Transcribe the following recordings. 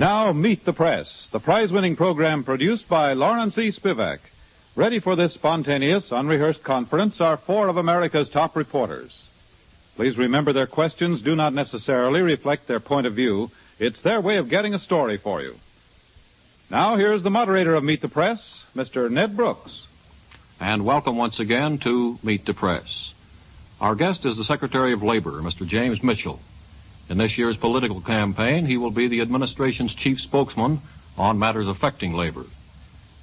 Now, Meet the Press, the prize-winning program produced by Lawrence E. Spivak. Ready for this spontaneous, unrehearsed conference are four of America's top reporters. Please remember their questions do not necessarily reflect their point of view. It's their way of getting a story for you. Now, here's the moderator of Meet the Press, Mr. Ned Brooks. And welcome once again to Meet the Press. Our guest is the Secretary of Labor, Mr. James Mitchell. In this year's political campaign, he will be the administration's chief spokesman on matters affecting labor.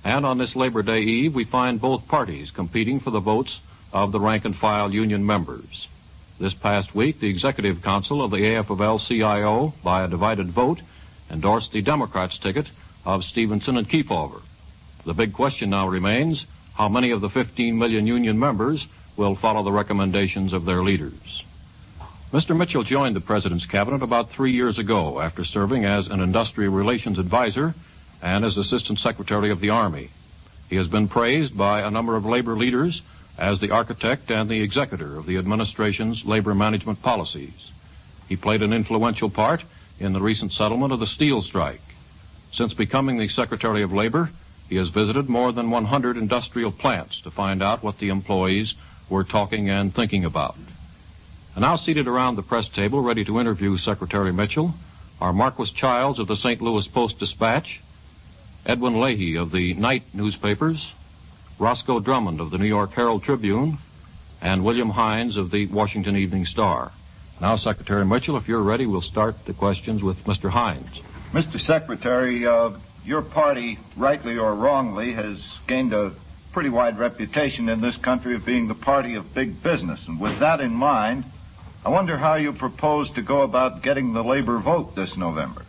And on this Labor Day Eve, we find both parties competing for the votes of the rank-and-file union members. This past week, the Executive Council of the AFL-CIO, by a divided vote, endorsed the Democrats' ticket of Stevenson and Kefauver. The big question now remains, how many of the 15 million union members will follow the recommendations of their leaders? Mr. Mitchell joined the President's Cabinet about 3 years ago after serving as an Industrial Relations Advisor and as Assistant Secretary of the Army. He has been praised by a number of labor leaders as the architect and the executor of the administration's labor management policies. He played an influential part in the recent settlement of the steel strike. Since becoming the Secretary of Labor, he has visited more than 100 industrial plants to find out what the employees were talking and thinking about. And now seated around the press table, ready to interview Secretary Mitchell, are Marquis Childs of the St. Louis Post-Dispatch, Edwin Leahy of the Night newspapers, Roscoe Drummond of the New York Herald Tribune, and William Hines of the Washington Evening Star. Now, Secretary Mitchell, if you're ready, we'll start the questions with Mr. Hines. Mr. Secretary, your party, rightly or wrongly, has gained a pretty wide reputation in this country of being the party of big business. And with that in mind, I wonder how you propose to go about getting the labor vote this November.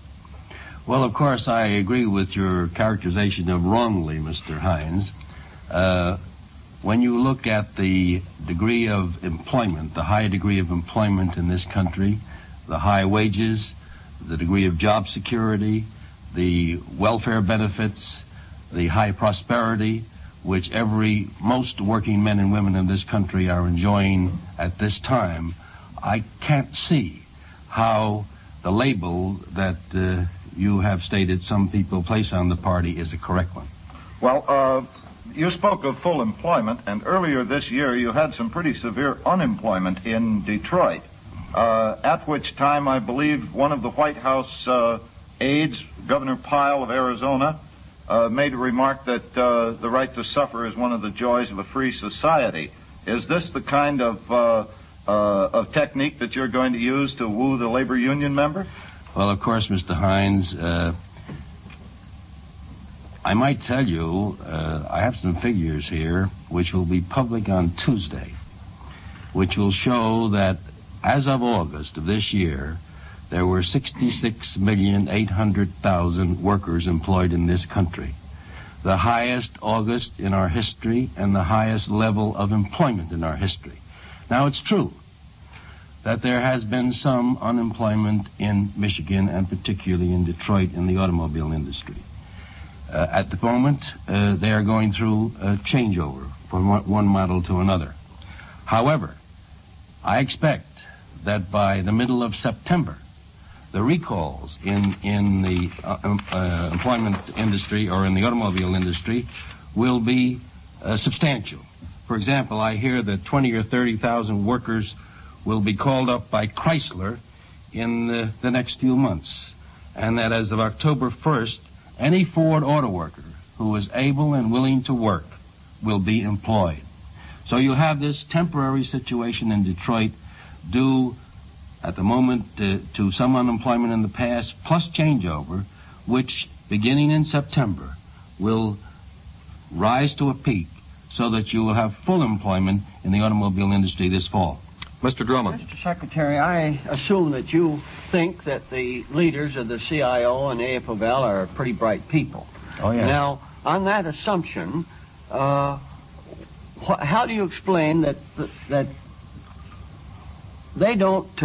Well, of course, I agree with your characterization of wrongly, Mr. Hines. When you look at the degree of employment, the high degree of employment in this country, the high wages, the degree of job security, the welfare benefits, the high prosperity, which most working men and women in this country are enjoying at this time, I can't see how the label that you have stated some people place on the party is a correct one. Well, you spoke of full employment, and earlier this year you had some pretty severe unemployment in Detroit, at which time I believe one of the White House aides, Governor Pyle of Arizona, made a remark that the right to suffer is one of the joys of a free society. Is this the kind of technique that you're going to use to woo the labor union member? Well, of course, Mr. Hines, I might tell you, I have some figures here which will be public on Tuesday, which will show that as of August of this year, there were 66,800,000 workers employed in this country. The highest August in our history and the highest level of employment in our history. Now, it's true that there has been some unemployment in Michigan and particularly in Detroit in the automobile industry. At the moment, they are going through a changeover from one model to another. However, I expect that by the middle of September, the recalls in the employment industry or in the automobile industry will be substantial. For example, I hear that 20 or 30,000 workers will be called up by Chrysler in the next few months, and that as of October 1st, any Ford auto worker who is able and willing to work will be employed. So you have this temporary situation in Detroit due at the moment to some unemployment in the past plus changeover, which beginning in September will rise to a peak so that you will have full employment in the automobile industry this fall. Mr. Drummond. Mr. Secretary, I assume that you think that the leaders of the CIO and the AFL are pretty bright people. Oh, yes. Now, on that assumption, how do you explain that they don't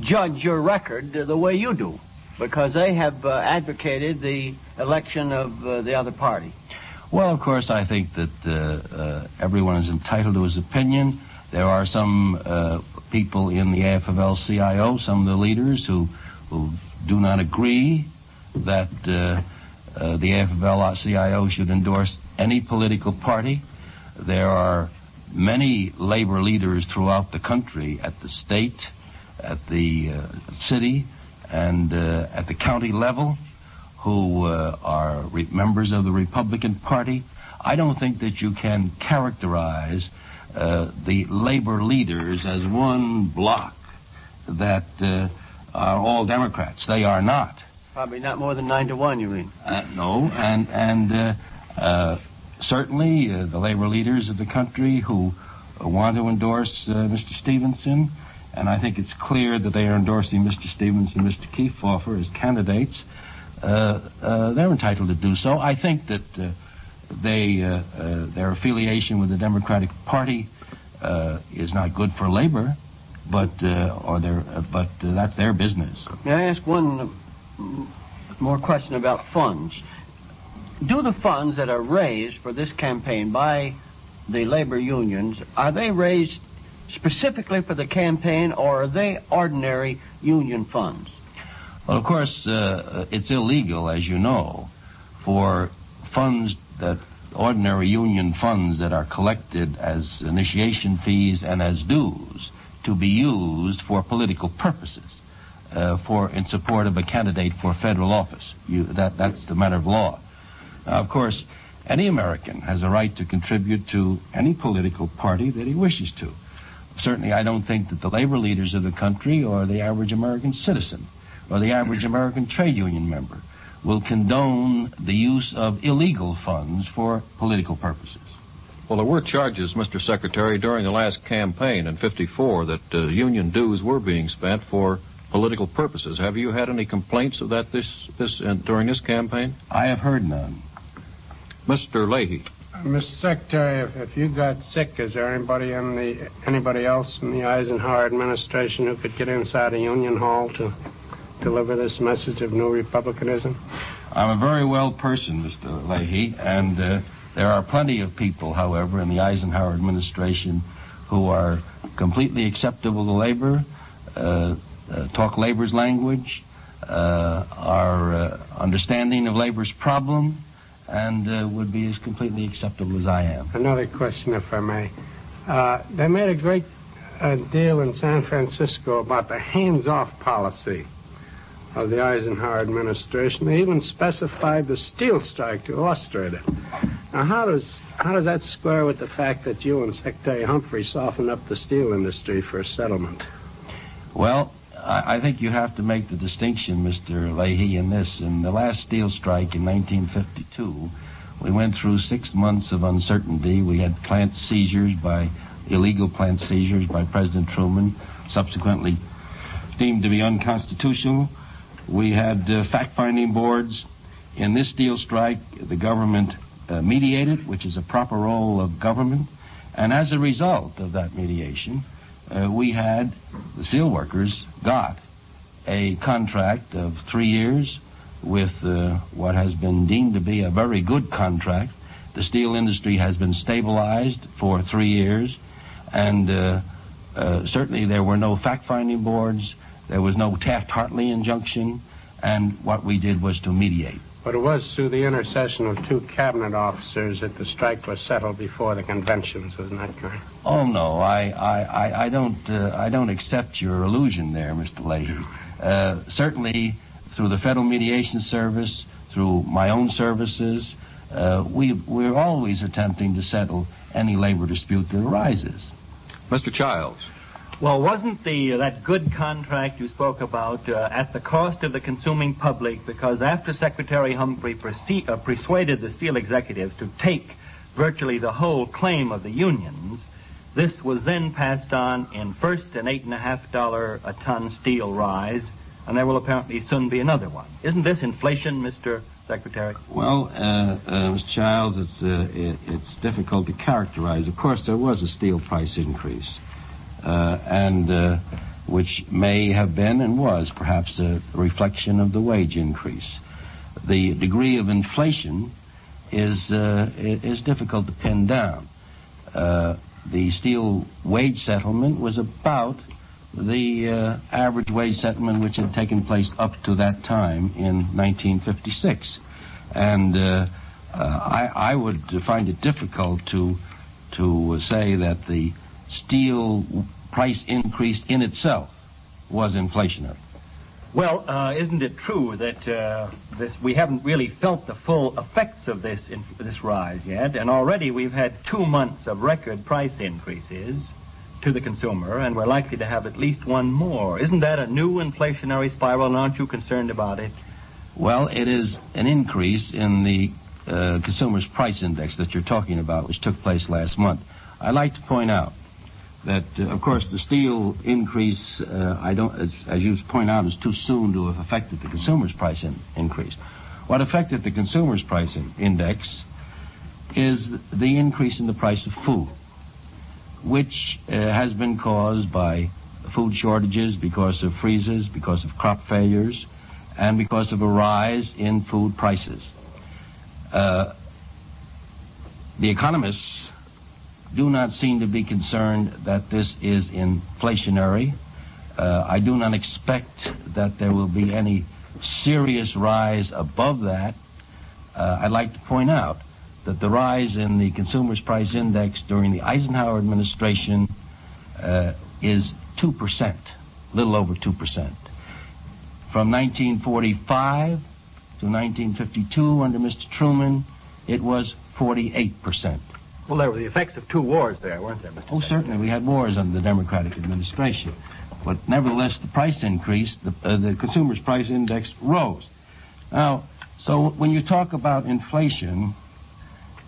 judge your record the way you do? Because they have advocated the election of the other party. Well, of course, I think that everyone is entitled to his opinion. There are some people in the AFL-CIO, some of the leaders who do not agree that the AFL-CIO should endorse any political party. There are many labor leaders throughout the country, at the state, at the city, and at the county level, who are members of the Republican Party. I don't think that you can characterize the labor leaders as one block that are all Democrats. They are not. Probably not more than 9-1, you mean? No, and certainly the labor leaders of the country who want to endorse Mr. Stevenson, and I think it's clear that they are endorsing Mr. Stevenson and Mr. Kefauver as candidates, they're entitled to do so. I think that their affiliation with the Democratic Party is not good for labor, but that's their business. May I ask one more question about funds? Do the funds that are raised for this campaign by the labor unions, are they raised specifically for the campaign, or are they ordinary union funds? Well, of course, it's illegal, as you know, for funds that ordinary union funds that are collected as initiation fees and as dues to be used for political purposes, in support of a candidate for federal office. That's the matter of law. Now, of course, any American has a right to contribute to any political party that he wishes to. Certainly, I don't think that the labor leaders of the country or the average American citizen or the average American trade union member will condone the use of illegal funds for political purposes. Well, there were charges, Mr. Secretary, during the last campaign in '54 that union dues were being spent for political purposes. Have you had any complaints of that during this campaign? I have heard none. Mr. Leahy. Mr. Secretary, if you got sick, is there anybody else in the Eisenhower administration who could get inside a union hall to deliver this message of new republicanism? I'm a very well person, Mr. Leahy, and there are plenty of people, however, in the Eisenhower administration who are completely acceptable to labor, talk labor's language, are understanding of labor's problem, and would be as completely acceptable as I am. Another question, if I may. They made a great deal in San Francisco about the hands-off policy of the Eisenhower administration. They even specified the steel strike to illustrate it. Now, how does that square with the fact that you and Secretary Humphrey softened up the steel industry for a settlement? Well, I think you have to make the distinction, Mr. Leahy, in this. In the last steel strike in 1952, we went through 6 months of uncertainty. We had illegal plant seizures by President Truman, subsequently deemed to be unconstitutional. We had fact-finding boards. In this steel strike, the government mediated, which is a proper role of government. And as a result of that mediation, the steelworkers got a contract of 3 years with what has been deemed to be a very good contract. The steel industry has been stabilized for 3 years, and certainly there were no fact-finding boards, there was no Taft-Hartley injunction, and what we did was to mediate. But it was through the intercession of 2 cabinet officers that the strike was settled before the conventions, wasn't that correct? Oh no, I don't accept your illusion there, Mr. Leahy. Certainly, through the Federal Mediation Service, through my own services, we're always attempting to settle any labor dispute that arises. Mr. Childs. Well, wasn't that good contract you spoke about at the cost of the consuming public? Because after Secretary Humphrey persuaded the steel executives to take virtually the whole claim of the unions, this was then passed on in first an $8.50 a ton steel rise, and there will apparently soon be another one. Isn't this inflation, Mr. Secretary? Well, Mr. Childs, it's difficult to characterize. Of course, there was a steel price increase, and which may have been and was perhaps a reflection of the wage increase. The degree of inflation is difficult to pin down. The steel wage settlement was about the average wage settlement which had taken place up to that time in 1956. And I would find it difficult to say that the steel price increase in itself was inflationary. Well, isn't it true that we haven't really felt the full effects of this rise yet, and already we've had 2 months of record price increases to the consumer, and we're likely to have at least one more. Isn't that a new inflationary spiral, and aren't you concerned about it? Well, it is an increase in the consumer's price index that you're talking about, which took place last month. I'd like to point out that, of course, the steel increase, as you point out, is too soon to have affected the consumer's price increase. What affected the consumer's price index is the increase in the price of food, which has been caused by food shortages because of freezes, because of crop failures, and because of a rise in food prices. The economists do not seem to be concerned that this is inflationary. I do not expect that there will be any serious rise above that. I'd like to point out that the rise in the consumer's price index during the Eisenhower administration is 2%, a little over 2%. From 1945 to 1952 under Mr. Truman, it was 48%. Well, there were the effects of 2 wars there, weren't there, Mr. Oh, certainly. We had wars under the Democratic administration. But nevertheless, the price increased, the consumer's price index rose. Now, so when you talk about inflation,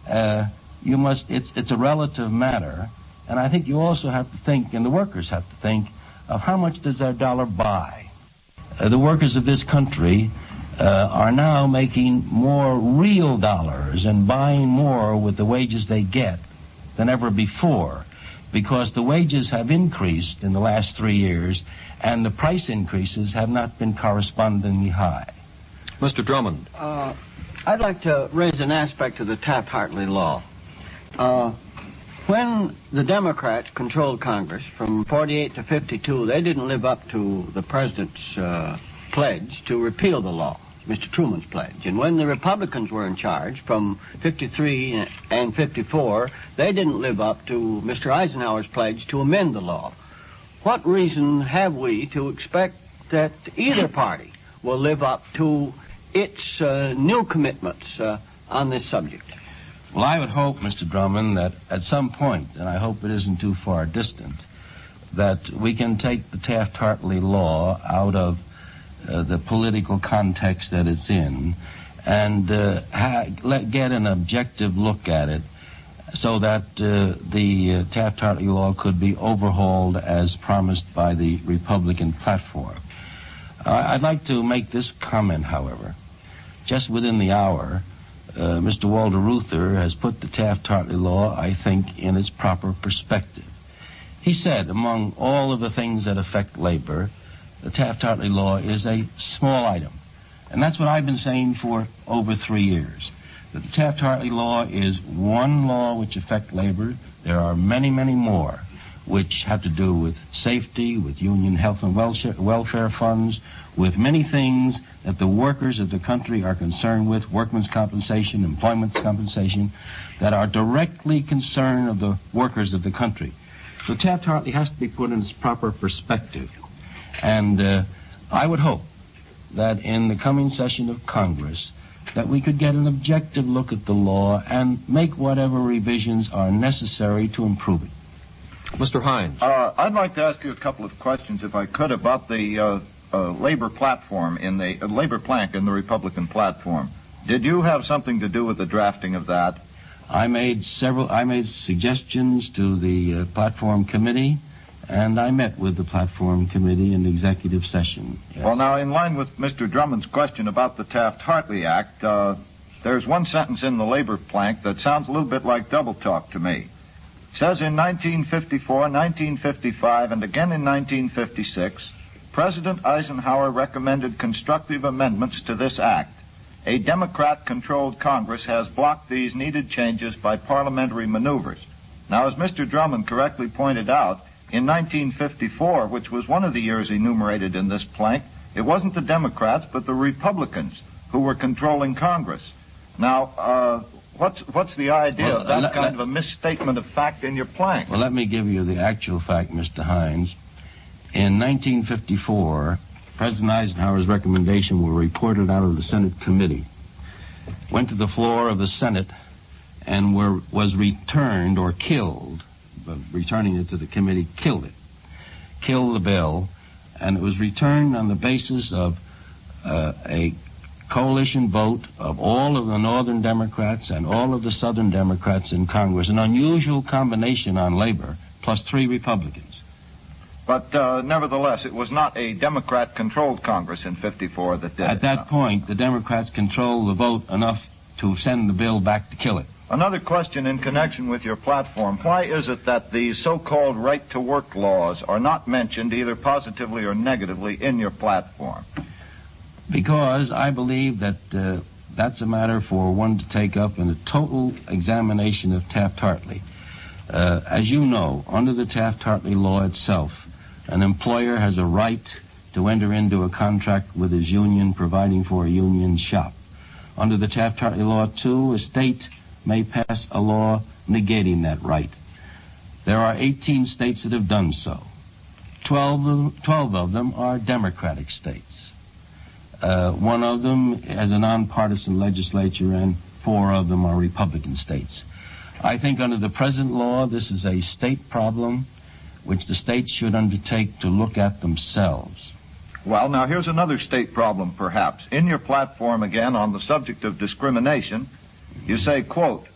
it's a relative matter, and I think you also have to think, and the workers have to think, of how much does their dollar buy. The workers of this country are now making more real dollars and buying more with the wages they get than ever before, because the wages have increased in the last 3 years and the price increases have not been correspondingly high. Mr. Drummond. I'd like to raise an aspect of the Taft-Hartley law. When the Democrats controlled Congress from 48 to 52, they didn't live up to the president's pledge to repeal the law, Mr. Truman's pledge. And when the Republicans were in charge from 53 and 54, they didn't live up to Mr. Eisenhower's pledge to amend the law. What reason have we to expect that either party will live up to its new commitments on this subject? Well, I would hope, Mr. Drummond, that at some point, and I hope it isn't too far distant, that we can take the Taft-Hartley law out of the political context that it's in and get an objective look at it so that the Taft-Hartley law could be overhauled as promised by the Republican platform. I'd like to make this comment, however. Just within the hour, Mr. Walter Reuther has put the Taft-Hartley law, I think, in its proper perspective. He said, among all of the things that affect labor, the Taft-Hartley law is a small item. And that's what I've been saying for over 3 years. That the Taft-Hartley law is one law which affects labor. There are many, many more which have to do with safety, with union health and welfare funds, with many things that the workers of the country are concerned with, workmen's compensation, employment compensation, that are directly concerned of the workers of the country. So Taft-Hartley has to be put in its proper perspective. And I would hope that in the coming session of Congress that we could get an objective look at the law and make whatever revisions are necessary to improve it. Mr. Hines. I'd like to ask you a couple of questions, if I could, about the labor platform in the labor plank in the Republican platform. Did you have something to do with the drafting of that? I made suggestions to the platform committee, and I met with the platform committee in executive session. Yes. Well, now, in line with Mr. Drummond's question about the Taft-Hartley Act, there's one sentence in the labor plank that sounds a little bit like double talk to me. It says in 1954, 1955, and again in 1956, President Eisenhower recommended constructive amendments to this act. A Democrat-controlled Congress has blocked these needed changes by parliamentary maneuvers. Now, as Mr. Drummond correctly pointed out, in 1954, which was one of the years enumerated in this plank, it wasn't the Democrats, but the Republicans who were controlling Congress. Now, what's the idea of that kind of a misstatement of fact in your plank? Well, let me give you the actual fact, Mr. Hines. In 1954, President Eisenhower's recommendation were reported out of the Senate committee, went to the floor of the Senate, and was returned or killed. Returning it to the committee killed the bill, and it was returned on the basis of a coalition vote of all of the Northern Democrats and all of the Southern Democrats in Congress, an unusual combination on labor, plus 3 Republicans. But nevertheless, it was not a Democrat-controlled Congress in 54 that did it. At that point, the Democrats controlled the vote enough to send the bill back to kill it. Another question in connection with your platform. Why is it that the so-called right-to-work laws are not mentioned either positively or negatively in your platform? Because I believe that that's a matter for one to take up in a total examination of Taft-Hartley. As you know, under the Taft-Hartley law itself, an employer has a right to enter into a contract with his union providing for a union shop. Under the Taft-Hartley law, too, a state may pass a law negating that right. There are 18 states that have done so. 12 of them are Democratic states. One of them has a nonpartisan legislature, and 4 of them are Republican states. I think under the present law, this is a state problem which the states should undertake to look at themselves. Well, now here's another state problem, perhaps. In your platform, again, on the subject of discrimination, you say, quote,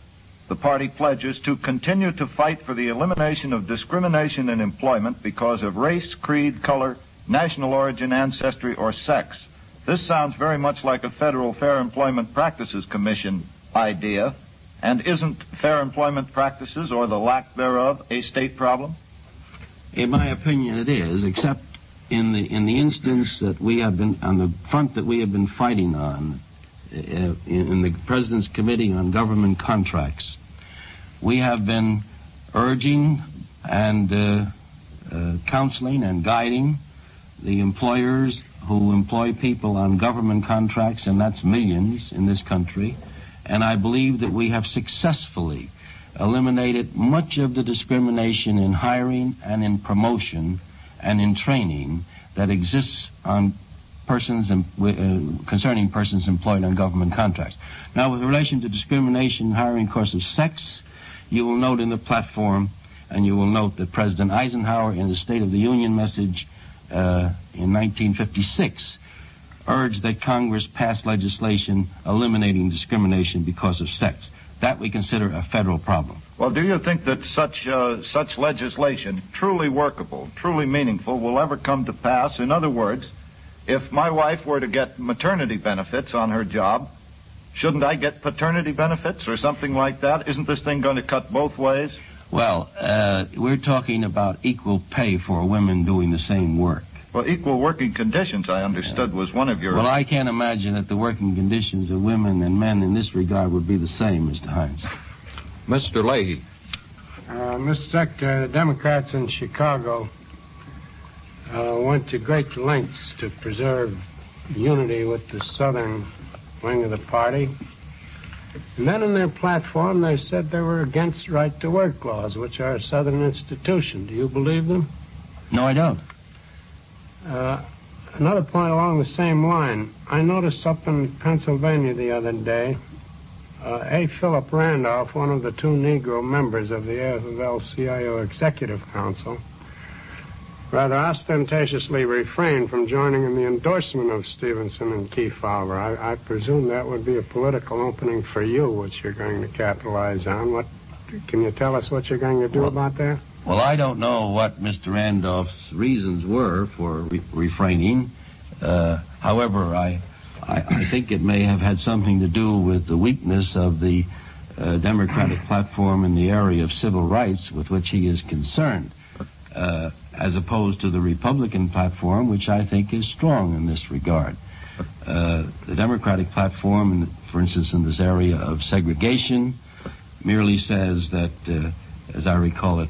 the party pledges to continue to fight for the elimination of discrimination in employment because of race, creed, color, national origin, ancestry, or sex. This sounds very much like a federal Fair Employment Practices Commission idea. And isn't fair employment practices, or the lack thereof, a state problem? In my opinion, it is, except in the instance that we have been, on the front that we have been fighting on, in the President's Committee on Government Contracts, we have been urging and counseling and guiding the employers who employ people on government contracts, and that's millions in this country. And I believe that we have successfully eliminated much of the discrimination in hiring and in promotion and in training that exists on persons concerning persons employed on government contracts. Now, with relation to discrimination in hiring because of sex, you will note in the platform, and you will note that President Eisenhower in the State of the Union message in 1956 urged that Congress pass legislation eliminating discrimination because of sex. That we consider a federal problem. Well, do you think that such legislation, truly workable, truly meaningful, will ever come to pass? In other words, if my wife were to get maternity benefits on her job, shouldn't I get paternity benefits or something like that? Isn't this thing going to cut both ways? Well, we're talking about equal pay for women doing the same work. Well, equal working conditions, I understood, was one of your... Well, I can't imagine that the working conditions of women and men in this regard would be the same, Mr. Hines. Mr. Leahy. Mr. Secretary, the Democrats in Chicago went to great lengths to preserve unity with the southern wing of the party. And then in their platform, they said they were against right-to-work laws, which are a southern institution. Do you believe them? No, I don't. Another point along the same line. I noticed up in Pennsylvania the other day, A. Philip Randolph, one of the two Negro members of the AFL-CIO Executive Council, rather ostentatiously refrained from joining in the endorsement of Stevenson and Kefauver. I presume that would be a political opening for you, which you're going to capitalize on. Can you tell us what you're going to do about that? Well, I don't know what Mr. Randolph's reasons were for refraining. However, I think it may have had something to do with the weakness of the Democratic platform in the area of civil rights with which he is concerned, as opposed to the Republican platform, which I think is strong in this regard. The Democratic platform, for instance, in this area of segregation, merely says that, as I recall it,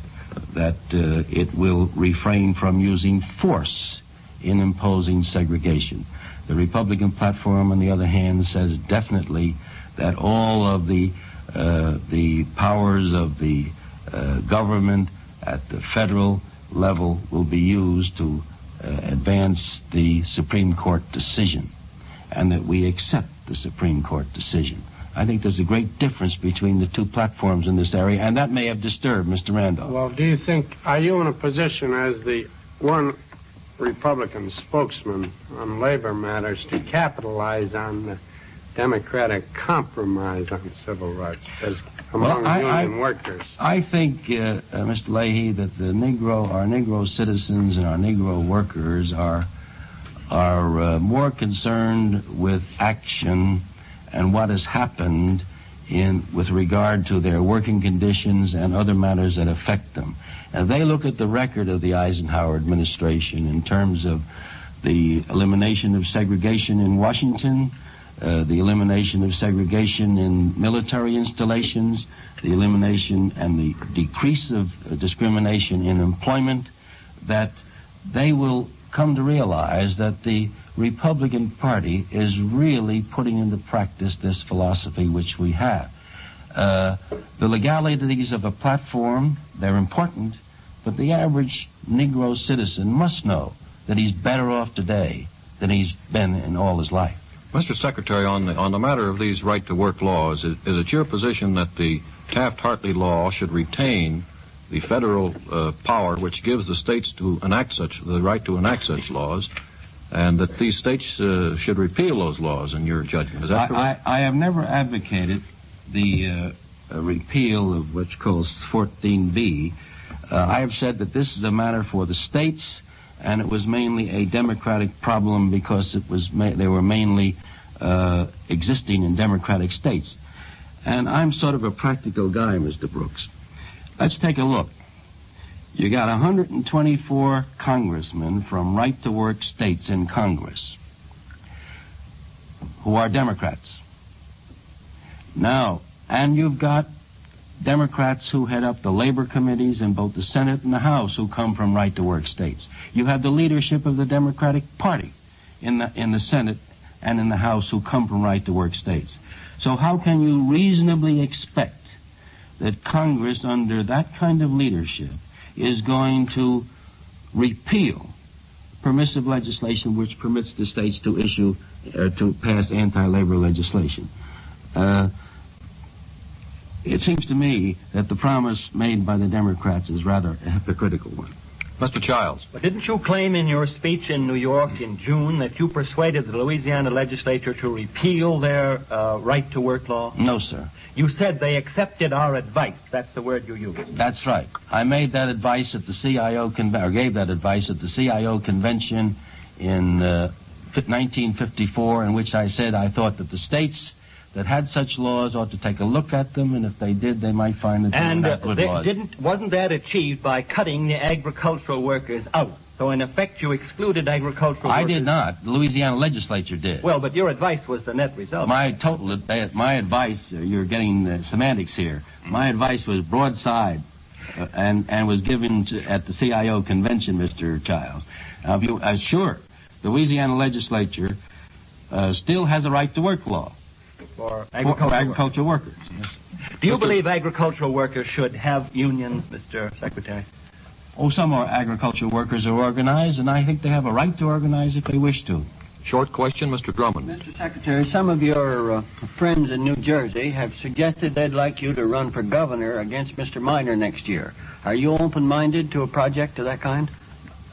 that it will refrain from using force in imposing segregation. The Republican platform, on the other hand, says definitely that all of the powers of the government at the federal level will be used to advance the Supreme Court decision, and that we accept the Supreme Court decision. I think there's a great difference between the two platforms in this area, and that may have disturbed Mr. Randolph. Well, do you think, are you in a position as the one Republican spokesman on labor matters to capitalize on the Democratic compromise on civil rights as among union workers? I think, Mr. Leahy, that our Negro citizens and our Negro workers are more concerned with action and what has happened with regard to their working conditions and other matters that affect them. And they look at the record of the Eisenhower administration in terms of the elimination of segregation in Washington, the elimination of segregation in military installations, the elimination and the decrease of discrimination in employment, that they will come to realize that the Republican Party is really putting into practice this philosophy which we have. The legalities of a platform, they're important, but the average Negro citizen must know that he's better off today than he's been in all his life. Mr. Secretary, on the matter of these right-to-work laws, is it your position that the Taft-Hartley law should retain the federal power which gives the states the right to enact such laws, and that these states should repeal those laws, in your judgment? Is that correct? I have never advocated the repeal of what's called 14B. I have said that this is a matter for the states, and it was mainly a Democratic problem because they were mainly existing in Democratic states. And I'm sort of a practical guy, Mr. Brooks. Let's take a look. You got 124 congressmen from right-to-work states in Congress who are Democrats. Now, and you've got Democrats who head up the labor committees in both the Senate and the House who come from right-to-work states. You have the leadership of the Democratic Party in the Senate and in the House who come from right-to-work states. So how can you reasonably expect that Congress, under that kind of leadership, is going to repeal permissive legislation which permits the states to to pass anti-labor legislation? It seems to me that the promise made by the Democrats is rather a hypocritical one. Mr. Childs. But didn't you claim in your speech in New York in June that you persuaded the Louisiana legislature to repeal their right-to-work law? No, sir. You said they accepted our advice. That's the word you used. That's right. I made that advice at the CIO gave that advice at the CIO convention in 1954, in which I said I thought that the states that had such laws ought to take a look at them, and if they did, they might find that they were not good laws. Wasn't that achieved by cutting the agricultural workers out? So in effect, you excluded agricultural workers. I did not. The Louisiana legislature did. Well, but your advice was the net result. My advice, you're getting semantics here. My advice was broadside and was given at the CIO convention, Mr. Childs. Sure, the Louisiana legislature still has a right-to-work law. For agricultural workers. Yes. Do you believe agricultural workers should have unions, Mr. Secretary? Oh, some agricultural workers are organized, and I think they have a right to organize if they wish to. Short question, Mr. Drummond. Mr. Secretary, some of your friends in New Jersey have suggested they'd like you to run for governor against Mr. Minor next year. Are you open-minded to a project of that kind?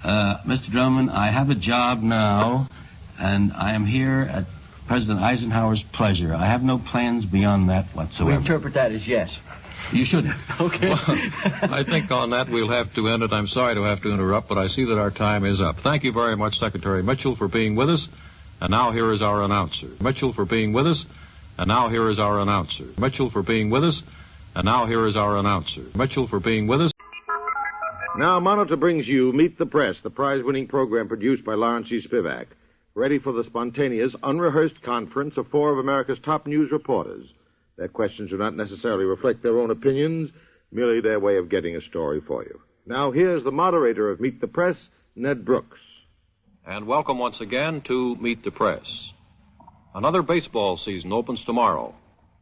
Mr. Drummond, I have a job now, and I am here at President Eisenhower's pleasure. I have no plans beyond that whatsoever. We interpret that as yes. You shouldn't. Okay. Well, I think on that we'll have to end it. I'm sorry to have to interrupt, but I see that our time is up. Thank you very much, Secretary Mitchell, for being with us. And now here is our announcer. Mitchell for being with us. And now here is our announcer. Mitchell for being with us. And now here is our announcer. Mitchell for being with us. Now Monitor brings you Meet the Press, the prize-winning program produced by Lawrence E. Spivak, ready for the spontaneous, unrehearsed conference of four of America's top news reporters. Their questions do not necessarily reflect their own opinions, merely their way of getting a story for you. Now here's the moderator of Meet the Press, Ned Brooks. And welcome once again to Meet the Press. Another baseball season opens tomorrow.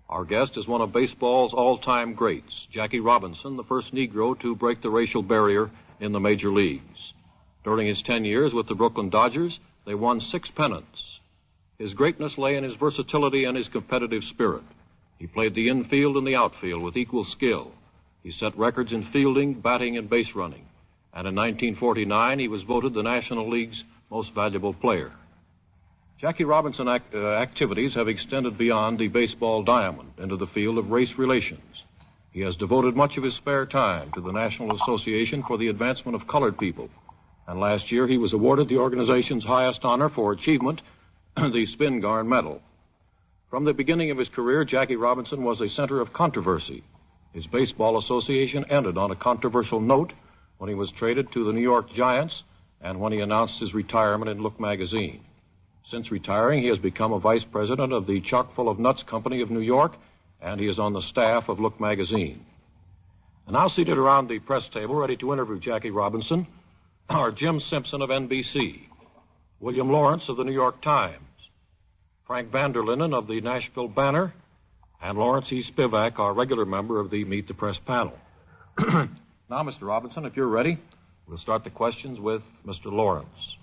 Our guest is one of baseball's all-time greats, Jackie Robinson, the first Negro to break the racial barrier in the major leagues. During his 10 years with the Brooklyn Dodgers, they won 6 pennants. His greatness lay in his versatility and his competitive spirit. He played the infield and the outfield with equal skill. He set records in fielding, batting, and base running. And in 1949, he was voted the National League's most valuable player. Jackie Robinson activities have extended beyond the baseball diamond into the field of race relations. He has devoted much of his spare time to the National Association for the Advancement of Colored People. And last year, he was awarded the organization's highest honor for achievement, the Spingarn Medal. From the beginning of his career, Jackie Robinson was a center of controversy. His baseball association ended on a controversial note when he was traded to the New York Giants and when he announced his retirement in Look magazine. Since retiring, he has become a vice president of the Chock-full of Nuts Company of New York, and he is on the staff of Look magazine. And now seated around the press table, ready to interview Jackie Robinson, are Jim Simpson of NBC, William Lawrence of the New York Times, Frank Vanderlinden of the Nashville Banner, and Lawrence E. Spivak, our regular member of the Meet the Press panel. Now, Mr. Robinson, if you're ready, we'll start the questions with Mr. Lawrence.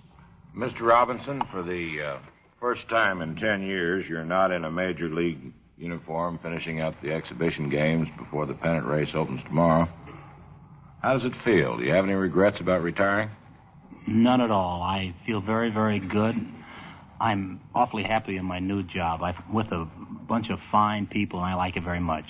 Mr. Robinson, for the first time in 10 years, you're not in a major league uniform finishing up the exhibition games before the pennant race opens tomorrow. How does it feel? Do you have any regrets about retiring? None at all. I feel very, very good. I'm awfully happy in my new job. I'm with a bunch of fine people, and I like it very much.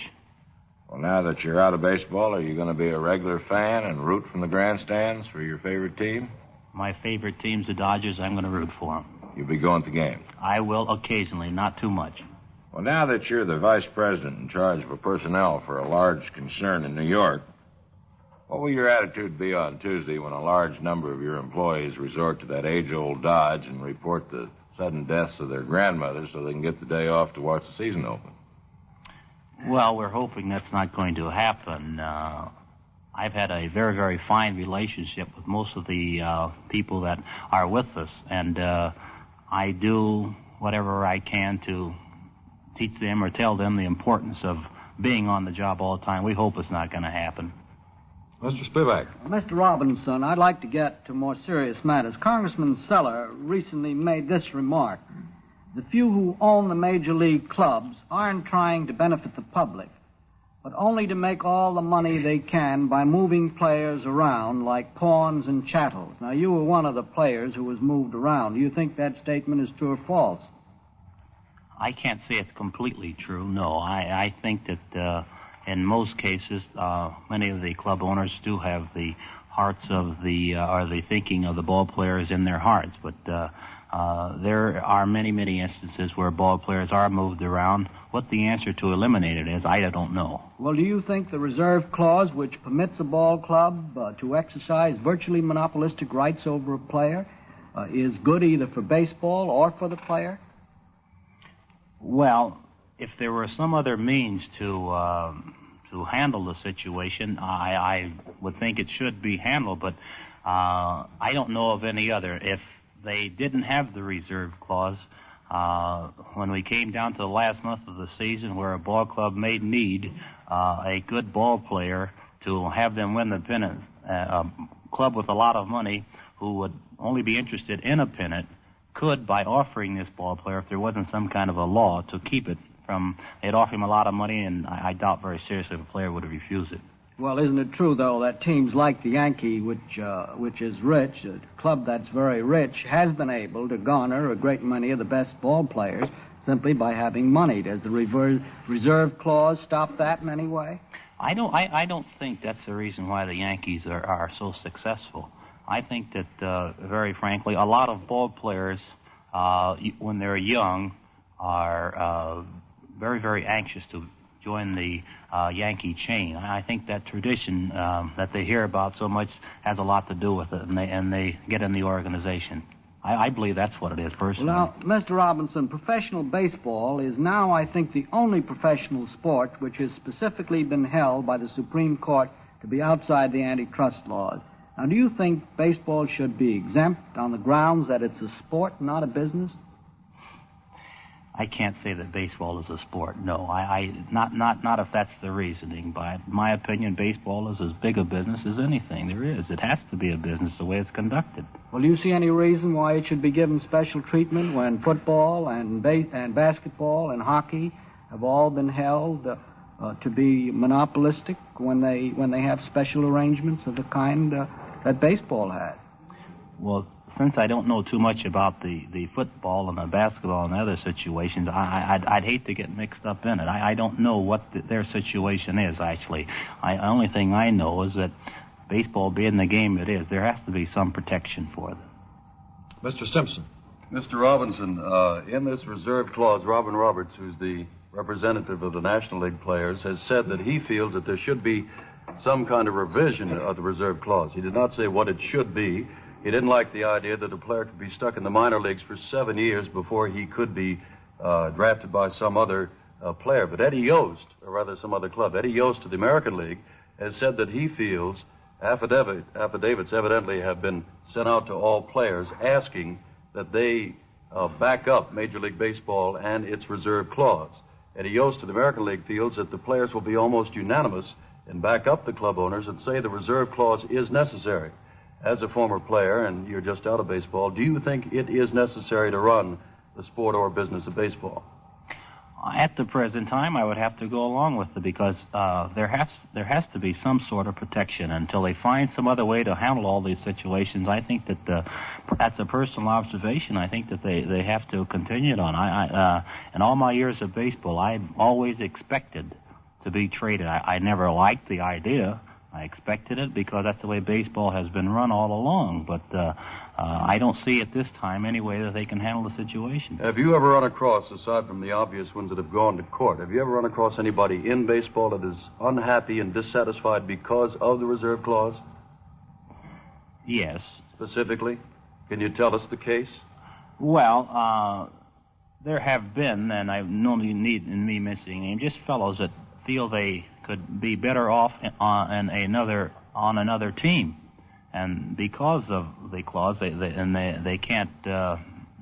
Well, now that you're out of baseball, are you going to be a regular fan and root from the grandstands for your favorite team? My favorite team's the Dodgers. I'm going to root for them. You'll be going to games? I will occasionally, not too much. Well, now that you're the vice president in charge of personnel for a large concern in New York, what will your attitude be on Tuesday when a large number of your employees resort to that age-old dodge and report the sudden deaths of their grandmothers so they can get the day off to watch the season open? Well, we're hoping that's not going to happen. I've had a very, very fine relationship with most of the people that are with us, and I do whatever I can to teach them or tell them the importance of being on the job all the time. We hope it's not going to happen. Mr. Spivak. Mr. Robinson, I'd like to get to more serious matters. Congressman Seller recently made this remark. The few who own the major league clubs aren't trying to benefit the public, but only to make all the money they can by moving players around like pawns and chattels. Now, you were one of the players who was moved around. Do you think that statement is true or false? I can't say it's completely true, no. I think that in most cases, many of the club owners do have the hearts of or the thinking of the ball players in their hearts, but there are many, many instances where ball players are moved around. What the answer to eliminate it is, I don't know. Well, do you think the reserve clause, which permits a ball club to exercise virtually monopolistic rights over a player, is good either for baseball or for the player? Well, if there were some other means to handle the situation, I would think it should be handled, but I don't know of any other. If they didn't have the reserve clause, when we came down to the last month of the season where a ball club may need a good ball player to have them win the pennant, a club with a lot of money who would only be interested in a pennant could, by offering this ball player, if there wasn't some kind of a law to keep it from, they'd offer him a lot of money, and I doubt very seriously if a player would have refused it. Well, isn't it true, though, that teams like the Yankee, which is rich, a club that's very rich, has been able to garner a great many of the best ball players simply by having money? Does the reserve clause stop that in any way? I don't think that's the reason why the Yankees are so successful. I think that, very frankly, a lot of ball players, when they're young, are very, very anxious to join the Yankee chain. I think that tradition that they hear about so much has a lot to do with it, and they get in the organization. I believe that's what it is, personally. Well, now, Mr. Robinson, professional baseball is now, I think, the only professional sport which has specifically been held by the Supreme Court to be outside the antitrust laws. Now, do you think baseball should be exempt on the grounds that it's a sport, not a business? I can't say that baseball is a sport. No, not if that's the reasoning. But in my opinion, baseball is as big a business as anything there is. It has to be a business the way it's conducted. Well, do you see any reason why it should be given special treatment when football and basketball and hockey have all been held to be monopolistic when they have special arrangements of the kind that baseball has? Well, since I don't know too much about the football and the basketball and other situations, I'd hate to get mixed up in it. I don't know what their situation is, actually. The only thing I know is that baseball being the game it is, there has to be some protection for them. Mr. Simpson. Mr. Robinson, in this reserve clause, Robin Roberts, who's the representative of the National League players, has said that he feels that there should be some kind of revision of the reserve clause. He did not say what it should be. He didn't like the idea that a player could be stuck in the minor leagues for 7 years before he could be drafted by some other player. But Eddie Yost, or rather some other club, Eddie Yost of the American League, has said that he feels affidavits evidently have been sent out to all players asking that they back up Major League Baseball and its reserve clause. Eddie Yost of the American League feels that the players will be almost unanimous and back up the club owners and say the reserve clause is necessary. As a former player, and you're just out of baseball, do you think it is necessary to run the sport or business of baseball? At the present time, I would have to go along with it because there has to be some sort of protection until they find some other way to handle all these situations. I think that that's a personal observation. I think that they have to continue it on. In all my years of baseball, I always expected to be traded. I never liked the idea. I expected it because that's the way baseball has been run all along. But I don't see at this time any way that they can handle the situation. Have you ever run across, aside from the obvious ones that have gone to court, have you ever run across anybody in baseball that is unhappy and dissatisfied because of the reserve clause? Yes. Specifically? Can you tell us the case? Well, there have been, and I normally need in me mentioning names, just fellows that feel they could be better off on another team, and because of the clause, they can't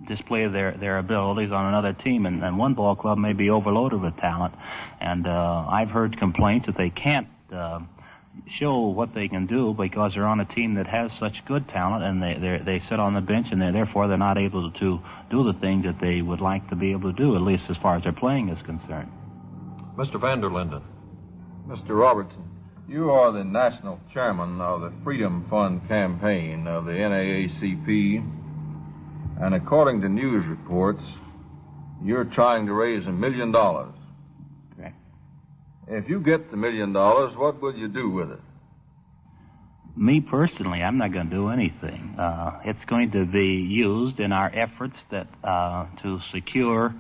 display their abilities on another team, and one ball club may be overloaded with talent, and I've heard complaints that they can't show what they can do because they're on a team that has such good talent, and they sit on the bench, and therefore they're not able to do the things that they would like to be able to do, at least as far as their playing is concerned. Mr. Van der Linden. Mr. Robertson, you are the national chairman of the Freedom Fund campaign of the NAACP, and according to news reports, you're trying to raise $1 million. Okay. If you get the $1 million, what will you do with it? Me personally, I'm not going to do anything. It's going to be used in our efforts to secure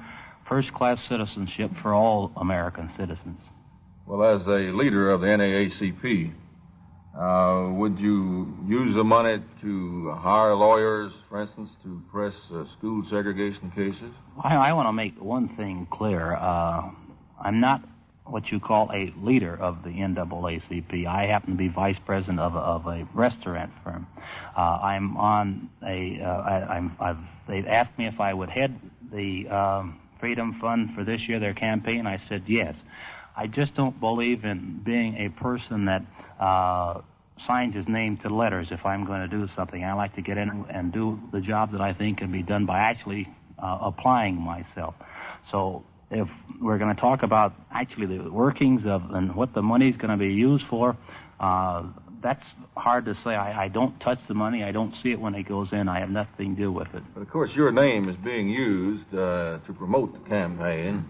first-class citizenship for all American citizens. Well, as a leader of the NAACP, would you use the money to hire lawyers, for instance, to press school segregation cases? I want to make one thing clear. I'm not what you call a leader of the NAACP. I happen to be vice president of a restaurant firm. They've asked me if I would head the Freedom Fund for this year, their campaign. I said yes. I just don't believe in being a person that signs his name to letters if I'm going to do something. I like to get in and do the job that I think can be done by actually applying myself. So if we're going to talk about actually the workings of and what the money's going to be used for, that's hard to say. I don't touch the money. I don't see it when it goes in. I have nothing to do with it. But of course, your name is being used to promote the campaign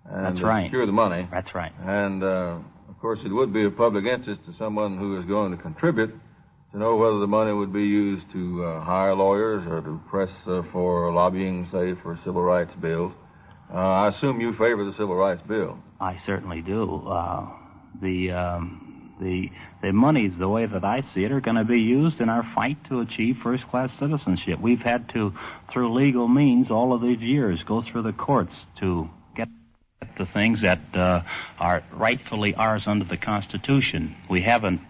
and That's right. secure the money. That's right. And of course, it would be of public interest to someone who is going to contribute to know whether the money would be used to hire lawyers or to press for lobbying, say, for civil rights bills. I assume you favor the civil rights bill. I certainly do. The monies, the way that I see it, are going to be used in our fight to achieve first-class citizenship. We've had to, through legal means, all of these years, go through the courts to get the things that are rightfully ours under the Constitution. We haven't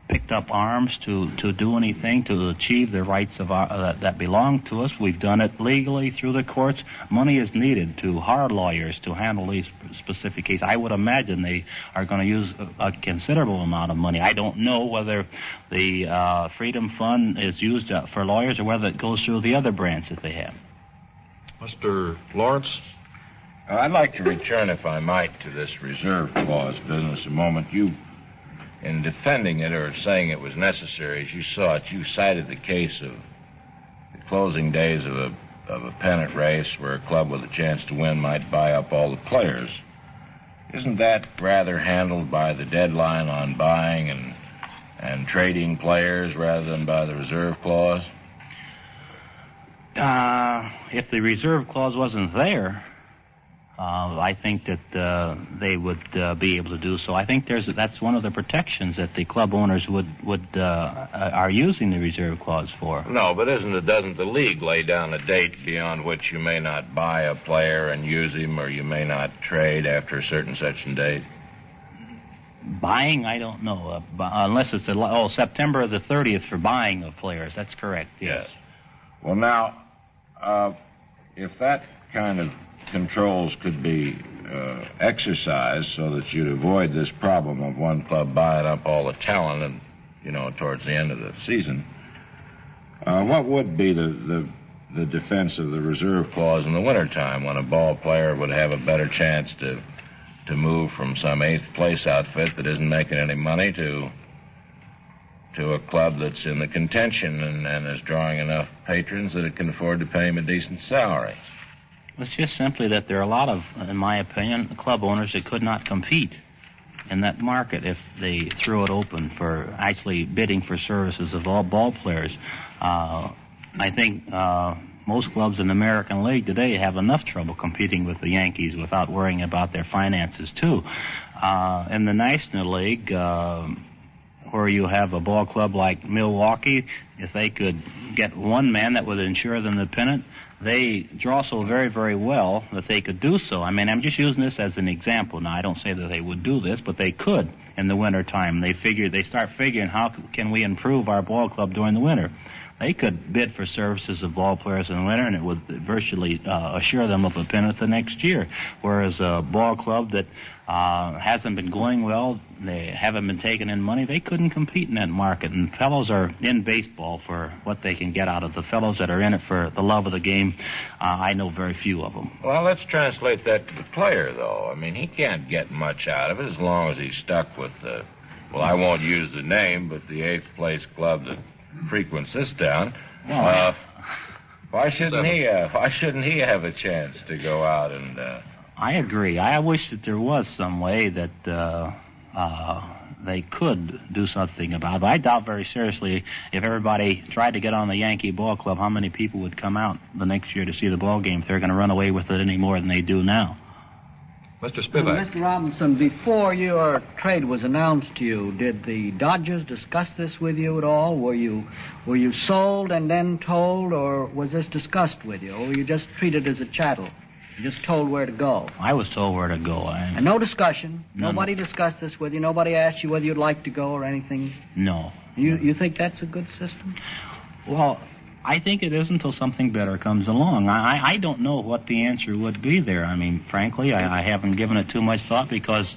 picked up arms to do anything to achieve the rights of that belong to us. We've done it legally through the courts. Money is needed to hire lawyers to handle these specific cases. I would imagine they are going to use a considerable amount of money. I don't know whether the Freedom Fund is used for lawyers or whether it goes through the other branch that they have. Mr. Lawrence? I'd like to return, if I might, to this reserve clause business a moment. You, in defending it or saying it was necessary as you saw it, you cited the case of the closing days of a pennant race where a club with a chance to win might buy up all the players. Isn't that rather handled by the deadline on buying and trading players rather than by the reserve clause? If the reserve clause wasn't there, I think that they would be able to do so. I think that's one of the protections that the club owners are using the reserve clause for. No, but doesn't the league lay down a date beyond which you may not buy a player and use him, or you may not trade after a certain such date? Buying, I don't know, unless it's September the 30th for buying of players. That's correct. Yes. Well, now, if that kind of controls could be exercised so that you'd avoid this problem of one club buying up all the talent and, towards the end of the season, what would be the defense of the reserve clause in the wintertime when a ball player would have a better chance to move from some 8th place outfit that isn't making any money to a club that's in the contention and is drawing enough patrons that it can afford to pay him a decent salary? It's just simply that there are a lot of, in my opinion, club owners that could not compete in that market if they threw it open for actually bidding for services of all ball players. I think most clubs in the American League today have enough trouble competing with the Yankees without worrying about their finances, too. In the National League, where you have a ball club like Milwaukee, if they could get one man that would ensure them the pennant, they draw so very, very well that they could do so. I mean, I'm just using this as an example. Now, I don't say that they would do this, but they could in the wintertime. They start figuring how can we improve our ball club during the winter. They could bid for services of ball players in the winter, and it would virtually assure them of a pennant the next year. Whereas a ball club that hasn't been going well, they haven't been taking in money, they couldn't compete in that market. And fellows are in baseball for what they can get out of the fellows that are in it for the love of the game. I know very few of them. Well, let's translate that to the player, though. I mean, he can't get much out of it as long as he's stuck with the, well, I won't use the name, but the 8th place club that frequents this town. Why shouldn't he have a chance to go out and I agree. I wish that there was some way that they could do something about it. But I doubt very seriously if everybody tried to get on the Yankee ball club, how many people would come out the next year to see the ball game if they're going to run away with it any more than they do now. Mr. Spivak. Mr. Robinson, before your trade was announced to you, did the Dodgers discuss this with you at all? Were you sold and then told, or was this discussed with you? Or were you just treated as a chattel? Just told where to go? I was told where to go. And no discussion? Nobody discussed this with you? Nobody asked you whether you'd like to go or anything? No. You think that's a good system? Well, I think it is until something better comes along. I don't know what the answer would be there. I mean, frankly, I haven't given it too much thought because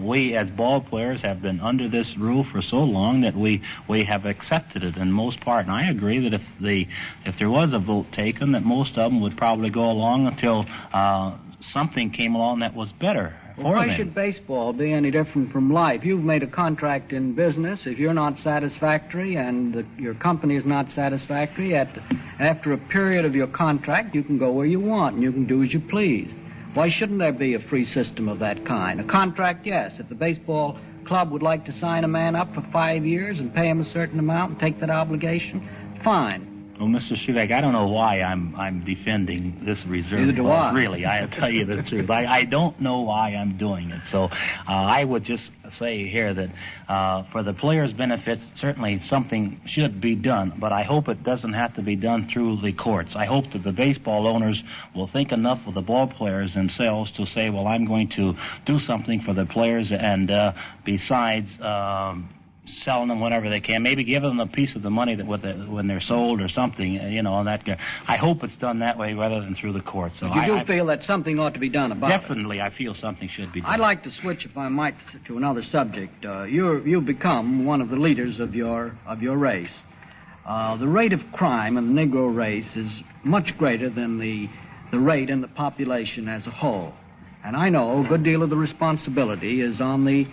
we as ball players have been under this rule for so long that we have accepted it in most part. And I agree that if there was a vote taken, that most of them would probably go along until something came along that was better. Well, why should baseball be any different from life? You've made a contract in business. If you're not satisfactory and your company is not satisfactory, after a period of your contract, you can go where you want and you can do as you please. Why shouldn't there be a free system of that kind? A contract, yes. If the baseball club would like to sign a man up for 5 years and pay him a certain amount and take that obligation, fine. Well, Mr. Spivak, I don't know why I'm defending this reserve. Neither do I. Really, I'll tell you the truth. I don't know why I'm doing it. So I would just say here that for the players' benefits, certainly something should be done, but I hope it doesn't have to be done through the courts. I hope that the baseball owners will think enough of the ball players themselves to say, well, I'm going to do something for the players, and besides selling them whenever they can, maybe give them a piece of the money that when they're sold or something, you know. And that I hope it's done that way rather than through the courts. So you do feel that something ought to be done about it? Definitely, I feel something should be done. I'd like to switch, if I might, to another subject. You've become one of the leaders of your race. The rate of crime in the Negro race is much greater than the rate in the population as a whole. And I know a good deal of the responsibility is on the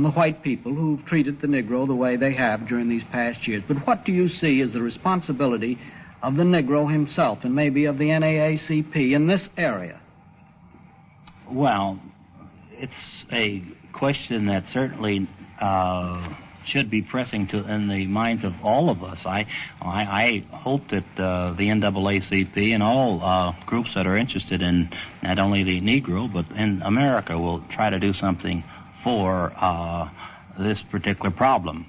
white people who've treated the Negro the way they have during these past years. But what do you see as the responsibility of the Negro himself and maybe of the NAACP in this area? Well, it's a question that certainly should be pressing in the minds of all of us. I hope that the NAACP and all groups that are interested in not only the Negro but in America will try to do something for this particular problem.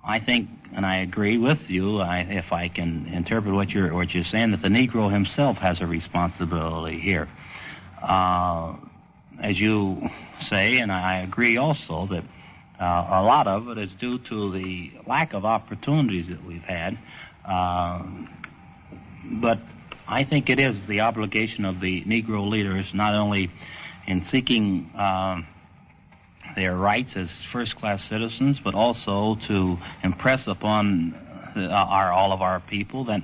I think, and I agree with you, if I can interpret what you're saying, that the Negro himself has a responsibility here. As you say, and I agree also, that a lot of it is due to the lack of opportunities that we've had. But I think it is the obligation of the Negro leaders not only in seeking their rights as first-class citizens, but also to impress upon all of our people that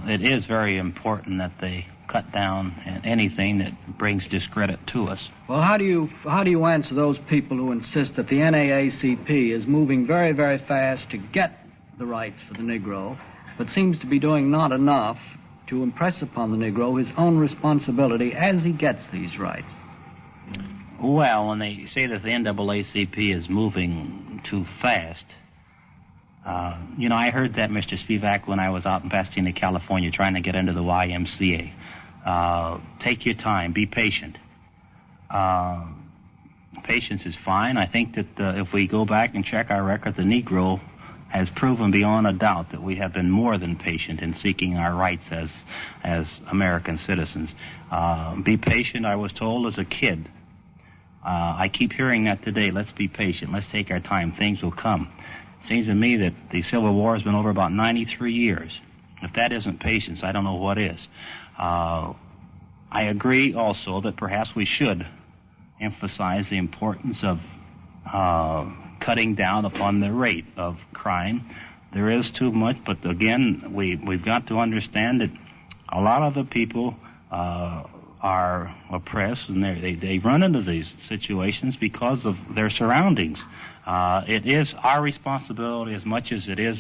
it is very important that they cut down anything that brings discredit to us. Well, how do you answer those people who insist that the NAACP is moving very, very fast to get the rights for the Negro, but seems to be doing not enough to impress upon the Negro his own responsibility as he gets these rights? Well, when they say that the NAACP is moving too fast, I heard that, Mr. Spivak, when I was out in Pasadena, California, trying to get into the YMCA. Take your time. Be patient. Patience is fine. I think that if we go back and check our record, the Negro has proven beyond a doubt that we have been more than patient in seeking our rights as American citizens. Be patient, I was told as a kid. I keep hearing that today. Let's be patient. Let's take our time. Things will come. It seems to me that the Civil War has been over about 93 years. If that isn't patience, I don't know what is. I agree also that perhaps we should emphasize the importance of cutting down upon the rate of crime. There is too much, but again, we've got to understand that a lot of the people are oppressed, and they run into these situations because of their surroundings. It is our responsibility as much as it is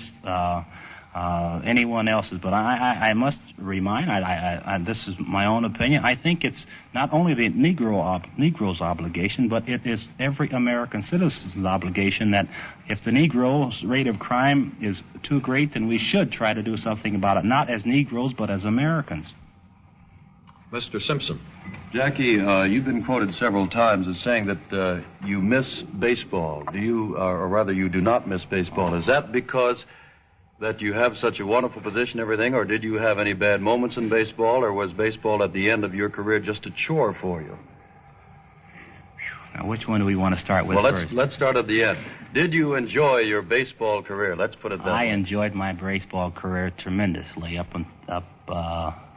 anyone else's. But I must remind, this is my own opinion, I think it's not only the Negro's obligation, but it is every American citizen's obligation that if the Negro's rate of crime is too great, then we should try to do something about it, not as Negroes, but as Americans. Mr. Simpson. Jackie, you've been quoted several times as saying that you miss baseball. Do you, or rather you do not miss baseball? Is that because that you have such a wonderful position and everything, or did you have any bad moments in baseball, or was baseball at the end of your career just a chore for you? Now, which one do we want to start with first? Let's start at the end. Did you enjoy your baseball career? Let's put it that way. I enjoyed my baseball career tremendously up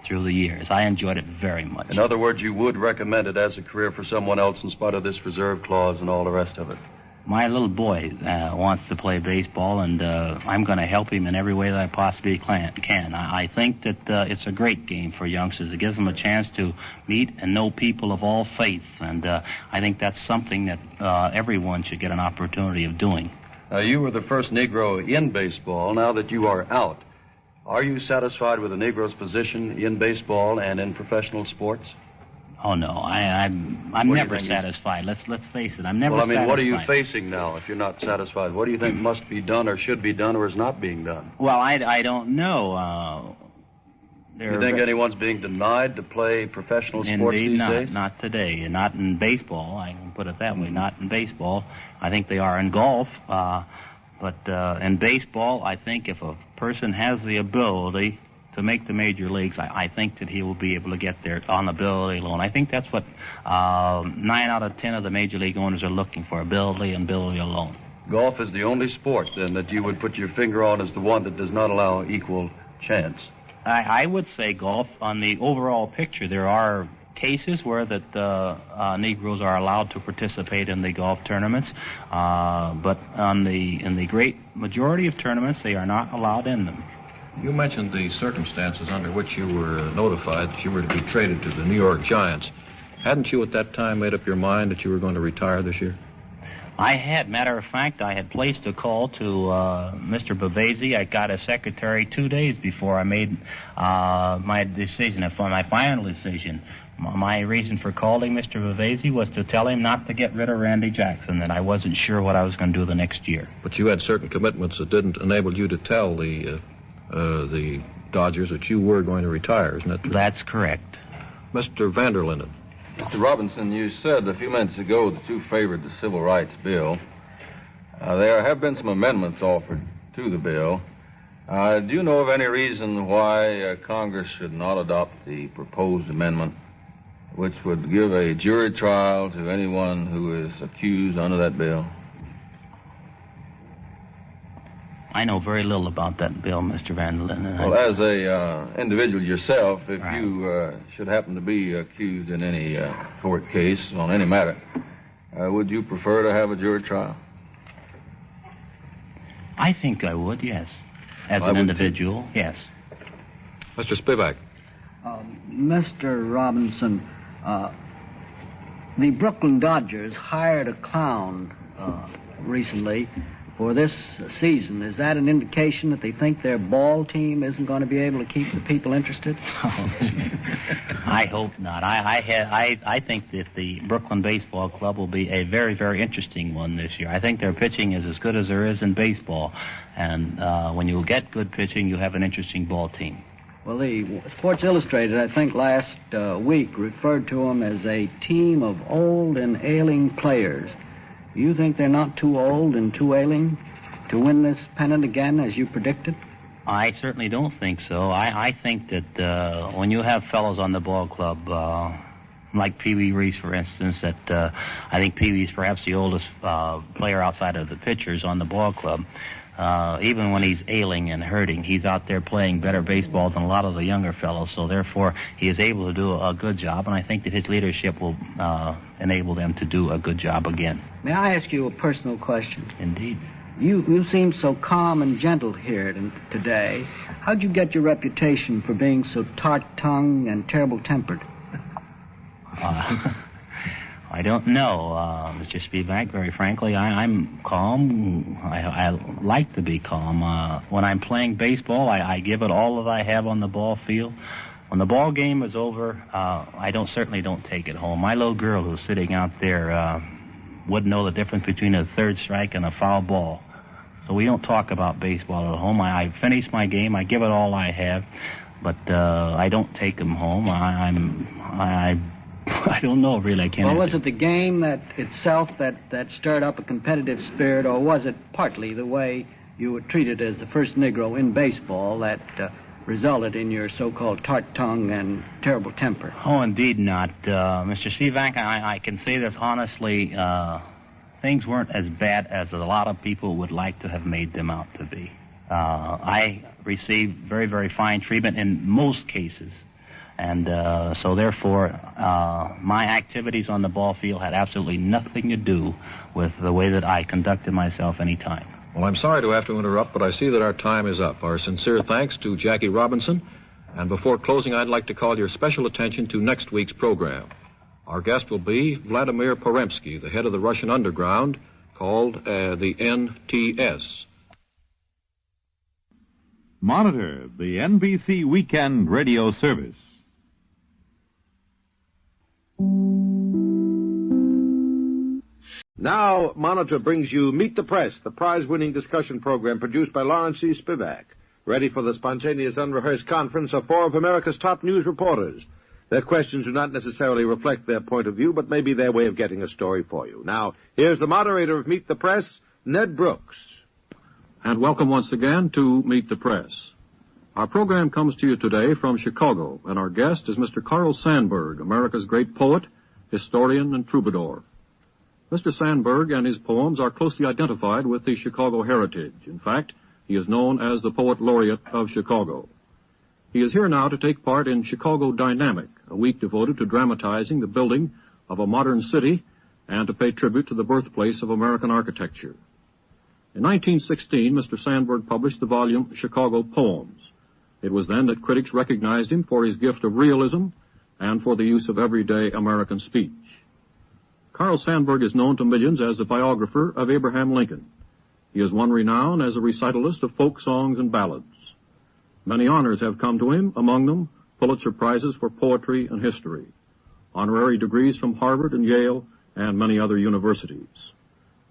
through the years. I enjoyed it very much. In other words, you would recommend it as a career for someone else in spite of this reserve clause and all the rest of it? My little boy wants to play baseball, and I'm going to help him in every way that I possibly can. I think that it's a great game for youngsters. It gives them a chance to meet and know people of all faiths, and I think that's something that everyone should get an opportunity of doing. You were the first Negro in baseball. Now that you are out, are you satisfied with the Negro's position in baseball and in professional sports? Oh, no, I'm never satisfied. Let's face it, I'm never satisfied. What are you facing now if you're not satisfied? What do you think must be done or should be done or is not being done? Well, I don't know. Do you think anyone's being denied to play professional sports these days? Not today. Not in baseball, I can put it that way. Not in baseball. I think they are in golf. But in baseball, I think if a person has the ability to make the major leagues, I think that he will be able to get there on ability alone. I think that's what 9 out of 10 of the major league owners are looking for, ability and ability alone. Golf is the only sport, then, that you would put your finger on as the one that does not allow equal chance. I would say golf, on the overall picture, there are cases where that Negroes are allowed to participate in the golf tournaments, but in the great majority of tournaments, they are not allowed in them. You mentioned the circumstances under which you were notified that you were to be traded to the New York Giants. Hadn't you at that time made up your mind that you were going to retire this year? I had. Matter of fact, I had placed a call to Mr. Bavasi. I got a secretary 2 days before I made my decision, my final decision. My reason for calling Mr. Bavasi was to tell him not to get rid of Randy Jackson, that I wasn't sure what I was going to do the next year. But you had certain commitments that didn't enable you to tell the Dodgers that you were going to retire, isn't that true? That's correct. Mr. Vanderlinden. Mr. Robinson, you said a few minutes ago that you favored the Civil Rights Bill. There have been some amendments offered to the bill. Do you know of any reason why Congress should not adopt the proposed amendment, which would give a jury trial to anyone who is accused under that bill? I know very little about that bill, Mr. Vanderlinden. Well, as a individual yourself, if you should happen to be accused in any court case on any matter, would you prefer to have a jury trial? I think I would, yes. As an individual, yes. Mr. Spivak. Mr. Robinson, the Brooklyn Dodgers hired a clown recently for this season. Is that an indication that they think their ball team isn't going to be able to keep the people interested? I hope not. I think that the Brooklyn Baseball Club will be a very, very interesting one this year. I think their pitching is as good as there is in baseball. And when you get good pitching, you have an interesting ball team. Well, the Sports Illustrated, I think last week, referred to them as a team of old and ailing players. You think they're not too old and too ailing to win this pennant again, as you predicted? I certainly don't think so. I think that when you have fellows on the ball club, like Pee Wee Reese, for instance, that I think Pee Wee's perhaps the oldest player outside of the pitchers on the ball club. Even when he's ailing and hurting, he's out there playing better baseball than a lot of the younger fellows, so therefore he is able to do a good job, and I think that his leadership will enable them to do a good job again. May I ask you a personal question? Indeed. You seem so calm and gentle here today. How'd you get your reputation for being so tart-tongued and terrible-tempered? I don't know, Mr. Spivak. Very frankly, I'm calm. I like to be calm. When I'm playing baseball, I give it all that I have on the ball field. When the ball game is over, I certainly don't take it home. My little girl who's sitting out there wouldn't know the difference between a third strike and a foul ball. So we don't talk about baseball at home. I finish my game. I give it all I have, but I don't take them home. I don't know, really. I can't. Well, was it the game itself that stirred up a competitive spirit, or was it partly the way you were treated as the first Negro in baseball that resulted in your so-called tart tongue and terrible temper. Oh, indeed not. Mr. Spivak, I can say this honestly, things weren't as bad as a lot of people would like to have made them out to be. I received very, very fine treatment in most cases. And so therefore, my activities on the ball field had absolutely nothing to do with the way that I conducted myself any time. Well, I'm sorry to have to interrupt, but I see that our time is up. Our sincere thanks to Jackie Robinson. And before closing, I'd like to call your special attention to next week's program. Our guest will be Vladimir Poremsky, the head of the Russian underground, called the NTS. Monitor the NBC Weekend Radio Service. Now, Monitor brings you Meet the Press, the prize-winning discussion program produced by Lawrence C. Spivak, ready for the spontaneous, unrehearsed conference of four of America's top news reporters. Their questions do not necessarily reflect their point of view, but may be their way of getting a story for you. Now, here's the moderator of Meet the Press, Ned Brooks. And welcome once again to Meet the Press. Our program comes to you today from Chicago, and our guest is Mr. Carl Sandburg, America's great poet, historian, and troubadour. Mr. Sandburg and his poems are closely identified with the Chicago heritage. In fact, he is known as the Poet Laureate of Chicago. He is here now to take part in Chicago Dynamic, a week devoted to dramatizing the building of a modern city and to pay tribute to the birthplace of American architecture. In 1916, Mr. Sandburg published the volume Chicago Poems. It was then that critics recognized him for his gift of realism and for the use of everyday American speech. Carl Sandburg is known to millions as the biographer of Abraham Lincoln. He has won renown as a recitalist of folk songs and ballads. Many honors have come to him, among them Pulitzer Prizes for poetry and history, honorary degrees from Harvard and Yale, and many other universities.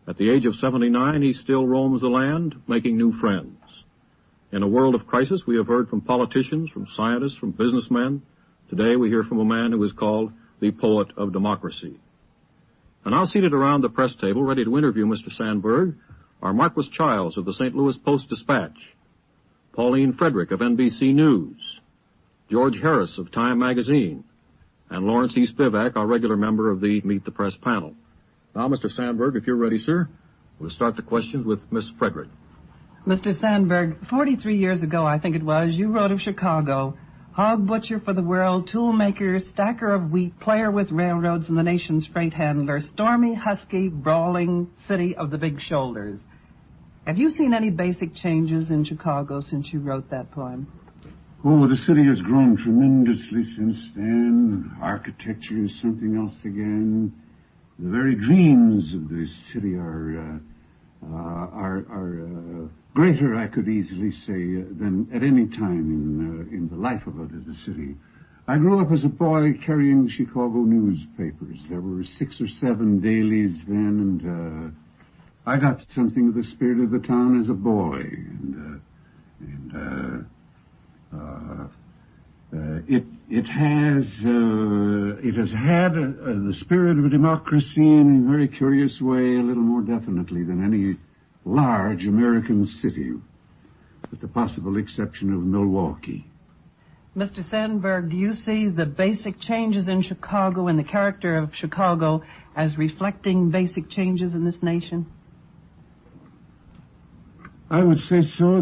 At the age of 79, he still roams the land, making new friends. In a world of crisis, we have heard from politicians, from scientists, from businessmen. Today, we hear from a man who is called the poet of democracy. And now seated around the press table, ready to interview Mr. Sandburg, are Marquis Childs of the St. Louis Post-Dispatch, Pauline Frederick of NBC News, George Harris of Time Magazine, and Lawrence E. Spivak, our regular member of the Meet the Press panel. Now, Mr. Sandburg, if you're ready, sir, we'll start the questions with Miss Frederick. Mr. Sandburg, 43 years ago, I think it was, you wrote of Chicago, hog butcher for the world, tool maker, stacker of wheat, player with railroads and the nation's freight handler, stormy, husky, brawling city of the big shoulders. Have you seen any basic changes in Chicago since you wrote that poem? Oh, the city has grown tremendously since then. Architecture is something else again. The very dreams of the city are greater, I could easily say, than at any time in the life of it as a city. I grew up as a boy carrying Chicago newspapers. There were 6 or 7 dailies then, and I got something of the spirit of the town as a boy. It has had the spirit of a democracy in a very curious way, a little more definitely than any large American city, with the possible exception of Milwaukee. Mr. Sandburg, do you see the basic changes in Chicago and the character of Chicago as reflecting basic changes in this nation? I would say so.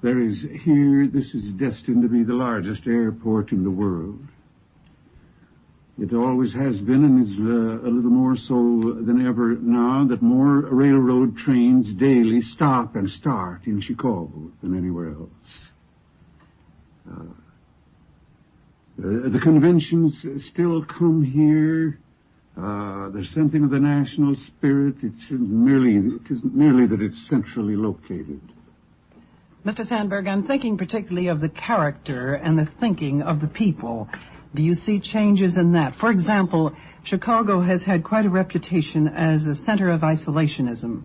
There is here, this is destined to be the largest airport in the world. It always has been and is a little more so than ever now that more railroad trains daily stop and start in Chicago than anywhere else. The conventions still come here. There's something of the national spirit. It isn't merely that it's centrally located. Mr. Sandburg, I'm thinking particularly of the character and the thinking of the people. Do you see changes in that? For example, Chicago has had quite a reputation as a center of isolationism.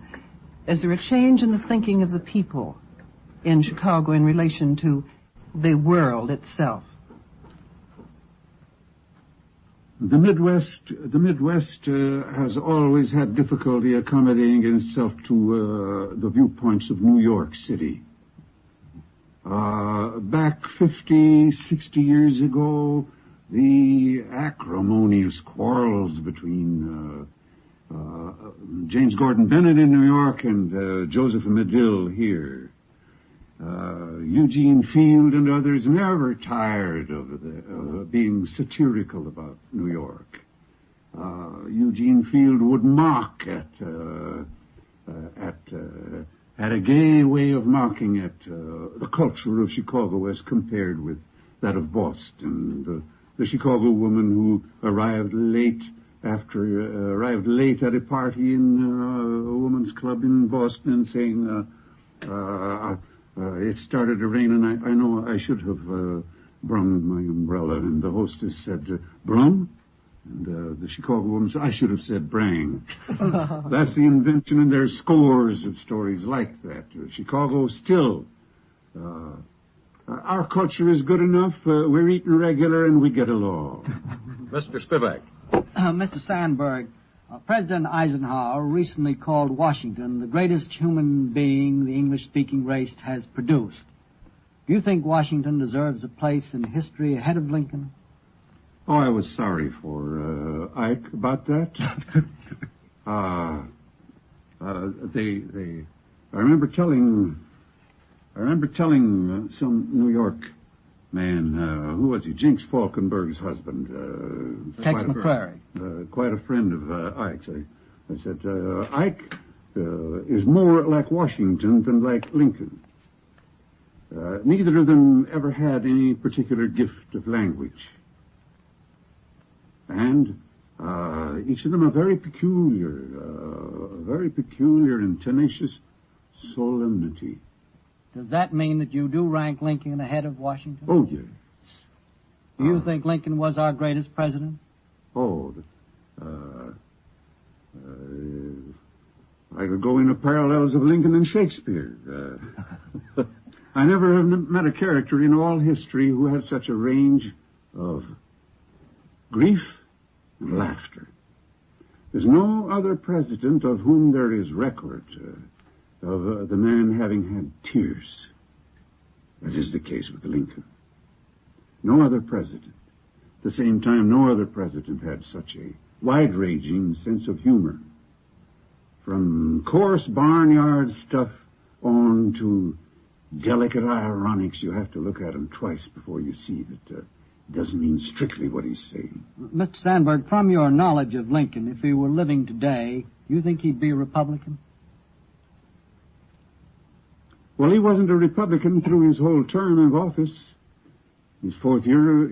Is there a change in the thinking of the people in Chicago in relation to the world itself? The Midwest has always had difficulty accommodating itself to the viewpoints of New York City. Back 50, 60 years ago, the acrimonious quarrels between James Gordon Bennett in New York and Joseph Medill here. Eugene Field and others never tired of being satirical about New York. Eugene Field would mock had a gay way of mocking at the culture of Chicago as compared with that of Boston. The Chicago woman who arrived late at a party in a woman's club in Boston, saying, it started to rain, and I know I should have brung my umbrella. And the hostess said, brung? And the Chicago woman said, I should have said brang. That's the invention, and there's scores of stories like that. Chicago still, our culture is good enough. We're eating regular, and we get along. Mr. Spivak. Mr. Sandburg, President Eisenhower recently called Washington the greatest human being the English-speaking race has produced. Do you think Washington deserves a place in history ahead of Lincoln? Oh, I was sorry for Ike about that. I remember telling some New York man, who was he? Jinx Falkenberg's husband. Tex McCrary. Quite a friend of Ike's. I said, Ike is more like Washington than like Lincoln. Neither of them ever had any particular gift of language. And each of them a very peculiar and tenacious solemnity. Does that mean that you do rank Lincoln ahead of Washington? Oh, yes. Do you think Lincoln was our greatest president? Oh, I could go into parallels of Lincoln and Shakespeare. I never have met a character in all history who had such a range of grief and laughter. There's no other president of whom there is record of the man having had tears, as is the case with Lincoln. No other president. At the same time, no other president had such a wide-ranging sense of humor. From coarse barnyard stuff on to delicate ironics, you have to look at him twice before you see that it doesn't mean strictly what he's saying. Mr. Sandburg, from your knowledge of Lincoln, if he were living today, you think he'd be a Republican? Well, he wasn't a Republican through his whole term of office. His fourth year,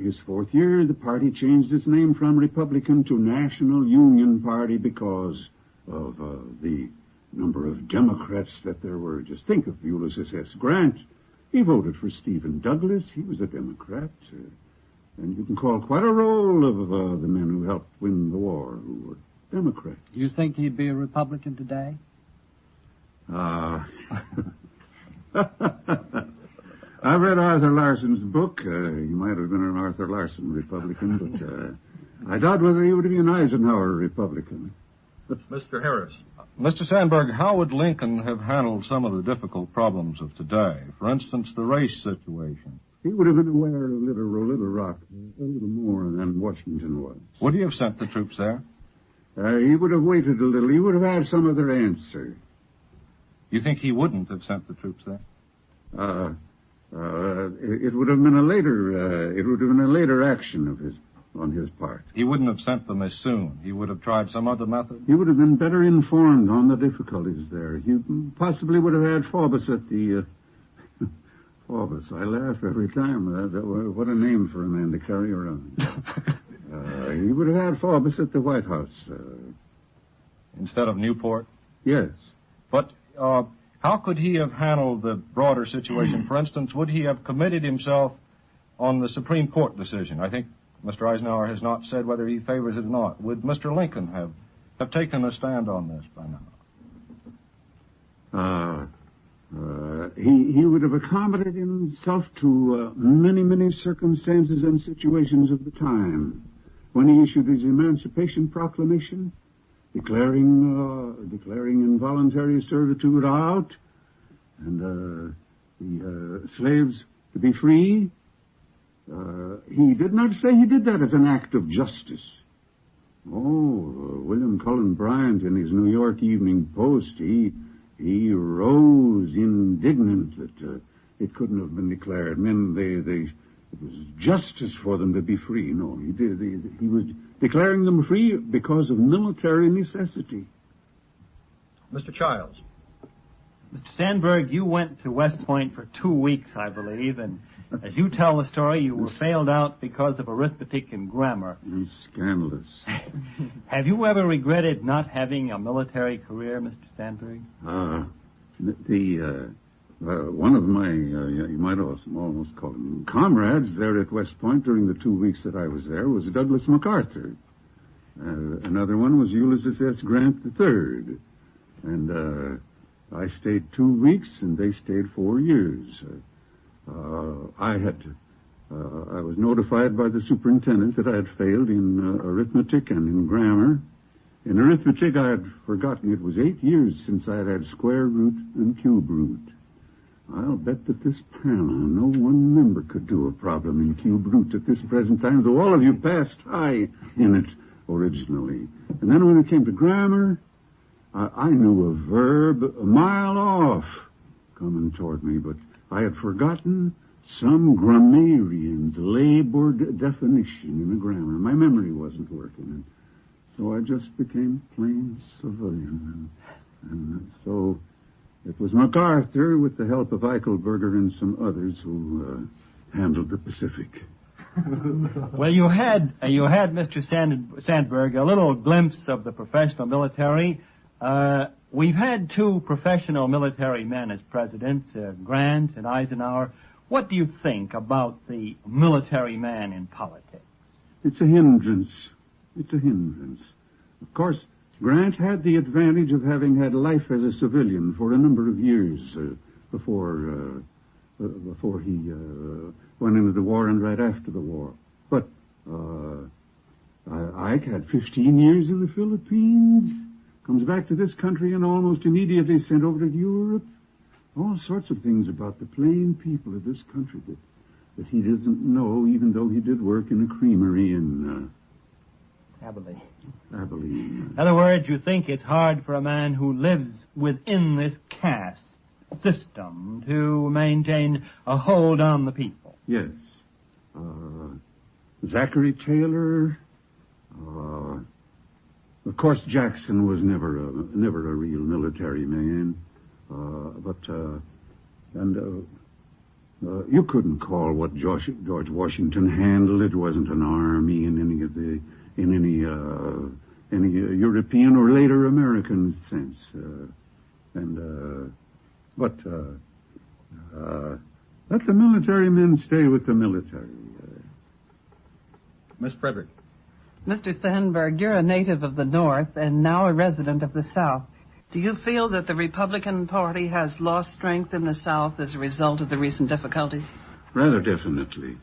the party changed its name from Republican to National Union Party because of the number of Democrats that there were. Just think of Ulysses S. Grant. He voted for Stephen Douglas. He was a Democrat. And you can call quite a roll of the men who helped win the war who were Democrats. Do you think he'd be a Republican today? I read Arthur Larson's book. He might have been an Arthur Larson Republican, but I doubt whether he would be an Eisenhower Republican. Mr. Harris. Mr. Sandburg, how would Lincoln have handled some of the difficult problems of today? For instance, the race situation. He would have been aware of Little Rock a little more than Washington was. Would he have sent the troops there? He would have waited a little. He would have had some other answer. You think he wouldn't have sent the troops there? It would have been a later action on his part. He wouldn't have sent them as soon. He would have tried some other method? He would have been better informed on the difficulties there. He possibly would have had Faubus at the... Faubus. I laugh every time. What a name for a man to carry around. He would have had Faubus at the White House. Instead of Newport? Yes. But how could he have handled the broader situation? For instance, would he have committed himself on the Supreme Court decision? I think Mr. Eisenhower has not said whether he favors it or not. Would Mr. Lincoln have taken a stand on this by now? He would have accommodated himself to many, many circumstances and situations of the time. When he issued his Emancipation Proclamation, declaring involuntary servitude out, and the slaves to be free. He did not say he did that as an act of justice. William Cullen Bryant in his New York Evening Post, he rose indignant that it couldn't have been declared. It was justice for them to be free. No, he was declaring them free because of military necessity. Mr. Childs. Mr. Sandburg, you went to West Point for 2 weeks, I believe, and as you tell the story, you were failed out because of arithmetic and grammar. Scandalous. Have you ever regretted not having a military career, Mr. Sandburg? One of my, you might almost call him comrades there at West Point during the 2 weeks that I was there was Douglas MacArthur. Another one was Ulysses S. Grant III. And I stayed 2 weeks, and they stayed 4 years. I was notified by the superintendent that I had failed in arithmetic and in grammar. In arithmetic, I had forgotten it was 8 years since I had had square root and cube root. I'll bet that this panel, no one member could do a problem in cube root at this present time, though all of you passed high in it originally. And then when it came to grammar, I knew a verb a mile off coming toward me, but I had forgotten some grammarian's labored definition in the grammar. My memory wasn't working, and so I just became plain civilian. And so it was MacArthur, with the help of Eichelberger and some others, who handled the Pacific. Well, you had Mr. Sandburg, a little glimpse of the professional military. We've had 2 professional military men as presidents, Grant and Eisenhower. What do you think about the military man in politics? It's a hindrance. Of course, Grant had the advantage of having had life as a civilian for a number of years before he went into the war and right after the war. But Ike had 15 years in the Philippines, comes back to this country and almost immediately sent over to Europe. All sorts of things about the plain people of this country that he doesn't know, even though he did work in a creamery in Abilene. In other words, you think it's hard for a man who lives within this caste system to maintain a hold on the people? Yes. Zachary Taylor. Of course, Jackson was never a real military man. You couldn't call what George Washington handled. It wasn't an army in any European or later American sense. Let the military men stay with the military. Miss Frederick. Mr. Sandburg, you're a native of the North and now a resident of the South. Do you feel that the Republican Party has lost strength in the South as a result of the recent difficulties? Rather definitely.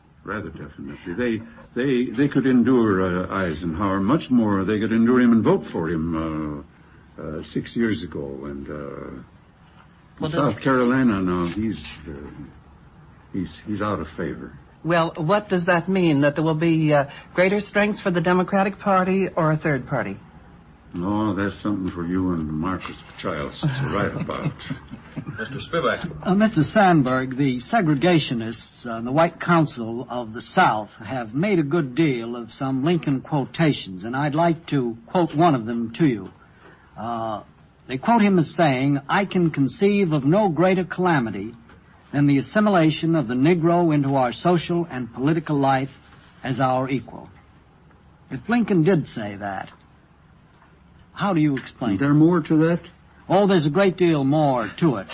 They could endure Eisenhower much more. They could endure him and vote for him 6 years ago. And South Carolina now, he's out of favor. Well, what does that mean? That there will be greater strength for the Democratic Party or a third party? No, that's something for you and Marcus Childs to write about. Mr. Spivak. Mr. Sandburg, the segregationists and the White Council of the South have made a good deal of some Lincoln quotations, and I'd like to quote one of them to you. They quote him as saying, "I can conceive of no greater calamity than the assimilation of the Negro into our social and political life as our equal." If Lincoln did say that, how do you explain it? Is there more to that? Oh, there's a great deal more to it.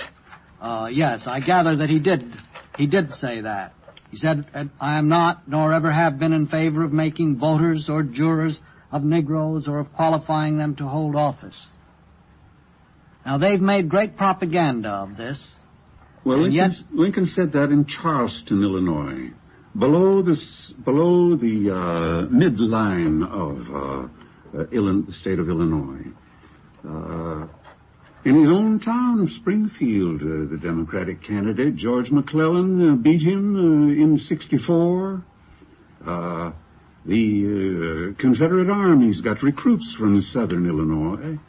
Yes, I gather that he did say that. He said, "I am not, nor ever have been in favor of making voters or jurors of Negroes or of qualifying them to hold office." Now, they've made great propaganda of this. Well, Lincoln said that in Charleston, Illinois, below the midline of the state of Illinois. In his own town of Springfield, the Democratic candidate, George McClellan, beat him in 1964. The Confederate armies got recruits from southern Illinois.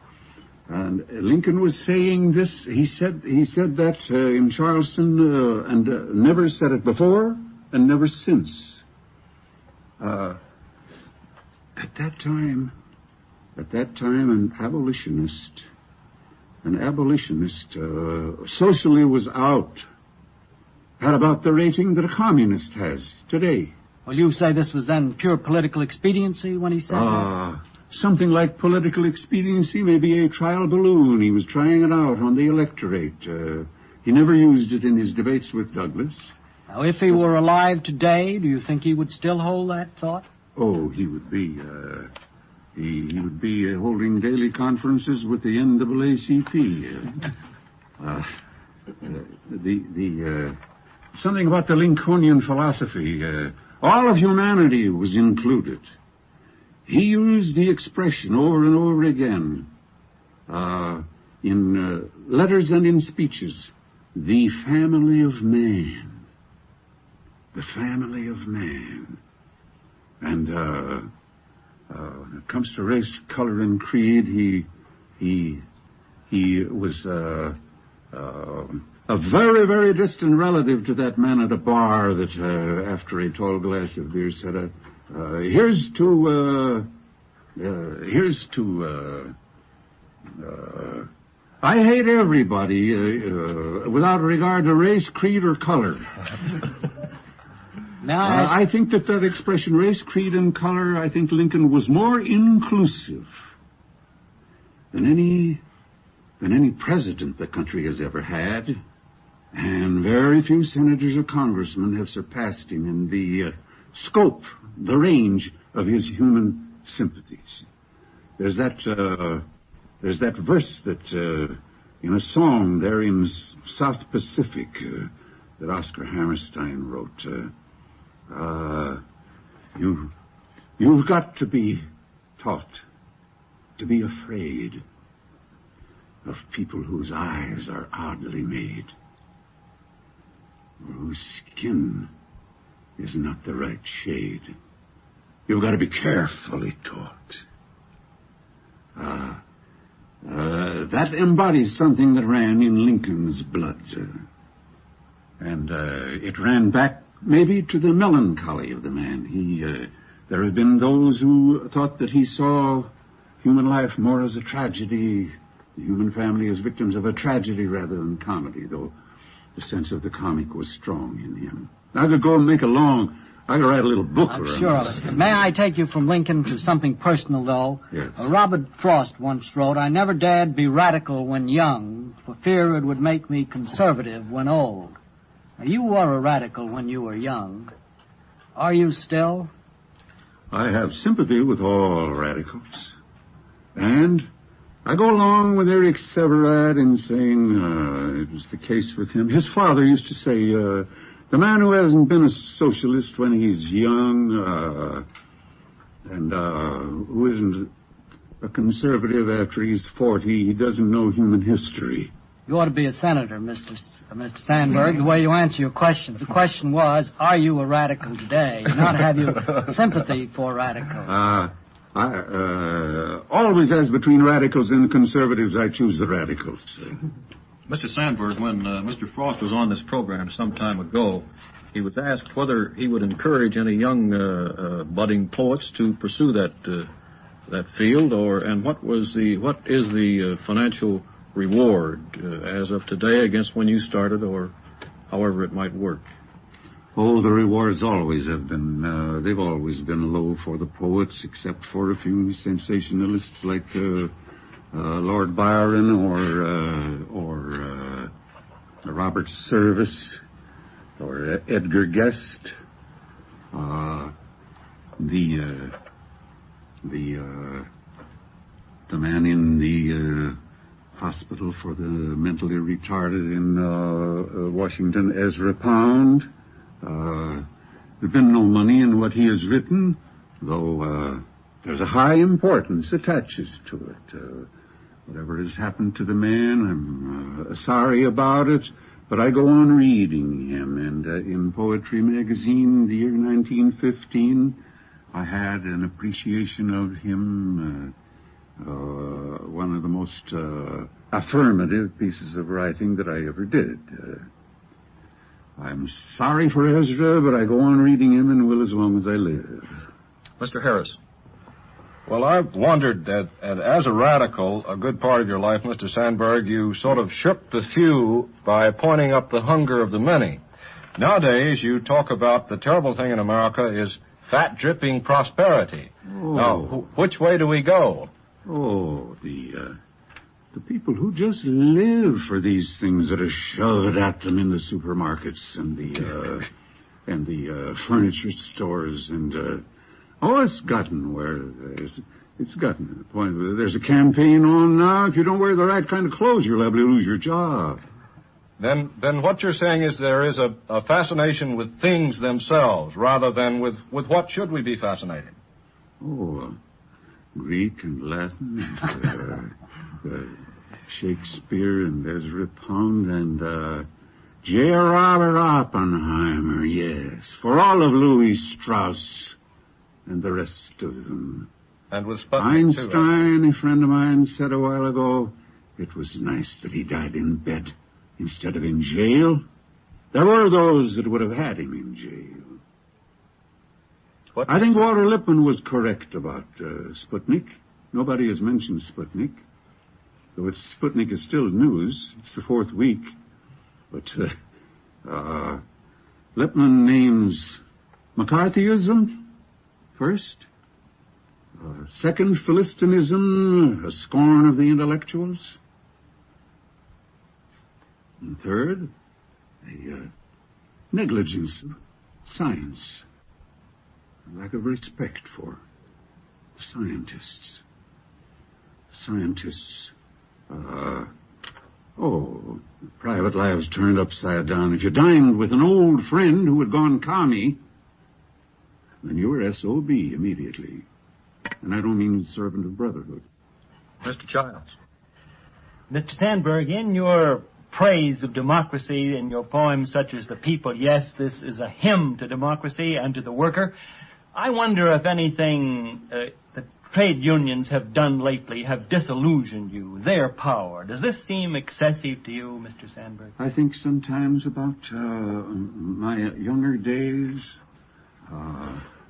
And Lincoln was saying this. He said that in Charleston, and never said it before and never since. At that time, an abolitionist, socially was out, had about the rating that a communist has today. Well, you say this was then pure political expediency when he said that? Something like political expediency, maybe a trial balloon. He was trying it out on the electorate. He never used it in his debates with Douglas. Now, if he were alive today, do you think he would still hold that thought? Oh, he would be. He would be holding daily conferences with the NAACP. Something about the Lincolnian philosophy. All of humanity was included. He used the expression over and over again in letters and in speeches, the family of man. The family of man. And when it comes to race, color, and creed, he was a very, very distant relative to that man at a bar that, after a tall glass of beer, said, here's to I hate everybody without regard to race, creed, or color. Now, I think that expression, race, creed, and color, I think Lincoln was more inclusive than any president the country has ever had, and very few senators or congressmen have surpassed him in the scope, the range of his human sympathies. There's that verse that in a song there in South Pacific that Oscar Hammerstein wrote. You've got to be taught to be afraid of people whose eyes are oddly made, or whose skin is not the right shade. You've got to be carefully taught. That embodies something that ran in Lincoln's blood. And it ran back maybe to the melancholy of the man. There have been those who thought that he saw human life more as a tragedy, the human family as victims of a tragedy rather than comedy, though the sense of the comic was strong in him. I could go and make I could write a little book around this. Sure. May I take you from Lincoln to something personal, though? Yes. Robert Frost once wrote, I never dared be radical when young, for fear it would make me conservative when old. Now, you were a radical when you were young. Are you still? I have sympathy with all radicals. And I go along with Eric Sevarat in saying it was the case with him. His father used to say, the man who hasn't been a socialist when he's young and who isn't a conservative after he's 40, he doesn't know human history. You ought to be a senator, Mr. Sandburg, the way you answer your questions. The question was, are you a radical today? Not have you sympathy for radicals. Always as between radicals and conservatives, I choose the radicals. Mr. Sandburg, when Mr. Frost was on this program some time ago, he was asked whether he would encourage any young budding poets to pursue that field, and what is the financial reward as of today against when you started, or however it might work. Oh, the rewards always have been, they've always been low for the poets, except for a few sensationalists like Lord Byron or Robert Service or Edgar Guest. The man in the hospital for the mentally retarded in Washington, Ezra Pound. There's been no money in what he has written, though there's a high importance attaches to it. Whatever has happened to the man, I'm sorry about it, but I go on reading him. And in Poetry Magazine, the year 1915, I had an appreciation of him, one of the most affirmative pieces of writing that I ever did. I'm sorry for Ezra, but I go on reading him and will as long as I live. Mr. Harris. Well, I've wondered that as a radical, a good part of your life, Mr. Sandburg, you sort of shook the few by pointing up the hunger of the many. Nowadays, you talk about the terrible thing in America is fat-dripping prosperity. Oh. Now, which way do we go? Oh, the people who just live for these things that are shoved at them in the supermarkets and the furniture stores and it's gotten where it's gotten to the point where there's a campaign on now. If you don't wear the right kind of clothes, you're liable to lose your job. Then what you're saying is there is a fascination with things themselves rather than with what should we be fascinated? Oh, Greek and Latin and Shakespeare and Ezra Pound and J. Robert Oppenheimer, yes, for all of Louis Strauss and the rest of them. And with Sputnik, Einstein, a friend of mine, said a while ago, it was nice that he died in bed instead of in jail. There were those that would have had him in jail. I think Walter Lippmann was correct about Sputnik. Nobody has mentioned Sputnik. Though Sputnik is still news. It's the 4th week. But Lippmann names McCarthyism first. Second, Philistinism, a scorn of the intellectuals. And third, a negligence of science. A lack of respect for scientists. Private lives turned upside down. If you dined with an old friend who had gone commie, then you were SOB immediately. And I don't mean servant of brotherhood. Mr. Childs. Mr. Sandburg, in your praise of democracy in your poems such as The People, yes, this is a hymn to democracy and to the worker. I wonder if anything the trade unions have done lately have disillusioned you, their power. Does this seem excessive to you, Mr. Sandburg? I think sometimes about my younger days,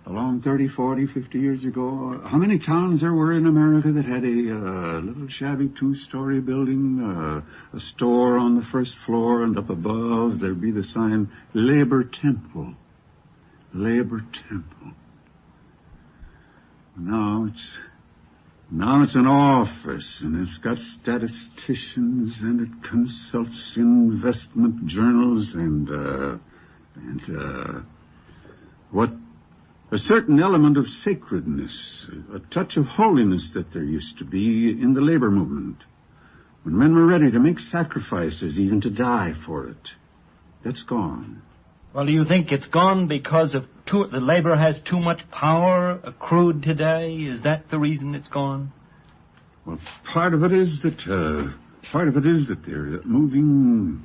along 30, 40, 50 years ago, how many towns there were in America that had a little shabby 2-story building, a store on the first floor, and up above there'd be the sign, Labor Temple. Labor Temple. Now it's an office, and it's got statisticians, and it consults investment journals, and what a certain element of sacredness, a touch of holiness that there used to be in the labor movement, when men were ready to make sacrifices, even to die for it. That's gone. Well, do you think it's gone because of the labor has too much power accrued today? Is that the reason it's gone? Well, part of it is that they're moving.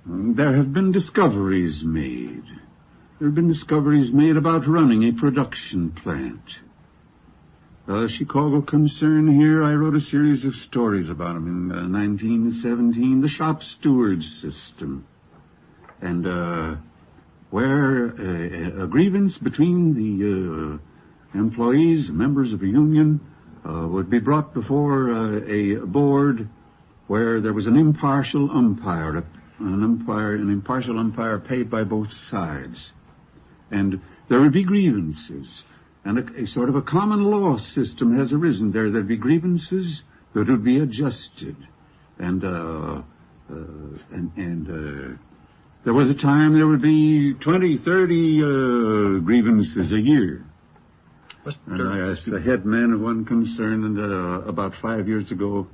There have been discoveries made. There have been discoveries made about running a production plant. Chicago concern here, I wrote a series of stories about them in 1917, the shop steward system. And where a grievance between the employees, members of a union, would be brought before a board where there was an impartial umpire, an impartial umpire paid by both sides. And there would be grievances. And a sort of a common law system has arisen there. There'd be grievances that would be adjusted. And there was a time there would be 20, 30 grievances a year. And I asked the head man of one concern, and about 5 years ago,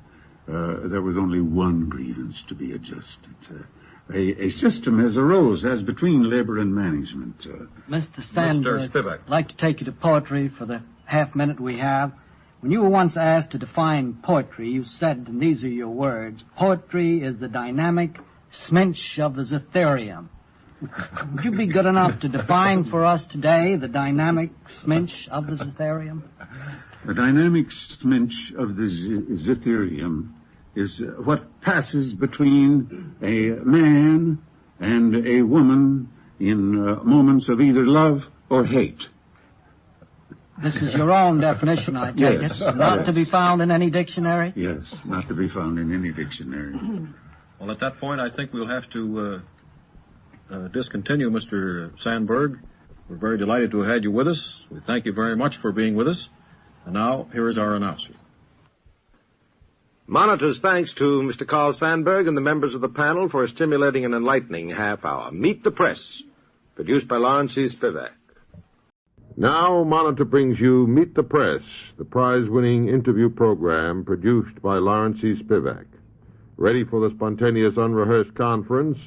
there was only one grievance to be adjusted. A system has arose as between labor and management. Mr. Sandberg, I'd like to take you to poetry for the half minute we have, when you were once asked to define poetry, you said, and these are your words, poetry is the dynamic sminch of the Zetherium. Would you be good enough to define for us today the dynamic sminch of the Zetherium? The dynamic sminch of the Zetherium is what passes between a man and a woman in moments of either love or hate. This is your own definition, I take it. Not to be found in any dictionary? Yes, not to be found in any dictionary. Well, at that point, I think we'll have to discontinue Mr. Sandberg. We're very delighted to have had you with us. We thank you very much for being with us. And now, here is our announcer. Monitors thanks to Mr. Carl Sandburg and the members of the panel for a stimulating and enlightening half hour. Meet the Press, produced by Lawrence C. Spivak. Now, Monitor brings you Meet the Press, the prize-winning interview program produced by Lawrence C. Spivak. Ready for the spontaneous, unrehearsed conference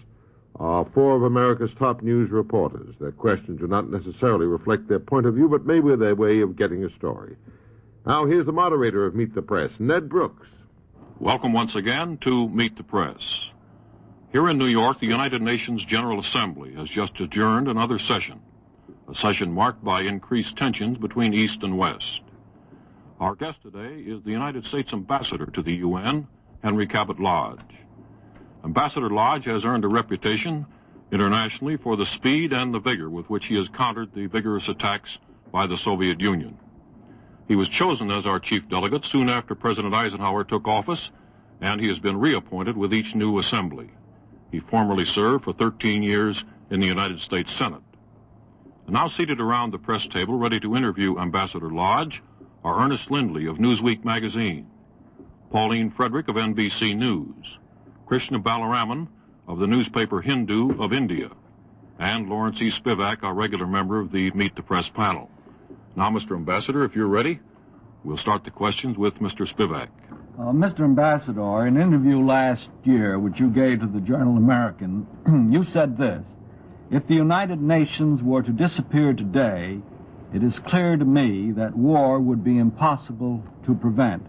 are four of America's top news reporters. Their questions do not necessarily reflect their point of view, but may be their way of getting a story. Now, here's the moderator of Meet the Press, Ned Brooks. Welcome once again to Meet the Press. Here in New York, the United Nations General Assembly has just adjourned another session, a session marked by increased tensions between East and West. Our guest today is the United States Ambassador to the UN, Henry Cabot Lodge. Ambassador Lodge has earned a reputation internationally for the speed and the vigor with which he has countered the vigorous attacks by the Soviet Union. He was chosen as our chief delegate soon after President Eisenhower took office, and he has been reappointed with each new assembly. He formerly served for 13 years in the United States Senate. And now seated around the press table, ready to interview Ambassador Lodge, are Ernest Lindley of Newsweek magazine, Pauline Frederick of NBC News, Krishna Balaraman of the newspaper Hindu of India, and Lawrence E. Spivak, our regular member of the Meet the Press panel. Now, Mr. Ambassador, if you're ready, we'll start the questions with Mr. Spivak. Mr. Ambassador, in an interview last year which you gave to the journal American, you said this: if the United Nations were to disappear today, it is clear to me that war would be impossible to prevent.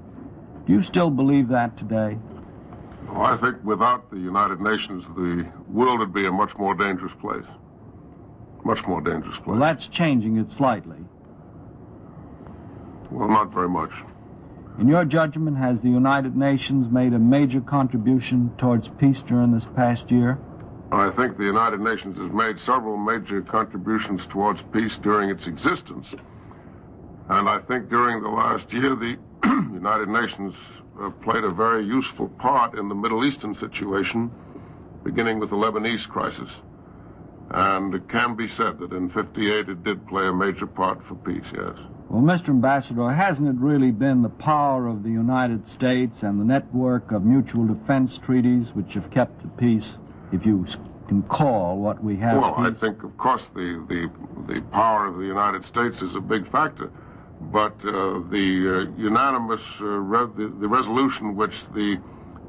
Do you still believe that today? Well, I think without the United Nations, the world would be a much more dangerous place. Much more dangerous place. Well, that's changing it slightly. Well, not very much. In your judgment, has the United Nations made a major contribution towards peace during this past year? I think the United Nations has made several major contributions towards peace during its existence. And I think during the last year, the United Nations played a very useful part in the Middle Eastern situation, beginning with the Lebanese crisis. And it can be said that in 1958 it did play a major part for peace, yes. Well, Mr. Ambassador, hasn't it really been the power of the United States and the network of mutual defense treaties which have kept the peace, if you can call what we have? Well, I think, of course, the power of the United States is a big factor. But the unanimous, the resolution which the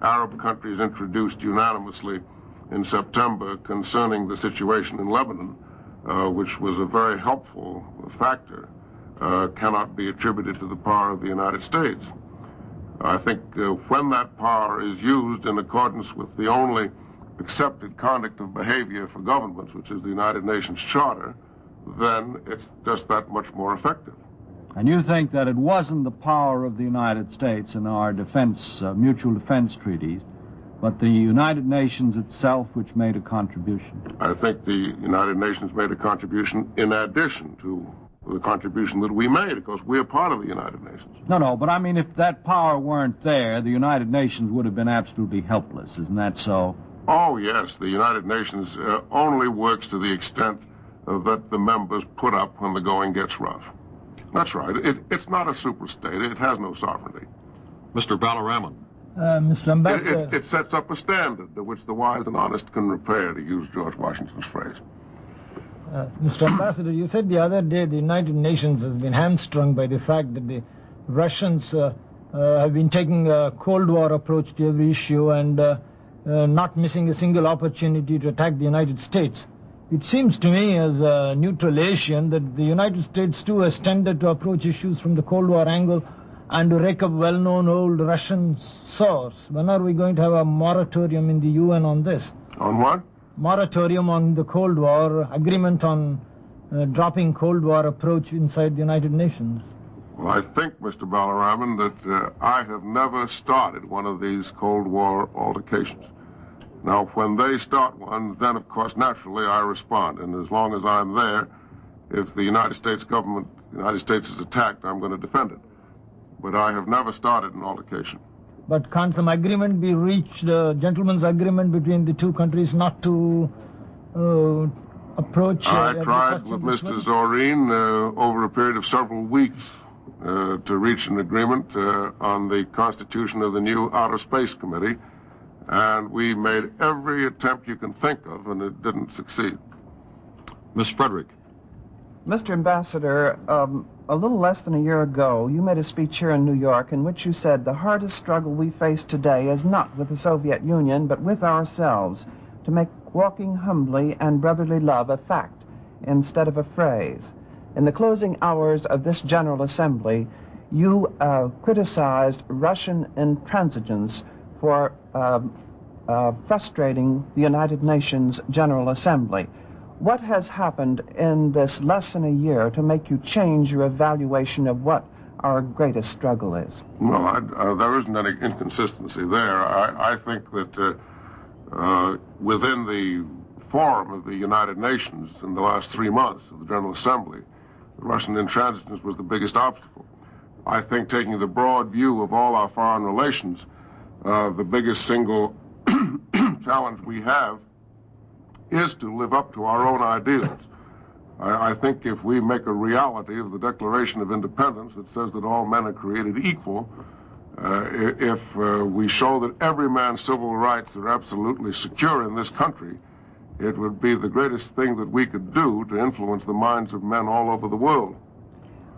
Arab countries introduced unanimously in September concerning the situation in Lebanon, which was a very helpful factor, cannot be attributed to the power of the United States. I think when that power is used in accordance with the only accepted conduct of behavior for governments, which is the United Nations Charter, then it's just that much more effective. And you think that it wasn't the power of the United States in our defense, mutual defense treaties, but the United Nations itself which made a contribution? I think the United Nations made a contribution in addition to the contribution that we made, because we're part of the United Nations. No, but I mean, if that power weren't there, the United Nations would have been absolutely helpless. Isn't that so? Oh, yes. The United Nations only works to the extent that the members put up when the going gets rough. That's right. It's not a superstate. It has no sovereignty. Mr. Balaraman. Mr. Ambassador. It sets up a standard to which the wise and honest can repair, to use George Washington's phrase. Mr. Ambassador, you said the other day the United Nations has been hamstrung by the fact that the Russians have been taking a Cold War approach to every issue and not missing a single opportunity to attack the United States. it seems to me, as a neutral Asian, that the United States too has tended to approach issues from the Cold War angle and to rake up well-known old Russian sores. When are we going to have a moratorium in the UN on this? On what? Moratorium on the Cold War, agreement on dropping Cold War approach inside the United Nations. Well, I think, Mr. Balaraman, that I have never started one of these Cold War altercations. Now, when they start one, then, of course, naturally, I respond. And as long as I'm there, if the United States government, the United States is attacked, I'm going to defend it. But I have never started an altercation. But can't some agreement be reached, a gentleman's agreement between the two countries not to approach... I tried with Mr. Zorine over a period of several weeks to reach an agreement on the constitution of the new Outer Space Committee, and we made every attempt you can think of, and it didn't succeed. Miss Frederick. Mr. Ambassador, a little less than a year ago, you made a speech here in New York in which you said the hardest struggle we face today is not with the Soviet Union, but with ourselves, to make walking humbly and brotherly love a fact instead of a phrase. In the closing hours of this General Assembly, you criticized Russian intransigence for frustrating the United Nations General Assembly. What has happened in this less than a year to make you change your evaluation of what our greatest struggle is? Well, there isn't any inconsistency there. I think that within the forum of the United Nations in the last 3 months of the General Assembly, the Russian intransigence was the biggest obstacle. I think taking the broad view of all our foreign relations, the biggest single challenge we have is to live up to our own ideals. I think if we make a reality of the Declaration of Independence that says that all men are created equal, if we show that every man's civil rights are absolutely secure in this country, it would be the greatest thing that we could do to influence the minds of men all over the world.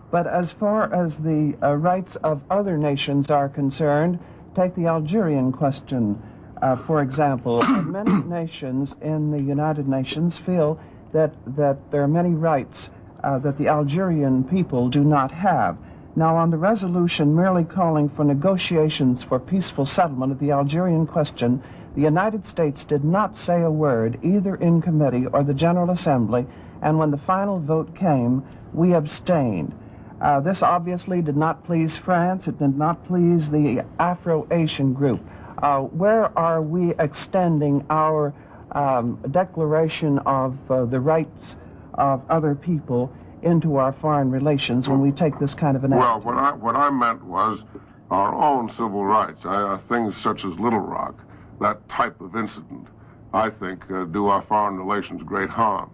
But as far as the rights of other nations are concerned, take the Algerian question. For example, many nations in the United Nations feel that there are many rights that the Algerian people do not have. Now, on the resolution merely calling for negotiations for peaceful settlement of the Algerian question, the United States did not say a word, either in committee or the General Assembly, and when the final vote came, we abstained. This obviously did not please France. It did not please the Afro-Asian group. Where are we extending our declaration of the rights of other people into our foreign relations when we take this kind of an attitude? Well, what I meant was our own civil rights. Things such as Little Rock, that type of incident, I think, do our foreign relations great harm.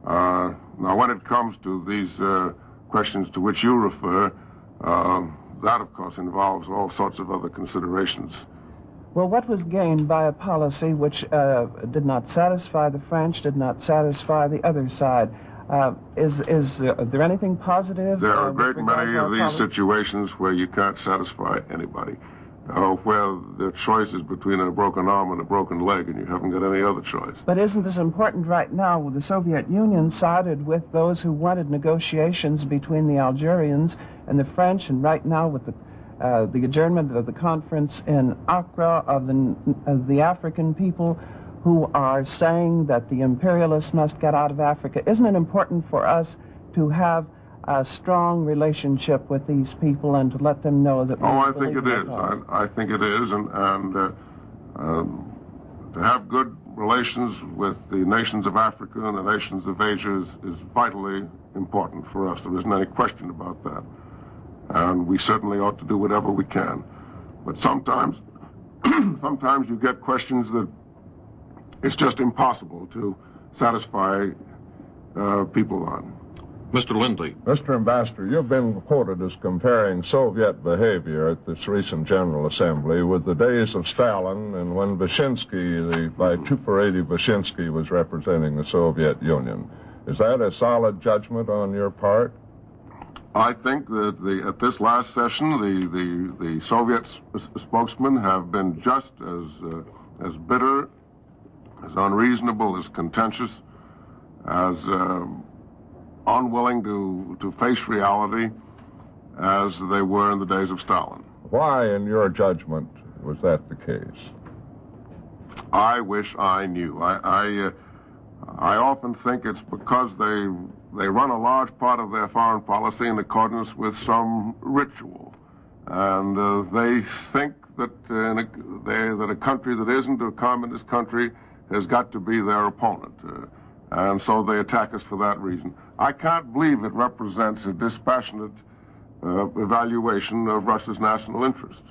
Now, when it comes to these questions to which you refer, that, of course, involves all sorts of other considerations. Well, what was gained by a policy which did not satisfy the French, did not satisfy the other side? Is there anything positive? There are a great many of these situations where you can't satisfy anybody, where the choice is between a broken arm and a broken leg, and you haven't got any other choice. But isn't this important right now? The Soviet Union sided with those who wanted negotiations between the Algerians and the French, and right now with the adjournment of the conference in Accra of the African people who are saying that the imperialists must get out of Africa. Isn't it important for us to have a strong relationship with these people and to let them know that... I think it is. I think it is, and to have good relations with the nations of Africa and the nations of Asia is vitally important for us. There isn't any question about that. And we certainly ought to do whatever we can. But sometimes you get questions that it's just impossible to satisfy people on. Mr. Lindley. Mr. Ambassador, you've been quoted as comparing Soviet behavior at this recent General Assembly with the days of Stalin and when Vyshinsky, the vituperative Vyshinsky, was representing the Soviet Union. Is that a solid judgment on your part? I think that at this last session, the Soviet spokesmen have been just as bitter, as unreasonable, as contentious, as unwilling to face reality as they were in the days of Stalin. Why, in your judgment, was that the case? I wish I knew. I often think it's because they run a large part of their foreign policy in accordance with some ritual. And they think that that a country that isn't a communist country has got to be their opponent. And so they attack us for that reason. I can't believe it represents a dispassionate evaluation of Russia's national interest,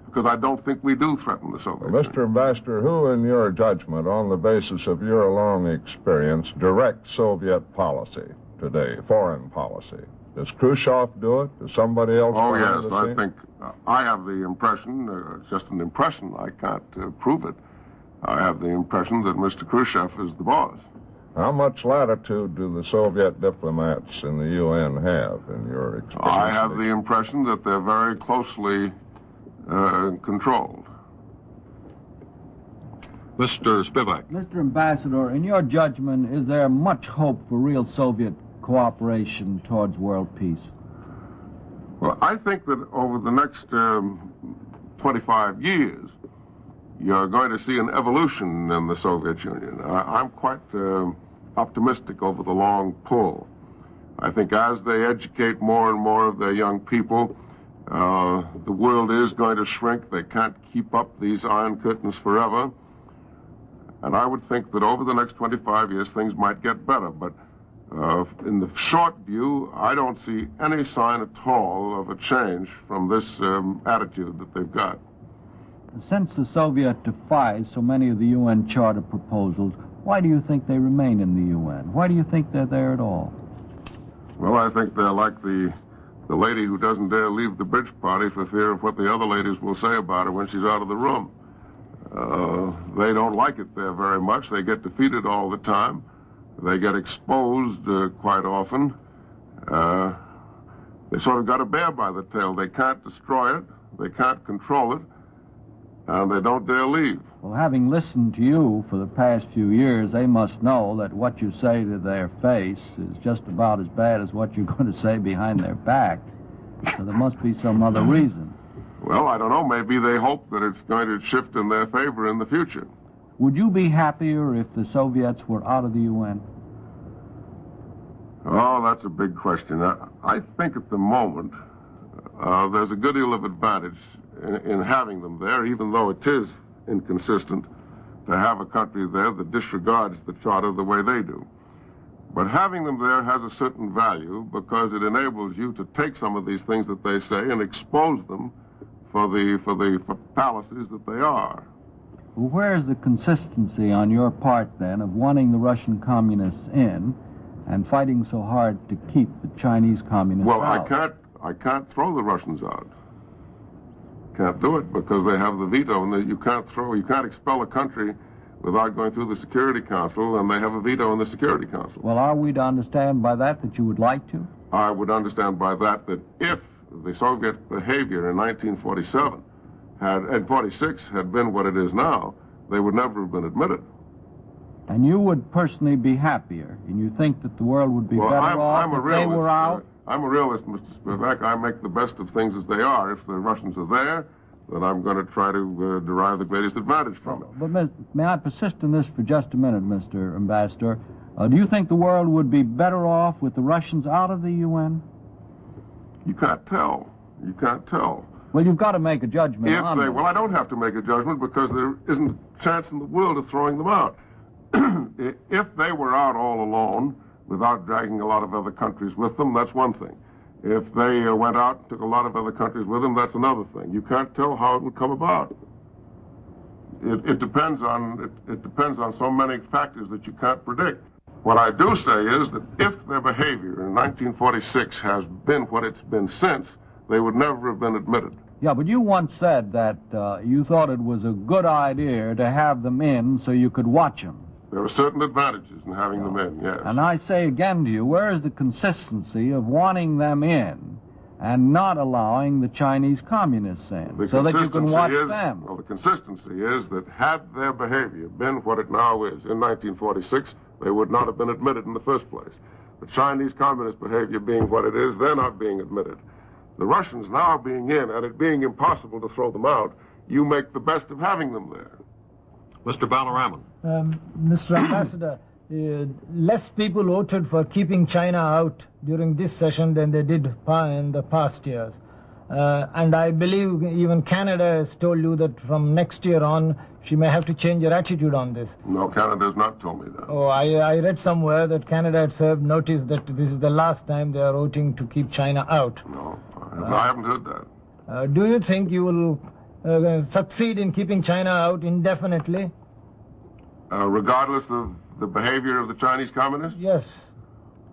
because I don't think we do threaten the Soviet Union. Mr. Ambassador, who, in your judgment, on the basis of your long experience, directs Soviet policy today, foreign policy? Does Khrushchev do it? Does somebody else? Oh, yes. I think I have the impression, it's just an impression, I can't prove it. I have the impression that Mr. Khrushchev is the boss. How much latitude do the Soviet diplomats in the UN have, in your experience? I have the impression that they're very closely controlled. Mr. Spivak. Mr. Ambassador, in your judgment, is there much hope for real Soviet cooperation towards world peace? Well, I think that over the next 25 years, you're going to see an evolution in the Soviet Union. I'm quite optimistic over the long pull. I think as they educate more and more of their young people, the world is going to shrink. They can't keep up these iron curtains forever. And I would think that over the next 25 years, things might get better. But in the short view, I don't see any sign at all of a change from this attitude that they've got. Since the Soviet defies so many of the UN Charter proposals, why do you think they remain in the UN? Why do you think they're there at all? Well, I think they're like the lady who doesn't dare leave the bridge party for fear of what the other ladies will say about her when she's out of the room. They don't like it there very much. They get defeated all the time. They get exposed quite often. They sort of got a bear by the tail. They can't destroy it. They can't control it. And they don't dare leave. Well, having listened to you for the past few years, they must know that what you say to their face is just about as bad as what you're going to say behind their back. So there must be some other reason. Well, I don't know. Maybe they hope that it's going to shift in their favor in the future. Would you be happier if the Soviets were out of the UN? Oh, that's a big question. I think at the moment there's a good deal of advantage in having them there, even though it is inconsistent to have a country there that disregards the Charter the way they do. But having them there has a certain value because it enables you to take some of these things that they say and expose them for the fallacies that they are. Well, where is the consistency on your part, then, of wanting the Russian communists in and fighting so hard to keep the Chinese communists out? Well, I can't throw the Russians out. Can't do it because they have the veto, and you can't expel a country without going through the Security Council, and they have a veto in the Security Council. Well, are we to understand by that you would like to? I would understand by that if the Soviet behavior in 1947 and 46 had been what it is now, they would never have been admitted. And you would personally be happier, and you think that the world would be better off if they were out? I'm a realist, Mr. Spivak. I make the best of things as they are. If the Russians are there, then I'm going to try to derive the greatest advantage from it. But may I persist in this for just a minute, Mr. Ambassador? Do you think the world would be better off with the Russians out of the UN? You can't tell. You can't tell. Well, you've got to make a judgment on them. Well, I don't have to make a judgment because there isn't a chance in the world of throwing them out. If they were out all alone, without dragging a lot of other countries with them, that's one thing. If they went out and took a lot of other countries with them, that's another thing. You can't tell how it would come about. It depends on so many factors that you can't predict. What I do say is that if their behavior in 1946 has been what it's been since, they would never have been admitted. Yeah, but you once said that you thought it was a good idea to have them in so you could watch them. There are certain advantages in having them in, yes. And I say again to you, where is the consistency of wanting them in and not allowing the Chinese communists in, so that you can watch them. Well, the consistency is that had their behavior been what it now is in 1946, they would not have been admitted in the first place. The Chinese communist behavior being what it is, they're not being admitted. The Russians now being in, and it being impossible to throw them out, you make the best of having them there. Mr. Balaraman. Mr. Ambassador, less people voted for keeping China out during this session than they did in the past years. And I believe even Canada has told you that from next year on, she may have to change her attitude on this. No, Canada has not told me that. Oh, I read somewhere that Canada had served notice that this is the last time they are voting to keep China out. No, I haven't heard that. Do you think you will succeed in keeping China out indefinitely? Regardless of the behavior of the Chinese communists? Yes.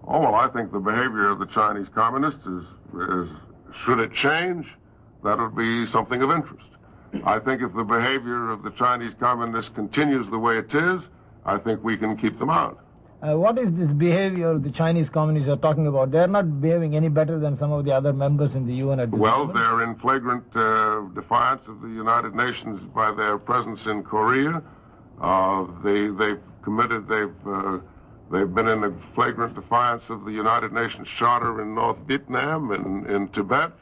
Oh, well, I think the behavior of the Chinese communists is should it change, that would be something of interest. I think if the behavior of the Chinese communists continues the way it is, I think we can keep them out. What is this behavior the Chinese communists are talking about? They're not behaving any better than some of the other members in the UN at this moment. They're in flagrant defiance of the United Nations by their presence in Korea. They've been in a flagrant defiance of the United Nations Charter in North Vietnam, in Tibet,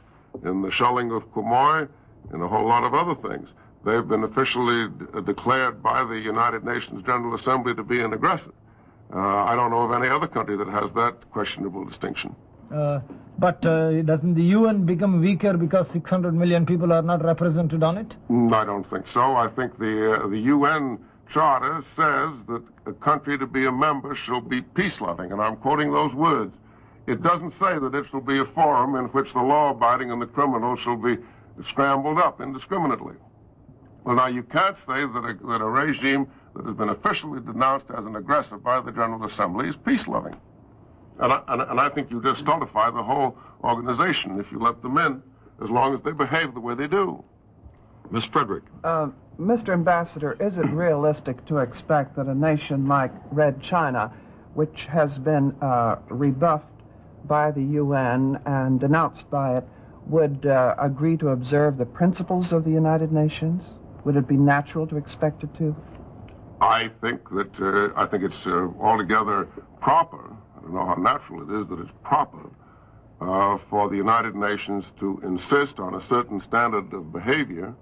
in the shelling of Quemoy, and a whole lot of other things. They've been officially declared by the United Nations General Assembly to be an aggressor. I don't know of any other country that has that questionable distinction. But doesn't the UN become weaker because 600 million people are not represented on it? I don't think so. I think the UN Charter says that a country to be a member shall be peace-loving, and I'm quoting those words. It doesn't say that it shall be a forum in which the law-abiding and the criminal shall be scrambled up indiscriminately. Well, now, you can't say that a regime that has been officially denounced as an aggressor by the General Assembly is peace-loving. And I think you just stultify the whole organization if you let them in, as long as they behave the way they do. Ms. Frederick. Mr. Ambassador, is it realistic to expect that a nation like Red China, which has been rebuffed by the UN and denounced by it, would agree to observe the principles of the United Nations? Would it be natural to expect it to? I think it's altogether proper. I don't know how natural it is that it's proper for the United Nations to insist on a certain standard of behavior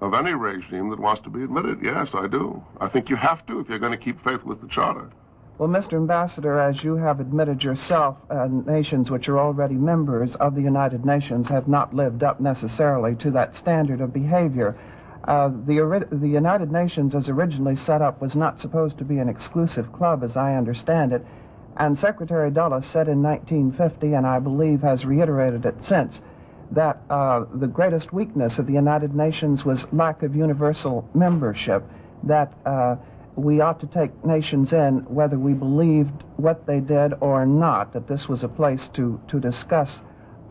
of any regime that wants to be admitted. Yes, I do. I think you have to if you're going to keep faith with the Charter. Well, Mr. Ambassador, as you have admitted yourself, nations which are already members of the United Nations have not lived up necessarily to that standard of behavior. The United Nations, as originally set up, was not supposed to be an exclusive club, as I understand it. And Secretary Dulles said in 1950, and I believe has reiterated it since, that the greatest weakness of the United Nations was lack of universal membership, that we ought to take nations in whether we believed what they did or not, that this was a place to discuss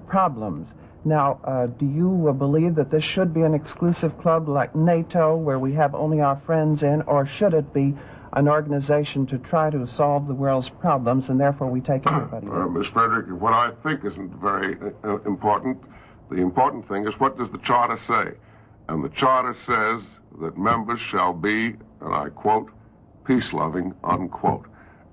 problems. Now, do you believe that this should be an exclusive club like NATO, where we have only our friends in, or should it be an organization to try to solve the world's problems, and therefore we take everybody in? Ms. Frederick, what I think isn't very important. The important thing is, what does the Charter say? And the Charter says that members shall be, and I quote, peace-loving, unquote.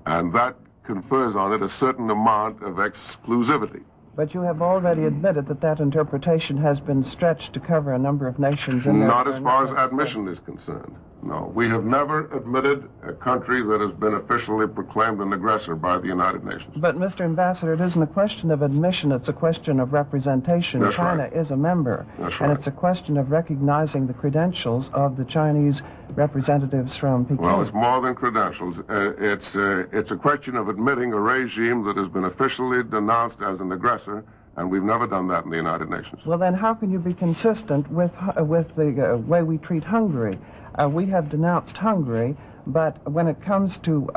And that confers on it a certain amount of exclusivity. But you have already admitted that that interpretation has been stretched to cover a number of nations. Not as far as admission is concerned. No, we have never admitted a country that has been officially proclaimed an aggressor by the United Nations. But, Mr. Ambassador, it isn't a question of admission, it's a question of representation. That's China right. is a member. That's and right. it's a question of recognizing the credentials of the Chinese representatives from Peking. Well, it's more than credentials. It's a question of admitting a regime that has been officially denounced as an aggressor, and we've never done that in the United Nations. Well, then how can you be consistent with the way we treat Hungary? We have denounced Hungary, but when it comes to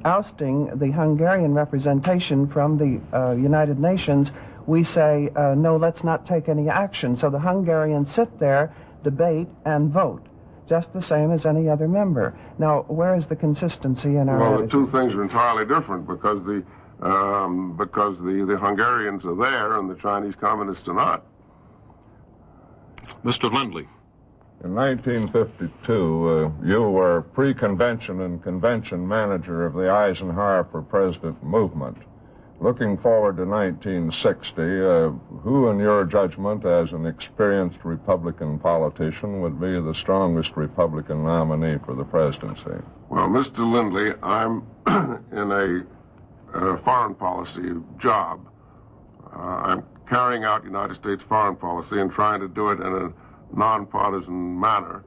ousting the Hungarian representation from the United Nations, we say, no, let's not take any action. So the Hungarians sit there, debate, and vote, just the same as any other member. Now, where is the consistency in our attitude? The two things are entirely different, because because the Hungarians are there and the Chinese communists are not. Mr. Lindley. In 1952, you were pre-convention and convention manager of the Eisenhower for President movement. Looking forward to 1960, who, in your judgment, as an experienced Republican politician, would be the strongest Republican nominee for the presidency? Well, Mr. Lindley, I'm in a foreign policy job. I'm carrying out United States foreign policy and trying to do it in a nonpartisan manner.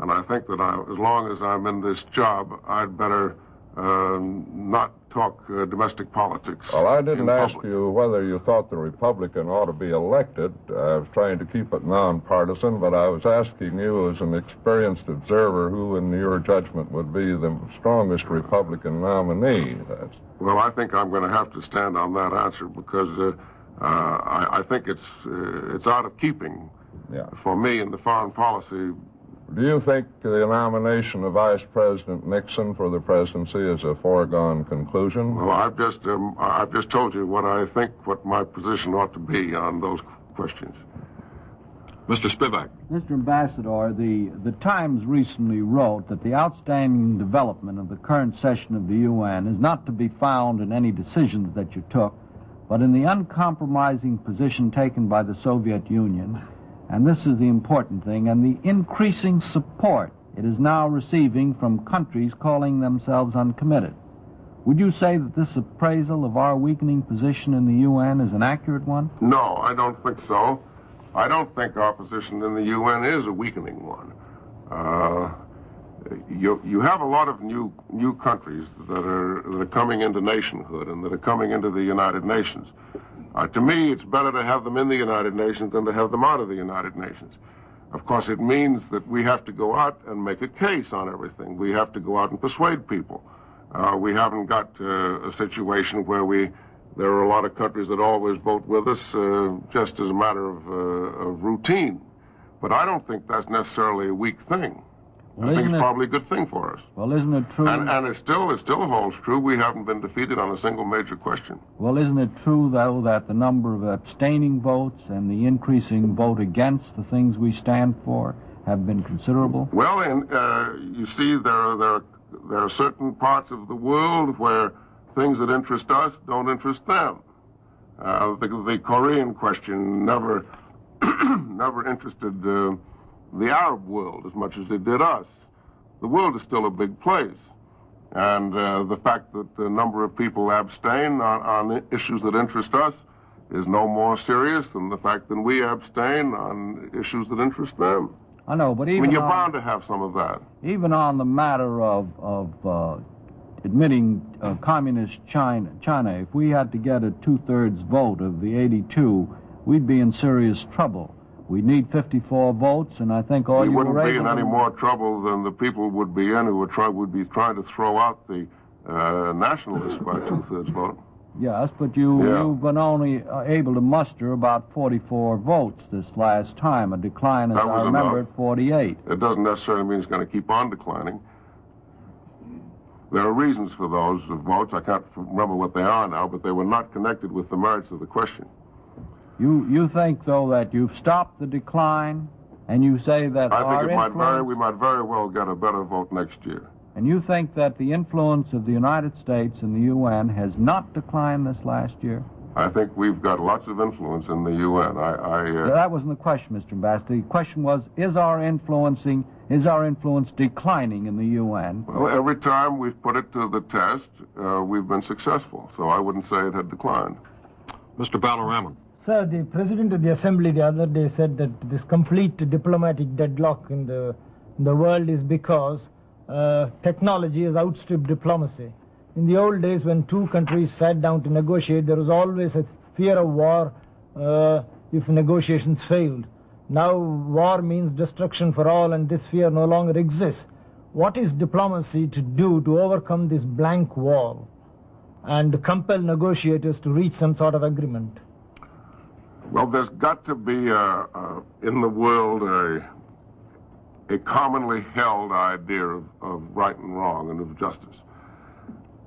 And I think that as long as I'm in this job, I'd better not talk domestic politics. Well, I didn't ask you whether you thought the Republican ought to be elected. I was trying to keep it nonpartisan, but I was asking you as an experienced observer who, in your judgment, would be the strongest Republican nominee. Well, I think I'm going to have to stand on that answer because I think it's out of keeping for me in the foreign policy. Do you think the nomination of Vice President Nixon for the presidency is a foregone conclusion? Well, I've just told you what I think, what my position ought to be on those questions. Mr. Spivak. Mr. Ambassador, the Times recently wrote that the outstanding development of the current session of the UN is not to be found in any decisions that you took, but in the uncompromising position taken by the Soviet Union, and this is the important thing, and the increasing support it is now receiving from countries calling themselves uncommitted. Would you say that this appraisal of our weakening position in the UN is an accurate one? No, I don't think so. I don't think our position in the UN is a weakening one. You have a lot of new countries that are coming into nationhood and that are coming into the United Nations. To me, it's better to have them in the United Nations than to have them out of the United Nations. Of course, it means that we have to go out and make a case on everything. We have to go out and persuade people. We haven't got a situation where there are a lot of countries that always vote with us just as a matter of routine. But I don't think that's necessarily a weak thing. Well, I think it's probably a good thing for us. Well, isn't it true? And it still holds true. We haven't been defeated on a single major question. Well, isn't it true, though, that the number of abstaining votes and the increasing vote against the things we stand for have been considerable? Well, you see, there are certain parts of the world where things that interest us don't interest them. The Korean question never interested the Arab world as much as it did us. The world is still a big place. And the fact that the number of people abstain on issues that interest us is no more serious than the fact that we abstain on issues that interest them. I know, but even you're bound to have some of that. Even on the matter of admitting communist China, if we had to get a 2/3 vote of the 82, we'd be in serious trouble. We need 54 votes, and I think all you were able to... We wouldn't be in any more trouble than the people would be in who would be trying to throw out the nationalists by 2/3 vote. Yes, but you've been only able to muster about 44 votes this last time, a decline, as I remember, at 48. It doesn't necessarily mean it's going to keep on declining. There are reasons for those votes. I can't remember what they are now, but they were not connected with the merits of the question. You think, though, that you've stopped the decline, and you say that I think we might very well get a better vote next year. And you think that the influence of the United States in the UN has not declined this last year? I think we've got lots of influence in the UN. That wasn't the question, Mr. Ambassador. The question was, is our influence declining in the UN? Well, every time we've put it to the test, we've been successful. So I wouldn't say it had declined. Mr. Balaraman. Sir, the President of the Assembly the other day said that this complete diplomatic deadlock in the world is because technology has outstripped diplomacy. In the old days, when two countries sat down to negotiate, there was always a fear of war if negotiations failed. Now, war means destruction for all, and this fear no longer exists. What is diplomacy to do to overcome this blank wall and compel negotiators to reach some sort of agreement? Well, there's got to be in the world a commonly held idea of right and wrong and of justice.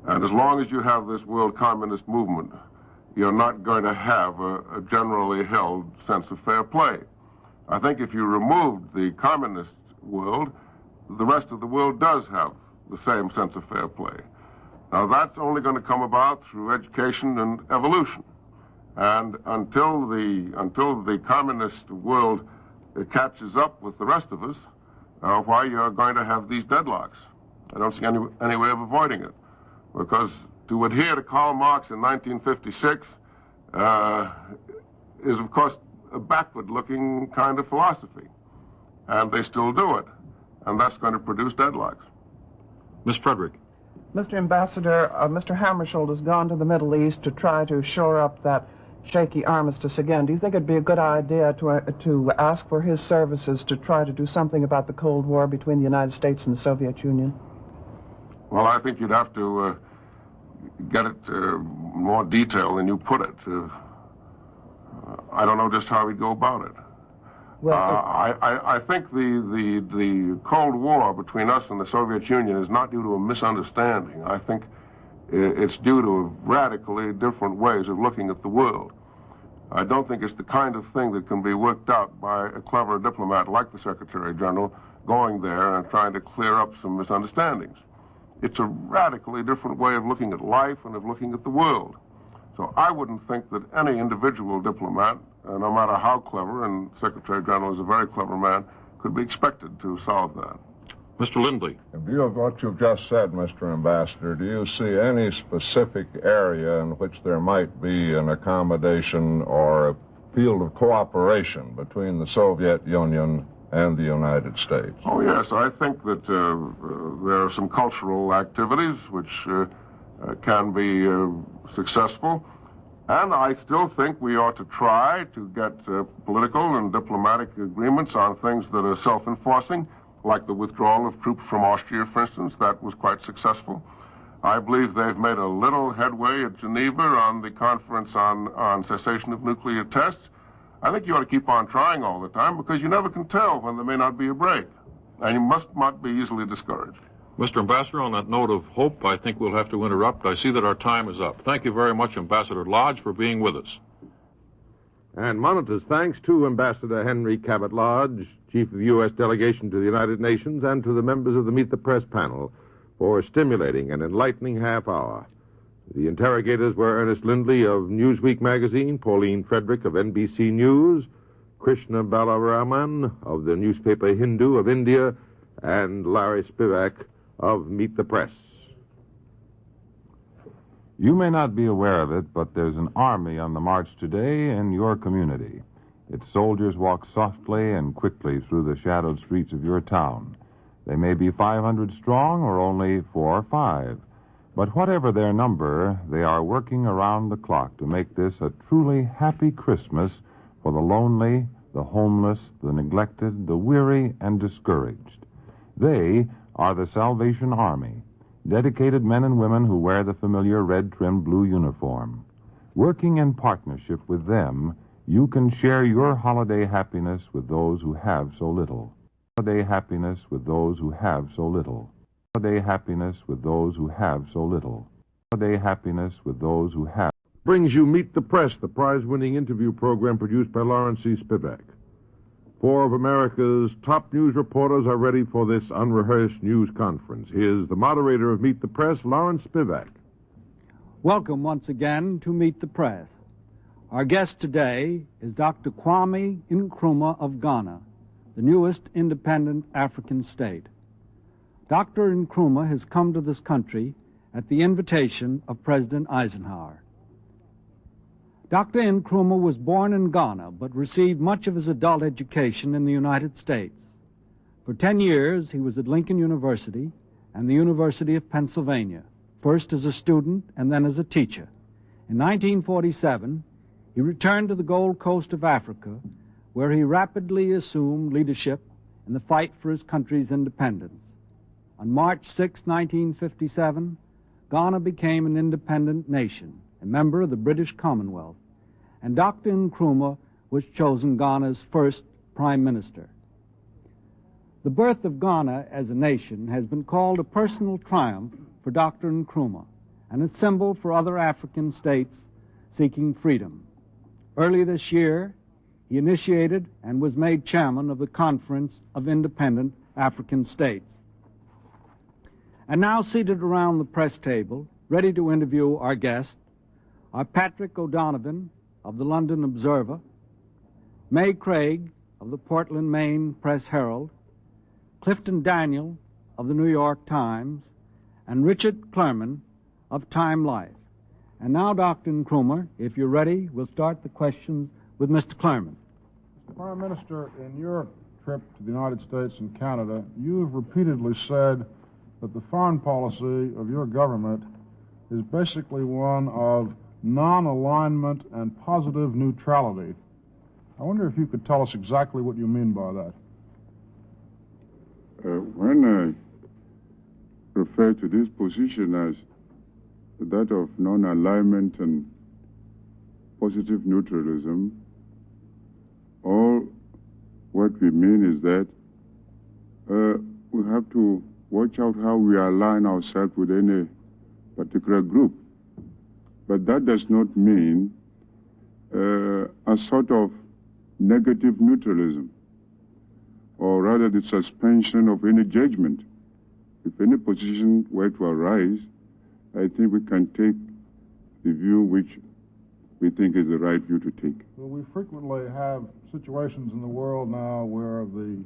And as long as you have this world communist movement, you're not going to have a generally held sense of fair play. I think if you removed the communist world, the rest of the world does have the same sense of fair play. Now, that's only going to come about through education and evolution. And until the communist world catches up with the rest of us, why you're going to have these deadlocks. I don't see any way of avoiding it. Because to adhere to Karl Marx in 1956 is, of course, a backward-looking kind of philosophy. And they still do it. And that's going to produce deadlocks. Miss Frederick. Mr. Ambassador, Mr. Hammarskjöld has gone to the Middle East to try to shore up that shaky armistice again. Do you think it'd be a good idea to ask for his services to try to do something about the Cold War between the United States and the Soviet Union? Well, I think you'd have to get it more detail than you put it. I don't know just how we'd go about it. Well, I think the Cold War between us and the Soviet Union is not due to a misunderstanding. I think it's due to radically different ways of looking at the world. I don't think it's the kind of thing that can be worked out by a clever diplomat like the Secretary General going there and trying to clear up some misunderstandings. It's a radically different way of looking at life and of looking at the world. So I wouldn't think that any individual diplomat, no matter how clever, and Secretary General is a very clever man, could be expected to solve that. Mr. Lindley. In view of what you've just said, Mr. Ambassador, do you see any specific area in which there might be an accommodation or a field of cooperation between the Soviet Union and the United States? Oh, yes. I think that there are some cultural activities which can be successful. And I still think we ought to try to get political and diplomatic agreements on things that are self-enforcing, like the withdrawal of troops from Austria, for instance. That was quite successful. I believe they've made a little headway at Geneva on the conference on cessation of nuclear tests. I think you ought to keep on trying all the time, because you never can tell when there may not be a break. And you must not be easily discouraged. Mr. Ambassador, on that note of hope, I think we'll have to interrupt. I see that our time is up. Thank you very much, Ambassador Lodge, for being with us. And Monitor's thanks to Ambassador Henry Cabot Lodge, Chief of the U.S. Delegation to the United Nations, and to the members of the Meet the Press panel for stimulating and enlightening half hour. The interrogators were Ernest Lindley of Newsweek magazine, Pauline Frederick of NBC News, Krishna Balaraman of the newspaper Hindu of India, and Larry Spivak of Meet the Press. You may not be aware of it, but there's an army on the march today in your community. Its soldiers walk softly and quickly through the shadowed streets of your town. They may be 500 strong or only 4 or 5. But whatever their number, they are working around the clock to make this a truly happy Christmas for the lonely, the homeless, the neglected, the weary, and discouraged. They are the Salvation Army, dedicated men and women who wear the familiar red-trimmed blue uniform. Working in partnership with them, you can share your holiday happiness with those who have so little. Holiday happiness with those who have so little. Holiday happiness with those who have so little. Holiday happiness with those who have. Brings you Meet the Press, the prize-winning interview program produced by Lawrence C. Spivak. 4 of America's top news reporters are ready for this unrehearsed news conference. Here's the moderator of Meet the Press, Lawrence Spivak. Welcome once again to Meet the Press. Our guest today is Dr. KWAME Nkrumah of Ghana, the newest independent African state. Dr. Nkrumah has come to this country at the invitation of President Eisenhower. Dr. Nkrumah was born in Ghana, but received much of his adult education in the United States. For 10 years, he was at Lincoln University and the University of Pennsylvania, first as a student and then as a teacher. In 1947, he returned to the Gold Coast of Africa, where he rapidly assumed leadership in the fight for his country's independence. On March 6, 1957, Ghana became an independent nation, a member of the British Commonwealth, and Dr. Nkrumah was chosen Ghana's first prime minister. The birth of Ghana as a nation has been called a personal triumph for Dr. Nkrumah, and a symbol for other African states seeking freedom. Early this year, he initiated and was made chairman of the Conference of Independent African States. And now seated around the press table, ready to interview our guest, are Patrick O'Donovan of the London Observer, May Craig of the Portland, Maine Press Herald, Clifton Daniel of the New York Times, and Richard Clerman of Time Life. And now, Dr. NKRUMWAH, if you're ready, we'll start the questions with Mr. Clerman. Mr. Prime Minister, in your trip to the United States and Canada, you've repeatedly said that the foreign policy of your government is basically one of non-alignment and positive neutrality. I wonder if you could tell us exactly what you mean by that. When I refer to this position as that of non-alignment and positive neutralism, all what we mean is that we have to watch out how we align ourselves with any particular group. But that does not mean a sort of negative neutralism, or rather the suspension of any judgment. If any position were to arise, I think we can take the view which we think is the right view to take. Well, we frequently have situations in the world now where the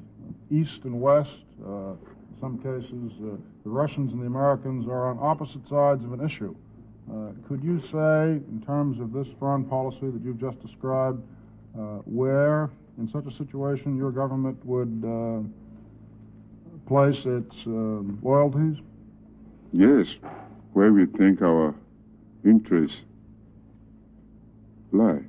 East and West, in some cases, the Russians and the Americans are on opposite sides of an issue. Could you say, in terms of this foreign policy that you've just described, where, in such a situation, your government would place its loyalties? Yes, where we think our interests lie.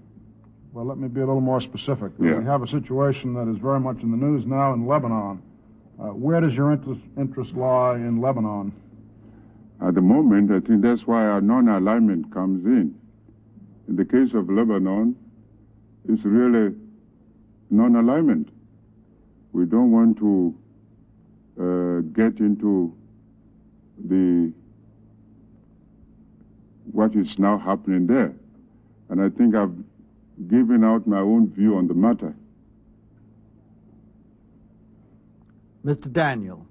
Well, let me be a little more specific. Yeah. We have a situation that is very much in the news now in Lebanon. Where does your interest lie in Lebanon? At the moment, I think that's why our non-alignment comes in. In the case of Lebanon, it's really non-alignment. We don't want to get into what is now happening there. And I think I've given out my own view on the matter. Mr. Daniel.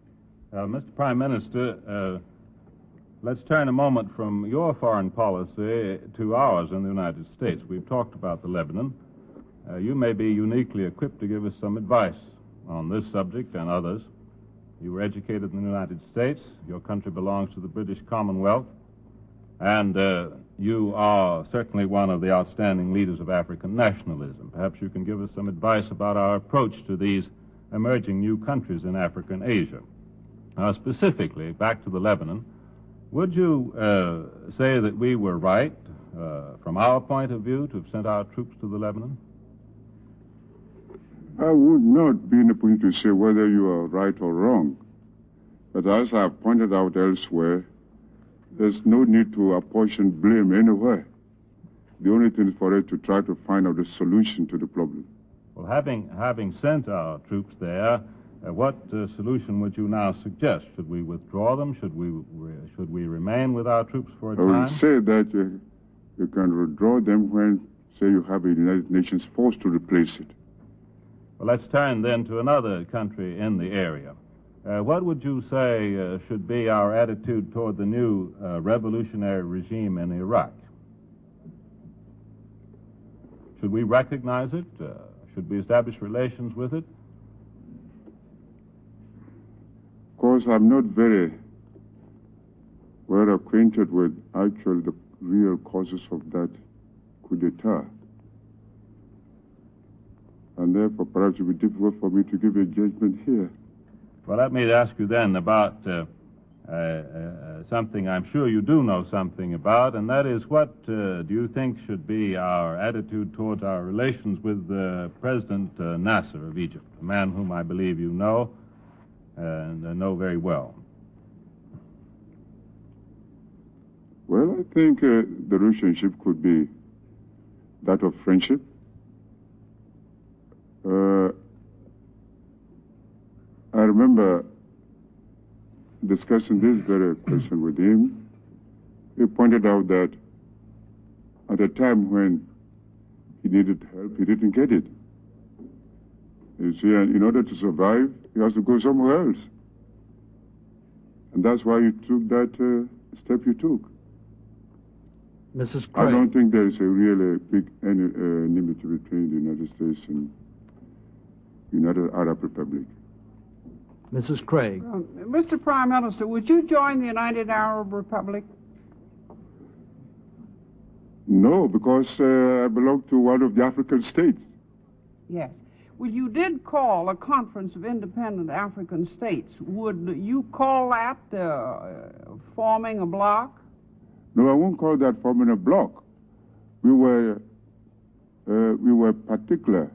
Mr. Prime Minister, let's turn a moment from your foreign policy to ours in the United States. We've talked about the Lebanon. You may be uniquely equipped to give us some advice on this subject and others. You were educated in the United States. Your country belongs to the British Commonwealth. And you are certainly one of the outstanding leaders of African nationalism. Perhaps you can give us some advice about our approach to these emerging new countries in Africa and Asia. Specifically, back to the Lebanon, would you say that we were right, from our point of view, to have sent our troops to the Lebanon? I would not be in a position to say whether you are right or wrong. But as I have pointed out elsewhere, there's no need to apportion blame anywhere. The only thing is for us to try to find out the solution to the problem. Well, having sent our troops there, what solution would you now suggest? Should we withdraw them? Should we remain with our troops for a time? I would say that you can withdraw them when, say, you have a United Nations force to replace it. Well, let's turn then to another country in the area. What would you say should be our attitude toward the new revolutionary regime in Iraq? Should we recognize it? Should we establish relations with it? Of course, I'm not very well acquainted with actually the real causes of that coup d'etat. And therefore, perhaps it would be difficult for me to give a judgment here. Well, let me ask you then about something I'm sure you do know something about, and that is what do you think should be our attitude towards our relations with President Nasser of Egypt, a man whom I believe you know and know very well? Well, I think the relationship could be that of friendship. I remember discussing this very question with him, he pointed out that at a time when he needed help, he didn't get it. You see, and in order to survive, he has to go somewhere else. And that's why you took that step you took. Mrs. Craig. I don't think there is a really big enmity between the United States and United Arab Republic. Mrs. Craig. Mr. Prime Minister, would you join the United Arab Republic? No, because I belong to one of the African states. Yes. Well, you did call a conference of independent African states. Would you call that forming a bloc? No, I won't call that forming a bloc. We were particular,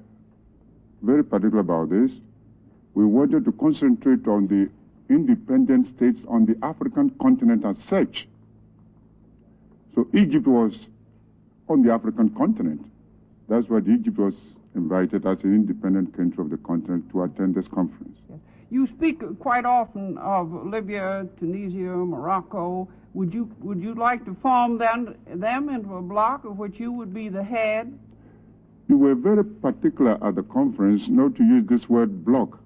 very particular about this. We wanted to concentrate on the independent states on the African continent as such. So Egypt was on the African continent. That's why Egypt was invited as an independent country of the continent to attend this conference. Yes. You speak quite often of Libya, Tunisia, Morocco. Would you like to form them into a bloc of which you would be the head? We were very particular at the conference not to use this word bloc,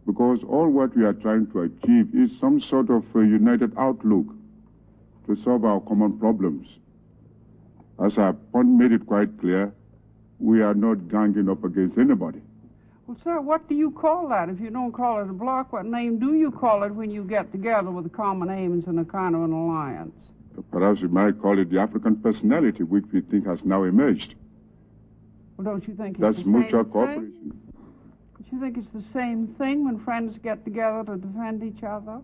because all what we are trying to achieve is some sort of a united outlook to solve our common problems. As I made it quite clear, we are not ganging up against anybody. Well, sir, what do you call that? If you don't call it a bloc, what name do you call it when you get together with common aims in a kind of an alliance? Perhaps we might call it the African personality, which we think has now emerged. Well, don't you think it's That's the mutual same cooperation. thing? Don't you think it's the same thing when friends get together to defend each other?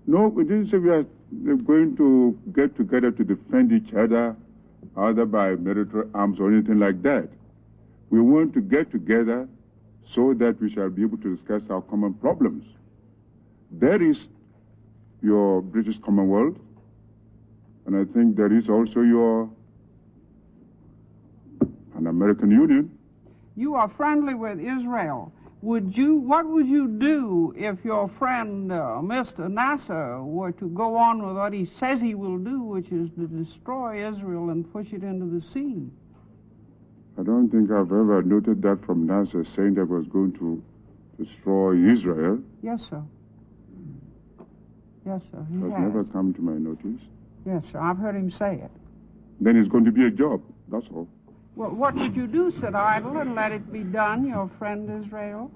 No, we didn't say we are going to get together to defend each other, either by military arms or anything like that. We want to get together so that we shall be able to discuss our common problems. There is your British Commonwealth, and I think there is also an American Union. You are friendly with Israel. What would you do if your friend, Mr. Nasser, were to go on with what he says he will do, which is to destroy Israel and push it into the sea? I don't think I've ever noted that from Nasser saying that was going to destroy Israel. Yes, sir. Yes, sir. He That's has. never come to my notice. Yes, sir. I've heard him say it. Then it's going to be a job. That's all. Well, what would you do? Sit idle and let it be done, your friend Israel?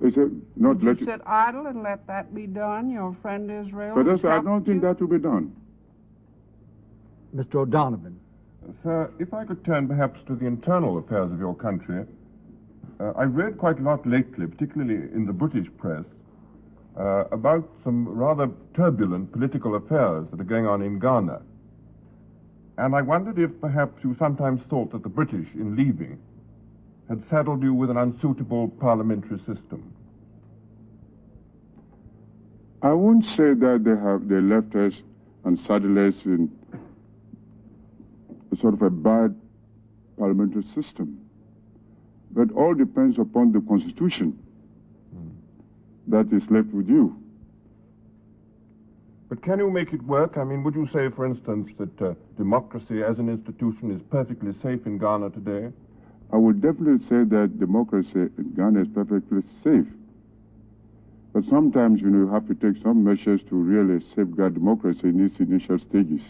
They said not Would let you sit idle and let that be done, your friend Israel? But I don't think that will be done. Mr. O'Donovan. Sir, if I could turn perhaps to the internal affairs of your country. I've read quite a lot lately, particularly in the British press, about some rather turbulent political affairs that are going on in Ghana. And I wondered if perhaps you sometimes thought that the British, in leaving, had saddled you with an unsuitable parliamentary system. I won't say that they left us and saddled us in a sort of a bad parliamentary system. But all depends upon the constitution that is left with you. But can you make it work? I mean, would you say, for instance, that democracy as an institution is perfectly safe in Ghana today? I would definitely say that democracy in Ghana is perfectly safe. But sometimes, you have to take some measures to really safeguard democracy in its initial stages.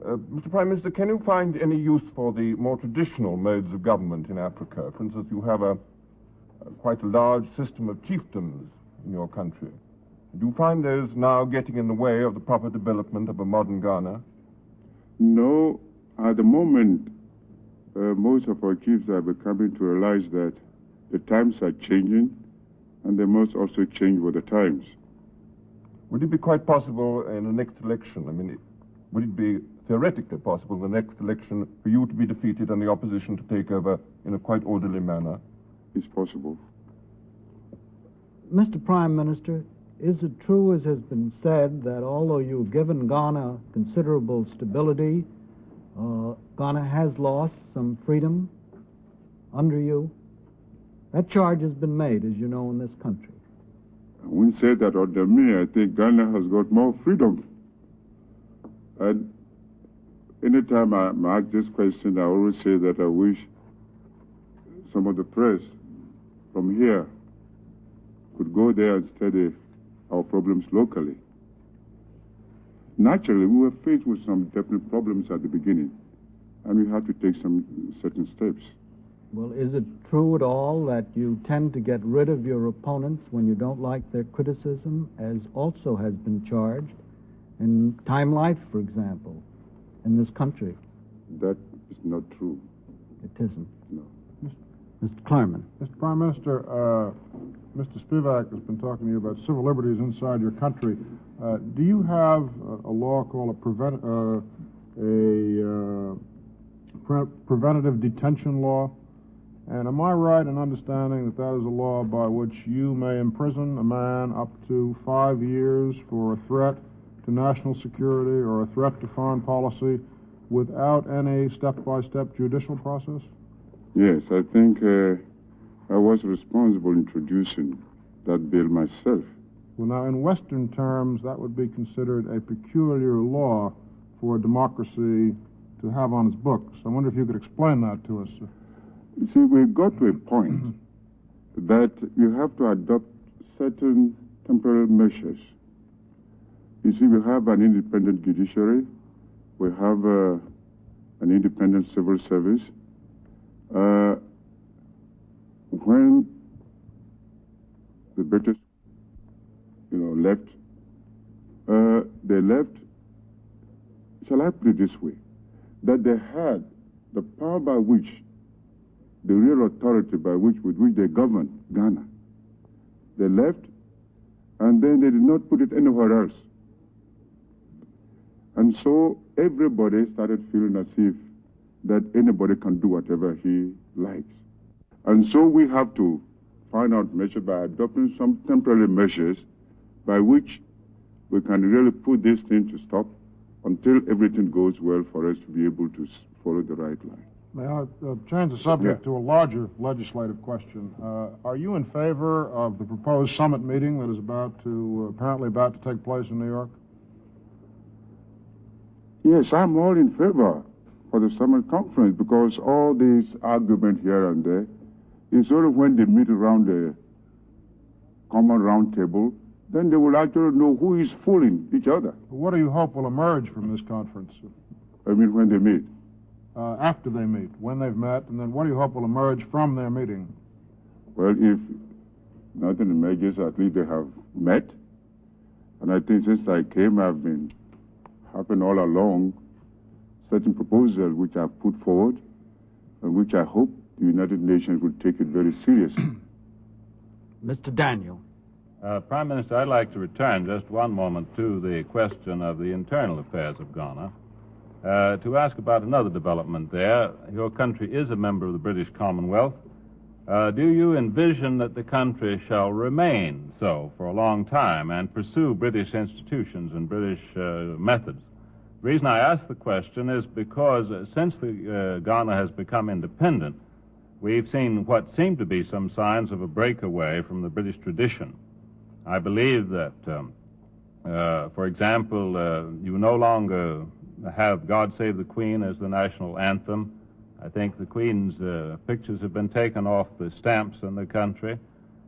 Mr. Prime Minister, can you find any use for the more traditional modes of government in Africa? For instance, you have quite a large system of chieftains in your country. Do you find those now getting in the way of the proper development of a modern Ghana? No. At the moment, most of our chiefs are becoming to realize that the times are changing, and they must also change with the times. Would it be quite possible in the next election, would it be theoretically possible in the next election for you to be defeated and the opposition to take over in a quite orderly manner? It's possible. Mr. Prime Minister, is it true, as has been said, that although you've given Ghana considerable stability, Ghana has lost some freedom under you? That charge has been made, as you know, in this country. I wouldn't say that under me. I think Ghana has got more freedom. And anytime I'm asked this question, I always say that I wish some of the press from here could go there and study our problems locally. Naturally, we were faced with some definite problems at the beginning, and we had to take some certain steps. Well, is it true at all that you tend to get rid of your opponents when you don't like their criticism, as also has been charged in Time Life, for example, in this country? That is not true. It isn't? No. Mr. Klarman. Mr. Prime Minister, Mr. Spivak has been talking to you about civil liberties inside your country. Do you have a law called a preventative detention law? And am I right in understanding that that is a law by which you may imprison a man up to 5 years for a threat to national security or a threat to foreign policy without any step-by-step judicial process? Yes, I think I was responsible in introducing that bill myself. Well, now, in Western terms, that would be considered a peculiar law for a democracy to have on its books. I wonder if you could explain that to us. You see, we got to a point that you have to adopt certain temporary measures. You see, we have an independent judiciary. We have an independent civil service. When the British, left, they left, shall I put it this way, that they had the power by which, the real authority with which they governed Ghana. They left, and then they did not put it anywhere else. And so everybody started feeling as if that anybody can do whatever he likes. And so we have to find out measures by adopting some temporary measures by which we can really put this thing to stop until everything goes well for us to be able to follow the right line. May I change the subject to a larger legislative question? Are you in favor of the proposed summit meeting that is apparently about to take place in New York? Yes, I'm all in favor for the summit conference, because all these arguments here and there is only when they meet around a common round table, then they will actually know who is fooling each other. What do you hope will emerge from this conference? I mean, when they meet. After they meet, when they've met, and then what do you hope will emerge from their meeting? Well, if nothing emerges, at least they have met. And I think since I came, I've been having all along certain proposals which I've put forward, and which I hope the United Nations will take it very seriously. Mr. Daniel. Prime Minister, I'd like to return just one moment to the question of the internal affairs of Ghana. To ask about another development there. Your country is a member of the British Commonwealth. Do you envision that the country shall remain so for a long time and pursue British institutions and British methods? The reason I ask the question is because since Ghana has become independent, we've seen what seem to be some signs of a breakaway from the British tradition. I believe that, for example, you no longer have God Save the Queen as the national anthem. I think the Queen's pictures have been taken off the stamps in the country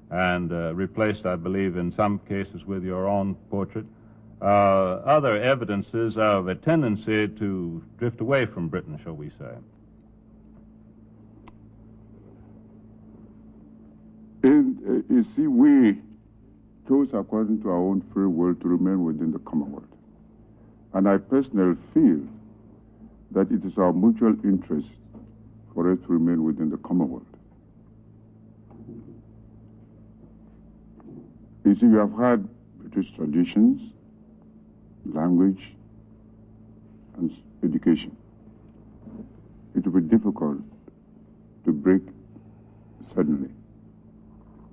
and replaced, I believe, in some cases with your own portrait. Other evidences of a tendency to drift away from Britain, shall we say. You see, we chose according to our own free will to remain within the Commonwealth. And I personally feel that it is our mutual interest for us to remain within the Commonwealth. You see, we have had British traditions, language, and education. It will be difficult to break suddenly.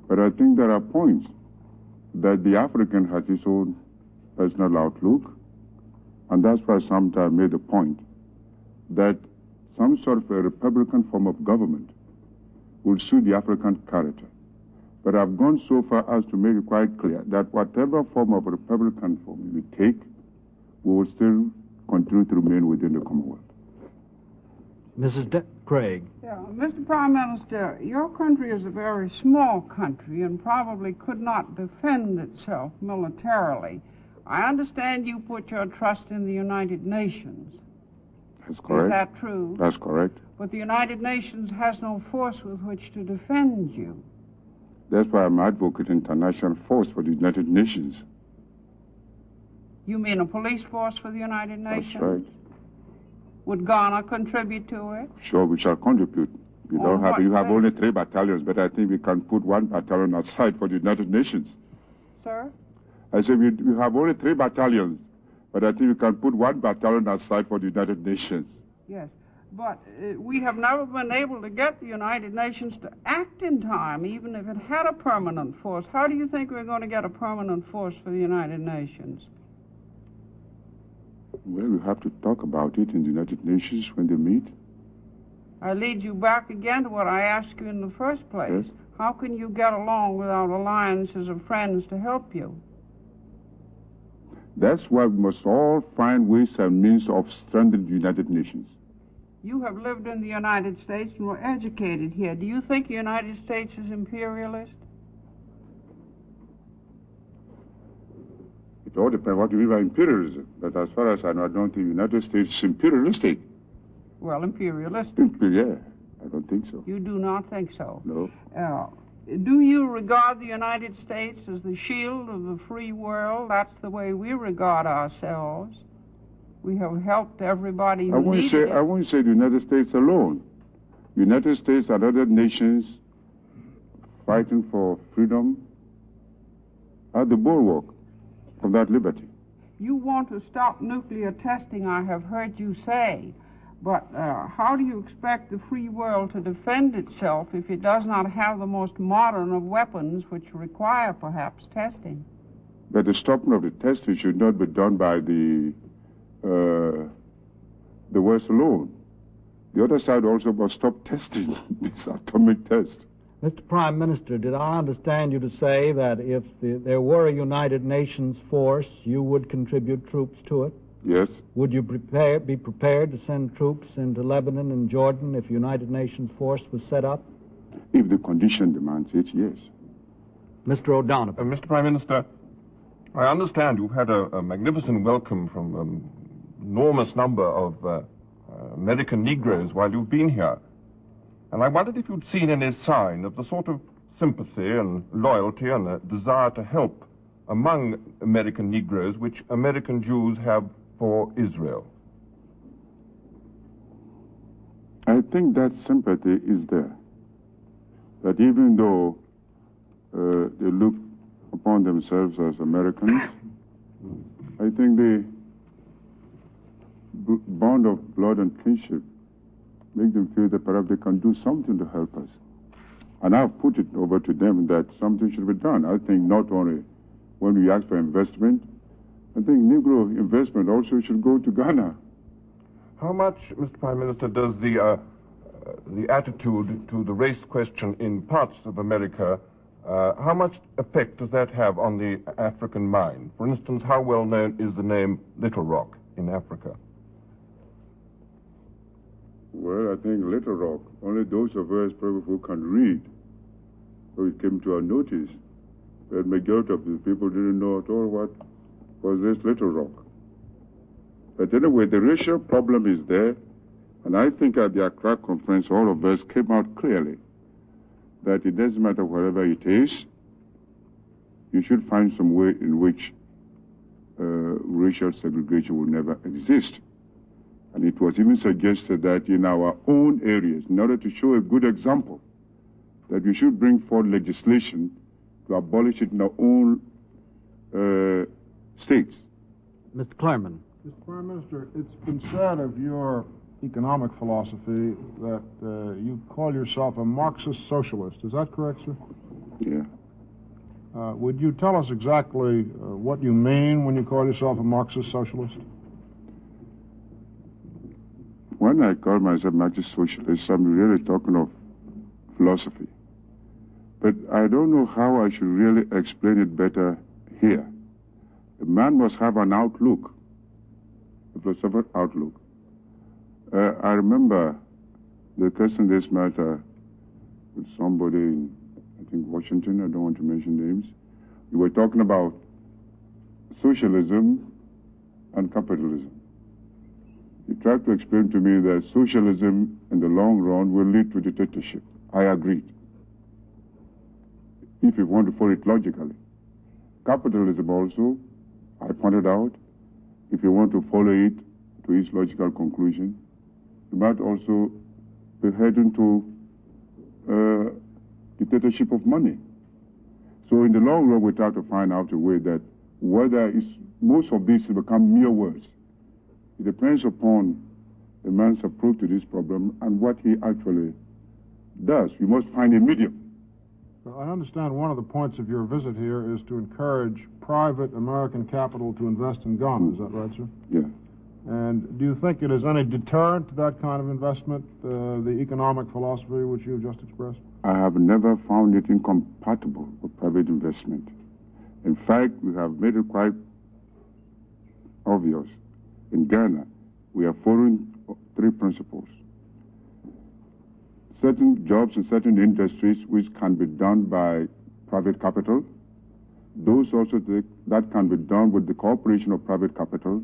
But I think there are points that the African has his own personal outlook, and that's why sometimes I made the point that some sort of a republican form of government will suit the African character. But I've gone so far as to make it quite clear that whatever form of republican form we take, we will still continue to remain within the Commonwealth. Mrs. Craig. Yeah, Mr. Prime Minister, your country is a very small country and probably could not defend itself militarily. I understand you put your trust in the United Nations. That's correct. Is that true? That's correct. But the United Nations has no force with which to defend you. That's why I'm advocating international force for the United Nations. You mean a police force for the United Nations? That's right. Would Ghana contribute to it? Sure, we shall contribute. You have only 3 battalions, but I think we can put 1 battalion aside for the United Nations. Sir? I said we have only 3 battalions, but I think we can put 1 battalion aside for the United Nations. Yes, but we have never been able to get the United Nations to act in time, even if it had a permanent force. How do you think we're going to get a permanent force for the United Nations? Well, we have to talk about it in the United Nations when they meet. I lead you back again to what I asked you in the first place. Yes. How can you get along without alliances of friends to help you? That's why we must all find ways and means of strengthening the United Nations. You have lived in the United States and were educated here. Do you think the United States is imperialist? It all depends what you mean by imperialism. But as far as I know, I don't think the United States is imperialistic. Well, imperialistic. Yeah, I don't think so. You do not think so? No. Do you regard the United States as the shield of the free world? That's the way we regard ourselves. We have helped everybody who needs it. I won't say the United States alone. The United States and other nations fighting for freedom are the bulwark of that liberty. You want to stop nuclear testing, I have heard you say. But how do you expect the free world to defend itself if it does not have the most modern of weapons, which require perhaps testing? But the stopping of the testing should not be done by the West alone. The other side also must stop testing this atomic test. Mr. Prime Minister, did I understand you to say that if there were a United Nations force, you would contribute troops to it? Yes. Would you be prepared to send troops into Lebanon and Jordan if a United Nations force was set up? If the condition demands it, yes. Mr. O'Donovan. Mr. Prime Minister, I understand you've had a magnificent welcome from an enormous number of American Negroes while you've been here. And I wondered if you'd seen any sign of the sort of sympathy and loyalty and a desire to help among American Negroes which American Jews have for Israel. I think that sympathy is there. That even though they look upon themselves as Americans, I think the bond of blood and kinship make them feel that perhaps they can do something to help us. And I've put it over to them that something should be done. I think not only when we ask for investment, I think Negro investment also should go to Ghana. How much, Mr. Prime Minister, does the attitude to the race question in parts of America, how much effect does that have on the African mind? For instance, how well known is the name Little Rock in Africa? Well, I think Little Rock, only those of us probably who can read, so it came to our notice that majority of the people didn't know at all what was this Little Rock. But anyway, the racial problem is there, and I think at the Accra conference all of us came out clearly that it doesn't matter wherever it is, you should find some way in which racial segregation will never exist. And it was even suggested that in our own areas, in order to show a good example, that we should bring forward legislation to abolish it in our own states. Mr. Clarman. Mr. Prime Minister, it's been said of your economic philosophy that you call yourself a Marxist socialist. Is that correct, sir? Yeah. Would you tell us exactly what you mean when you call yourself a Marxist socialist? When I call myself Marxist socialist, I'm really talking of philosophy. But I don't know how I should really explain it better here. A man must have an outlook. a philosophical outlook. I remember discussing this matter with somebody in, I think, Washington. I don't want to mention names. We were talking about socialism and capitalism. He tried to explain to me that socialism in the long run will lead to dictatorship. I agreed, if you want to follow it logically. Capitalism also, I pointed out, if you want to follow it to its logical conclusion, you might also be heading to dictatorship of money. So in the long run, we try to find out a way that whether most of these will become mere words. It depends upon the man's approach to this problem and what he actually does. We must find a medium. Well, I understand one of the points of your visit here is to encourage private American capital to invest in Ghana. Is that right, sir? Yeah. And do you think it is any deterrent to that kind of investment, the economic philosophy which you've just expressed? I have never found it incompatible with private investment. In fact, we have made it quite obvious. In Ghana, we are following three principles. Certain jobs in certain industries which can be done by private capital, those also that can be done with the cooperation of private capital,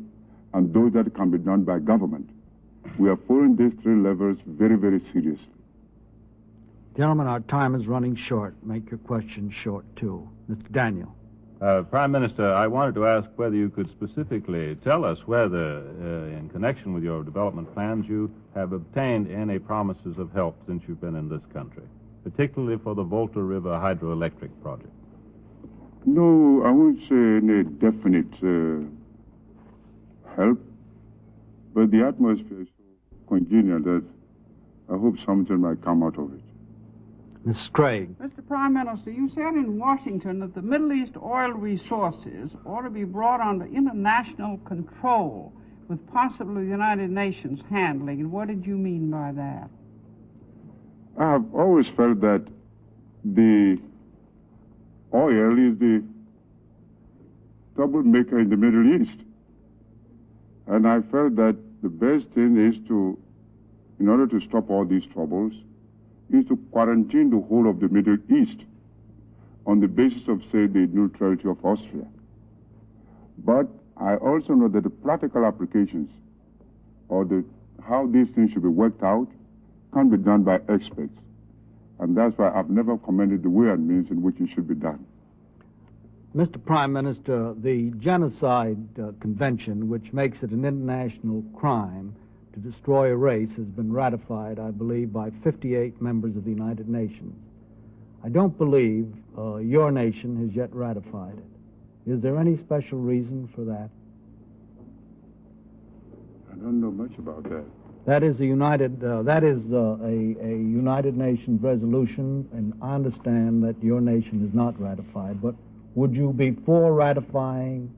and those that can be done by government. We are following these three levels very, very seriously. Gentlemen, our time is running short. Make your questions short, too. Mr. Daniel. Prime Minister, I wanted to ask whether you could specifically tell us whether, in connection with your development plans, you have obtained any promises of help since you've been in this country, particularly for the Volta River hydroelectric project. No, I won't say any definite help, but the atmosphere is so congenial that I hope something might come out of it. Ms. Craig. Mr. Prime Minister, you said in Washington that the Middle East oil resources ought to be brought under international control, with possibly the United Nations handling. And what did you mean by that? I have always felt that the oil is the troublemaker in the Middle East. And I felt that the best thing is to, in order to stop all these troubles, is to quarantine the whole of the Middle East on the basis of, say, the neutrality of Austria. But I also know that the practical applications or how these things should be worked out can be done by experts. And that's why I've never commended the way and means in which it should be done. Mr. Prime Minister, the Genocide Convention, which makes it an international crime to destroy a race, has been ratified, I believe, by 58 members of the United Nations. I don't believe your nation has yet ratified it. Is there any special reason for that? I don't know much about that. That is a United Nations resolution, and I understand that your nation is not ratified. But would you be for ratifying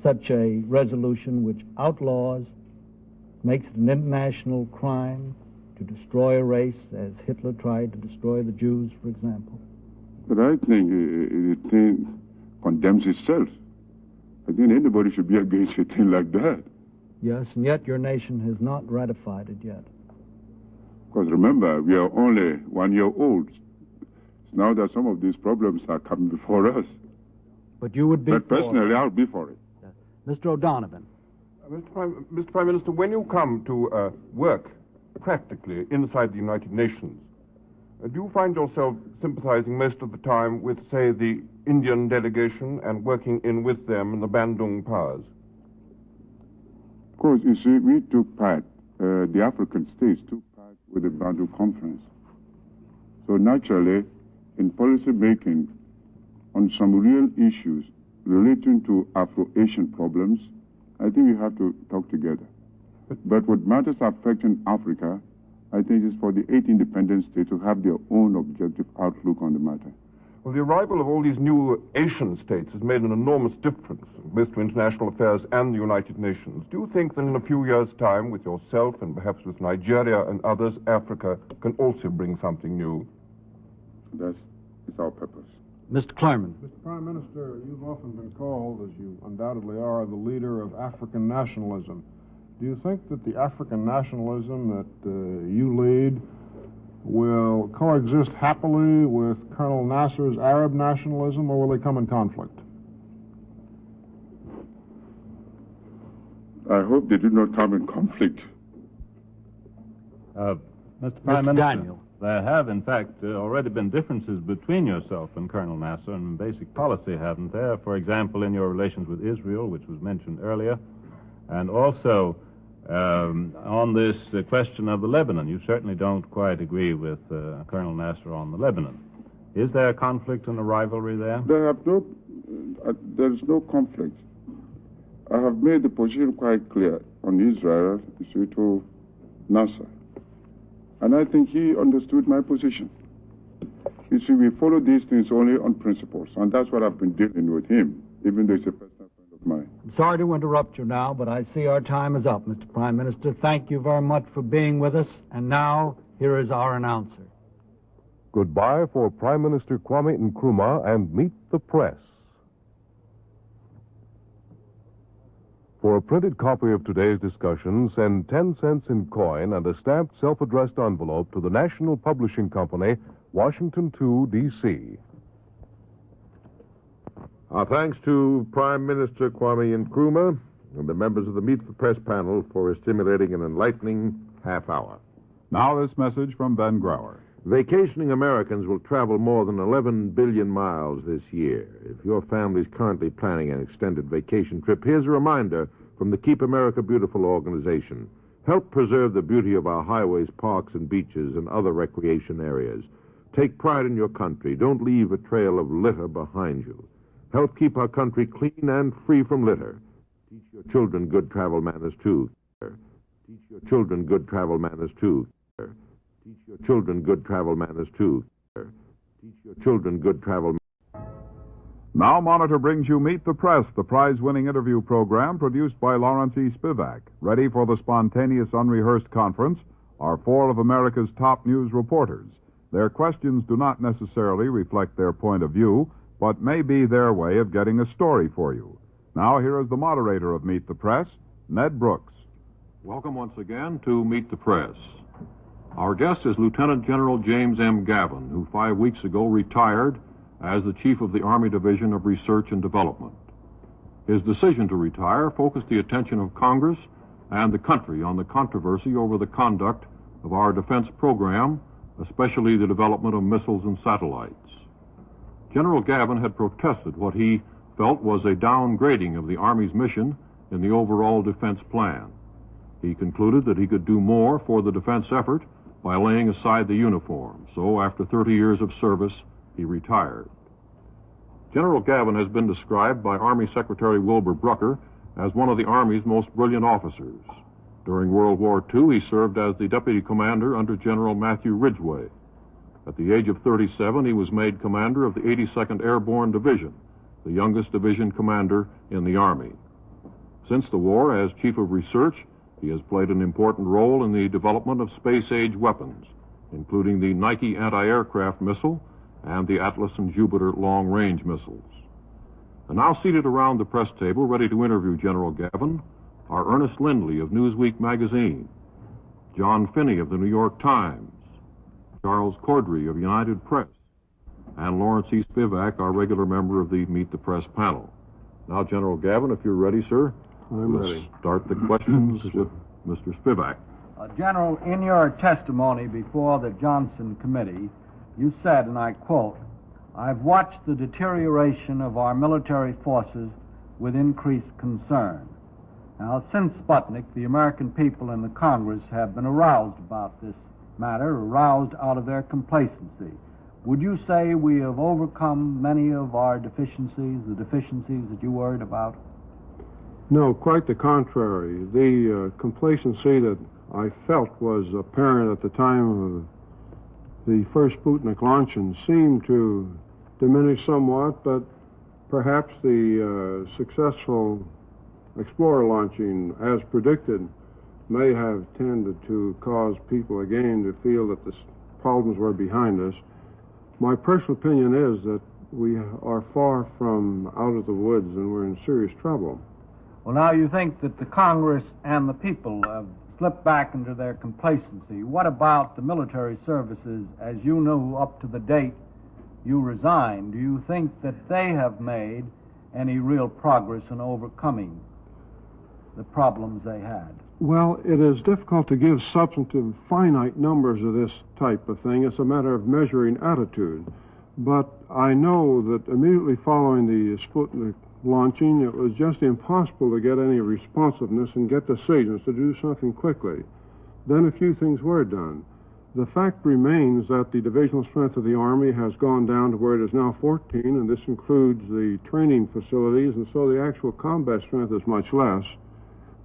such a resolution which outlaws, makes it an international crime to destroy a race, as Hitler tried to destroy the Jews, for example? But I think it condemns itself. I think anybody should be against a thing like that. Yes, and yet your nation has not ratified it yet. Because remember, we are only 1 year old. It's now that some of these problems are coming before us. But you would be But personally, I'll be for it. Yes. Mr. O'Donovan. Mr. Prime Minister, when you come to work practically inside the United Nations, do you find yourself sympathizing most of the time with, say, the Indian delegation and working in with them in the Bandung powers? Of course, you see, we took part, the African states took part with the Bandung Conference. So naturally, in policy making on some real issues relating to Afro-Asian problems, I think we have to talk together. But what matters affecting Africa, I think it's for the 8 independent states to have their own objective outlook on the matter. Well, the arrival of all these new Asian states has made an enormous difference, both to international affairs and the United Nations. Do you think that in a few years' time, with yourself and perhaps with Nigeria and others, Africa can also bring something new? That's our purpose. Mr. Klerman. Mr. Prime Minister, you've often been called, as you undoubtedly are, the leader of African nationalism. Do you think that the African nationalism that you lead will coexist happily with Colonel Nasser's Arab nationalism, or will they come in conflict? I hope they do not come in conflict. Mr. Prime Minister, Daniel. There have, in fact, already been differences between yourself and Colonel Nasser in basic policy, haven't there? For example, in your relations with Israel, which was mentioned earlier, and also on this question of the Lebanon. You certainly don't quite agree with Colonel Nasser on the Lebanon. Is there a conflict and a rivalry there? There is no conflict. I have made the position quite clear on Israel to Nasser. And I think he understood my position. You see, we follow these things only on principles, and that's what I've been dealing with him, even though he's a personal friend of mine. I'm sorry to interrupt you now, but I see our time is up, Mr. Prime Minister. Thank you very much for being with us. And now, here is our announcer. Goodbye for Prime Minister KWAME Nkrumah and Meet the Press. For a printed copy of today's discussion, send 10 cents in coin and a stamped self-addressed envelope to the National Publishing Company, Washington 2, D.C. Our thanks to Prime Minister KWAME Nkrumah and the members of the Meet the Press panel for a stimulating and enlightening half hour. Now this message from Ben Grauer. Vacationing Americans will travel more than 11 billion miles this year. If your family's currently planning an extended vacation trip, here's a reminder from the Keep America Beautiful organization. Help preserve the beauty of our highways, parks, and beaches and other recreation areas. Take pride in your country. Don't leave a trail of litter behind you. Help keep our country clean and free from litter. Teach your children good travel manners, too. Teach your children good travel manners, too. Teach your children good travel manners, too. Teach your children good travel manners. Now Monitor brings you Meet the Press, the prize-winning interview program produced by Lawrence E. Spivak. Ready for the spontaneous, unrehearsed conference are four of America's top news reporters. Their questions do not necessarily reflect their point of view, but may be their way of getting a story for you. Now here is the moderator of Meet the Press, Ned Brooks. Welcome once again to Meet the Press. Our guest is Lieutenant General James M. Gavin, who 5 weeks ago retired as the Chief of the Army Division of Research and Development. His decision to retire focused the attention of Congress and the country on the controversy over the conduct of our defense program, especially the development of missiles and satellites. General Gavin had protested what he felt was a downgrading of the Army's mission in the overall defense plan. He concluded that he could do more for the defense effort by laying aside the uniform. So, after 30 years of service, he retired. General Gavin has been described by Army Secretary Wilbur Brucker as one of the Army's most brilliant officers. During World War II, he served as the deputy commander under General Matthew Ridgway. At the age of 37, he was made commander of the 82nd Airborne Division, the youngest division commander in the Army. Since the war, as Chief of Research, he has played an important role in the development of space-age weapons, including the Nike anti-aircraft missile and the Atlas and Jupiter long-range missiles. And now seated around the press table, ready to interview General Gavin, are Ernest Lindley of Newsweek magazine, John Finney of the New York Times, Charles Cordry of United Press, and Lawrence E. Spivak, our regular member of the Meet the Press panel. Now, General Gavin, if you're ready, sir. I'm Let's ready. Start the questions with Mr. Spivak. General, in your testimony before the Johnson Committee, you said, and I quote, "I've watched the deterioration of our military forces with increased concern." Now, since Sputnik, the American people in the Congress have been aroused about this matter, aroused out of their complacency. Would you say we have overcome many of our deficiencies, the deficiencies that you worried about? No, quite the contrary. The complacency that I felt was apparent at the time of the first Sputnik launching seemed to diminish somewhat, but perhaps the successful Explorer launching, as predicted, may have tended to cause people again to feel that the problems were behind us. My personal opinion is that we are far from out of the woods and we're in serious trouble. Well, now you think that the Congress and the people have slipped back into their complacency. What about the military services? As you knew up to the date you resigned, do you think that they have made any real progress in overcoming the problems they had? Well, it is difficult to give substantive, finite numbers of this type of thing. It's a matter of measuring attitude. But I know that immediately following the Sputnik launching, it was just impossible to get any responsiveness and get decisions to do something quickly. Then a few things were done. The fact remains that the divisional strength of the Army has gone down to where it is now 14, and this includes the training facilities, and so the actual combat strength is much less.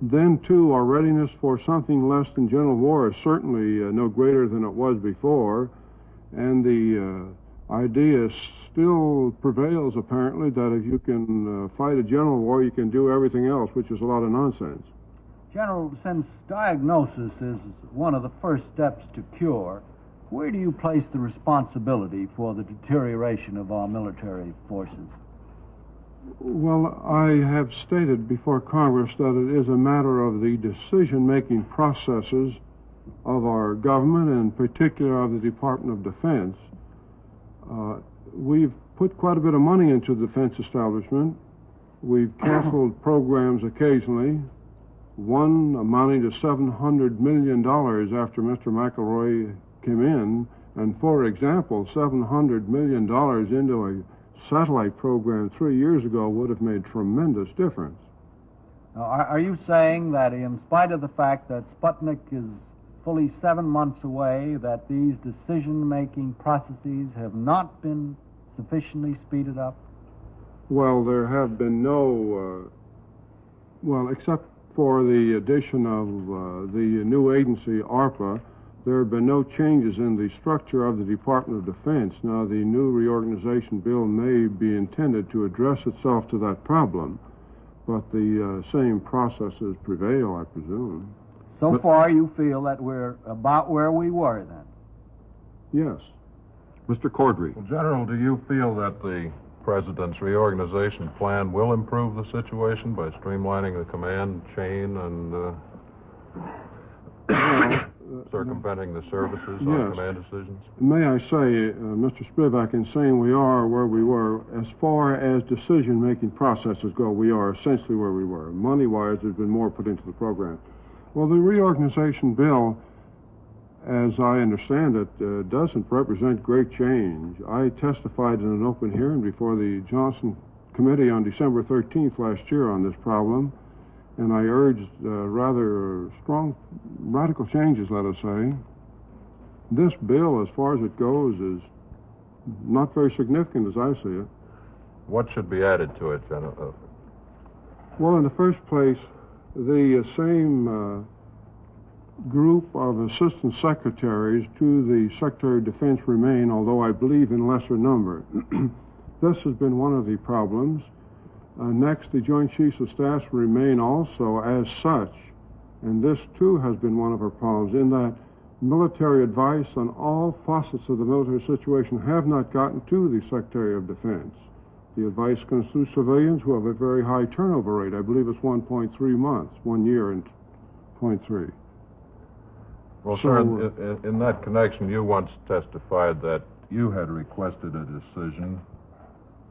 Then, too, our readiness for something less than general war is certainly no greater than it was before, and the idea still prevails, apparently, that if you can fight a general war, you can do everything else, which is a lot of nonsense. General, since diagnosis is one of the first steps to cure, where do you place the responsibility for the deterioration of our military forces? Well, I have stated before Congress that it is a matter of the decision-making processes of our government, and in particular of the Department of Defense. We've put quite a bit of money into the defense establishment. We've canceled programs occasionally, one amounting to $700 million after Mr. MCELROY came in. And for example, $700 million into a satellite program 3 years ago would have made tremendous difference. Now, are you saying that in spite of the fact that Sputnik is fully 7 months away, that these decision-making processes have not been sufficiently speeded up? Well, there have been no, except for the addition of the new agency, ARPA, there have been no changes in the structure of the Department of Defense. Now, the new reorganization bill may be intended to address itself to that problem, but the same processes prevail, I presume. So far, you feel that we're about where we were then? Yes. Mr. Cordry. Well, General, do you feel that the President's reorganization plan will improve the situation by streamlining the command chain and circumventing the services on command decisions? May I say, Mr. Spivak, in saying we are where we were, as far as decision-making processes go, we are essentially where we were. Money-wise, there's been more put into the program. Well, the reorganization bill, as I understand it, doesn't represent great change. I testified in an open hearing before the Johnson Committee on December 13th last year on this problem, and I urged rather strong, radical changes, let us say. This bill, as far as it goes, is not very significant as I see it. What should be added to it, General? Well, in the first place, the same group of assistant secretaries to the Secretary of Defense remain, although I believe in lesser number. This has been one of the problems. Next, the Joint Chiefs of Staff remain also as such, and this too has been one of our problems, in that military advice on all facets of the military situation have not gotten to the Secretary of Defense. The advice comes through civilians who have a very high turnover rate. I believe it's 1.3 months, 1 year and 0.3. Well, sir, in that connection, you once testified that you had requested a decision,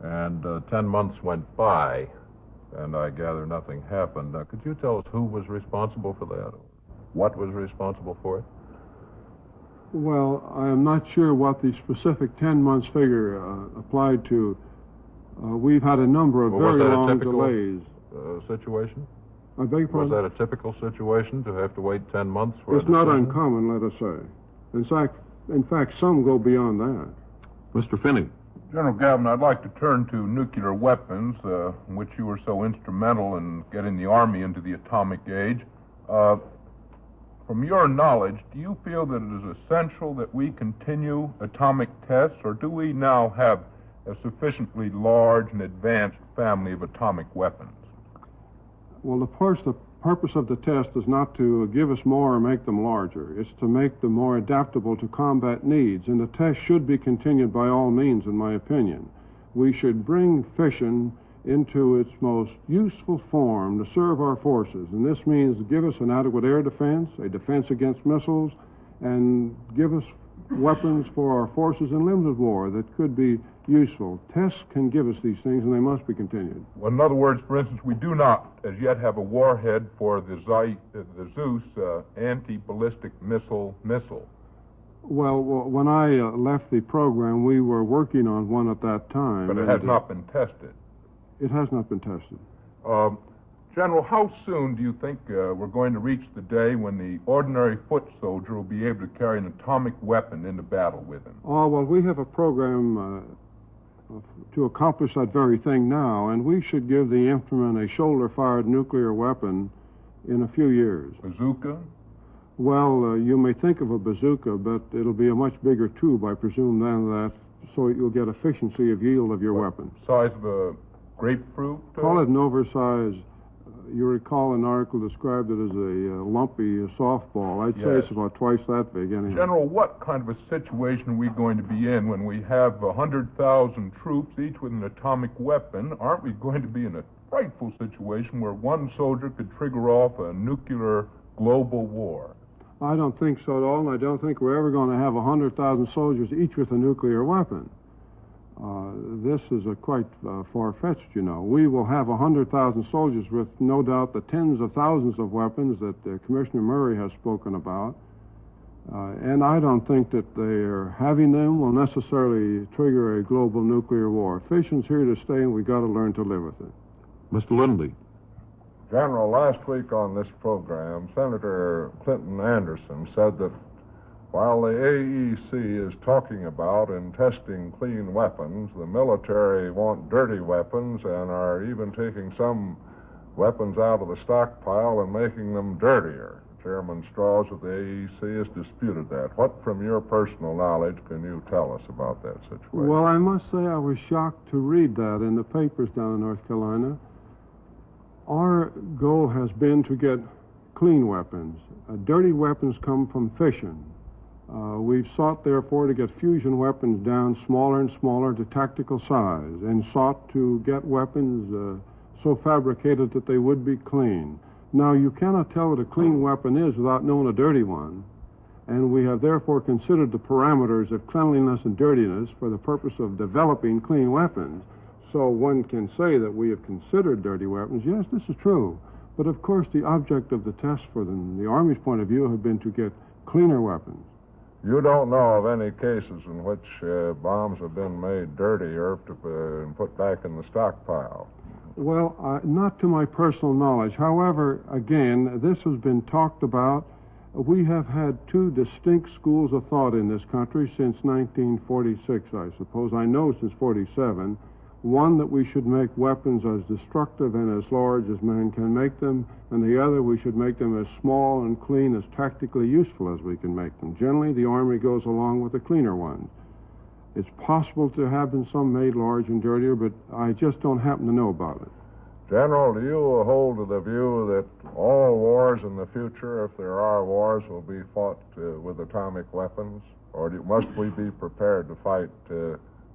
and 10 months went by, and I gather nothing happened. Could you tell us who was responsible for that, or what was responsible for it? Well, I am not sure what the specific 10 months figure applied to. We've had a number of very long delays. Situation? I beg your pardon? Was that a typical situation, to have to wait 10 months for It's not uncommon, let us say. In fact, some go beyond that. Mr. Finney. General Gavin, I'd like to turn to nuclear weapons, in which you were so instrumental in getting the Army into the atomic age. From your knowledge, do you feel that it is essential that we continue atomic tests, or do we now have a sufficiently large and advanced family of atomic weapons? Well, of course, the purpose of the test is not to give us more or make them larger. It's to make them more adaptable to combat needs, and the test should be continued by all means, in my opinion. We should bring fission into its most useful form to serve our forces. And this means give us an adequate air defense, a defense against missiles, and give us weapons for our forces in limited war that could be useful. Tests can give us these things, and they must be continued. Well, in other words, for instance, we do not as yet have a warhead for the Zeus anti-ballistic missile. Well, when I left the program, we were working on one at that time. But it has not been tested. It has not been tested. General, how soon do you think we're going to reach the day when the ordinary foot soldier will be able to carry an atomic weapon into battle with him? Oh, well, we have a program to accomplish that very thing now, and we should give the infantryman a shoulder-fired nuclear weapon in a few years. Bazooka? Well, you may think of a bazooka, but it'll be a much bigger tube, I presume, than that, so you'll get efficiency of yield of your weapon. Size of a grapefruit? Call it an oversized. You recall an article described it as a lumpy softball. I'd say it's about twice that big anyway. General, what kind of a situation are we going to be in when we have 100,000 troops, each with an atomic weapon? Aren't we going to be in a frightful situation where one soldier could trigger off a nuclear global war? I don't think so at all, and I don't think we're ever going to have 100,000 soldiers, each with a nuclear weapon. This is quite far-fetched, you know. We will have 100,000 soldiers with, no doubt, the tens of thousands of weapons that Commissioner Murray has spoken about. And I don't think that their having them will necessarily trigger a global nuclear war. Fission's here to stay, and we've got to learn to live with it. Mr. Lindley. General, last week on this program, Senator Clinton Anderson said that while the AEC is talking about and testing clean weapons, the military want dirty weapons and are even taking some weapons out of the stockpile and making them dirtier. Chairman Strauss of the AEC has disputed that. What, from your personal knowledge, can you tell us about that situation? Well, I must say I was shocked to read that in the papers down in North Carolina. Our goal has been to get clean weapons. Dirty weapons come from fission. We've sought, therefore, to get fusion weapons down smaller and smaller to tactical size, and sought to get weapons so fabricated that they would be clean. Now, you cannot tell what a clean weapon is without knowing a dirty one, and we have therefore considered the parameters of cleanliness and dirtiness for the purpose of developing clean weapons. So one can say that we have considered dirty weapons. Yes, this is true. But, of course, the object of the test from the Army's point of view have been to get cleaner weapons. You don't know of any cases in which bombs have been made dirtier and put back in the stockpile? Well, not to my personal knowledge. However, again, this has been talked about. We have had two distinct schools of thought in this country since 1946, I suppose. I know since 47. One, that we should make weapons as destructive and as large as man can make them, and the other, we should make them as small and clean, as tactically useful as we can make them. Generally, the Army goes along with the cleaner ones. It's possible to have been some made large and dirtier, but I just don't happen to know about it. General, do you hold to the view that all wars in the future, if there are wars, will be fought with atomic weapons? Or must we be prepared to fight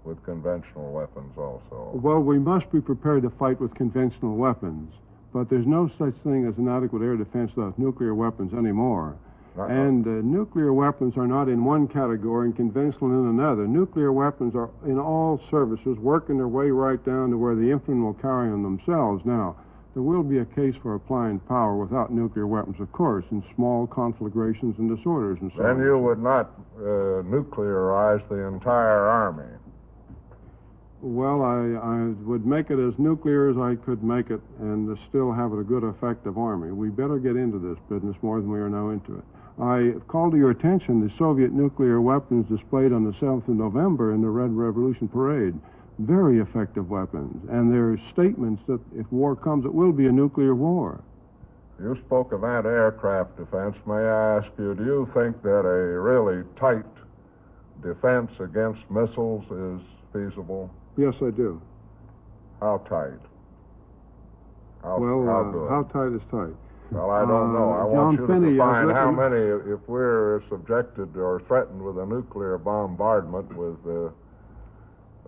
with conventional weapons also? Well, we must be prepared to fight with conventional weapons, but there's no such thing as an adequate air defense without nuclear weapons anymore. And nuclear weapons are not in one category and conventional in another. Nuclear weapons are in all services, working their way right down to where the infantrymen will carry them themselves. Now, there will be a case for applying power without nuclear weapons, of course, in small conflagrations and disorders and so on. Then you would not nuclearize the entire Army. Well, I would make it as nuclear as I could make it and still have a good, effective Army. We better get into this business more than we are now into it. I call to your attention the Soviet nuclear weapons displayed on the 7th of November in the Red Revolution Parade. Very effective weapons. And there are statements that if war comes, it will be a nuclear war. You spoke of anti-aircraft defense. May I ask you, do you think that a really tight defense against missiles is feasible? Yes, I do. How tight? How tight is tight? Well, I don't know. I want you to define how many, if we're subjected or threatened with a nuclear bombardment with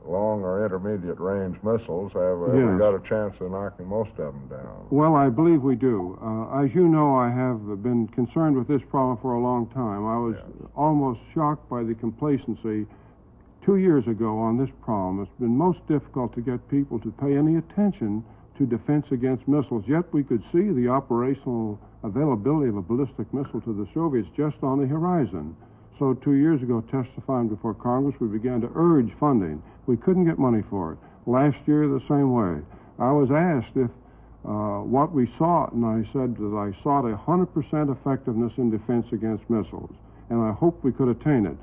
long or intermediate range missiles, have we Yes. got a chance of knocking most of them down? Well, I believe we do. As you know, I have been concerned with this problem for a long time. I was almost shocked by the complacency 2 years ago on this problem. It's been most difficult to get people to pay any attention to defense against missiles, yet we could see the operational availability of a ballistic missile to the Soviets just on the horizon. So 2 years ago, testifying before Congress, we began to urge funding. We couldn't get money for it. Last year, the same way. I was asked if what we sought, and I said that I sought 100% effectiveness in defense against missiles, and I hoped we could attain it.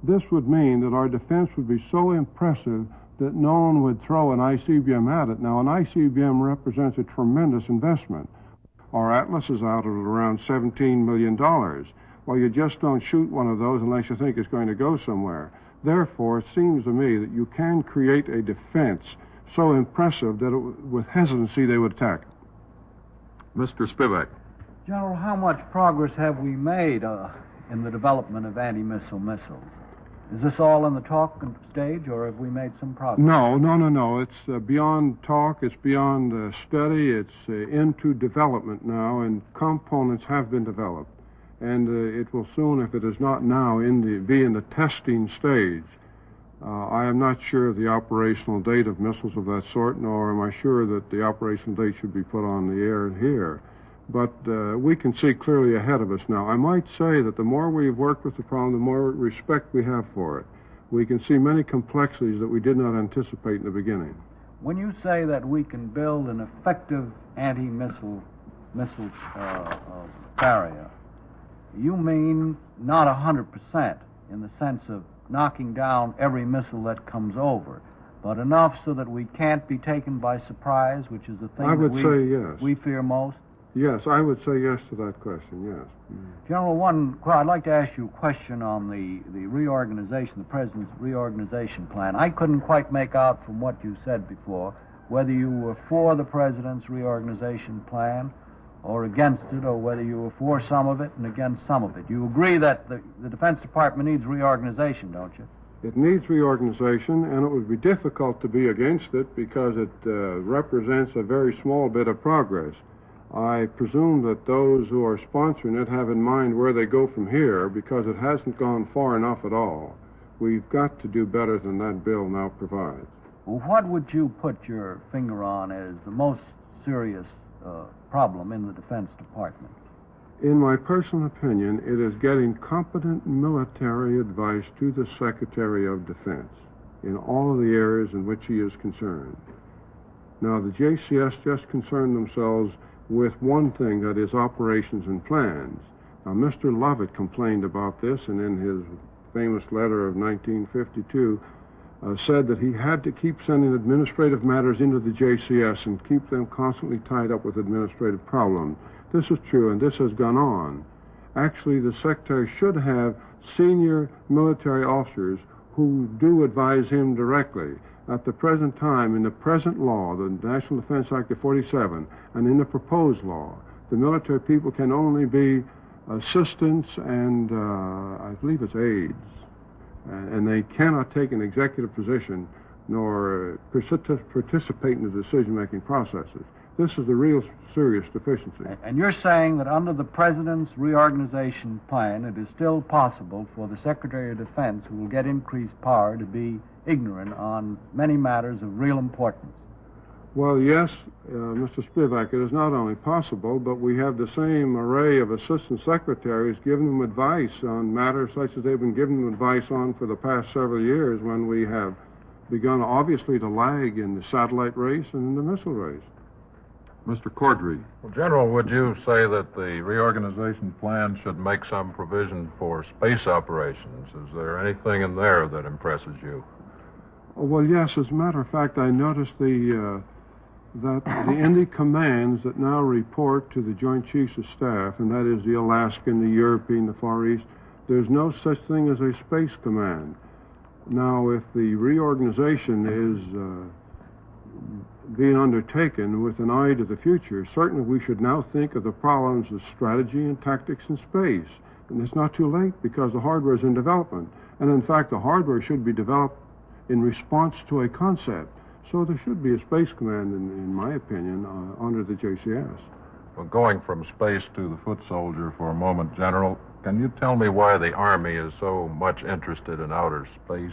This would mean that our defense would be so impressive that no one would throw an ICBM at it. Now, an ICBM represents a tremendous investment. Our Atlas is out at around $17 million. Well, you just don't shoot one of those unless you think it's going to go somewhere. Therefore, it seems to me that you can create a defense so impressive that with hesitancy they would attack. Mr. Spivak. General, how much progress have we made in the development of anti-missile missiles? Is this all in the talk stage, or have we made some progress? No. It's beyond talk. It's beyond study. It's into development now, and components have been developed. And it will soon, if it is not now, be in the testing stage. I am not sure of the operational date of missiles of that sort, nor am I sure that the operational date should be put on the air here. But we can see clearly ahead of us now. I might say that the more we've worked with the problem, the more respect we have for it. We can see many complexities that we did not anticipate in the beginning. When you say that we can build an effective anti-missile barrier, you mean not 100% in the sense of knocking down every missile that comes over, but enough so that we can't be taken by surprise, which is the thing I would say yes. We fear most? Yes, I would say yes to that question, yes. General, I'd like to ask you a question on the reorganization, the President's reorganization plan. I couldn't quite make out from what you said before whether you were for the President's reorganization plan or against it, or whether you were for some of it and against some of it. You agree that the Defense Department needs reorganization, don't you? It needs reorganization, and it would be difficult to be against it because it represents a very small bit of progress. I presume that those who are sponsoring it have in mind where they go from here, because it hasn't gone far enough at all. We've got to do better than that bill now provides. Well, what would you put your finger on as the most serious problem in the Defense Department? In my personal opinion, it is getting competent military advice to the Secretary of Defense in all of the areas in which he is concerned. Now, the JCS just concern themselves with one thing, that is operations and plans. Now, Mr. Lovett complained about this, and in his famous letter of 1952, said that he had to keep sending administrative matters into the JCS and keep them constantly tied up with administrative problems. This is true, and this has gone on. Actually, the Secretary should have senior military officers who do advise him directly. At the present time, in the present law, the National Defense Act of 47, and in the proposed law, the military people can only be assistants and I believe it's aides. And they cannot take an executive position nor participate in the decision-making processes. This is a real serious deficiency. And you're saying that under the President's reorganization plan, it is still possible for the Secretary of Defense, who will get increased power, to be ignorant on many matters of real importance? Well, yes, Mr. Spivak, it is not only possible, but we have the same array of assistant secretaries giving them advice on matters such as they've been giving them advice on for the past several years, when we have begun, obviously, to lag in the satellite race and in the missile race. Mr. Cordry. Well, General, would you say that the reorganization plan should make some provision for space operations? Is there anything in there that impresses you? Well, yes. As a matter of fact, I noticed that in the commands that now report to the Joint Chiefs of Staff, and that is the Alaskan, the European, the Far East, there's no such thing as a space command. Now, if the reorganization is being undertaken with an eye to the future, certainly we should now think of the problems of strategy and tactics in space. And it's not too late, because the hardware is in development. And in fact, the hardware should be developed in response to a concept. So there should be a space command, in my opinion, under the JCS. Well, going from space to the foot soldier for a moment, General, can you tell me why the Army is so much interested in outer space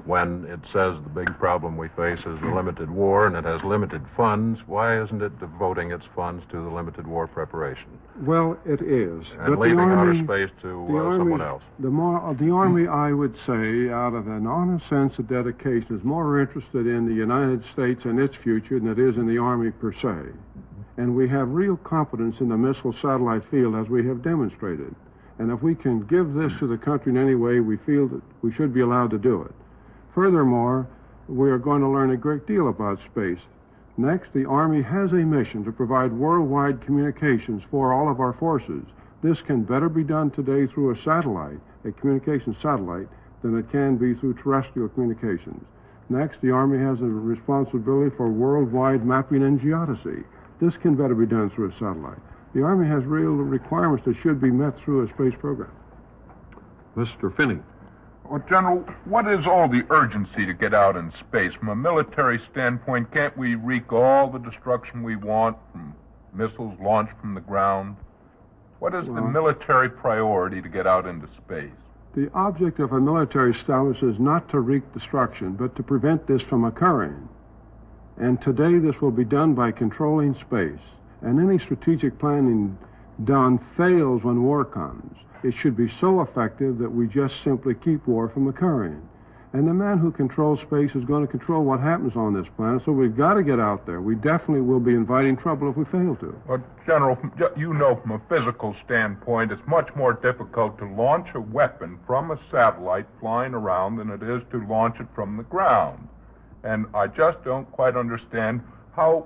when it says the big problem we face is the limited war and it has limited funds? Why isn't it devoting its funds to the limited war preparation? Well, it is. And but leaving the Army, outer space to someone else? The Army, I would say, out of an honest sense of dedication, is more interested in the United States and its future than it is in the Army per se. And we have real confidence in the missile satellite field, as we have demonstrated. And if we can give this to the country in any way, we feel that we should be allowed to do it. Furthermore, we are going to learn a great deal about space. Next, the Army has a mission to provide worldwide communications for all of our forces. This can better be done today through a satellite, a communication satellite, than it can be through terrestrial communications. Next, the Army has a responsibility for worldwide mapping and geodesy. This can better be done through a satellite. The Army has real requirements that should be met through a space program. Mr. Finney. Well, General, what is all the urgency to get out in space? From a military standpoint, can't we wreak all the destruction we want from missiles launched from the ground? What is the military priority to get out into space? The object of a military establishment is not to wreak destruction, but to prevent this from occurring. And today this will be done by controlling space. And any strategic planning done fails when war comes. It should be so effective that we just simply keep war from occurring. And the man who controls space is going to control what happens on this planet, so we've got to get out there. We definitely will be inviting trouble if we fail to. Well, General, you know from a physical standpoint, it's much more difficult to launch a weapon from a satellite flying around than it is to launch it from the ground. And I just don't quite understand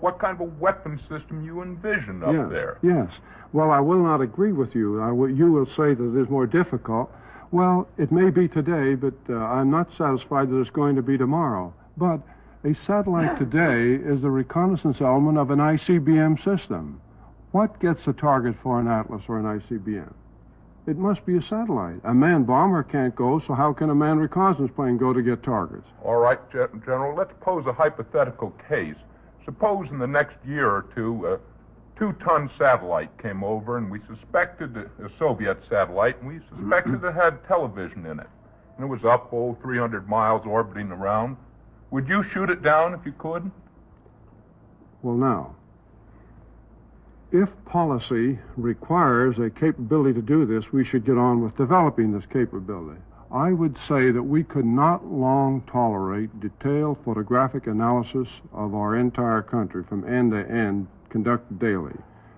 what kind of a weapon system you envision up there. Yes. Well, I will not agree with you. You will say that it is more difficult. Well, it may be today, but I'm not satisfied that it's going to be tomorrow. But a satellite today is the reconnaissance element of an ICBM system. What gets a target for an Atlas or an ICBM? It must be a satellite. A manned bomber can't go, so how can a manned reconnaissance plane go to get targets? All right, General, let's pose a hypothetical case. Suppose in the next year or two, a 2-ton satellite came over, and we suspected a Soviet satellite, and we suspected it had television in it. And it was up, 300 miles orbiting around. Would you shoot it down if you could? Well, now, if policy requires a capability to do this, we should get on with developing this capability. I would say that we could not long tolerate detailed photographic analysis of our entire country from end to end, conducted daily,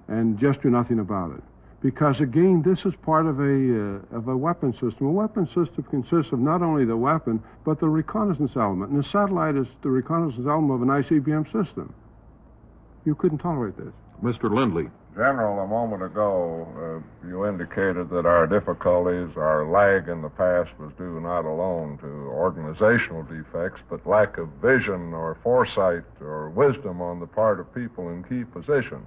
and just do nothing about it. Because, again, this is part of a weapon system. A weapon system consists of not only the weapon, but the reconnaissance element. And the satellite is the reconnaissance element of an ICBM system. You couldn't tolerate this. Mr. Lindley. General, a moment ago, you indicated that our difficulties, our lag in the past was due not alone to organizational defects, but lack of vision or foresight or wisdom on the part of people in key positions.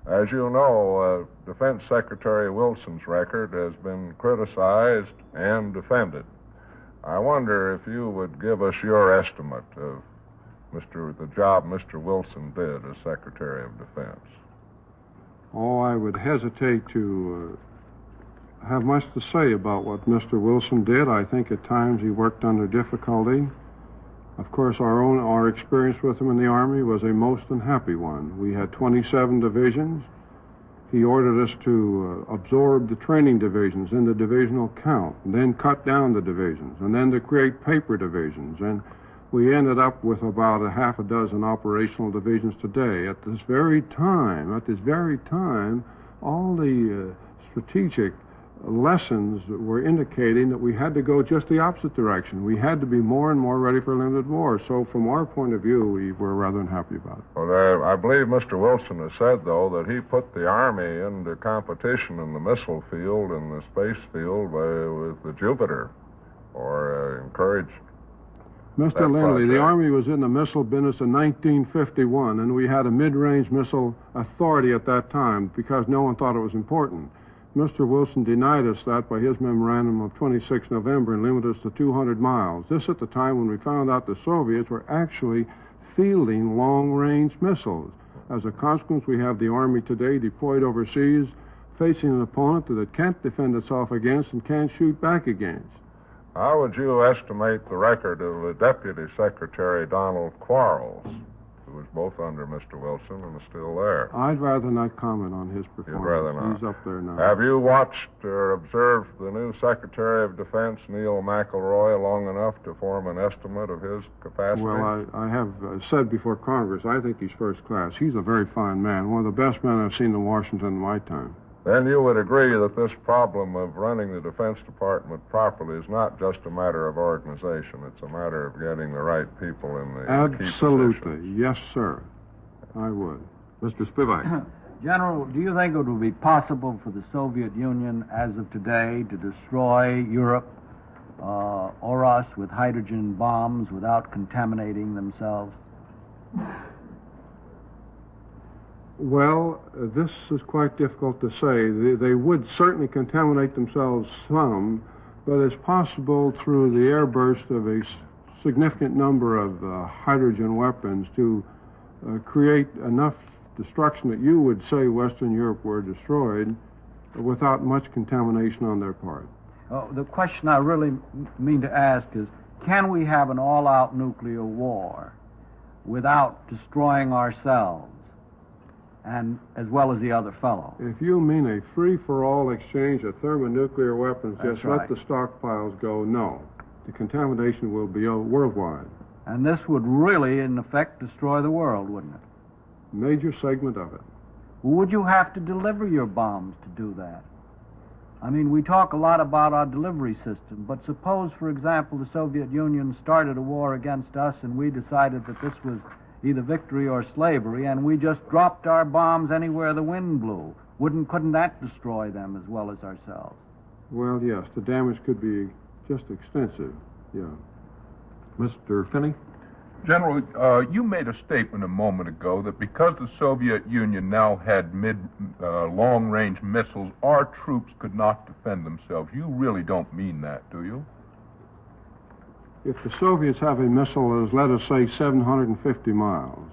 As you know, Defense Secretary Wilson's record has been criticized and defended. I wonder if you would give us your estimate of the job Mr. Wilson did as Secretary of Defense. Oh, I would hesitate to have much to say about what Mr. Wilson did. I think at times he worked under difficulty. Of course, our experience with him in the Army was a most unhappy one. We had 27 divisions. He ordered us to absorb the training divisions in the divisional count, and then cut down the divisions, and then to create paper divisions. And we ended up with about a half a dozen operational divisions today. At this very time, all the strategic lessons were indicating that we had to go just the opposite direction. We had to be more and more ready for limited war. So from our point of view, we were rather unhappy about it. Well, I believe Mr. Wilson has said, though, that he put the Army into competition in the missile field and the space field with the Jupiter, or encouraged. Mr. Lindley, the Army was in the missile business in 1951, and we had a mid-range missile authority at that time because no one thought it was important. Mr. Wilson denied us that by his memorandum of 26 November and limited us to 200 miles. This at the time when we found out the Soviets were actually fielding long-range missiles. As a consequence, we have the Army today deployed overseas, facing an opponent that it can't defend itself against and can't shoot back against. How would you estimate the record of the Deputy Secretary Donald Quarles, who was both under Mr. Wilson and is still there? I'd rather not comment on his performance. You'd rather not? He's up there now. Have you watched or observed the new Secretary of Defense, Neil McElroy, long enough to form an estimate of his capacity? Well, I have said before Congress, I think he's first class. He's a very fine man, one of the best men I've seen in Washington in my time. Then you would agree that this problem of running the Defense Department properly is not just a matter of organization. It's a matter of getting the right people in the key positions. Absolutely. Yes, sir. I would. Mr. Spivak. General, do you think it would be possible for the Soviet Union as of today to destroy Europe or us with hydrogen bombs without contaminating themselves? Well, this is quite difficult to say. They would certainly contaminate themselves some, but it's possible through the airburst of a significant number of hydrogen weapons to create enough destruction that you would say Western Europe were destroyed without much contamination on their part. Oh, the question I really mean to ask is, can we have an all-out nuclear war without destroying ourselves? And as well as the other fellow. If you mean a free-for-all exchange of thermonuclear weapons, That's just right. let the stockpiles go, no. The contamination will be worldwide. And this would really, in effect, destroy the world, wouldn't it? Major segment of it. Would you have to deliver your bombs to do that? I mean, we talk a lot about our delivery system, but suppose, for example, the Soviet Union started a war against us and we decided that this was either victory or slavery, and we just dropped our bombs anywhere the wind blew. Couldn't that destroy them as well as ourselves? Well, yes, the damage could be just extensive, yeah. Mr. Finney? General, you made a statement a moment ago that because the Soviet Union now had long-range missiles, our troops could not defend themselves. You really don't mean that, do you? If the Soviets have a missile that is, let us say, 750 miles,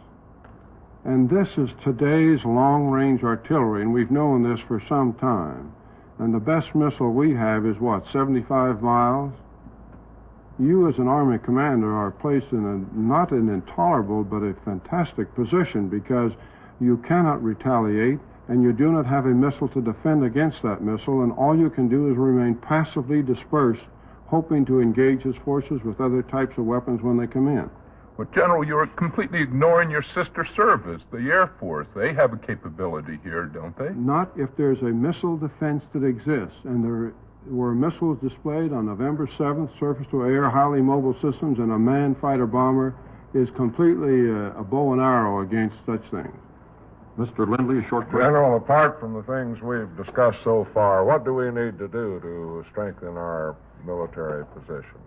and this is today's long-range artillery, and we've known this for some time, and the best missile we have is, what, 75 miles? You, as an Army commander, are placed in not an intolerable, but a fantastic position, because you cannot retaliate, and you do not have a missile to defend against that missile, and all you can do is remain passively dispersed, hoping to engage his forces with other types of weapons when they come in. Well, General, you're completely ignoring your sister service, the Air Force. They have a capability here, don't they? Not if there's a missile defense that exists, and there were missiles displayed on November 7th, surface-to-air, highly mobile systems, and a manned fighter-bomber is completely a bow and arrow against such things. Mr. Lindley, a short question. General, apart from the things we've discussed so far, what do we need to do to strengthen our military position?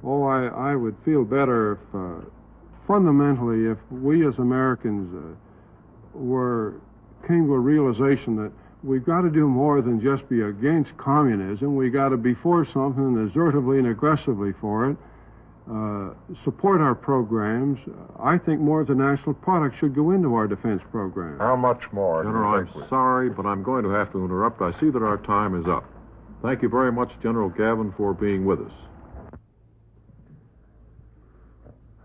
Oh, I would feel better if, fundamentally, if we as Americans came to a realization that we've got to do more than just be against communism. We've got to be for something assertively and aggressively for it, support our programs. I think more of the national product should go into our defense program. How much more? General, I'm sorry, but I'm going to have to interrupt. I see that our time is up. Thank you very much, General Gavin, for being with us.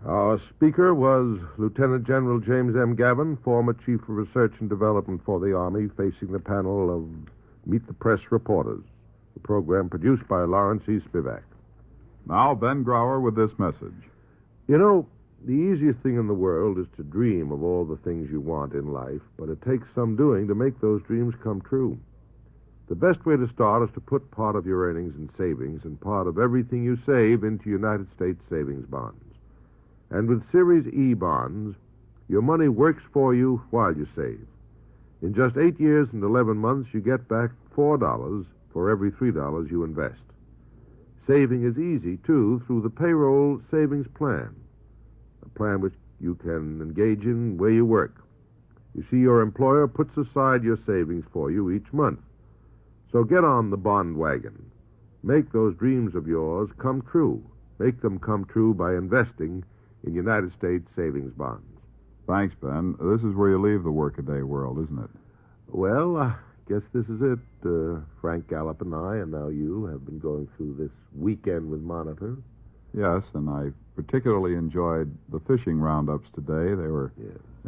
Our speaker was Lieutenant General James M. Gavin, former Chief of Research and Development for the Army, facing the panel of Meet the Press reporters, the program produced by Lawrence E. Spivak. Now, Ben Grauer with this message. You know, the easiest thing in the world is to dream of all the things you want in life, but it takes some doing to make those dreams come true. The best way to start is to put part of your earnings in savings and part of everything you save into United States savings bonds. And with Series E bonds, your money works for you while you save. In just 8 years and 11 months, you get back $4 for every $3 you invest. Saving is easy, too, through the payroll savings plan, a plan which you can engage in where you work. You see, your employer puts aside your savings for you each month, So get on the bond wagon. Make those dreams of yours come true. Make them come true by investing in United States savings bonds. Thanks, Ben. This is where you leave the workaday world, isn't it? Well, I guess this is it. Frank Gallup and I, and now you, have been going through this weekend with Monitor. Yes, and I particularly enjoyed the fishing roundups today. They were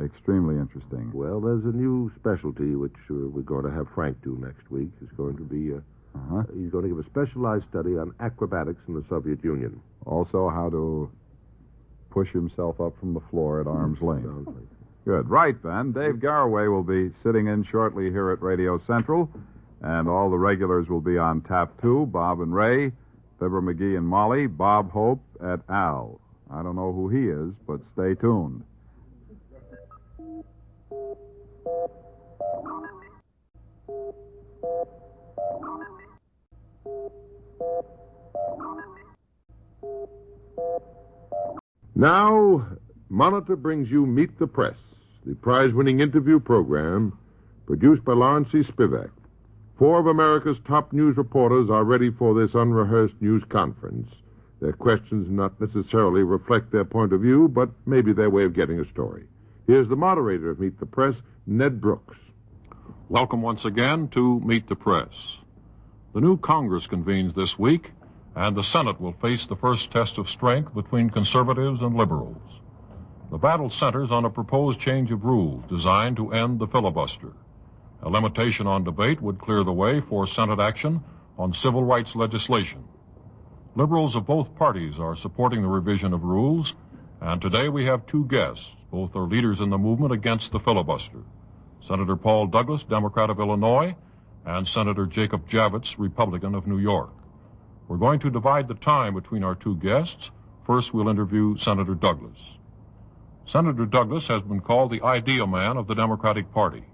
extremely interesting. Well, there's a new specialty which we're going to have Frank do next week. It's going to be he's going to give a specialized study on acrobatics in the Soviet Union. Also, how to push himself up from the floor at arm's length. Sounds like it. Good. Right, Ben. Dave Garraway will be sitting in shortly here at Radio Central, and all the regulars will be on Tap 2, Bob and Ray, Fibber McGee and Molly, Bob Hope at Al. I don't know who he is, but stay tuned. Now, Monitor brings you Meet the Press, the prize-winning interview program produced by Lawrence C. Spivak. 4 of America's top news reporters are ready for this unrehearsed news conference. Their questions not necessarily reflect their point of view, but maybe their way of getting a story. Here's the moderator of Meet the Press, Ned Brooks. Welcome once again to Meet the Press. The new Congress convenes this week, and the Senate will face the first test of strength between conservatives and liberals. The battle centers on a proposed change of rules designed to end the filibuster. A limitation on debate would clear the way for Senate action on civil rights legislation. Liberals of both parties are supporting the revision of rules, and today we have 2 guests. Both are leaders in the movement against the filibuster. Senator Paul Douglas, Democrat of Illinois, and Senator Jacob Javits, Republican of New York. We're going to divide the time between our 2 guests. First, we'll interview Senator Douglas. Senator Douglas has been called the idea man of the Democratic Party.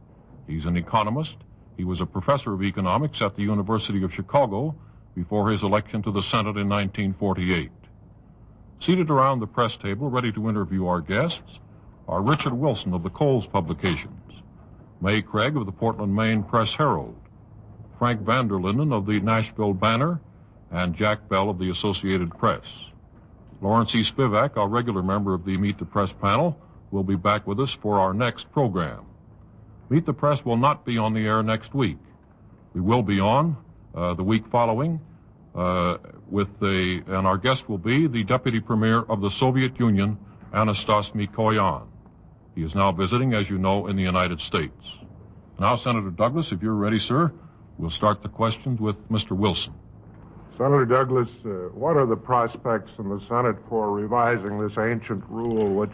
He's an economist. He was a professor of economics at the University of Chicago before his election to the Senate in 1948. Seated around the press table, ready to interview our guests, are Richard Wilson of the Coles Publications, May Craig of the Portland, Maine Press Herald, Frank Vanderlinden of the Nashville Banner, and Jack Bell of the Associated Press. Lawrence E. Spivak, our regular member of the Meet the Press panel, will be back with us for our next program. Meet the Press will not be on the air next week. We will be on the week following and our guest will be the Deputy Premier of the Soviet Union, Anastas Mikoyan. He is now visiting, as you know, in the United States. Now, Senator Douglas, if you're ready, sir, we'll start the questions with Mr. Wilson. Senator Douglas, what are the prospects in the Senate for revising this ancient rule which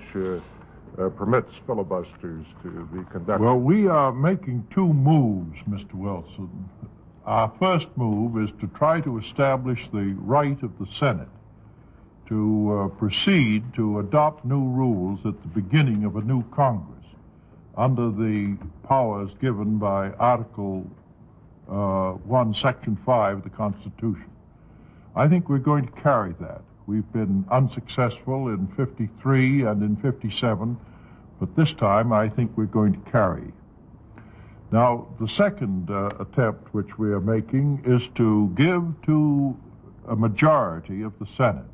permits filibusters to be conducted? Well, we are making 2 moves, Mr. Wilson. Our first move is to try to establish the right of the Senate to proceed to adopt new rules at the beginning of a new Congress under the powers given by Article 1, Section 5 of the Constitution. I think we're going to carry that. We've been unsuccessful in 53 and in 57, but this time I think we're going to carry. Now, the second attempt which we are making is to give to a majority of the Senate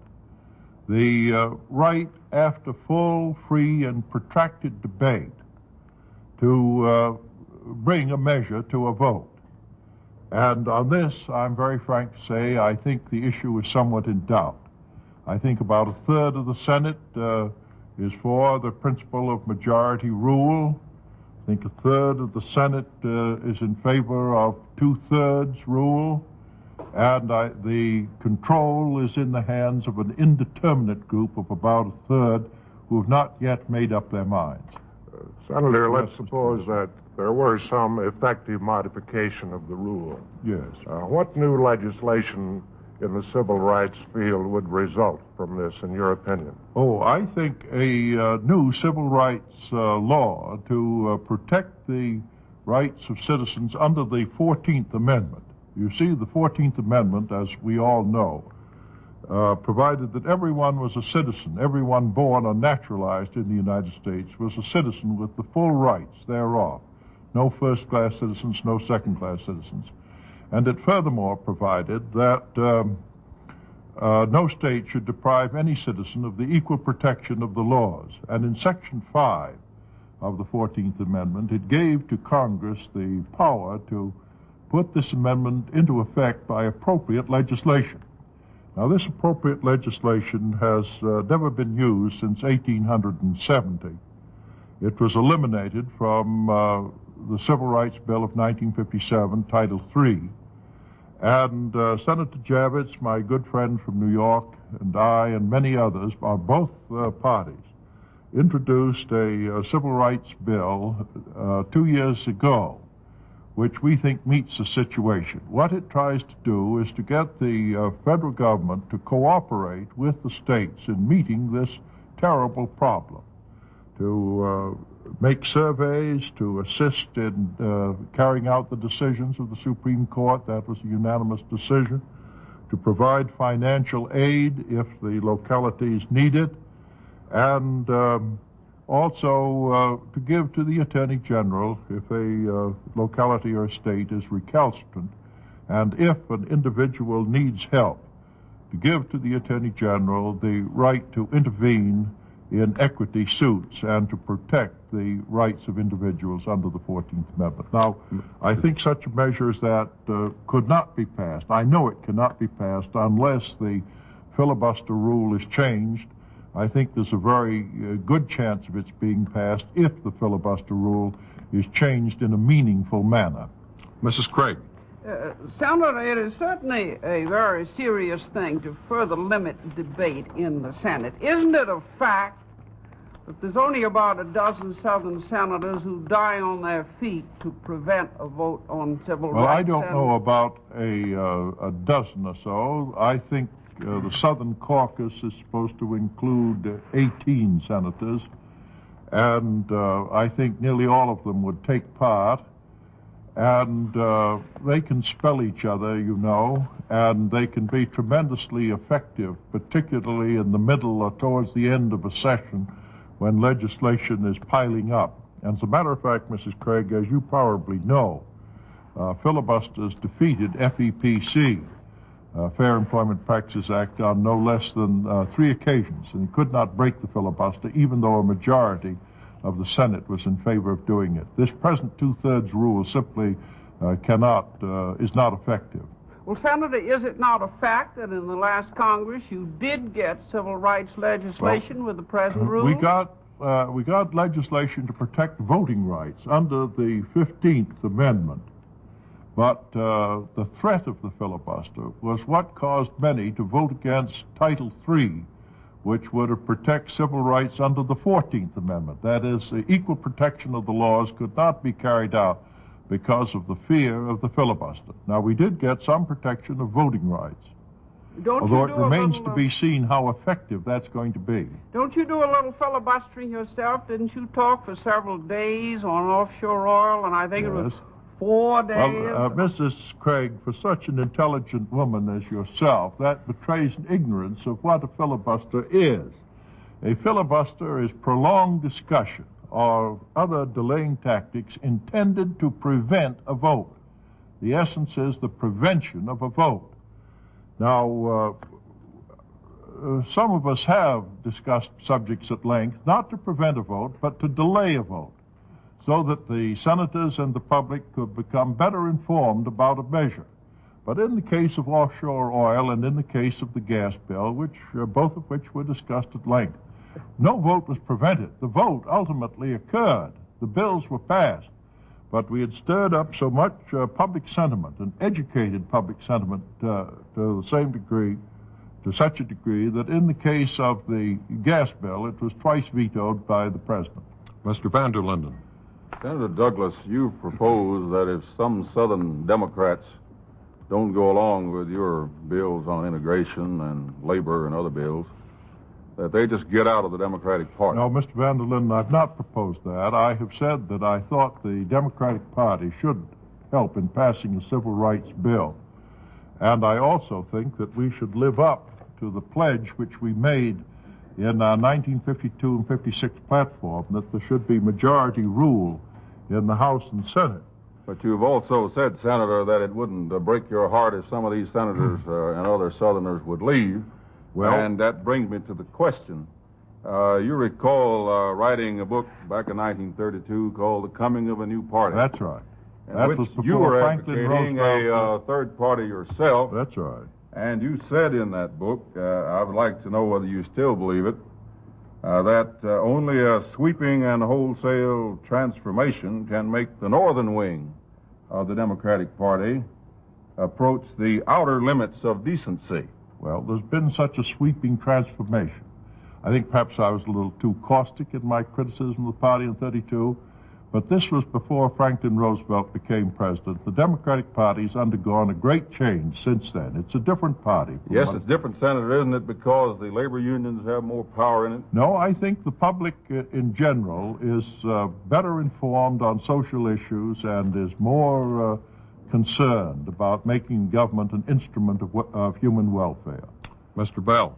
the right, after full, free, and protracted debate, to bring a measure to a vote. And on this, I'm very frank to say, I think the issue is somewhat in doubt. I think about 1/3 of the Senate is for the principle of majority rule. I think 1/3 of the Senate is in favor of 2/3 rule. And the control is in the hands of an indeterminate group of about 1/3 who have not yet made up their minds. Senator, let's suppose that there were some effective modification of the rule. Yes. What new legislation in the civil rights field would result from this, in your opinion? Oh, I think a new civil rights law to protect the rights of citizens under the 14th Amendment. You see, the 14th Amendment, as we all know, provided that everyone was a citizen, everyone born or naturalized in the United States was a citizen with the full rights thereof. No first-class citizens, no second-class citizens. And it furthermore provided that no state should deprive any citizen of the equal protection of the laws. And in Section 5 of the 14th Amendment, it gave to Congress the power to put this amendment into effect by appropriate legislation. Now, this appropriate legislation has never been used since 1870. It was eliminated from the Civil Rights Bill of 1957, Title III. And Senator Javits, my good friend from New York, and I and many others on both parties introduced a civil rights bill 2 years ago, which we think meets the situation. What it tries to do is to get the federal government to cooperate with the states in meeting this terrible problem, to make surveys, to assist in carrying out the decisions of the Supreme Court. That was a unanimous decision. To provide financial aid if the localities need it, and also to give to the Attorney General if a locality or state is recalcitrant, and if an individual needs help, to give to the Attorney General the right to intervene in equity suits and to protect the rights of individuals under the 14th Amendment. Now, I think such a measure as that could not be passed. I know it cannot be passed unless the filibuster rule is changed. I think there's a very good chance of its being passed if the filibuster rule is changed in a meaningful manner. Mrs. Craig. Senator, it is certainly a very serious thing to further limit debate in the Senate. Isn't it a fact that there's only about a dozen Southern senators who die on their feet to prevent a vote on civil rights? Well, I don't know about a dozen or so. I think the Southern Caucus is supposed to include 18 senators, and I think nearly all of them would take part. And they can spell each other, you know, and they can be tremendously effective, particularly in the middle or towards the end of a session when legislation is piling up. And as a matter of fact, Mrs. Craig, as you probably know, filibusters defeated FEPC, Fair Employment Practices Act, on no less than 3 occasions, and he could not break the filibuster, even though a majority of the Senate was in favor of doing it. This present two-thirds rule simply is not effective. Well, Senator, is it not a fact that in the last Congress you did get civil rights legislation with the present rule? We got legislation to protect voting rights under the 15th Amendment. But the threat of the filibuster was what caused many to vote against Title III, which would protect civil rights under the 14th Amendment. That is, the equal protection of the laws could not be carried out because of the fear of the filibuster. Now, we did get some protection of voting rights, although it remains to be seen how effective that's going to be. Don't you do a little filibustering yourself? Didn't you talk for several days on offshore oil, and I think it was 4 days? Well, Mrs. Craig, for such an intelligent woman as yourself, that betrays an ignorance of what a filibuster is. A filibuster is prolonged discussion or other delaying tactics intended to prevent a vote. The essence is the prevention of a vote. Now, some of us have discussed subjects at length, not to prevent a vote, but to delay a vote, so that the senators and the public could become better informed about a measure. But in the case of offshore oil and in the case of the gas bill, both of which were discussed at length, no vote was prevented. The vote ultimately occurred. The bills were passed. But we had stirred up so much public sentiment and educated public sentiment to the same degree, to such a degree, that in the case of the gas bill, it was twice vetoed by the president. Mr. Van der Linden. Senator Douglas, you propose that if some Southern Democrats don't go along with your bills on integration and labor and other bills, that they just get out of the Democratic Party. No, Mr. Van der Linden, I've not proposed that. I have said that I thought the Democratic Party should help in passing a civil rights bill. And I also think that we should live up to the pledge which we made in our 1952 and 56 platform, that there should be majority rule in the House and Senate. But you've also said, Senator, that it wouldn't break your heart if some of these senators and other Southerners would leave. Well, and that brings me to the question. You recall writing a book back in 1932 called The Coming of a New Party. That's right. In which you were advocating a third party yourself. That's right. And you said in that book, I would like to know whether you still believe it, that only a sweeping and wholesale transformation can make the northern wing of the Democratic Party approach the outer limits of decency. Well, there's been such a sweeping transformation. I think perhaps I was a little too caustic in my criticism of the party in 32, but this was before Franklin Roosevelt became president. The Democratic Party has undergone a great change since then. It's a different party. Yes, it's different, Senator, isn't it, because the labor unions have more power in it? No, I think the public in general is better informed on social issues and is more concerned about making government an instrument of human welfare. Mr. Bell.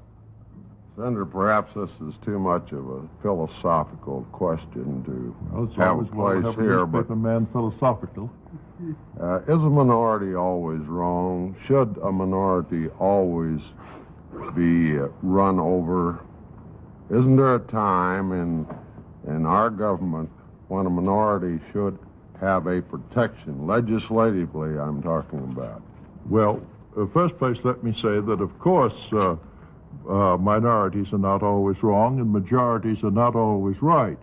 Senator, perhaps this is too much of a philosophical question to have a place here, but man philosophical. Is a minority always wrong? Should a minority always be run over? Isn't there a time in our government when a minority should have a protection, legislatively I'm talking about? Well, first place, let me say that, of course, minorities are not always wrong and majorities are not always right.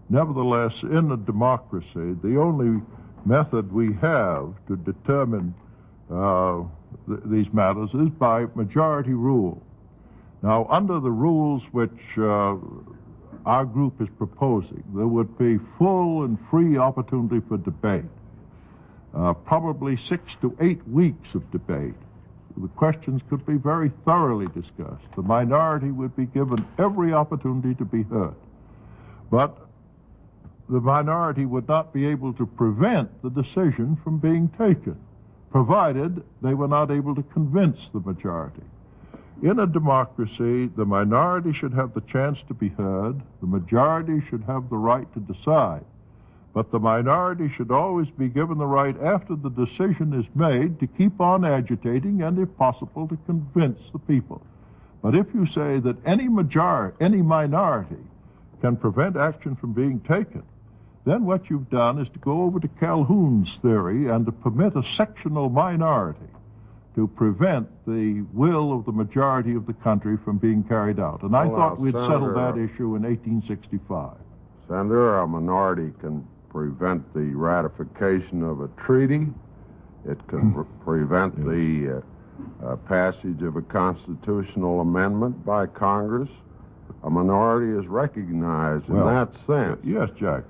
Nevertheless, in a democracy, the only method we have to determine these matters is by majority rule. Now, under the rules which our group is proposing, there would be full and free opportunity for debate, probably 6 to 8 weeks of debate. The questions could be very thoroughly discussed. The minority would be given every opportunity to be heard. But the minority would not be able to prevent the decision from being taken, provided they were not able to convince the majority. In a democracy, the minority should have the chance to be heard. The majority should have the right to decide. But the minority should always be given the right, after the decision is made, to keep on agitating and, if possible, to convince the people. But if you say that any minority can prevent action from being taken, then what you've done is to go over to Calhoun's theory and to permit a sectional minority to prevent the will of the majority of the country from being carried out. And I thought we'd settled that issue in 1865. Senator, a minority can prevent the ratification of a treaty. It can prevent the passage of a constitutional amendment by Congress. A minority is recognized in that sense. Yes, Jack.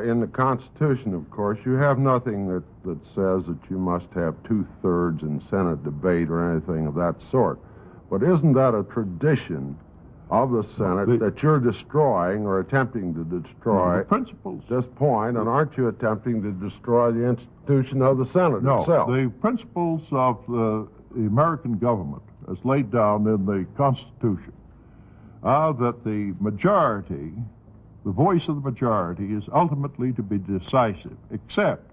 In the Constitution, of course, you have nothing that says that you must have 2/3 in Senate debate or anything of that sort. But isn't that a tradition of the Senate that you're destroying or attempting to destroy the principles at this point, and aren't you attempting to destroy the institution of the Senate itself? The principles of the American government, as laid down in the Constitution, are that the majority, the voice of the majority, is ultimately to be decisive, except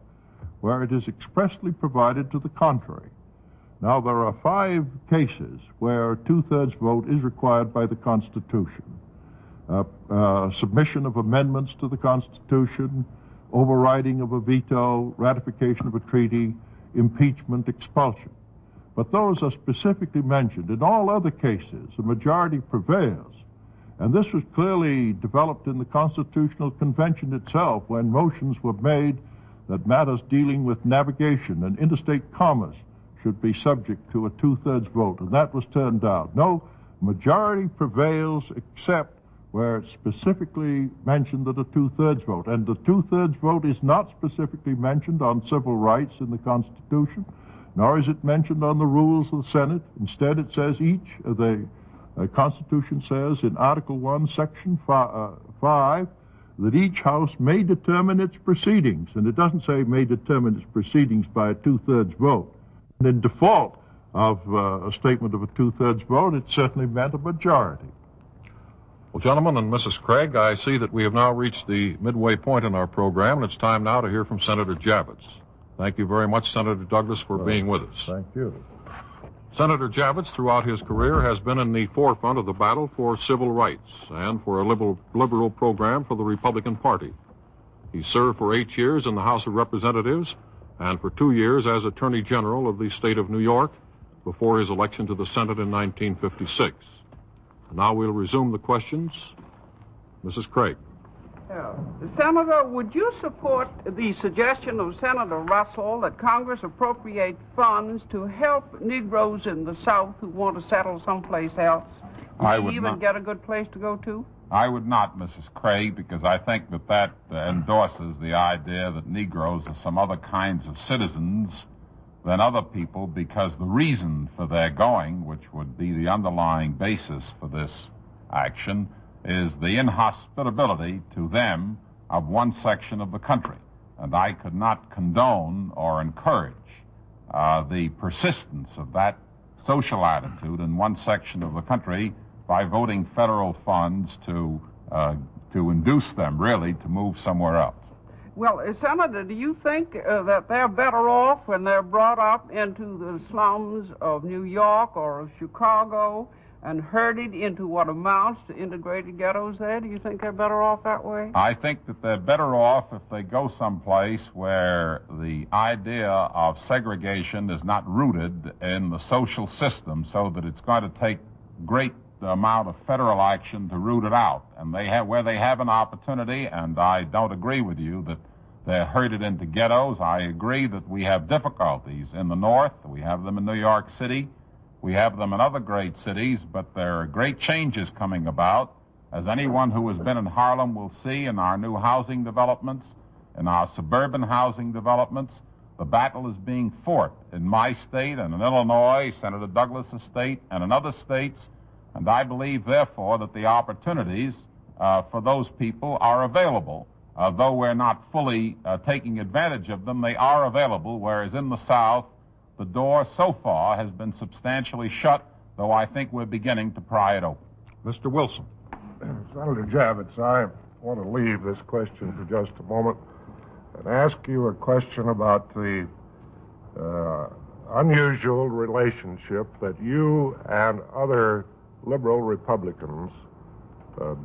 where it is expressly provided to the contrary. Now, there are 5 cases where 2/3 vote is required by the Constitution. Submission of amendments to the Constitution, overriding of a veto, ratification of a treaty, impeachment, expulsion. But those are specifically mentioned. In all other cases, the majority prevails. And this was clearly developed in the Constitutional Convention itself, when motions were made that matters dealing with navigation and interstate commerce should be subject to a 2/3 vote, and that was turned down. No, majority prevails except where it's specifically mentioned that a 2/3 vote. And the 2/3 vote is not specifically mentioned on civil rights in the Constitution, nor is it mentioned on the rules of the Senate. Instead, it says the Constitution says in Article 1, Section 5, that each House may determine its proceedings, and it doesn't say may determine its proceedings by a 2/3 vote. And in default of a statement of a 2/3 vote, it certainly meant a majority. Well, gentlemen and Mrs. Craig, I see that we have now reached the midway point in our program, and it's time now to hear from Senator Javits. Thank you very much, Senator Douglas, for being with us. Thank you. Senator Javits, throughout his career, has been in the forefront of the battle for civil rights and for a liberal program for the Republican Party. He served for 8 years in the House of Representatives and for 2 years as Attorney General of the state of New York before his election to the Senate in 1956. Now we'll resume the questions. Mrs. Craig. Senator, would you support the suggestion of Senator Russell that Congress appropriate funds to help Negroes in the South who want to settle someplace else? I would even not get a good place to go to? I would not, Mrs. Craig, because I think that endorses the idea that Negroes are some other kinds of citizens than other people, because the reason for their going, which would be the underlying basis for this action, is the inhospitability to them of one section of the country. And I could not condone or encourage the persistence of that social attitude in one section of the country by voting federal funds to induce them, really, to move somewhere else. Well, Senator, do you think that they're better off when they're brought up into the slums of New York or of Chicago and herded into what amounts to integrated ghettos there? Do you think they're better off that way? I think that they're better off if they go someplace where the idea of segregation is not rooted in the social system, so that it's going to take great amount of federal action to root it out. And where they have an opportunity, and I don't agree with you that they're herded into ghettos. I agree that we have difficulties in the North. We have them in New York City. We have them in other great cities, but there are great changes coming about, as anyone who has been in Harlem will see in our new housing developments, in our suburban housing developments. The battle is being fought in my state and in Illinois, Senator Douglas' state, and in other states, and I believe, therefore, that the opportunities for those people are available. Though we're not fully taking advantage of them, they are available, whereas in the South, the door so far has been substantially shut, though I think we're beginning to pry it open. Mr. Wilson. Senator Javits, I want to leave this question for just a moment and ask you a question about the unusual relationship that you and other liberal Republicans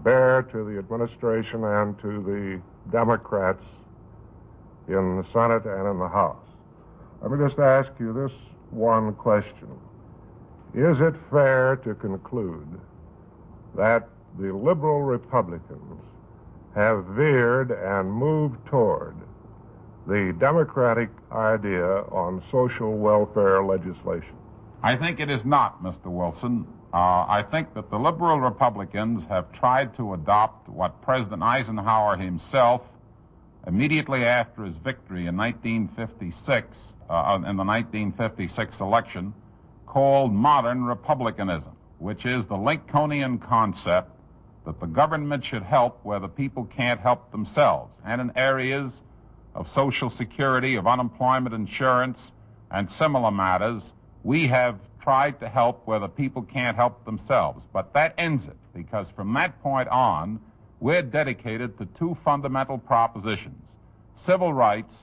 bear to the administration and to the Democrats in the Senate and in the House. Let me just ask you this one question. Is it fair to conclude that the liberal Republicans have veered and moved toward the Democratic idea on social welfare legislation? I think it is not, Mr. Wilson. I think that the liberal Republicans have tried to adopt what President Eisenhower himself, immediately after his victory in 1956, in the 1956 election, called modern republicanism, which is the Lincolnian concept that the government should help where the people can't help themselves, and in areas of Social Security, of unemployment insurance, and similar matters, we have tried to help where the people can't help themselves. But that ends it, because from that point on, we're dedicated to two fundamental propositions: civil rights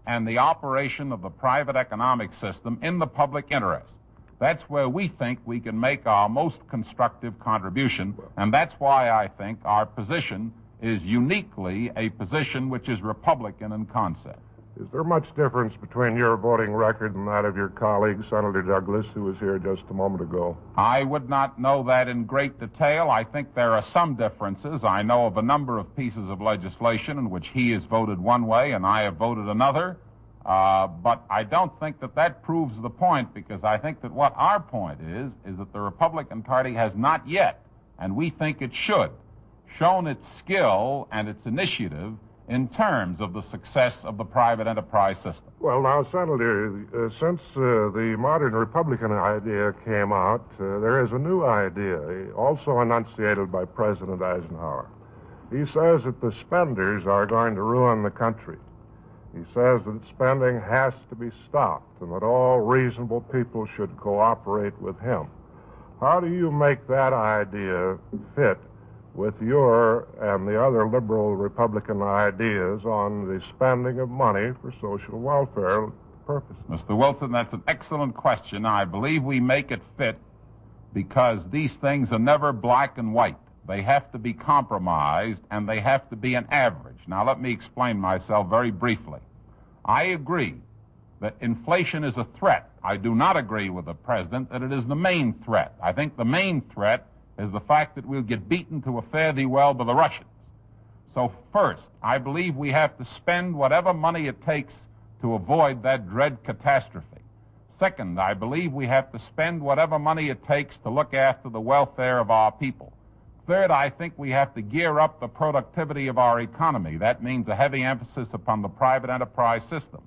and the operation of the private economic system in the public interest. That's where we think we can make our most constructive contribution, and that's why I think our position is uniquely a position which is Republican in concept. Is there much difference between your voting record and that of your colleague, Senator Douglas, who was here just a moment ago? I would not know that in great detail. I think there are some differences. I know of a number of pieces of legislation in which he has voted one way and I have voted another. But I don't think that that proves the point, because I think that what our point is that the Republican Party has not yet, and we think it should, shown its skill and its initiative in terms of the success of the private enterprise system. Well, now, Senator, since the modern Republican idea came out, there is a new idea, also enunciated by President Eisenhower. He says that the spenders are going to ruin the country. He says that spending has to be stopped and that all reasonable people should cooperate with him. How do you make that idea fit with your and the other liberal Republican ideas on the spending of money for social welfare purposes? Mr. Wilson, that's an excellent question. I believe we make it fit because these things are never black and white. They have to be compromised, and they have to be an average. Now, let me explain myself very briefly. I agree that inflation is a threat. I do not agree with the president that it is the main threat. I think the main threat is the fact that we'll get beaten to a fare-thee well by the Russians. So first, I believe we have to spend whatever money it takes to avoid that dread catastrophe. Second, I believe we have to spend whatever money it takes to look after the welfare of our people. Third, I think we have to gear up the productivity of our economy. That means a heavy emphasis upon the private enterprise system.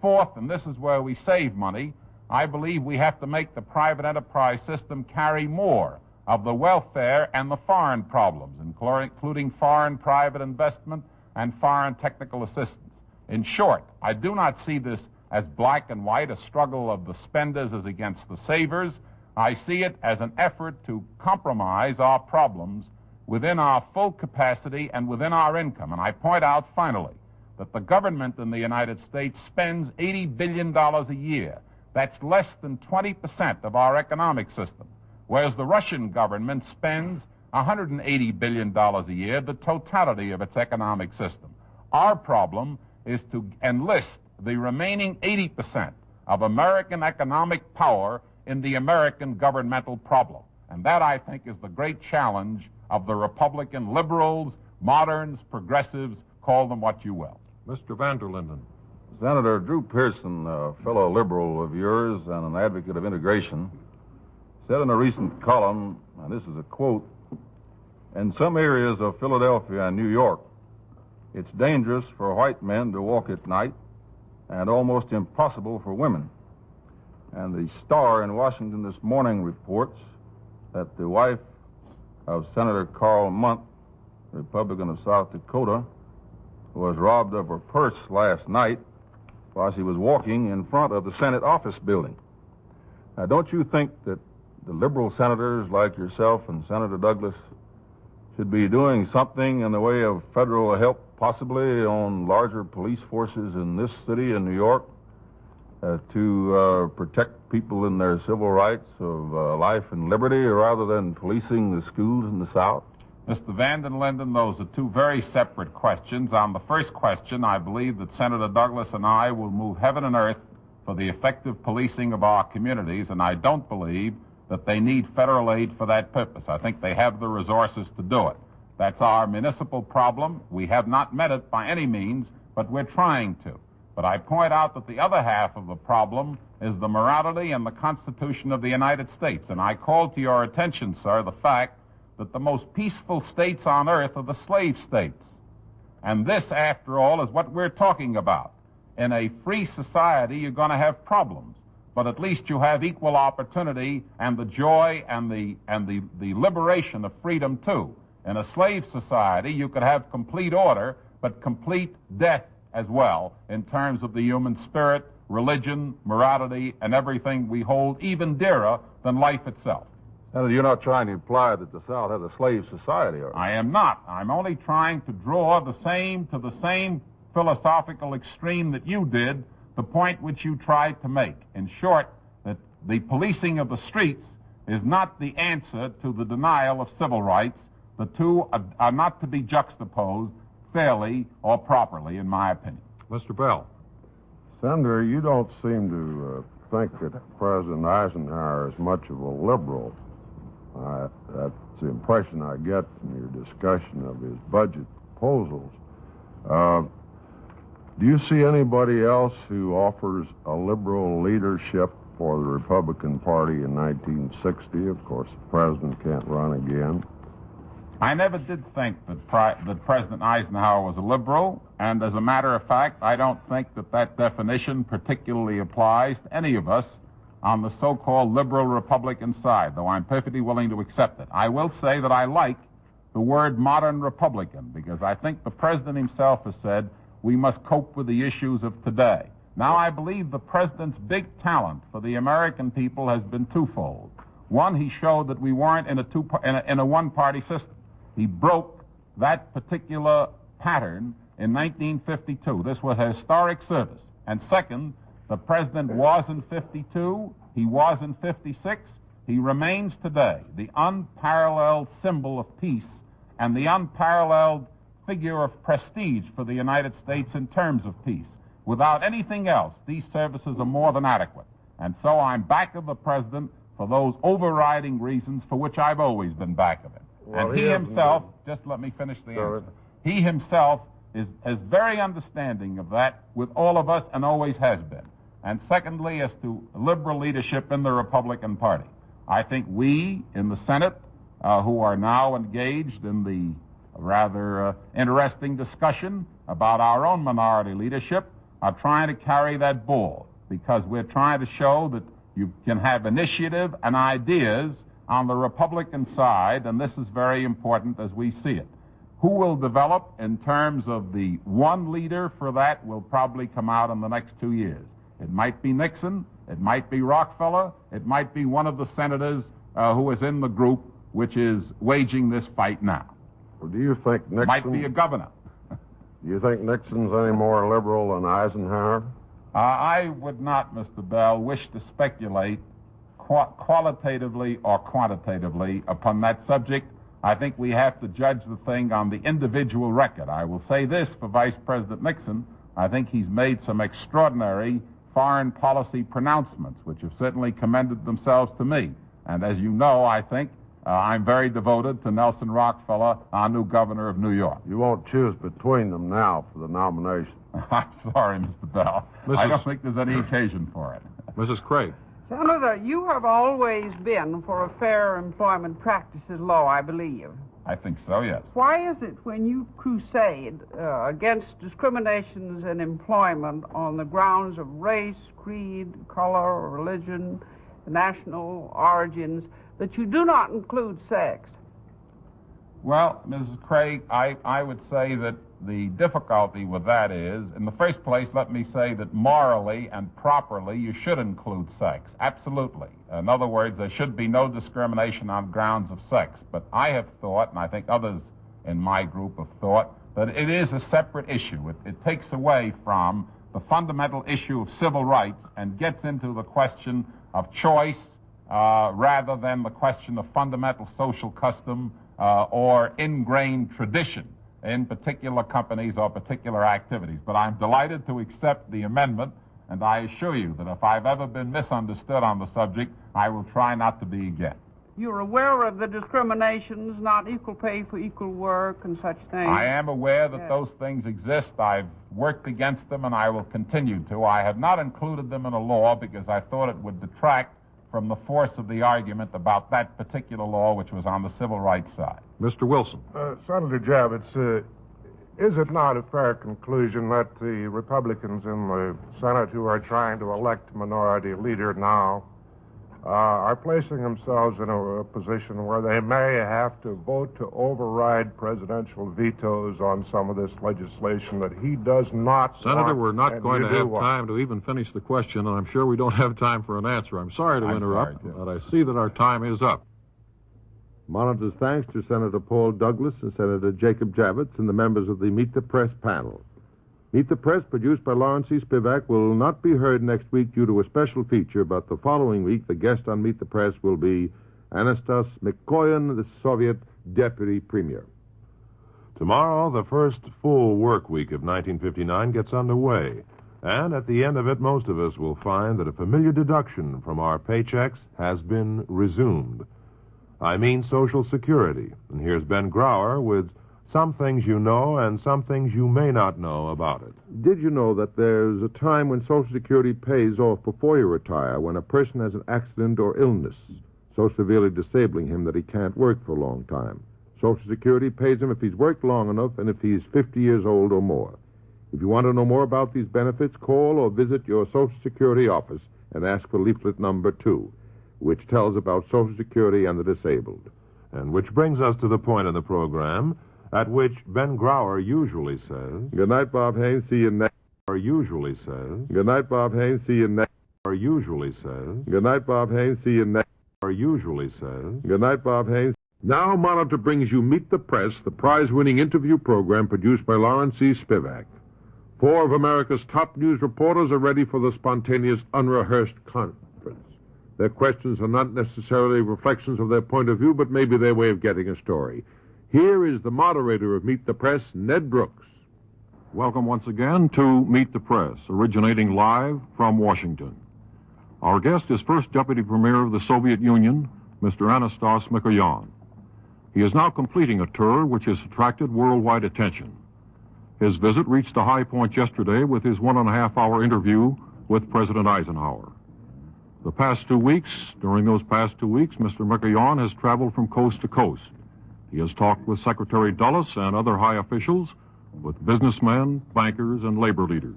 Fourth, and this is where we save money, I believe we have to make the private enterprise system carry more of the welfare and the foreign problems, including foreign private investment and foreign technical assistance. In short, I do not see this as black and white, a struggle of the spenders as against the savers. I see it as an effort to compromise our problems within our full capacity and within our income. And I point out finally that the government in the United States spends $80 billion a year. That's less than 20% of our economic system, whereas the Russian government spends $180 billion a year, the totality of its economic system. Our problem is to enlist the remaining 80% of American economic power in the American governmental problem. And that, I think, is the great challenge of the Republican liberals, moderns, progressives, call them what you will. Mr. Van der Linden. Senator Drew Pearson, a fellow liberal of yours and an advocate of integration, said in a recent column, and this is a quote, "In some areas of Philadelphia and New York, it's dangerous for white men to walk at night and almost impossible for women." And the Star in Washington this morning reports that the wife of Senator Carl Munt, Republican of South Dakota, was robbed of her purse last night while she was walking in front of the Senate office building. Now, don't you think that the liberal senators like yourself and Senator Douglas should be doing something in the way of federal help, possibly on larger police forces in this city in New York, to protect people in their civil rights of life and liberty, rather than policing the schools in the South? Mr. Van den Linden, those are two very separate questions. On the first question, I believe that Senator Douglas and I will move heaven and earth for the effective policing of our communities, and I don't believe that they need federal aid for that purpose. I think they have the resources to do it. That's our municipal problem. We have not met it by any means, but we're trying to. But I point out that the other half of the problem is the morality and the Constitution of the United States. And I call to your attention, sir, the fact that the most peaceful states on earth are the slave states. And this, after all, is what we're talking about. In a free society, you're going to have problems, but at least you have equal opportunity and the joy and the liberation of freedom, too. In a slave society, you could have complete order, but complete death as well, in terms of the human spirit, religion, morality, and everything we hold even dearer than life itself. Senator, you're not trying to imply that the South has a slave society, are you? I am not. I'm only trying to draw to the same philosophical extreme that you did, the point which you tried to make. In short, that the policing of the streets is not the answer to the denial of civil rights. The two are not to be juxtaposed fairly or properly, in my opinion. Mr. Bell. Senator, you don't seem to think that President Eisenhower is much of a liberal. That's the impression I get from your discussion of his budget proposals. Do you see anybody else who offers a liberal leadership for the Republican Party in 1960? Of course, the president can't run again. I never did think that President Eisenhower was a liberal, and as a matter of fact, I don't think that definition particularly applies to any of us on the so-called liberal Republican side, though I'm perfectly willing to accept it. I will say that I like the word modern Republican, because I think the president himself has said we must cope with the issues of today. Now, I believe the president's big talent for the American people has been twofold. One, he showed that we weren't in a one-party system. He broke that particular pattern in 1952. This was a historic service. And second, The president was in 52, he was in 56, he remains today the unparalleled symbol of peace and the unparalleled figure of prestige for the United States in terms of peace. Without anything else, these services are more than adequate. And so I'm back of the president for those overriding reasons for which I've always been back of him. Well, and he himself, just let me finish the answer, he himself is very understanding of that with all of us and always has been. And secondly, as to liberal leadership in the Republican Party, I think we in the Senate, who are now engaged in the rather interesting discussion about our own minority leadership, are trying to carry that ball, because we're trying to show that you can have initiative and ideas on the Republican side, and this is very important as we see it. Who will develop in terms of the one leader for that will probably come out in the next 2 years. It might be Nixon, it might be Rockefeller, it might be one of the senators who is in the group which is waging this fight now. Well, do you think Nixon... Might be a governor. Do you think Nixon's any more liberal than Eisenhower? I would not, Mr. Bell, wish to speculate qualitatively or quantitatively upon that subject. I think we have to judge the thing on the individual record. I will say this for Vice President Nixon. I think he's made some extraordinary foreign policy pronouncements, which have certainly commended themselves to me. And as you know, I think I'm very devoted to Nelson Rockefeller, our new governor of New York. You won't choose between them now for the nomination. I'm sorry, Mr. Bell. I don't think there's any occasion for it. Mrs. Craig. Senator, you have always been for a fair employment practices law, I believe. I think so, yes. Why is it when you crusade against discriminations in employment on the grounds of race, creed, color, religion, national origins, that you do not include sex? Well, Mrs. Craig, I would say that the difficulty with that is, in the first place, let me say that morally and properly you should include sex. Absolutely. In other words, there should be no discrimination on grounds of sex. But I have thought, and I think others in my group have thought, that it is a separate issue. It takes away from the fundamental issue of civil rights and gets into the question of choice rather than the question of fundamental social custom or ingrained tradition in particular companies or particular activities. But I'm delighted to accept the amendment, and I assure you that if I've ever been misunderstood on the subject, I will try not to be again. You're aware of the discriminations, not equal pay for equal work and such things? I am aware that those things exist. I've worked against them, and I will continue to. I have not included them in a law because I thought it would detract from the force of the argument about that particular law, which was on the civil rights side. Mr. Wilson. Senator Javits, is it not a fair conclusion that the Republicans in the Senate who are trying to elect a minority leader now are placing themselves in a position where they may have to vote to override presidential vetoes on some of this legislation that he does not Senator, want, we're not going to have want. time to even finish the question, and I'm sure we don't have time for an answer. I'm sorry to interrupt, but I see that our time is up. Monitor's thanks to Senator Paul Douglas and Senator Jacob Javits and the members of the Meet the Press panel. Meet the Press, produced by Lawrence E. Spivak, will not be heard next week due to a special feature, but the following week, the guest on Meet the Press will be Anastas Mikoyan, the Soviet Deputy Premier. Tomorrow, the first full work week of 1959 gets underway. And at the end of it, most of us will find that a familiar deduction from our paychecks has been resumed. I mean Social Security. And here's Ben Grauer with some things you know and some things you may not know about it. Did you know that there's a time when Social Security pays off before you retire when a person has an accident or illness so severely disabling him that he can't work for a long time? Social Security pays him if he's worked long enough and if he's 50 years old or more. If you want to know more about these benefits, call or visit your Social Security office and ask for leaflet number 2, which tells about Social Security and the disabled. And which brings us to the point in the program at which Ben Grauer usually says, Good night, Bob Haynes. See you next. Or usually says, Good night, Bob Haynes. See you next. Or usually says, Good night, Bob Haynes. See you next. Or usually says, Good night, Bob Haynes. Now, Monitor brings you Meet the Press, the prize-winning interview program produced by Lawrence E. Spivak. Four of America's top news reporters are ready for the spontaneous, unrehearsed conference. Their questions are not necessarily reflections of their point of view, but maybe their way of getting a story. Here is the moderator of Meet the Press, Ned Brooks. Welcome once again to Meet the Press, originating live from Washington. Our guest is First Deputy Premier of the Soviet Union, Mr. Anastas Mikoyan. He is now completing a tour which has attracted worldwide attention. His visit reached a high point yesterday with his 1.5-hour interview with President Eisenhower. During those past 2 weeks, Mr. Mikoyan has traveled from coast to coast. He has talked with Secretary Dulles and other high officials, with businessmen, bankers, and labor leaders.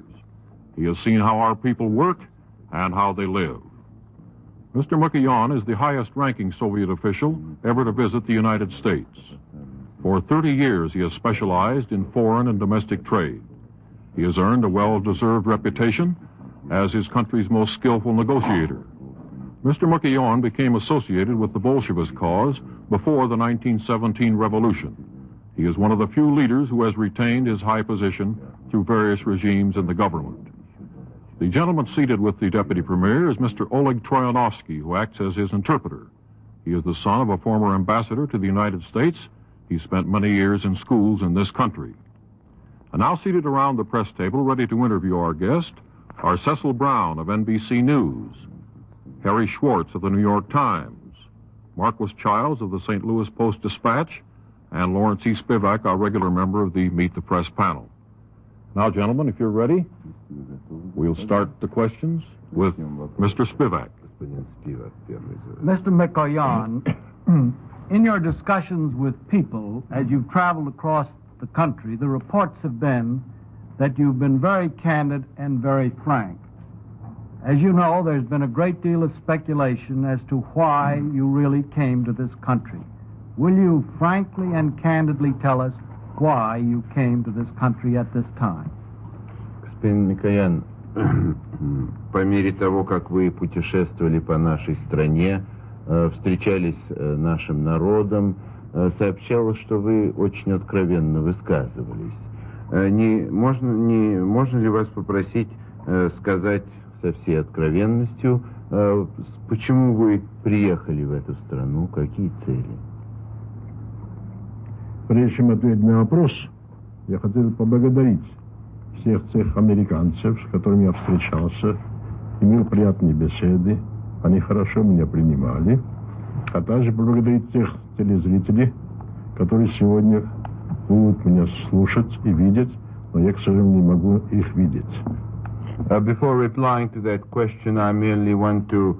He has seen how our people work and how they live. Mr. Mikoyan is the highest-ranking Soviet official ever to visit the United States. For 30 years, he has specialized in foreign and domestic trade. He has earned a well-deserved reputation as his country's most skillful negotiator. Mr. Mikoyan became associated with the Bolshevist cause before the 1917 revolution. He is one of the few leaders who has retained his high position through various regimes in the government. The gentleman seated with the Deputy Premier is Mr. Oleg Troyanovsky, who acts as his interpreter. He is the son of a former ambassador to the United States. He spent many years in schools in this country. And now seated around the press table, ready to interview our guest, are Cecil Brown of NBC News, Harry Schwartz of the New York Times, Marquis Childs of the St. Louis Post-Dispatch, and Lawrence E. Spivak, our regular member of the Meet the Press panel. Now, gentlemen, if you're ready, we'll start the questions with Mr. Spivak. Mr. Mikoyan, in your discussions with people as you've traveled across the country, the reports have been that you've been very candid and very frank. As you know, there's been a great deal of speculation as to why you really came to this country. Will you frankly and candidly tell us why you came to this country at this time? Господин Микоян, по мере того, как вы путешествовали по нашей стране, встречались с нашим народом, сообщалось, что вы очень откровенно высказывались. Можно ли вас попросить сказать со всей откровенностью, почему вы приехали в эту страну, какие цели? Прежде чем ответить на вопрос, я хотел поблагодарить всех тех американцев, с которыми я встречался, имел приятные беседы, они хорошо меня принимали, а также поблагодарить тех телезрителей, которые сегодня будут меня слушать и видеть, но я, к сожалению, не могу их видеть. Before replying to that question, I merely want to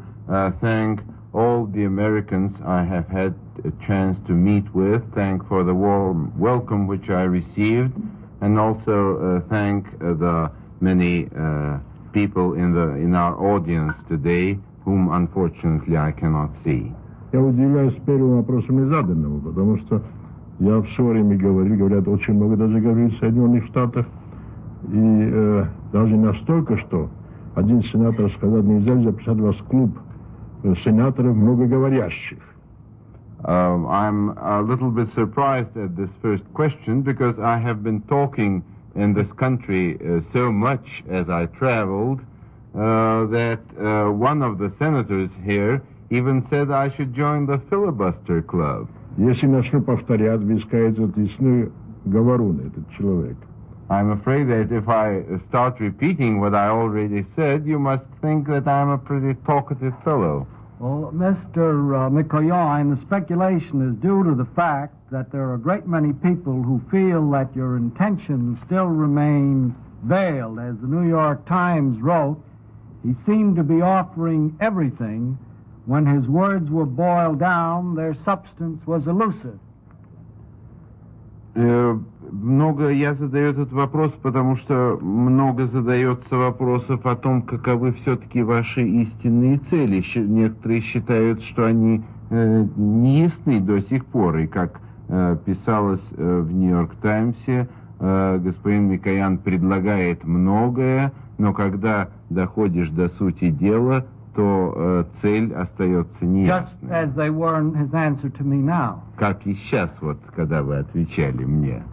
thank all the Americans I have had a chance to meet with, thank for the warm welcome which I received, and also thank the many people in our audience today, whom unfortunately I cannot see. Я удивляюсь первым вопросом не заданному, потому что я все время говорят, очень много даже говорили в Соединенных Штатах, и даже настолько, что один сенатор сказал, нельзя записать вас в клуб сенаторов многоговорящих. I'm a little bit surprised at this first question because I have been talking in this country so much as I traveled that one of the senators here even said I should join the filibuster club. Если начну повторять, вы скажете, вот ясный говорун этот человек. I'm afraid that if I start repeating what I already said, you must think that I'm a pretty talkative fellow. Well, Mr. Mikoyan, the speculation is due to the fact that there are a great many people who feel that your intentions still remain veiled. As the New York Times wrote, he seemed to be offering everything. When his words were boiled down, their substance was elusive. Много я задаю этот вопрос, потому что много задается вопросов о том, каковы все-таки ваши истинные цели. Некоторые считают, что они не ясны до сих пор. И как писалось в Нью-Йорк Таймсе, господин Микоян предлагает многое, но когда доходишь до сути дела, то цель остается неясной. Just as they were in his answer to me now. Как и сейчас, вот, когда вы отвечали мне.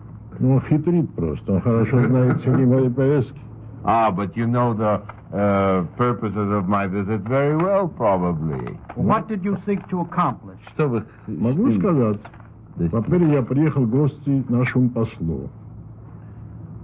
Ну, он хитрит просто. Он хорошо знает цели моей поездки. Ah, but you know the purposes of my visit very well, probably. What did you seek to accomplish? Что вы... Могу сказать. Во-первых, я приехал в гости к нашему послу.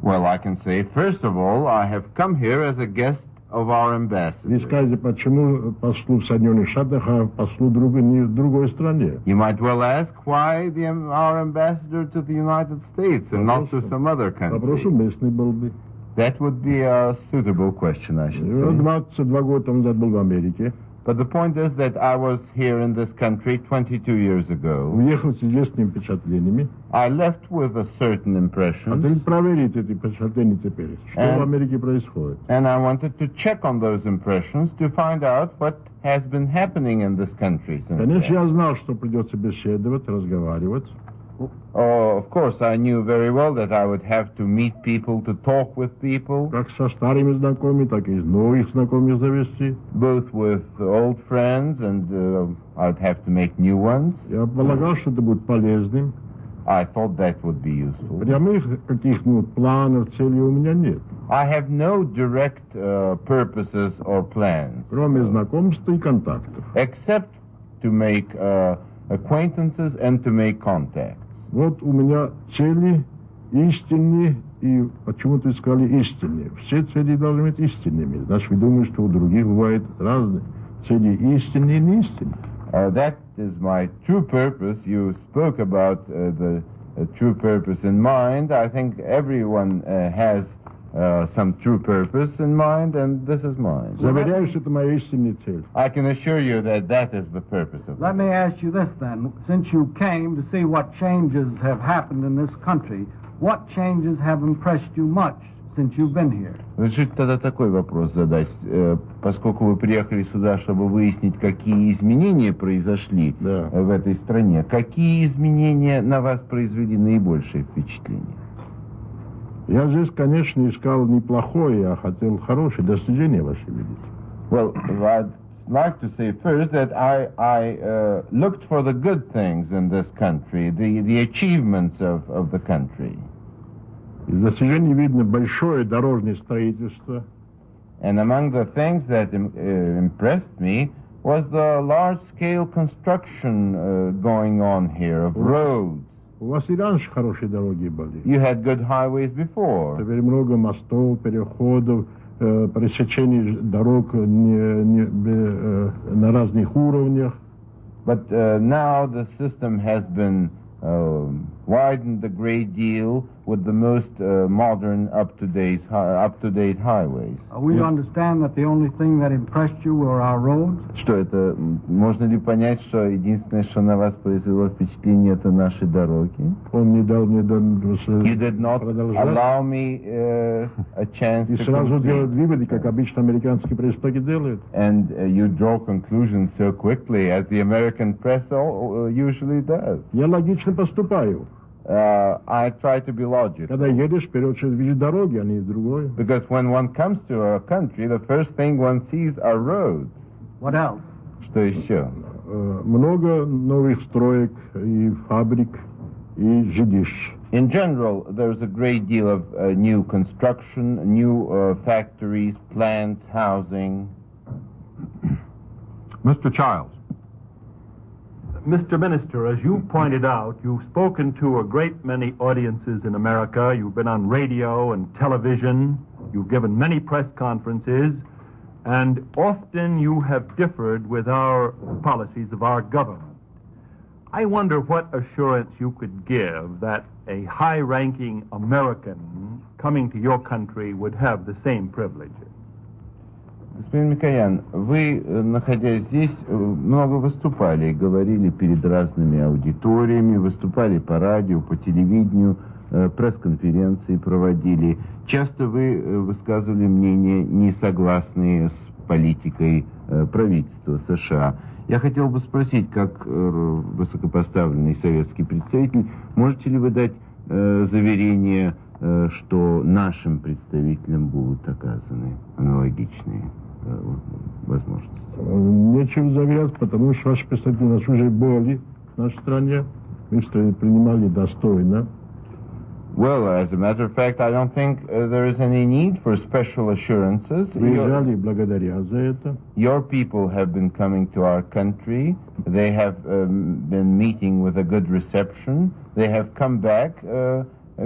Well, I can say, first of all, I have come here as a guest of our ambassador. Вы скажете, почему послу в Соединенных Штатах, а послу не в другой стране? You might well ask why our ambassador to the United States and not to some other country. Вопрос уместный был бы. That would be a suitable question, I should say. 22 года тому назад был в Америке. But the point is that I was here in this country 22 years ago. Уехал с известными впечатлениями. I left with a certain impression. Хотел проверить эти впечатления теперь. Что в Америке происходит? And I wanted to check on those impressions to find out what has been happening in this country since then. Конечно, я знал, что придется беседовать, разговаривать. Oh, of course, I knew very well that I would have to meet people, to talk with people. Как со старыми знакомыми, так и с новых знакомых завести. Both with old friends and I'd have to make new ones. Я полагал, что это будет полезным. I thought that would be useful. Прямых каких-нибудь планов, целей у меня нет. I have no direct purposes or plans. Кроме знакомств и контактов. Except to make acquaintances and to make contacts. Вот у меня цели истинные, и почему-то сказали истинные. Все цели должны быть истинными. Значит, вы думаете, что у других бывают разные цели истинные и неистинные. That is my true purpose. You spoke about the true purpose in mind. I think everyone has some true purpose in mind, and this is mine. Заверяю, что это моя истинная цель. I can assure you that that is the purpose of it. Let me ask you this then. Since you came to see what changes have happened in this country, what changes have impressed you much since you've been here? Решите тогда такой вопрос задать. Поскольку вы приехали сюда, чтобы выяснить, какие изменения произошли в этой стране, какие изменения на вас произвели наибольшее впечатление? Я здесь, конечно, искал неплохое, а хотел хорошее достижение ваше видеть. Well, I'd like to say first that I looked for the good things in this country, the achievements of the country. Из достижений видно большое дорожное строительство. And among the things that impressed me was the large-scale construction going on here of roads. У вас и раньше хорошие дороги были. You had good highways before. Теперь много мостов, переходов, пересечений дорог на разных уровнях. But now the system has been widened a great deal with the most modern, up-to-date highways. Are we to understand that the only thing that impressed you were our roads? Что это? Можно ли понять, что единственное, что на вас произвело впечатление, это наши дороги? Он не дал мне You did not allow me a chance и to сразу complete. делать выводы, как обычно американские пресс-таки делают. And you draw conclusions so quickly, as the American press usually does. Я логично поступаю. I try to be logical. Когда едешь, вперед видишь дороги, а не другое. Because when one comes to a country, the first thing one sees are roads. What else? Что еще? Много новых строек и фабрик и жилищ. In general, there's a great deal of new construction, new factories, plants, housing. Mr. Childs. Mr. Minister, as you pointed out, you've spoken to a great many audiences in America. You've been on radio and television. You've given many press conferences. And often you have differed with our policies of our government. I wonder what assurance you could give that a high-ranking American coming to your country would have the same privileges. Господин Микоян, вы, находясь здесь, много выступали, говорили перед разными аудиториями, выступали по радио, по телевидению, пресс-конференции проводили. Часто вы высказывали мнения, не согласные с политикой правительства США. Я хотел бы спросить, как высокопоставленный советский представитель, можете ли вы дать заверение, что нашим представителям будут оказаны аналогичные возможности? Нечем заверять, потому что ваши представители у нас уже были в нашей стране. Мы принимали достойно. Well, as a matter of fact, I don't think there is any need for special assurances. Приезжали благодаря за это. Your people have been coming to our country. They have been meeting with a good reception. They have come back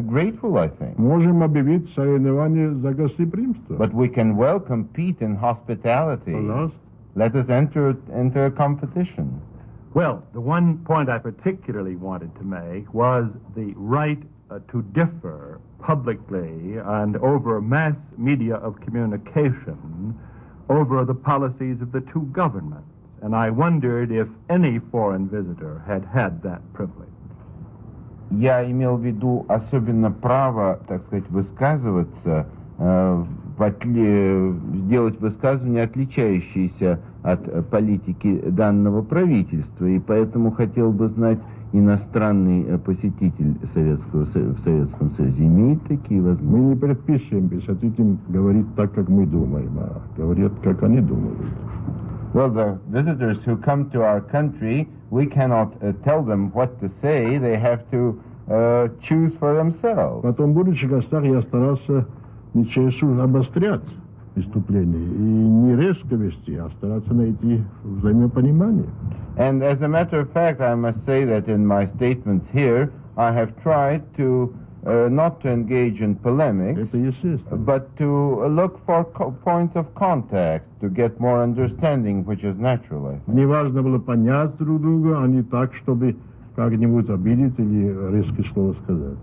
grateful, I think. Можем объявить соревнование за гостеприимство. But we can well compete in hospitality. Пожалуйста. Let us enter into a competition. Well, the one point I particularly wanted to make was the right to differ publicly and over mass media of communication over the policies of the two governments. And I wondered if any foreign visitor had had that privilege. Я имел в виду особенно право, так сказать, высказываться, сделать высказывания, отличающиеся от политики данного правительства, и поэтому хотел бы знать, иностранный посетитель в Советском Союзе имеет такие возможности? Мы не предписываем посетителям говорить так, как мы думаем, а говорят, как они думают. Well, the visitors who come to our country, we cannot tell them what to say. They have to choose for themselves. Потом, будучи в гостях, я старался не чересчур обострять выступление и не резко вести, а стараться найти взаимопонимание. And as a matter of fact, I must say that in my statements here, I have tried to not to engage in polemics, but to look for points of contact, to get more understanding, which is natural, I think. Мне важно было понять друг друга, а не так, чтобы как-нибудь обидеть или резкое слово сказать.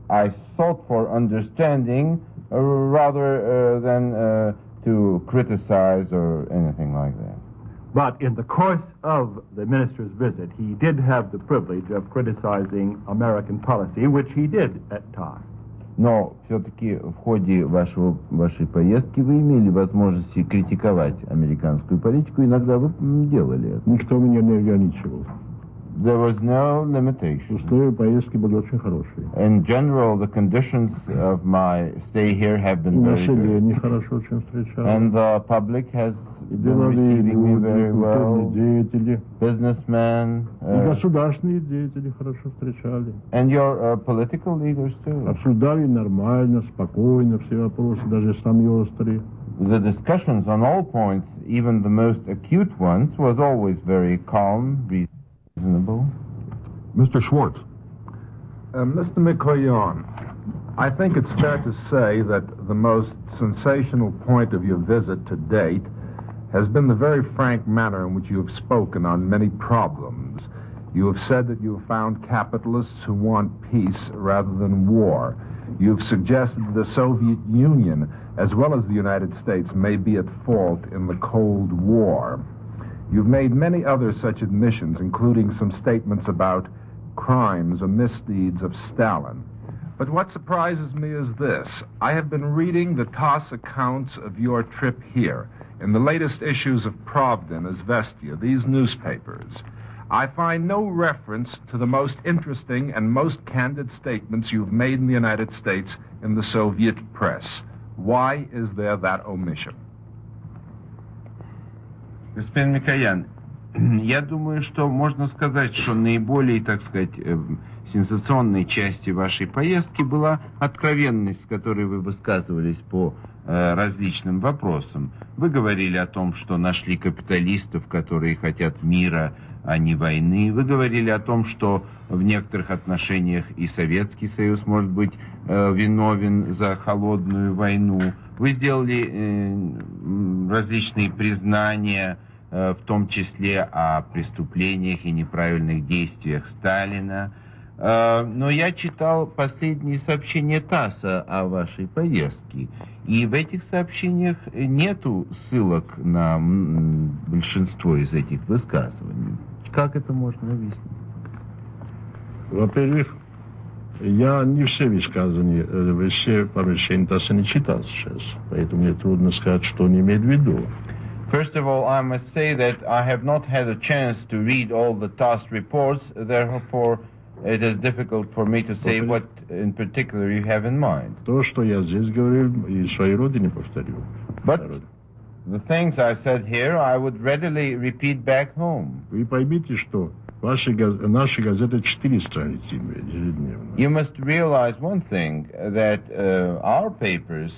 I sought for understanding rather than to criticize or anything like that. But in the course of the minister's visit, he did have the privilege of criticizing American policy, which he did at times. Но все-таки в ходе вашей поездки вы имели возможность критиковать американскую политику, иногда вы делали это. Никто меня не ограничивал. There was no limitation. Условия поездки были очень хорошие. In general, the conditions of my stay here have been very good. Население хорошо очень встречало. And the public has been receiving me very well. Деятели. Businessmen. И государственные деятели хорошо встречали. And your political leaders too. Обсуждали нормально, спокойно все вопросы, даже самые острые. The discussions on all points, even the most acute ones, was always very calm, reasonable. Mr. Schwartz. Mr. Mikoyan, I think it's fair to say that the most sensational point of your visit to date has been the very frank manner in which you have spoken on many problems. You have said that you have found capitalists who want peace rather than war. You have suggested the Soviet Union, as well as the United States, may be at fault in the Cold War. You've made many other such admissions, including some statements about crimes or misdeeds of Stalin. But what surprises me is this. I have been reading the TASS accounts of your trip here in the latest issues of Pravda and Izvestia, these newspapers. I find no reference to the most interesting and most candid statements you've made in the United States in the Soviet press. Why is there that omission? Господин Микоян, я думаю, что можно сказать, что наиболее, так сказать, сенсационной частью вашей поездки была откровенность, с которой вы высказывались по различным вопросам. Вы говорили о том, что нашли капиталистов, которые хотят мира, а не войны. Вы говорили о том, что в некоторых отношениях и Советский Союз может быть виновен за холодную войну. Вы сделали различные признания, в том числе о преступлениях и неправильных действиях Сталина. Но я читал последние сообщения ТАССа о вашей поездке, и в этих сообщениях нету ссылок на большинство из этих высказываний. Как это можно объяснить? Во-первых, я не все высказывания, все поручения ТАССа не читал сейчас, поэтому мне трудно сказать, что он имеет в виду. First of all, I must say that I have not had a chance to read all the TASS reports, therefore it is difficult for me to say what in particular you have in mind. То, что я здесь говорил, и в своей родине повторю. But the things I said here, I would readily repeat back home. Вы поймите, что Наши газеты 4 страницы имеют ежедневно. You must realize one thing, that our papers,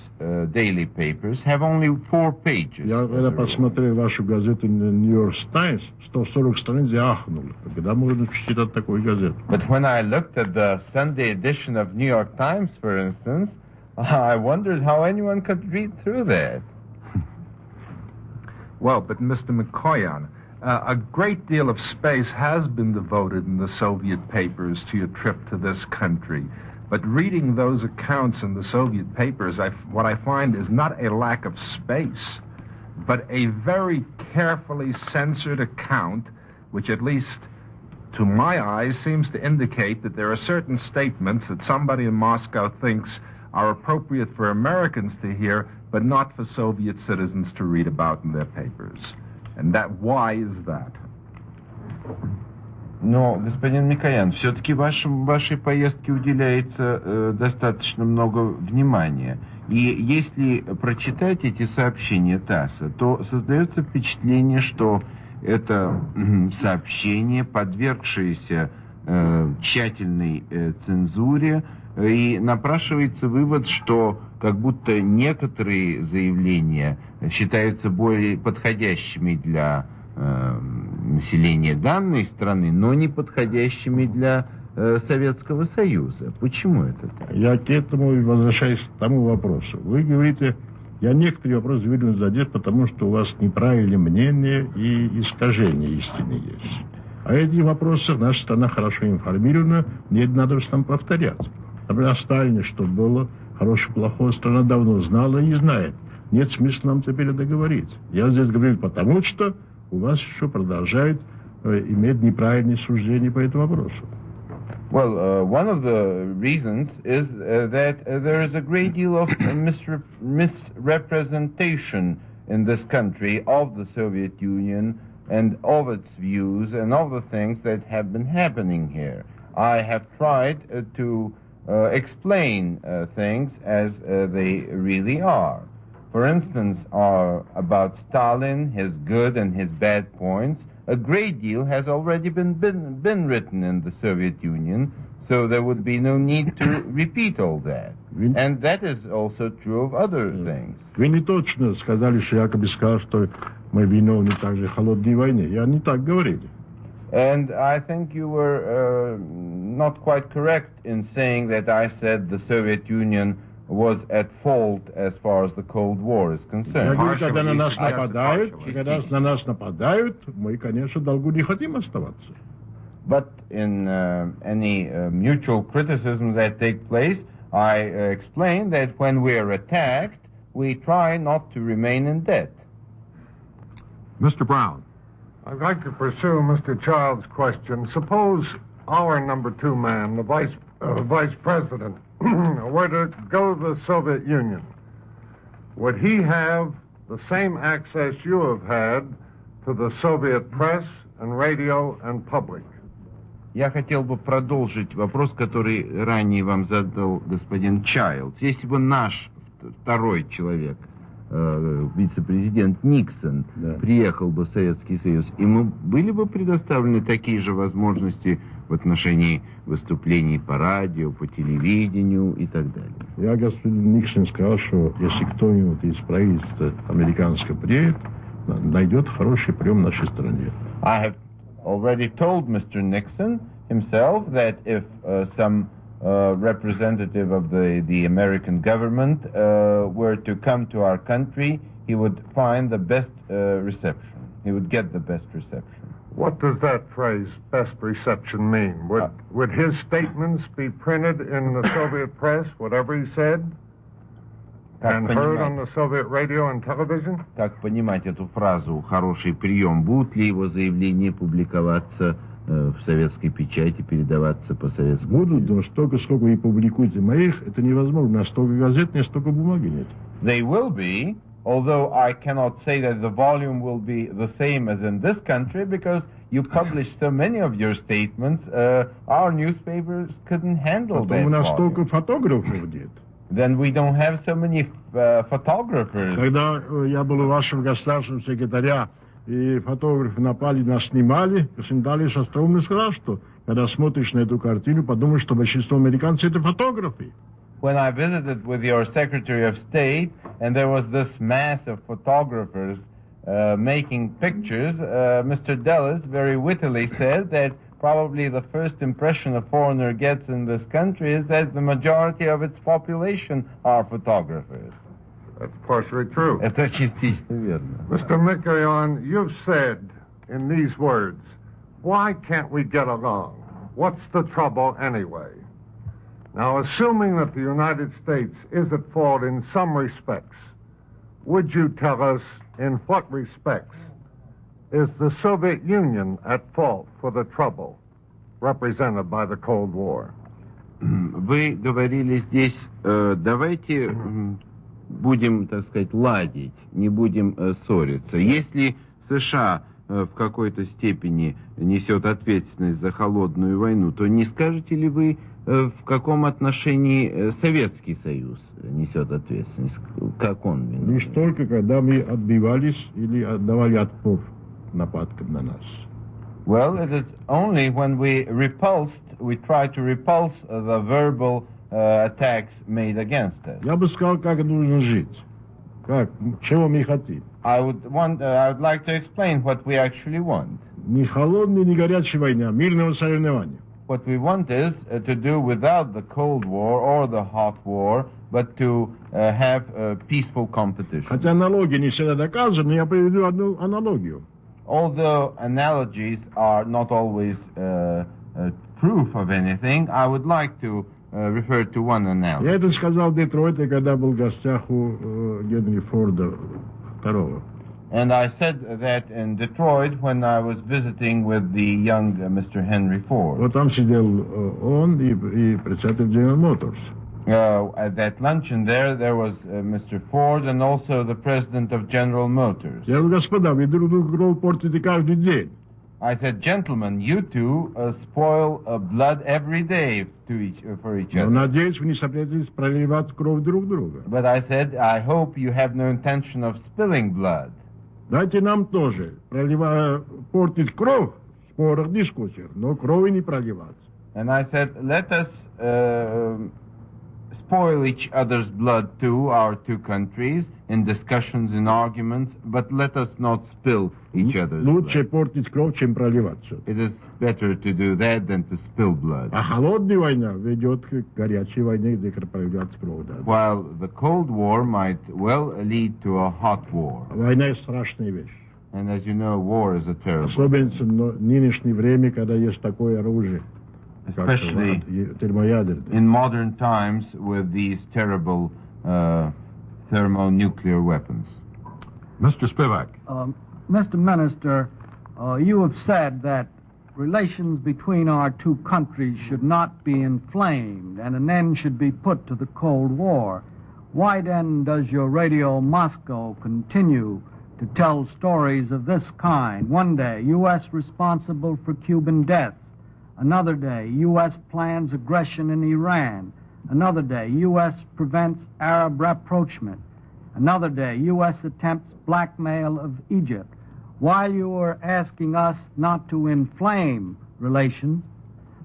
daily papers, have only 4 pages. Я когда посмотрел вашу газету New York Times, 140 страниц, я ахнул. Когда можно читать такую газету? But when I looked at the Sunday edition of New York Times, for instance, I wondered how anyone could read through that. Well, but Mr. McCoyan, a great deal of space has been devoted in the Soviet papers to your trip to this country. But reading those accounts in the Soviet papers, what I find is not a lack of space, but a very carefully censored account, which at least to my eyes seems to indicate that there are certain statements that somebody in Moscow thinks are appropriate for Americans to hear, but not for Soviet citizens to read about in their papers. And why is that? Но, господин Микоян, все-таки вашей поездке уделяется достаточно много внимания. И если прочитать эти сообщения ТАССа, то создается впечатление, что это сообщение, подвергшееся тщательной цензуре, и напрашивается вывод, что как будто некоторые заявления считаются более подходящими для населения данной страны, но не подходящими для Советского Союза. Почему это так? Я к этому и возвращаюсь к тому вопросу. Вы говорите, я некоторые вопросы выдвину задеть, потому что у вас неправильное мнение и искажение истины есть. А эти вопросы наша страна хорошо информирована, не надо же там повторять. Например, о Сталине, что было, хорошее, плохое, страна давно знала и знает. Нет смысла нам теперь это говорить. Я здесь говорю потому, что у вас еще продолжают иметь неправильные суждения по этому вопросу. Well, one of the reasons is that there is a great deal of misrepresentation in this country of the Soviet Union and of its views and of the things that have been happening here. I have tried to explain things as they really are. For instance, about Stalin, his good and his bad points, a great deal has already been written in the Soviet Union, so there would be no need to repeat all that. And that is also true of other things. Вы не точно сказали, что якобы сказал, что мы виновны также в холодной войне. Я не так говорил. And I think you were not quite correct in saying that I said the Soviet Union was at fault as far as the Cold War is concerned. Когда на нас нападают, мы, конечно, в долгу не хотим оставаться. But in any mutual criticism that take place, I explain that when we are attacked, we try not to remain in debt. Mr. Brown. I'd like to pursue Mr. Child's question. Suppose our number 2 man, the vice president, were to go to the Soviet Union. Would he have the same access you have had to the Soviet press and radio and public? Я хотел бы продолжить вопрос, который ранее вам задал господин Чайлдс. Если бы наш второй человек, вице-президент Никсон, приехал бы в Советский Союз, ему были бы предоставлены такие же возможности в отношении выступлений по радио, по телевидению и так далее. Я господин Никсон сказал, что если кто-нибудь из правительства американского приедет, найдет хороший прием в нашей стране. I have already told Mr. Nixon himself that if some representative of the American government were to come to our country, he would find the best reception. He would get the best reception. What does that phrase, best reception, mean? Would his statements be printed in the Soviet press, whatever he said, and heard on the Soviet radio and television? Как понимать эту фразу «хороший прием»? Будут ли его заявления публиковаться в советской печати, передаваться по советскому? Будут, но столько, сколько вы публикуете моих, это невозможно. Столько газет, не столько бумаги нет. They will be, although I cannot say that the volume will be the same as in this country, because you publish so many of your statements, our newspapers couldn't handle that у нас volume. столько фотографов нет. Then we don't have so many photographers. Когда я был у вашего государственного секретаря и фотографы напали, нас снимали, дальше остроумно сказал, что когда смотришь на эту картину, подумаешь, что большинство американцев это фотографы. When I visited with your Secretary of State, and there was this mass of photographers making pictures, Mr. Dulles very wittily said that probably the first impression a foreigner gets in this country is that the majority of its population are photographers. That's partially true. Это частично верно. Mr. Mikoyan, you've said in these words, why can't we get along? What's the trouble anyway? Now, assuming that the United States is at fault in some respects, would you tell us in what respects is the Soviet Union at fault for the trouble represented by the Cold War? Вы говорили здесь, давайте будем, так сказать, ладить, не будем ссориться. Если США в какой-то степени несет ответственность за холодную войну, то не скажете ли вы, в каком отношении Советский Союз несет ответственность? Как он виноват? Лишь только когда мы отбивались или отдавали отпор нападкам на нас. Well, it is only when we try to repulse the verbal attacks made against us. Я бы сказал, как нужно жить. Как, чего мы хотим. I would like to explain what we actually want. Ни холодная, ни горячая война, мирного соревнования. What we want is to do without the Cold War or the Hot War, but to have a peaceful competition. Хотя аналогия не всегда доказана, я приведу одну аналогию. Although analogies are not always proof of anything, I would like to refer to one analogy. Я это сказал в Детройте, когда был в гостях у Генри Форда II. And I said that in Detroit when I was visiting with the young Mr. Henry Ford. Вот там сидел он и председатель General Motors. At that luncheon there was Mr. Ford and also the president of General Motors. Я говорю, господа, вы друг другу кровь портите каждый день. I said, gentlemen, you two spoil blood every day for each other. Надеюсь, вы не собираетесь проливать кровь друг друга. But I said, I hope you have no intention of spilling blood. Дайте нам тоже портить кровь в спорах, дискуссиях, но крови не проливать. And I said, let us spoil each other's blood too, our two countries, in discussions and arguments, but let us not spill each other's blood. Лучше портить кровь, чем проливать. It is better to do that than to spill blood. А холодная война ведет к горячей войне, где проливается кровь. While the Cold War might well lead to a hot war. Война — страшная вещь. And as you know, war is a terrible. Особенно в нынешнее время, когда есть такое оружие. Especially in modern times with these terrible thermonuclear weapons. Mr. Spivak. Mr. Minister, you have said that relations between our two countries should not be inflamed and an end should be put to the Cold War. Why then does your Radio Moscow continue to tell stories of this kind? One day, U.S. responsible for Cuban deaths. Another day, U.S. plans aggression in Iran. Another day, U.S. prevents Arab rapprochement. Another day, U.S. attempts blackmail of Egypt. While you are asking us not to inflame relations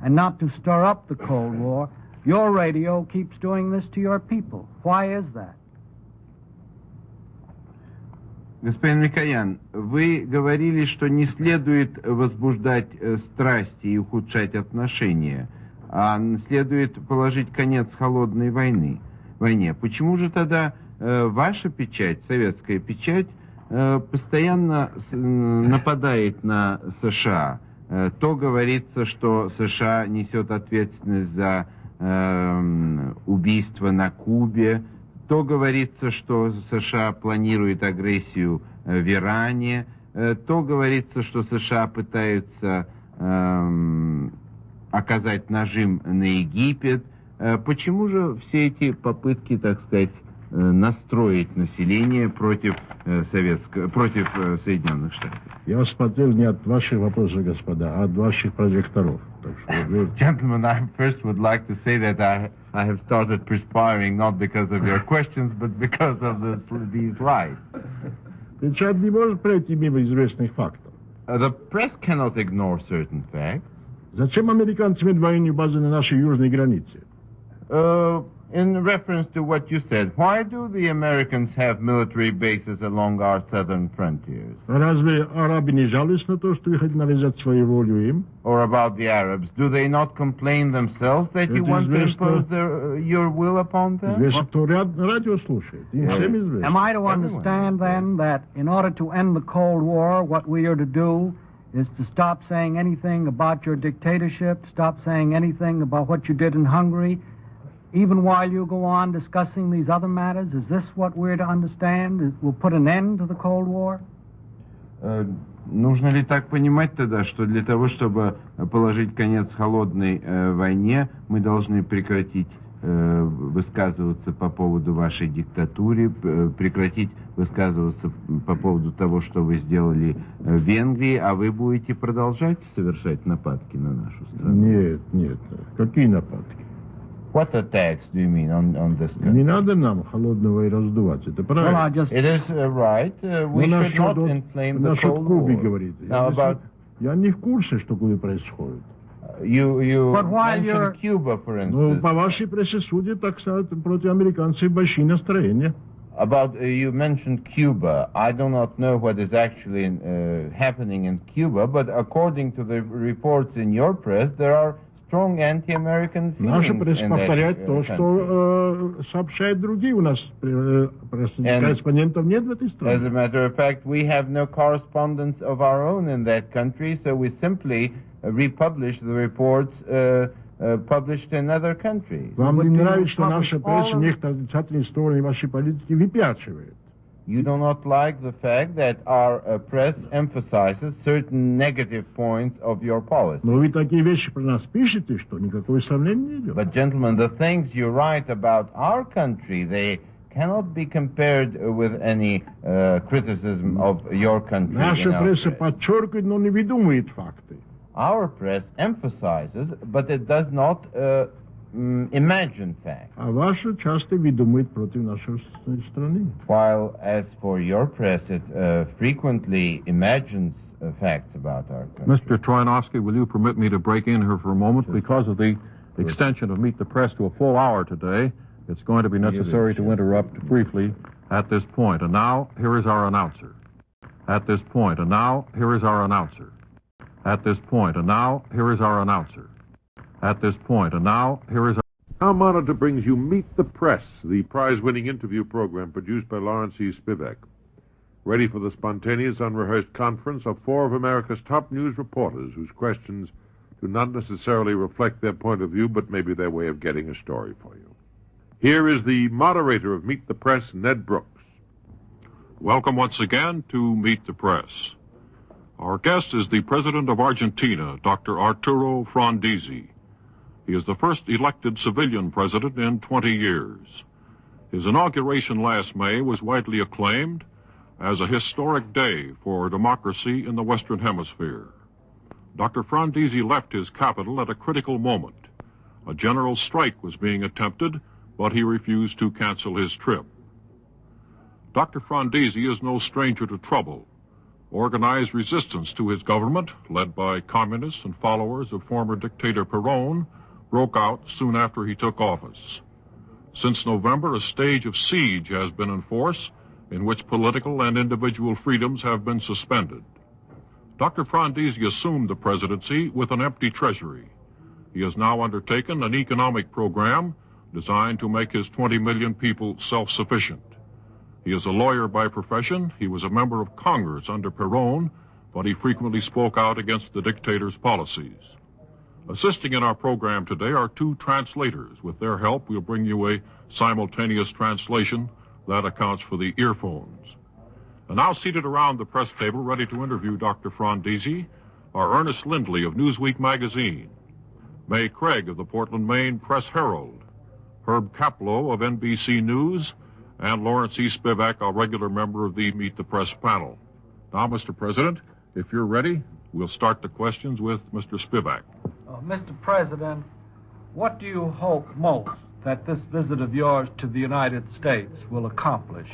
and not to stir up the Cold War, your radio keeps doing this to your people. Why is that? Господин Микоян, вы говорили, что не следует возбуждать страсти и ухудшать отношения, а следует положить конец холодной войне. Почему же тогда ваша печать, советская печать, постоянно нападает на США? То говорится, что США несет ответственность за убийство на Кубе, то говорится, что США планирует агрессию в Иране, то говорится, что США пытаются оказать нажим на Египет. Почему же все эти попытки, так сказать, настроить население против Соединенных Штатов? Я смотрел не от ваших вопросов, господа, а от ваших прожекторов. Gentlemen, I first would like to say that I have started perspiring not because of your questions, but because of these lights. Печать не может пройти мимо известных фактов. The press cannot ignore certain facts. Зачем американцам иметь военные базы на нашей южной границе? In reference to what you said, why do the Americans have military bases along our southern frontiers? Разве арабы не жалуются на то, что вы хотите навязать свою волю им? Or about the Arabs, do they not complain themselves that you want to impose your will upon them? Известно, кто радио слушает. Им всем известно. Am I to understand then that in order to end the Cold War, what we are to do is to stop saying anything about your dictatorship, stop saying anything about what you did in Hungary, even while you go on discussing these other matters? Is this what we're to understand? Will put an end to the Cold War? Нужно ли так понимать тогда, что для того, чтобы положить конец холодной войне, мы должны прекратить высказываться по поводу вашей диктатуры, прекратить высказываться по поводу того, что вы сделали в Венгрии, а вы будете продолжать совершать нападки на нашу страну? Нет, нет. Какие нападки? What attacks do you mean on this country? Не надо нам холодного и раздувать. Это правильно. It is right. We should not inflame the Cold War. Now about... Я не в курсе, что куда происходит. You mentioned Cuba, for instance. Ну, по вашей прессе судят, так сказать, против американцев большие настроения. About you mentioned Cuba. I do not know what is actually happening in Cuba, but according to the reports in your press, there are strong anti-American feelings Наша пресса повторяет то, что сообщают другие. У нас корреспондентов нет в этой стране. As a matter of fact, we have no correspondents of our own in that country, so we simply republish the reports published in other countries. Вам не нравится, что наша пресса некоторые отрицательные стороны вашей политики выпячивает? You do not like the fact that our press emphasizes certain negative points of your policy. Но вы такие вещи про нас пишете, что никакого сомнения не идет. But, gentlemen, the things you write about our country, they cannot be compared with any criticism of your country. Наша пресса подчеркивает, но не выдумывает факты. Our press emphasizes, but it does not imagine facts. А ваша часто выдумывает против нашей страны. While as for your press, it frequently imagines facts about our country. Mr. Troianovsky, will you permit me to break in here for a moment? Because of the extension of Meet the Press to a full hour today, it's going to be necessary to interrupt briefly at this point. And now, here is our announcer. At this point, and now, here is our announcer. At this point, and now, here is our announcer. At this point, and now, here is Our monitor brings you Meet the Press, the prize-winning interview program produced by Lawrence E. Spivak. Ready for the spontaneous, unrehearsed conference of four of America's top news reporters whose questions do not necessarily reflect their point of view, but maybe their way of getting a story for you. Here is the moderator of Meet the Press, Ned Brooks. Welcome once again to Meet the Press. Our guest is the President of Argentina, Dr. Arturo Frondizi. He is the first elected civilian president in 20 years. His inauguration last May was widely acclaimed as a historic day for democracy in the Western Hemisphere. Dr. Frondizi left his capital at a critical moment. A general strike was being attempted, but he refused to cancel his trip. Dr. Frondizi is no stranger to trouble. Organized resistance to his government, led by communists and followers of former dictator Perón, broke out soon after he took office. Since November, a stage of siege has been in force in which political and individual freedoms have been suspended. Dr. Frondizi assumed the presidency with an empty treasury. He has now undertaken an economic program designed to make his 20 million people self-sufficient. He is a lawyer by profession. He was a member of Congress under Perón, but he frequently spoke out against the dictator's policies. Assisting in our program today are two translators. With their help, we'll bring you a simultaneous translation that accounts for the earphones. And now seated around the press table, ready to interview Dr. Frondizi, are Ernest Lindley of Newsweek magazine, May Craig of the Portland, Maine Press Herald, Herb Kaplow of NBC News, and Lawrence E. Spivak, a regular member of the Meet the Press panel. Now, Mr. President, if you're ready, we'll start the questions with Mr. Spivak. Mr. President, what do you hope most that this visit of yours to the United States will accomplish?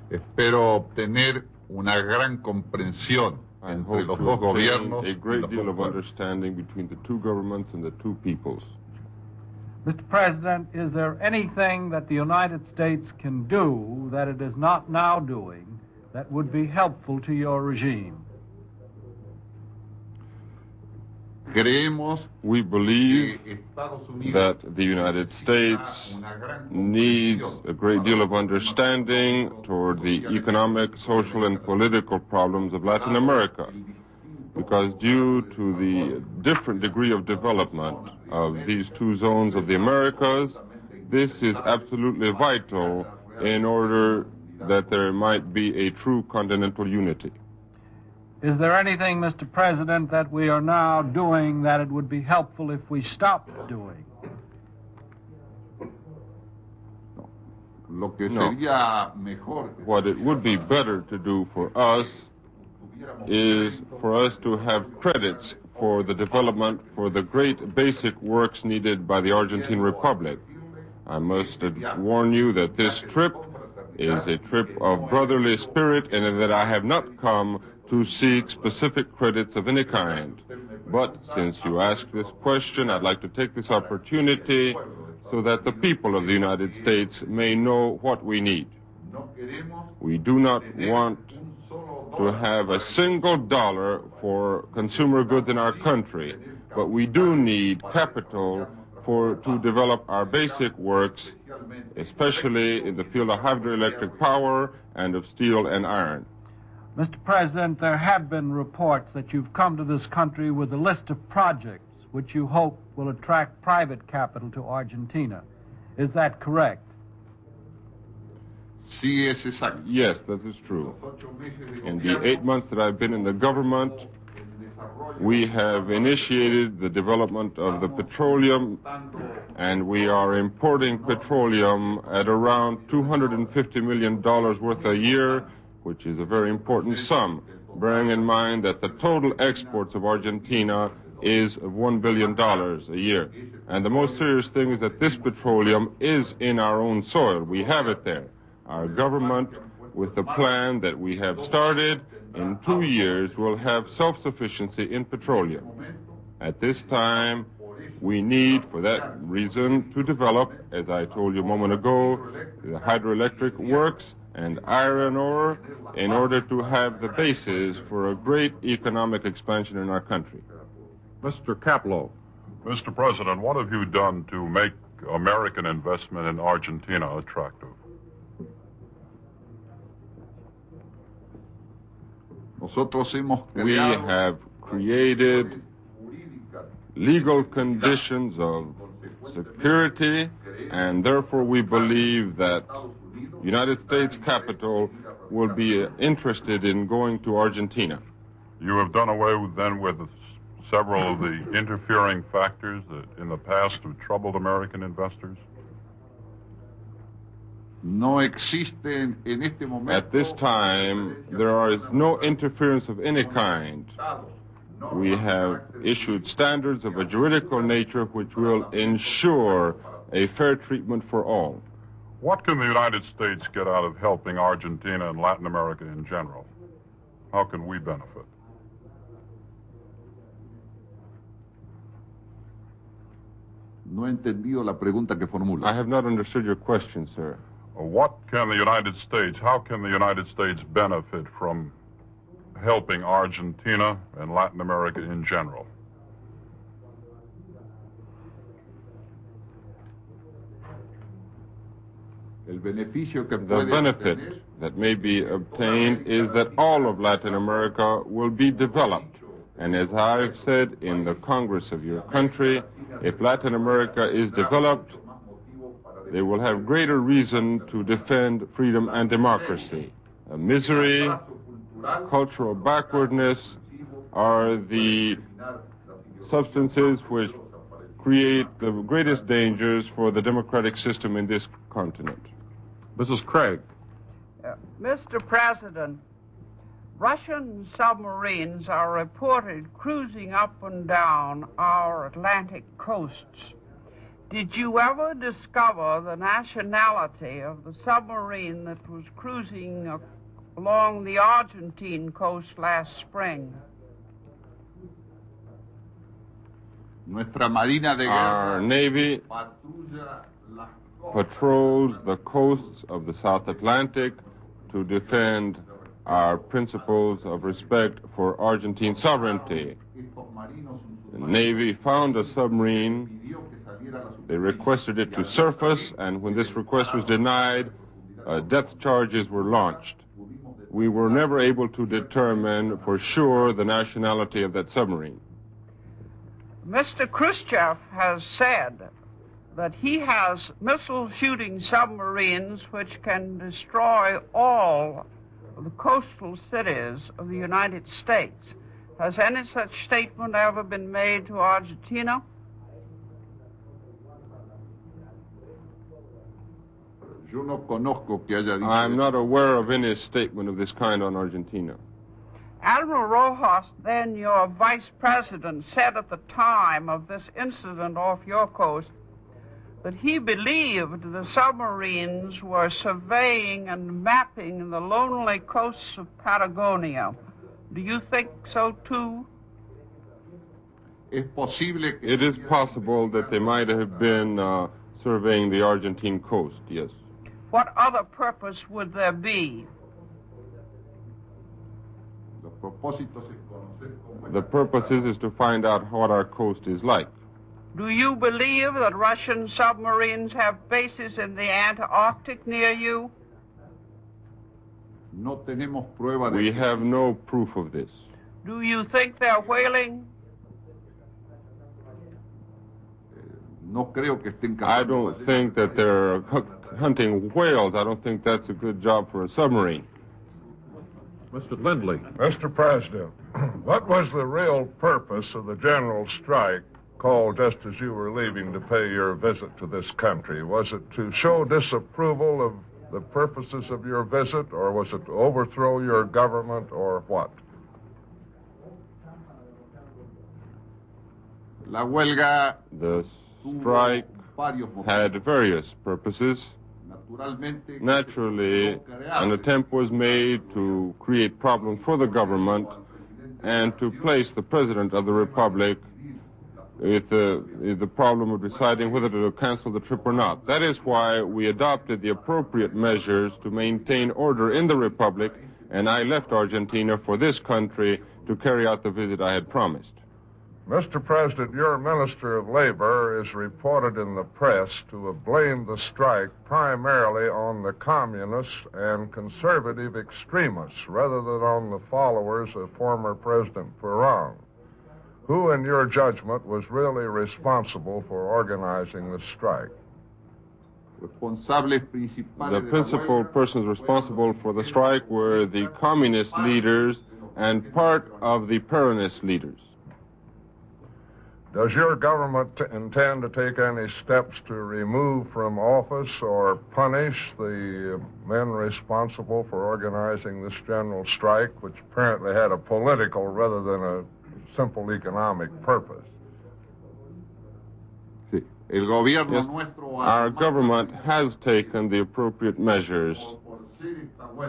Espero obtener una gran comprensión entre los dos gobiernos. A great deal of understanding between the two governments and the two peoples. Mr. President, is there anything that the United States can do that it is not now doing that would be helpful to your regime? We believe that the United States needs a great deal of understanding toward the economic, social, and political problems of Latin America, because due to the different degree of development of these two zones of the Americas, this is absolutely vital in order that there might be a true continental unity. Is there anything, Mr. President, that we are now doing that it would be helpful if we stopped doing? No. What it would be better to do for us is for us to have credits for the development for the great basic works needed by the Argentine Republic. I must warn you that this trip is a trip of brotherly spirit and that I have not come to seek specific credits of any kind. But since you asked this question, I'd like to take this opportunity so that the people of the United States may know what we need. We do not want to have a single dollar for consumer goods in our country, but we do need capital to develop our basic works, especially in the field of hydroelectric power and of steel and iron. Mr. President, there have been reports that you've come to this country with a list of projects which you hope will attract private capital to Argentina. Is that correct? Yes, that is true. In the 8 months that I've been in the government, we have initiated the development of the petroleum, and we are importing petroleum at around $250 million worth a year, which is a very important sum, bearing in mind that the total exports of Argentina is of $1 billion a year. And the most serious thing is that this petroleum is in our own soil. We have it there. Our government, with the plan that we have started, in 2 years will have self-sufficiency in petroleum. At this time, we need, for that reason, to develop, as I told you a moment ago, the hydroelectric works and iron ore in order to have the basis for a great economic expansion in our country. Mr. Kaplow. Mr. President, what have you done to make American investment in Argentina attractive? We have created legal conditions of security, and therefore we believe that United States capital will be interested in going to Argentina. You have done away with several of the interfering factors that in the past have troubled American investors? At this time, there is no interference of any kind. We have issued standards of a juridical nature which will ensure a fair treatment for all. What can the United States get out of helping Argentina and Latin America in general? How can we benefit? I have not understood your question, sir. How can the United States benefit from helping Argentina and Latin America in general? The benefit that may be obtained is that all of Latin America will be developed. And as I've said in the Congress of your country, if Latin America is developed, they will have greater reason to defend freedom and democracy. Misery, cultural backwardness are the substances which create the greatest dangers for the democratic system in this continent. Mrs. Craig. Mr. President, Russian submarines are reported cruising up and down our Atlantic coasts. Did you ever discover the nationality of the submarine that was cruising along the Argentine coast last spring? Our Navy patrols the coasts of the South Atlantic to defend our principles of respect for Argentine sovereignty. The Navy found a submarine. They requested it to surface, and when this request was denied, depth charges were launched. We were never able to determine for sure the nationality of that submarine. Mr. Khrushchev has said that he has missile-shooting submarines which can destroy all of the coastal cities of the United States. Has any such statement ever been made to Argentina? I'm not aware of any statement of this kind on Argentina. Admiral Rojas, then your vice president, said at the time of this incident off your coast that he believed the submarines were surveying and mapping the lonely coasts of Patagonia. Do you think so, too? It is possible that they might have been surveying the Argentine coast, yes. What other purpose would there be? The purpose is to find out what our coast is like. Do you believe that Russian submarines have bases in the Antarctic near you? We have no proof of this. Do you think they're whaling? I don't think that they're hunting whales. I don't think that's a good job for a submarine. Mr. Lindley. Mr. President, what was the real purpose of the general strike called just as you were leaving to pay your visit to this country? Was it to show disapproval of the purposes of your visit, or was it to overthrow your government, or what? The strike had various purposes. Naturally, an attempt was made to create problems for the government and to place the President of the Republic with the problem of deciding whether to cancel the trip or not. That is why we adopted the appropriate measures to maintain order in the Republic, and I left Argentina for this country to carry out the visit I had promised. Mr. President, your Minister of Labor is reported in the press to have blamed the strike primarily on the communists and conservative extremists rather than on the followers of former President Perón. Who, in your judgment, was really responsible for organizing the strike? The principal persons responsible for the strike were the communist leaders and part of the Peronist leaders. Does your government intend to take any steps to remove from office or punish the men responsible for organizing this general strike, which apparently had a political rather than a simple economic purpose? Yes, our government has taken the appropriate measures,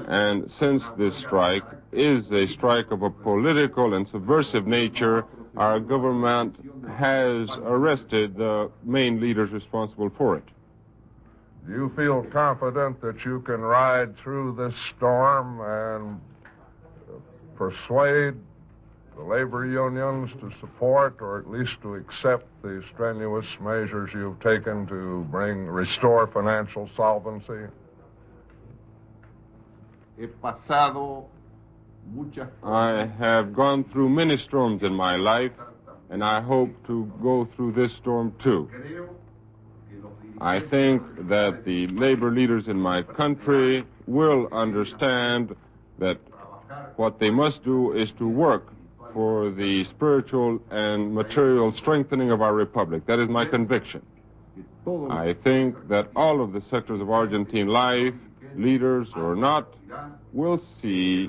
and since this strike is a strike of a political and subversive nature, our government has arrested the main leaders responsible for it. Do you feel confident that you can ride through this storm and persuade the labor unions to support or at least to accept the strenuous measures you've taken to restore financial solvency? I have gone through many storms in my life, and I hope to go through this storm too. I think that the labor leaders in my country will understand that what they must do is to work for the spiritual and material strengthening of our republic. That is my conviction. I think that all of the sectors of Argentine life, leaders or not, will see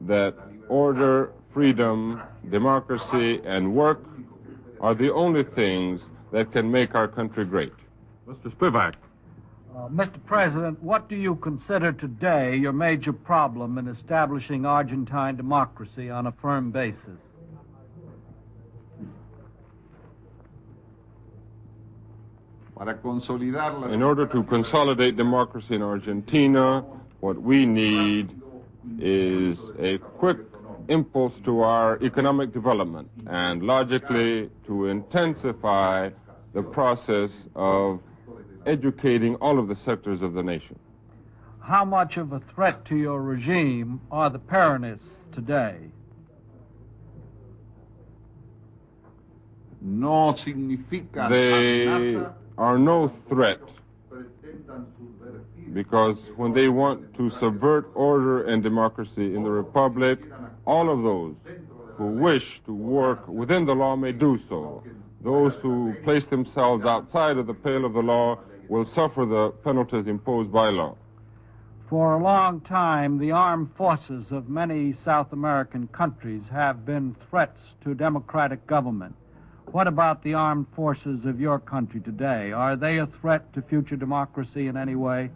that order, freedom, democracy, and work are the only things that can make our country great. Mr. Spivak. Mr. President, what do you consider today your major problem in establishing Argentine democracy on a firm basis? In order to consolidate democracy in Argentina, what we need is a quick impulse to our economic development and logically to intensify the process of educating all of the sectors of the nation. How much of a threat to your regime are the Peronists today? They are no threat because when they want to subvert order and democracy in the Republic, all of those who wish to work within the law may do so. Those who place themselves outside of the pale of the law will suffer the penalties imposed by law. For a long time, the armed forces of many South American countries have been threats to democratic government. What about the armed forces of your country today? Are they a threat to future democracy in any way?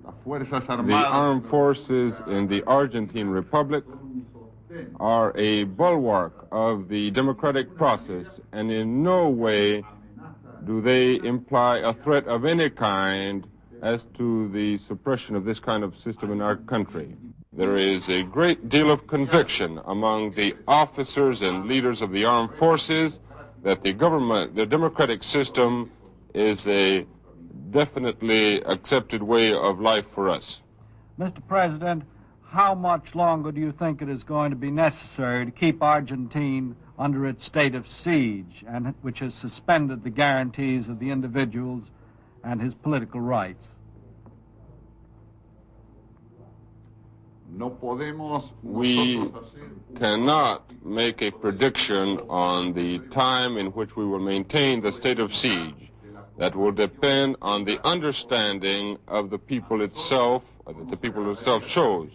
The armed forces in the Argentine Republic are a bulwark of the democratic process, and in no way do they imply a threat of any kind as to the suppression of this kind of system in our country. There is a great deal of conviction among the officers and leaders of the armed forces that the democratic system is a definitely accepted way of life for us. Mr. President, how much longer do you think it is going to be necessary to keep Argentina under its state of siege, and which has suspended the guarantees of the individuals and his political rights? We cannot make a prediction on the time in which we will maintain the state of siege. That will depend on the understanding of the people itself, that the people itself shows.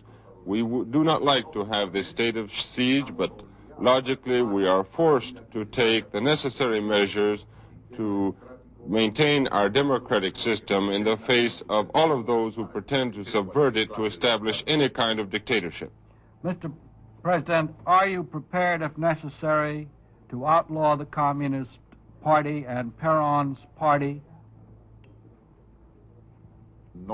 We do not like to have this state of siege, but logically we are forced to take the necessary measures to maintain our democratic system in the face of all of those who pretend to subvert it to establish any kind of dictatorship. Mr. President, are you prepared, if necessary, to outlaw the Communist Party and Perón's party? We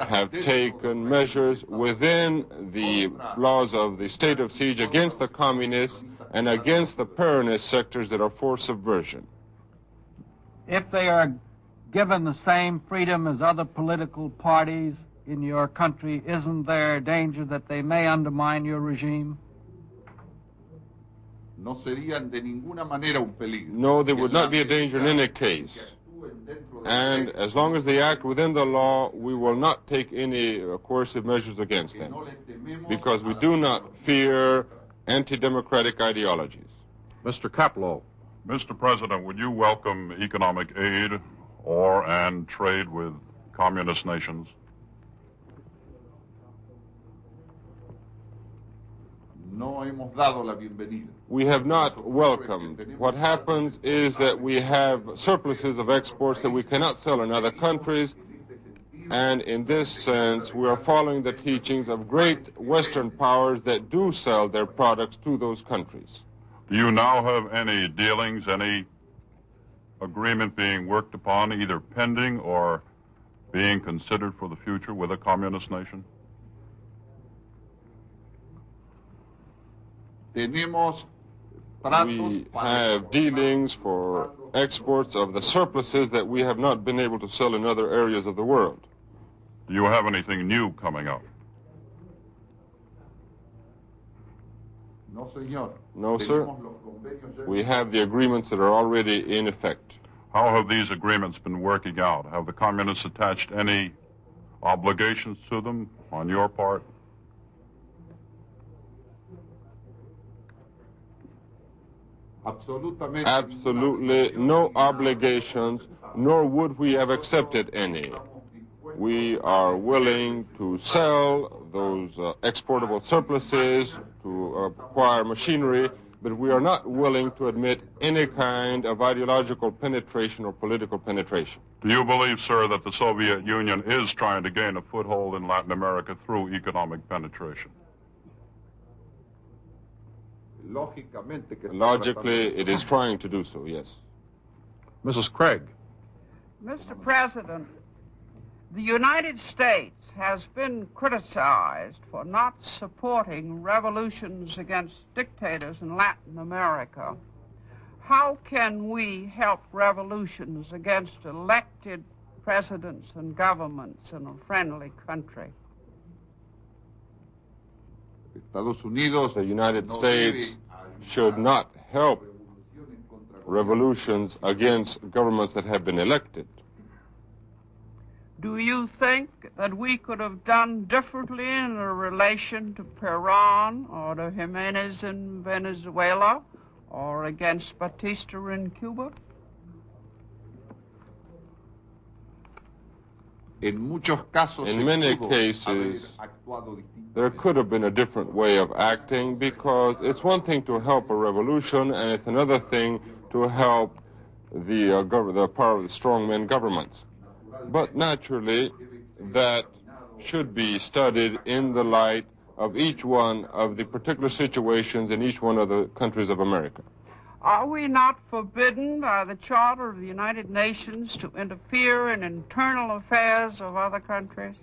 have taken measures within the laws of the state of siege against the communists and against the Peronist sectors that are for subversion. If they are given the same freedom as other political parties in your country, isn't there a danger that they may undermine your regime? No, there would not be a danger in any case. And as long as they act within the law, we will not take any coercive measures against them, because we do not fear anti-democratic ideologies. Mr. Kaplow. Mr. President, would you welcome economic aid and trade with communist nations? We have not welcomed. What happens is that we have surpluses of exports that we cannot sell in other countries, and in this sense we are following the teachings of great Western powers that do sell their products to those countries. Do you now have any dealings, any agreement being worked upon, either pending or being considered for the future with a communist nation? We have dealings for exports of the surpluses that we have not been able to sell in other areas of the world. Do you have anything new coming up? No, sir. We have the agreements that are already in effect. How have these agreements been working out? Have the communists attached any obligations to them on your part? Absolutely no obligations, nor would we have accepted any. We are willing to sell those exportable surpluses, to acquire machinery, but we are not willing to admit any kind of ideological penetration or political penetration. Do you believe, sir, that the Soviet Union is trying to gain a foothold in Latin America through economic penetration? Logically, it is trying to do so, yes. Mrs. Craig. Mr. President, the United States has been criticized for not supporting revolutions against dictators in Latin America. How can we help revolutions against elected presidents and governments in a friendly country? The United States should not help revolutions against governments that have been elected. Do you think that we could have done differently in relation to Peron or to Jimenez in Venezuela or against Batista in Cuba? In many cases, there could have been a different way of acting, because it's one thing to help a revolution and it's another thing to help the power of the strongman governments. But naturally, that should be studied in the light of each one of the particular situations in each one of the countries of America. Are we not forbidden by the Charter of the United Nations to interfere in internal affairs of other countries?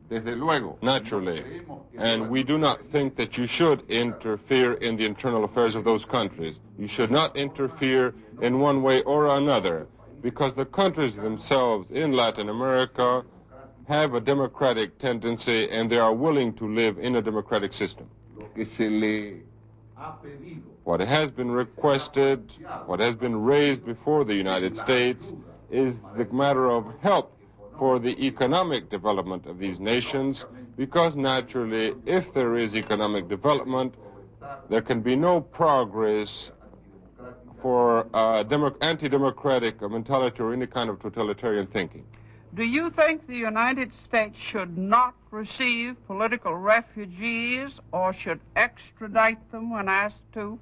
Naturally. And we do not think that you should interfere in the internal affairs of those countries. You should not interfere in one way or another, because the countries themselves in Latin America have a democratic tendency and they are willing to live in a democratic system. What has been requested, what has been raised before the United States is the matter of help for the economic development of these nations, because naturally, if there is economic development, there can be no progress for anti-democratic mentality or any kind of totalitarian thinking. Do you think the United States should not receive political refugees or should extradite them when asked to?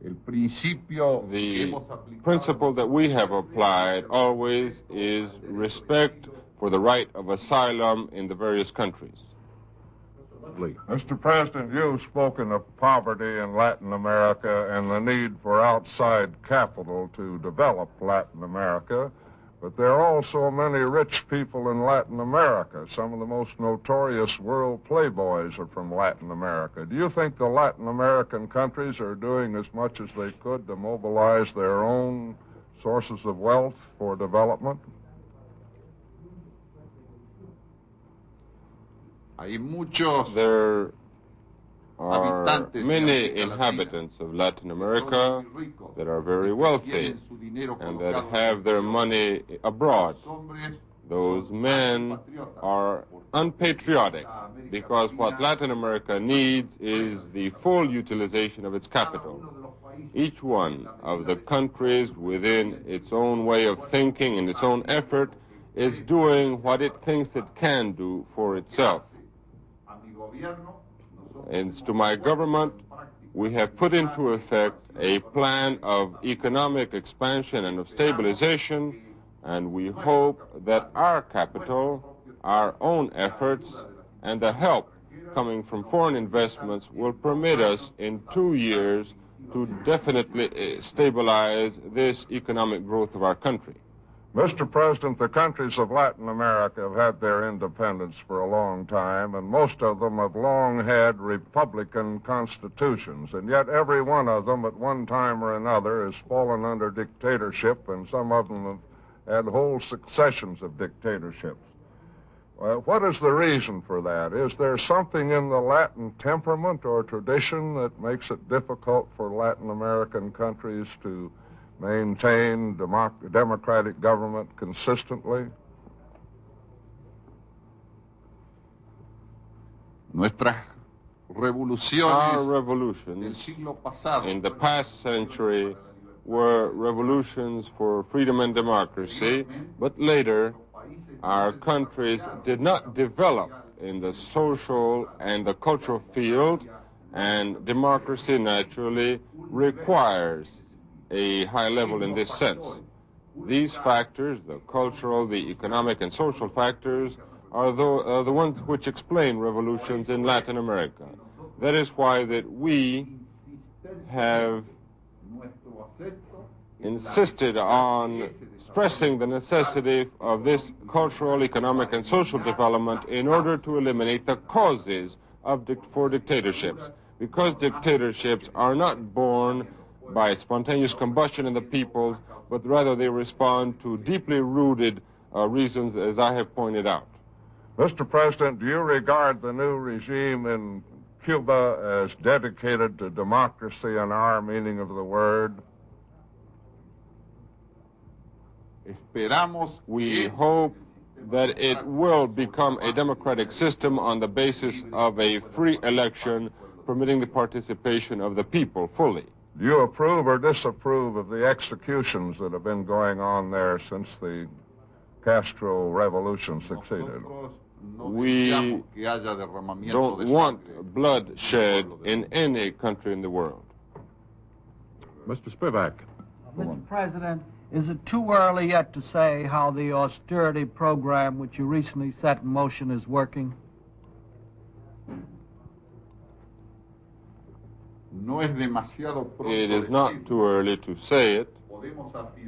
The principle that we have applied always is respect for the right of asylum in the various countries. Mr. President, you've spoken of poverty in Latin America and the need for outside capital to develop Latin America, but there are also many rich people in Latin America. Some of the most notorious world playboys are from Latin America. Do you think the Latin American countries are doing as much as they could to mobilize their own sources of wealth for development? There are many inhabitants of Latin America that are very wealthy and that have their money abroad. Those men are unpatriotic, because what Latin America needs is the full utilization of its capital. Each one of the countries within its own way of thinking and its own effort is doing what it thinks it can do for itself. And to my government, we have put into effect a plan of economic expansion and of stabilization, and we hope that our capital, our own efforts, and the help coming from foreign investments will permit us in 2 years to definitely stabilize this economic growth of our country. Mr. President, the countries of Latin America have had their independence for a long time, and most of them have long had republican constitutions, and yet every one of them at one time or another has fallen under dictatorship, and some of them have had whole successions of dictatorships. What is the reason for that? Is there something in the Latin temperament or tradition that makes it difficult for Latin American countries to maintain democratic government consistently? Our revolutions in the past century were revolutions for freedom and democracy, but later our countries did not develop in the social and the cultural field, and democracy naturally requires a high level in this sense. These factors, the cultural, the economic, and social factors, are the ones which explain revolutions in Latin America. That is why that we have insisted on stressing the necessity of this cultural, economic, and social development in order to eliminate the causes for dictatorships. Because dictatorships are not born by spontaneous combustion in the peoples, but rather they respond to deeply rooted reasons, as I have pointed out. Mr. President, do you regard the new regime in Cuba as dedicated to democracy in our meaning of the word? We hope that it will become a democratic system on the basis of a free election permitting the participation of the people fully. Do you approve or disapprove of the executions that have been going on there since the Castro revolution succeeded? We don't want bloodshed in any country in the world. Mr. Spivak. Mr. President, is it too early yet to say how the austerity program which you recently set in motion is working? It is not too early to say it.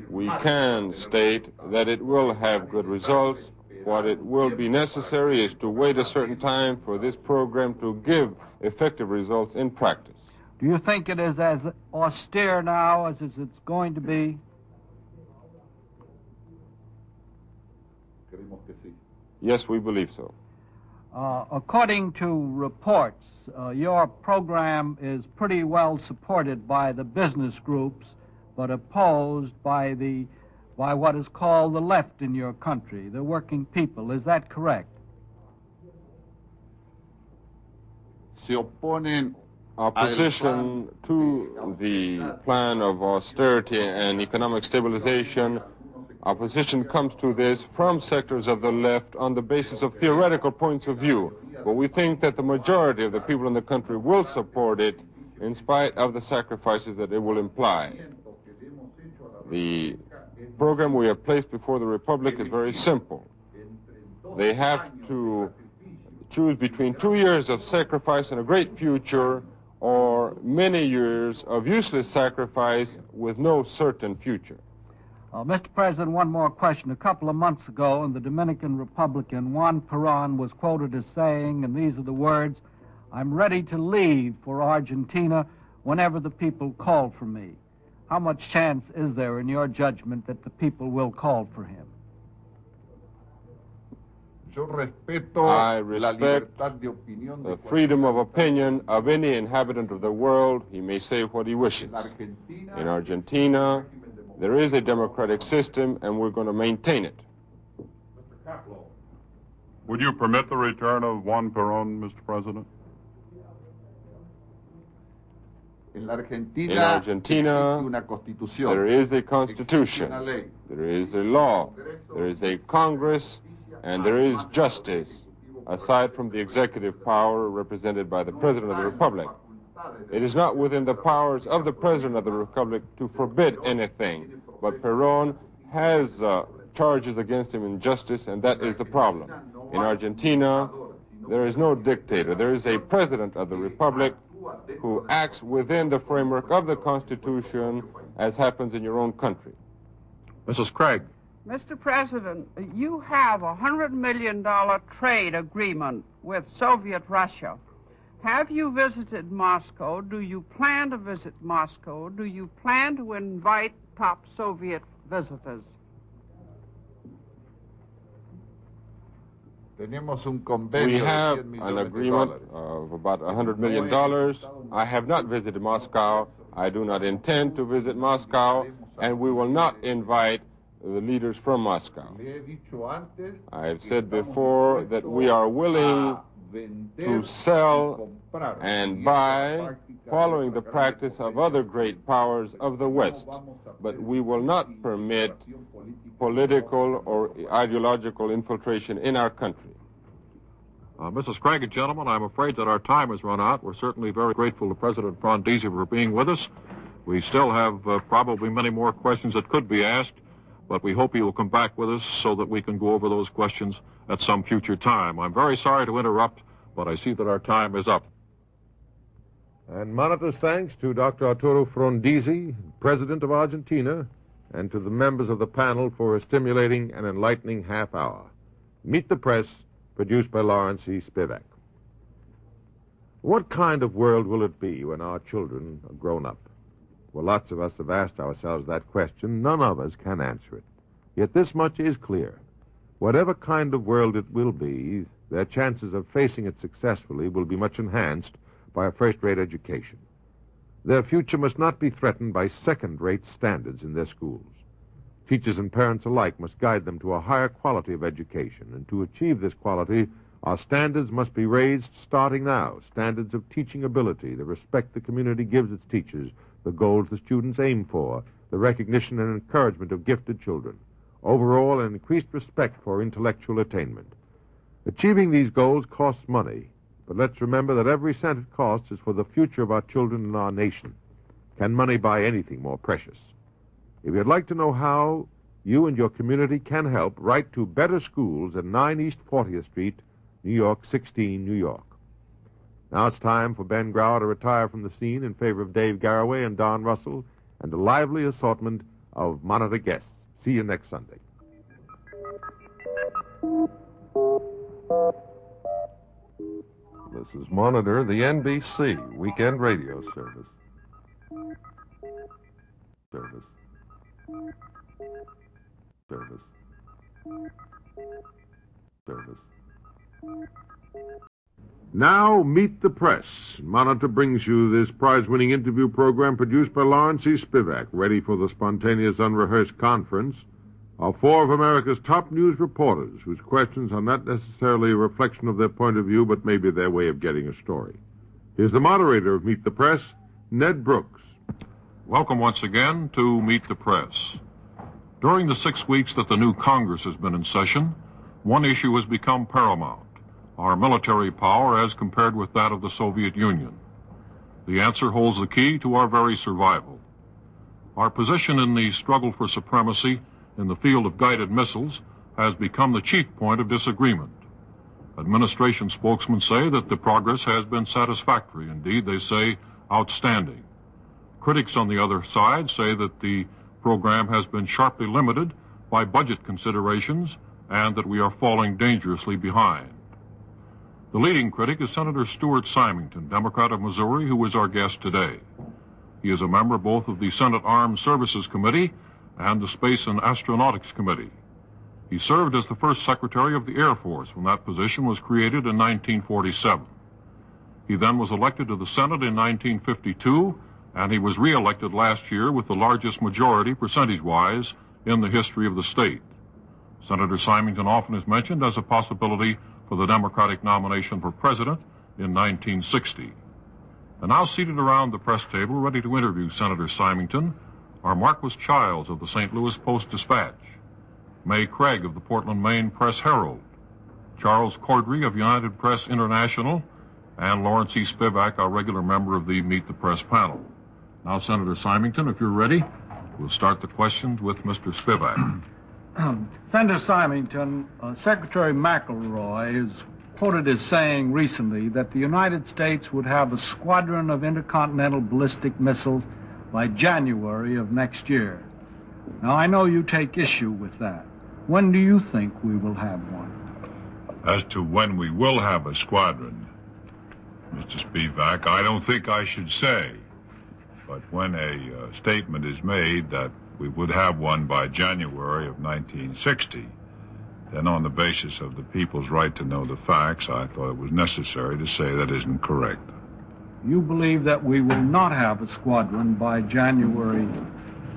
We can state that it will have good results. What it will be necessary is to wait a certain time for this program to give effective results in practice. Do you think it is as austere now as it's going to be? Yes, we believe so. According to reports, your program is pretty well supported by the business groups, but opposed by what is called the left in your country, the working people. Is that correct? Opposition to the plan of austerity and economic stabilization, opposition comes to this from sectors of the left on the basis of theoretical points of view. But we think that the majority of the people in the country will support it in spite of the sacrifices that it will imply. The program we have placed before the Republic is very simple. They have to choose between 2 years of sacrifice and a great future, or many years of useless sacrifice with no certain future. Mr. President, one more question. A couple of months ago in the Dominican Republic, Juan Perón was quoted as saying, and these are the words, "I'm ready to leave for Argentina whenever the people call for me." How much chance is there, in your judgment, that the people will call for him? I respect the freedom of opinion of any inhabitant of the world. He may say what he wishes. In Argentina, there is a democratic system, and we're going to maintain it. Would you permit the return of Juan Perón, Mr. President? In Argentina, there is a constitution, there is a law, there is a Congress, and there is justice, aside from the executive power represented by the President of the Republic. It is not within the powers of the President of the Republic to forbid anything, but Perón has charges against him in justice, and that is the problem. In Argentina, there is no dictator. There is a President of the Republic who acts within the framework of the Constitution, as happens in your own country. Mrs. Craig. Mr. President, you have a $100 million trade agreement with Soviet Russia. Have you visited Moscow? Do you plan to visit Moscow? Do you plan to invite top Soviet visitors? We have an agreement of about $100 million. I have not visited Moscow. I do not intend to visit Moscow, and we will not invite the leaders from Moscow. I have said before that we are willing to sell and buy, following the practice of other great powers of the West. But we will not permit political or ideological infiltration in our country. Mrs. Craig and gentlemen, I'm afraid that our time has run out. We're certainly very grateful to President Frondizi for being with us. We still have probably many more questions that could be asked, but we hope he will come back with us so that we can go over those questions at some future time. I'm very sorry to interrupt, but I see that our time is up. And Monitor's thanks to Dr. Arturo Frondizi, President of Argentina, and to the members of the panel for a stimulating and enlightening half hour. Meet the Press, produced by Lawrence E. Spivak. What kind of world will it be when our children are grown up? Well, lots of us have asked ourselves that question. None of us can answer it. Yet this much is clear. Whatever kind of world it will be, their chances of facing it successfully will be much enhanced by a first-rate education. Their future must not be threatened by second-rate standards in their schools. Teachers and parents alike must guide them to a higher quality of education, and to achieve this quality, our standards must be raised starting now. Standards of teaching ability, the respect the community gives its teachers, the goals the students aim for, the recognition and encouragement of gifted children. Overall, an increased respect for intellectual attainment. Achieving these goals costs money, but let's remember that every cent it costs is for the future of our children and our nation. Can money buy anything more precious? If you'd like to know how you and your community can help, write to Better Schools at 9 East 40th Street, New York, 16, New York. Now it's time for Ben Grauer to retire from the scene in favor of Dave Garraway and Don Russell and a lively assortment of Monitor guests. See you next Sunday. This is Monitor, the NBC weekend radio service. Now, Meet the Press. Monitor brings you this prize-winning interview program produced by Lawrence E. Spivak, ready for the spontaneous, unrehearsed conference of four of America's top news reporters whose questions are not necessarily a reflection of their point of view, but maybe their way of getting a story. Here's the moderator of Meet the Press, Ned Brooks. Welcome once again to Meet the Press. During the 6 weeks that the new Congress has been in session, one issue has become paramount: our military power as compared with that of the Soviet Union. The answer holds the key to our very survival. Our position in the struggle for supremacy in the field of guided missiles has become the chief point of disagreement. Administration spokesmen say that the progress has been satisfactory. Indeed, they say outstanding. Critics on the other side say that the program has been sharply limited by budget considerations and that we are falling dangerously behind. The leading critic is Senator Stuart Symington, Democrat of Missouri, who is our guest today. He is a member both of the Senate Armed Services Committee and the Space and Astronautics Committee. He served as the first Secretary of the Air Force when that position was created in 1947. He then was elected to the Senate in 1952, and he was re-elected last year with the largest majority, percentage-wise, in the history of the state. Senator Symington often is mentioned as a possibility for the Democratic nomination for president in 1960. And now seated around the press table, ready to interview Senator Symington, are Marquis Childs of the St. Louis Post-Dispatch, May Craig of the Portland, Maine Press Herald, Charles Cordry of United Press International, and Lawrence E. Spivak, our regular member of the Meet the Press panel. Now, Senator Symington, if you're ready, we'll start the questions with Mr. Spivak. Senator Symington, Secretary McElroy is quoted as saying recently that the United States would have a squadron of intercontinental ballistic missiles by January of next year. Now, I know you take issue with that. When do you think we will have one? As to when we will have a squadron, Mr. Spivak, I don't think I should say. But when a statement is made that we would have one by January of 1960, then on the basis of the people's right to know the facts, I thought it was necessary to say that isn't correct. You believe that we will not have a squadron by January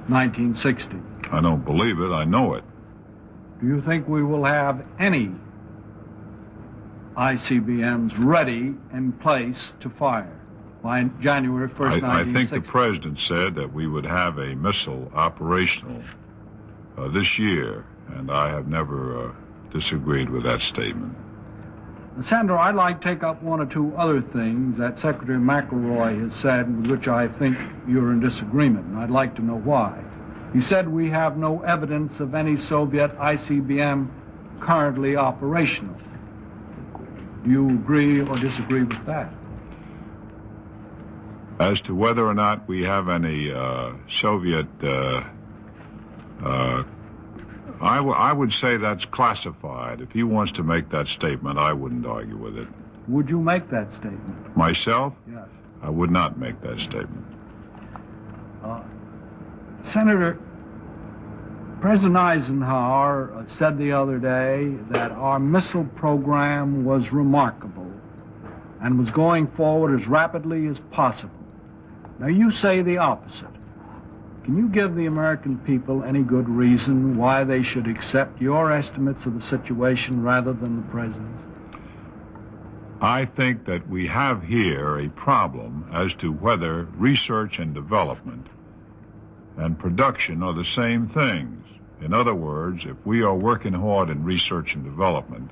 1960? I don't believe it, I know it. Do you think we will have any ICBMs ready in place to fire by January 1st, 1960. I think the President said that we would have a missile operational this year, and I have never disagreed with that statement. Senator, I'd like to take up one or two other things that Secretary McElroy has said, with which I think you're in disagreement, and I'd like to know why. He said we have no evidence of any Soviet ICBM currently operational. Do you agree or disagree with that? As to whether or not we have any Soviet, I would say that's classified. If he wants to make that statement, I wouldn't argue with it. Would you make that statement? Myself? Yes. I would not make that statement. Senator, President Eisenhower said the other day that our missile program was remarkable and was going forward as rapidly as possible. Now you say the opposite. Can you give the American people any good reason why they should accept your estimates of the situation rather than the President's? I think that we have here a problem as to whether research and development and production are the same things. In other words, if we are working hard in research and development,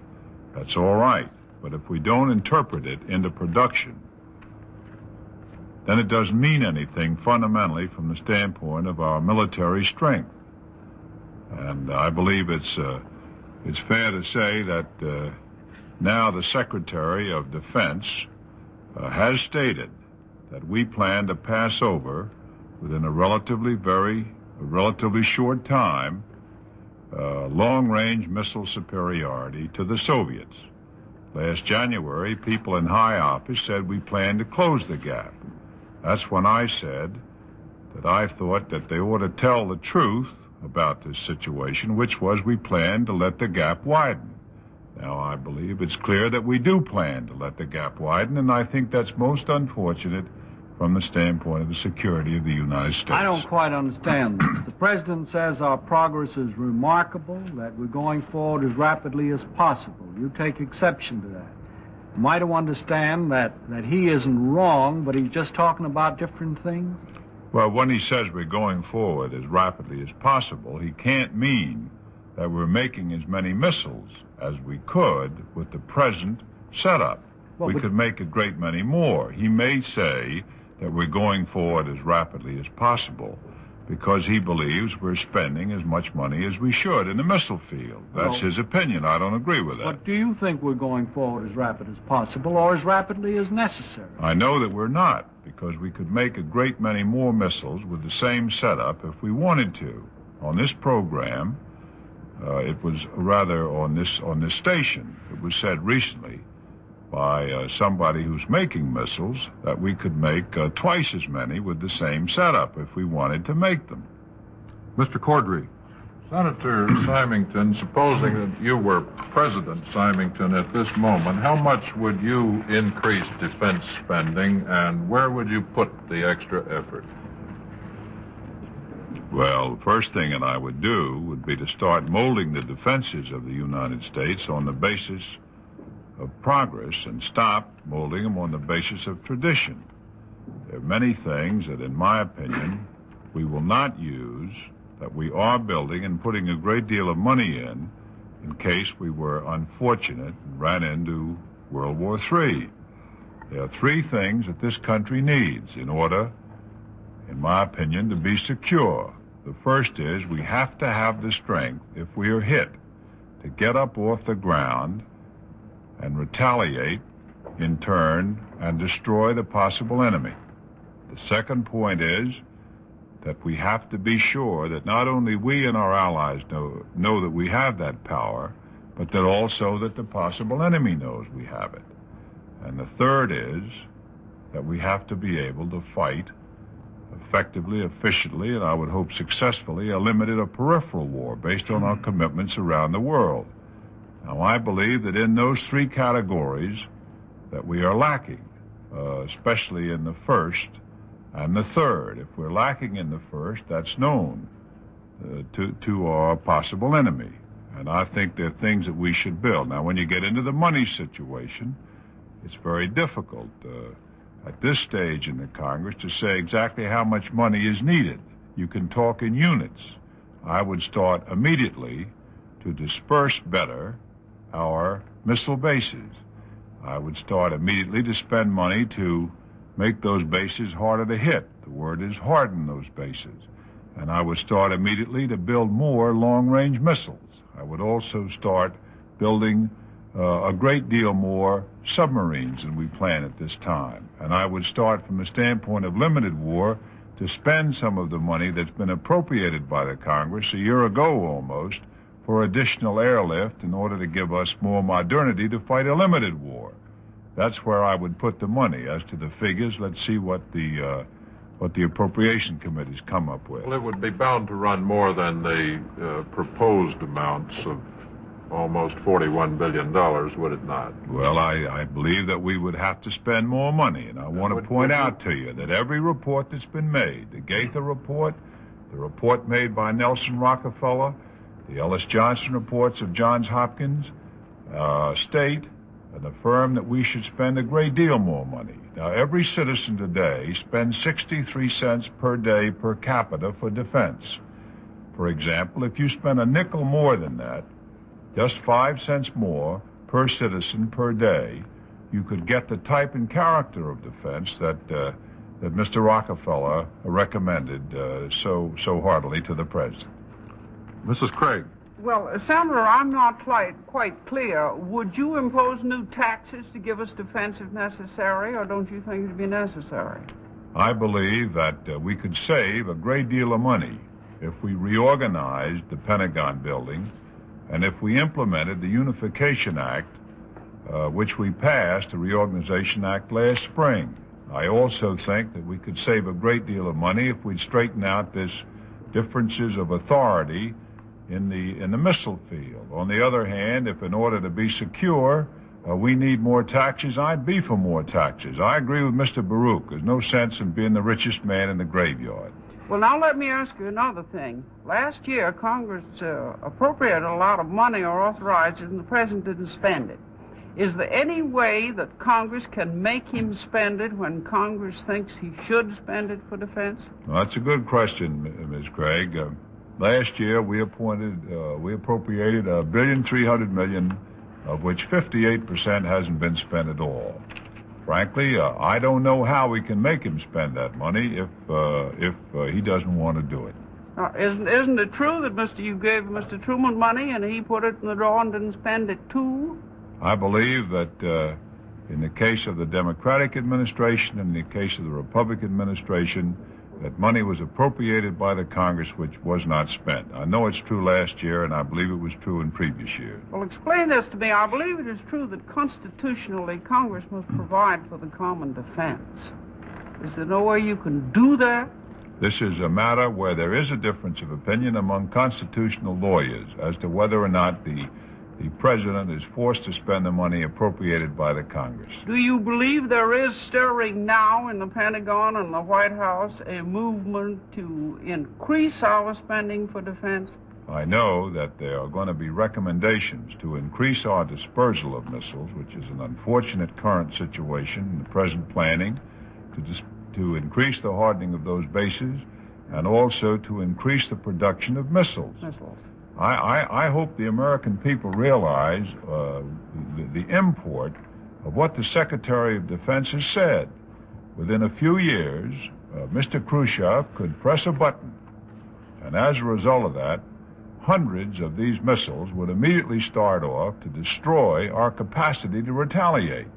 that's all right. But if we don't interpret it into production, then it doesn't mean anything fundamentally from the standpoint of our military strength. And I believe it's fair to say that now the Secretary of Defense has stated that we plan to pass over within a relatively short time long-range missile superiority to the Soviets. Last January, people in high office said we plan to close the gap. That's when I said that I thought that they ought to tell the truth about this situation, which was we plan to let the gap widen. Now, I believe it's clear that we do plan to let the gap widen, and I think that's most unfortunate from the standpoint of the security of the United States. I don't quite understand this. The President says our progress is remarkable, that we're going forward as rapidly as possible. You take exception to that. Am I to understand that he isn't wrong, but he's just talking about different things? Well, when he says we're going forward as rapidly as possible, he can't mean that we're making as many missiles as we could with the present setup. We could make a great many more. He may say that we're going forward as rapidly as possible because he believes we're spending as much money as we should in the missile field. That's his opinion. I don't agree with that. But do you think we're going forward as rapid as possible or as rapidly as necessary? I know that we're not, because we could make a great many more missiles with the same setup if we wanted to. On this program, it was rather on this station, it was said recently by somebody who's making missiles that we could make twice as many with the same setup if we wanted to make them. Mr. Cordray. Senator Symington, supposing that you were President Symington at this moment, how much would you increase defense spending, and where would you put the extra effort? Well, the first thing that I would do would be to start molding the defenses of the United States on the basis of progress and stop molding them on the basis of tradition. There are many things that, in my opinion, we will not use, that we are building and putting a great deal of money in case we were unfortunate and ran into World War III. There are three things that this country needs in order, in my opinion, to be secure. The first is we have to have the strength, if we are hit, to get up off the ground and retaliate in turn and destroy the possible enemy. The second point is that we have to be sure that not only we and our allies know that we have that power, but that also that the possible enemy knows we have it. And the third is that we have to be able to fight effectively, efficiently, and I would hope successfully, a limited or peripheral war based on our commitments around the world. Now, I believe that in those three categories that we are lacking, especially in the first and the third. If we're lacking in the first, that's known to our possible enemy. And I think they're things that we should build. Now, when you get into the money situation, it's very difficult at this stage in the Congress to say exactly how much money is needed. You can talk in units. I would start immediately to disperse better our missile bases. I would start immediately to spend money to make those bases harder to hit. The word is harden those bases. And I would start immediately to build more long-range missiles. I would also start building a great deal more submarines than we plan at this time. And I would start from the standpoint of limited war to spend some of the money that's been appropriated by the Congress a year ago almost for additional airlift in order to give us more modernity to fight a limited war. That's where I would put the money. As to the figures, let's see what the appropriation committees come up with. Well, it would be bound to run more than the proposed amounts of almost $41 billion, would it not? Well, I believe that we would have to spend more money, and I want to point out to you that every report that's been made, the Gaither report, the report made by Nelson Rockefeller, the Ellis Johnson reports of Johns Hopkins, state and affirm that we should spend a great deal more money. Now, every citizen today spends 63 cents per day per capita for defense. For example, if you spend a nickel more than that, just 5 cents more per citizen per day, you could get the type and character of defense that Mr. Rockefeller recommended so heartily to the President. Mrs. Craig. Well, Senator, I'm not quite clear. Would you impose new taxes to give us defense if necessary, or don't you think it would be necessary? I believe that we could save a great deal of money if we reorganized the Pentagon building and if we implemented the Unification Act, which we passed, the Reorganization Act, last spring. I also think that we could save a great deal of money if we'd straighten out this differences of authority in the missile field. On the other hand, if in order to be secure, we need more taxes, I'd be for more taxes. I agree with Mr. Baruch. There's no sense in being the richest man in the graveyard. Well, now let me ask you another thing. Last year, Congress appropriated a lot of money or authorized it, and the President didn't spend it. Is there any way that Congress can make him spend it when Congress thinks he should spend it for defense? Well, that's a good question, Ms. Craig. Last year, we appropriated $1.3 billion, of which 58% hasn't been spent at all. Frankly, I don't know how we can make him spend that money if he doesn't want to do it. Isn't it true that you gave Mr. Truman money and he put it in the drawer and didn't spend it too? I believe that in the case of the Democratic administration and in the case of the Republican administration, that money was appropriated by the Congress which was not spent. I know it's true last year, and I believe it was true in previous years. Well, explain this to me. I believe it is true that constitutionally Congress must provide for the common defense. Is there no way you can do that? This is a matter where there is a difference of opinion among constitutional lawyers as to whether or not the President is forced to spend the money appropriated by the Congress. Do you believe there is stirring now in the Pentagon and the White House a movement to increase our spending for defense? I know that there are going to be recommendations to increase our dispersal of missiles, which is an unfortunate current situation in the present planning, to increase the hardening of those bases, and also to increase the production of missiles. I hope the American people realize the import of what the Secretary of Defense has said. Within a few years, Mr. Khrushchev could press a button, and as a result of that, hundreds of these missiles would immediately start off to destroy our capacity to retaliate.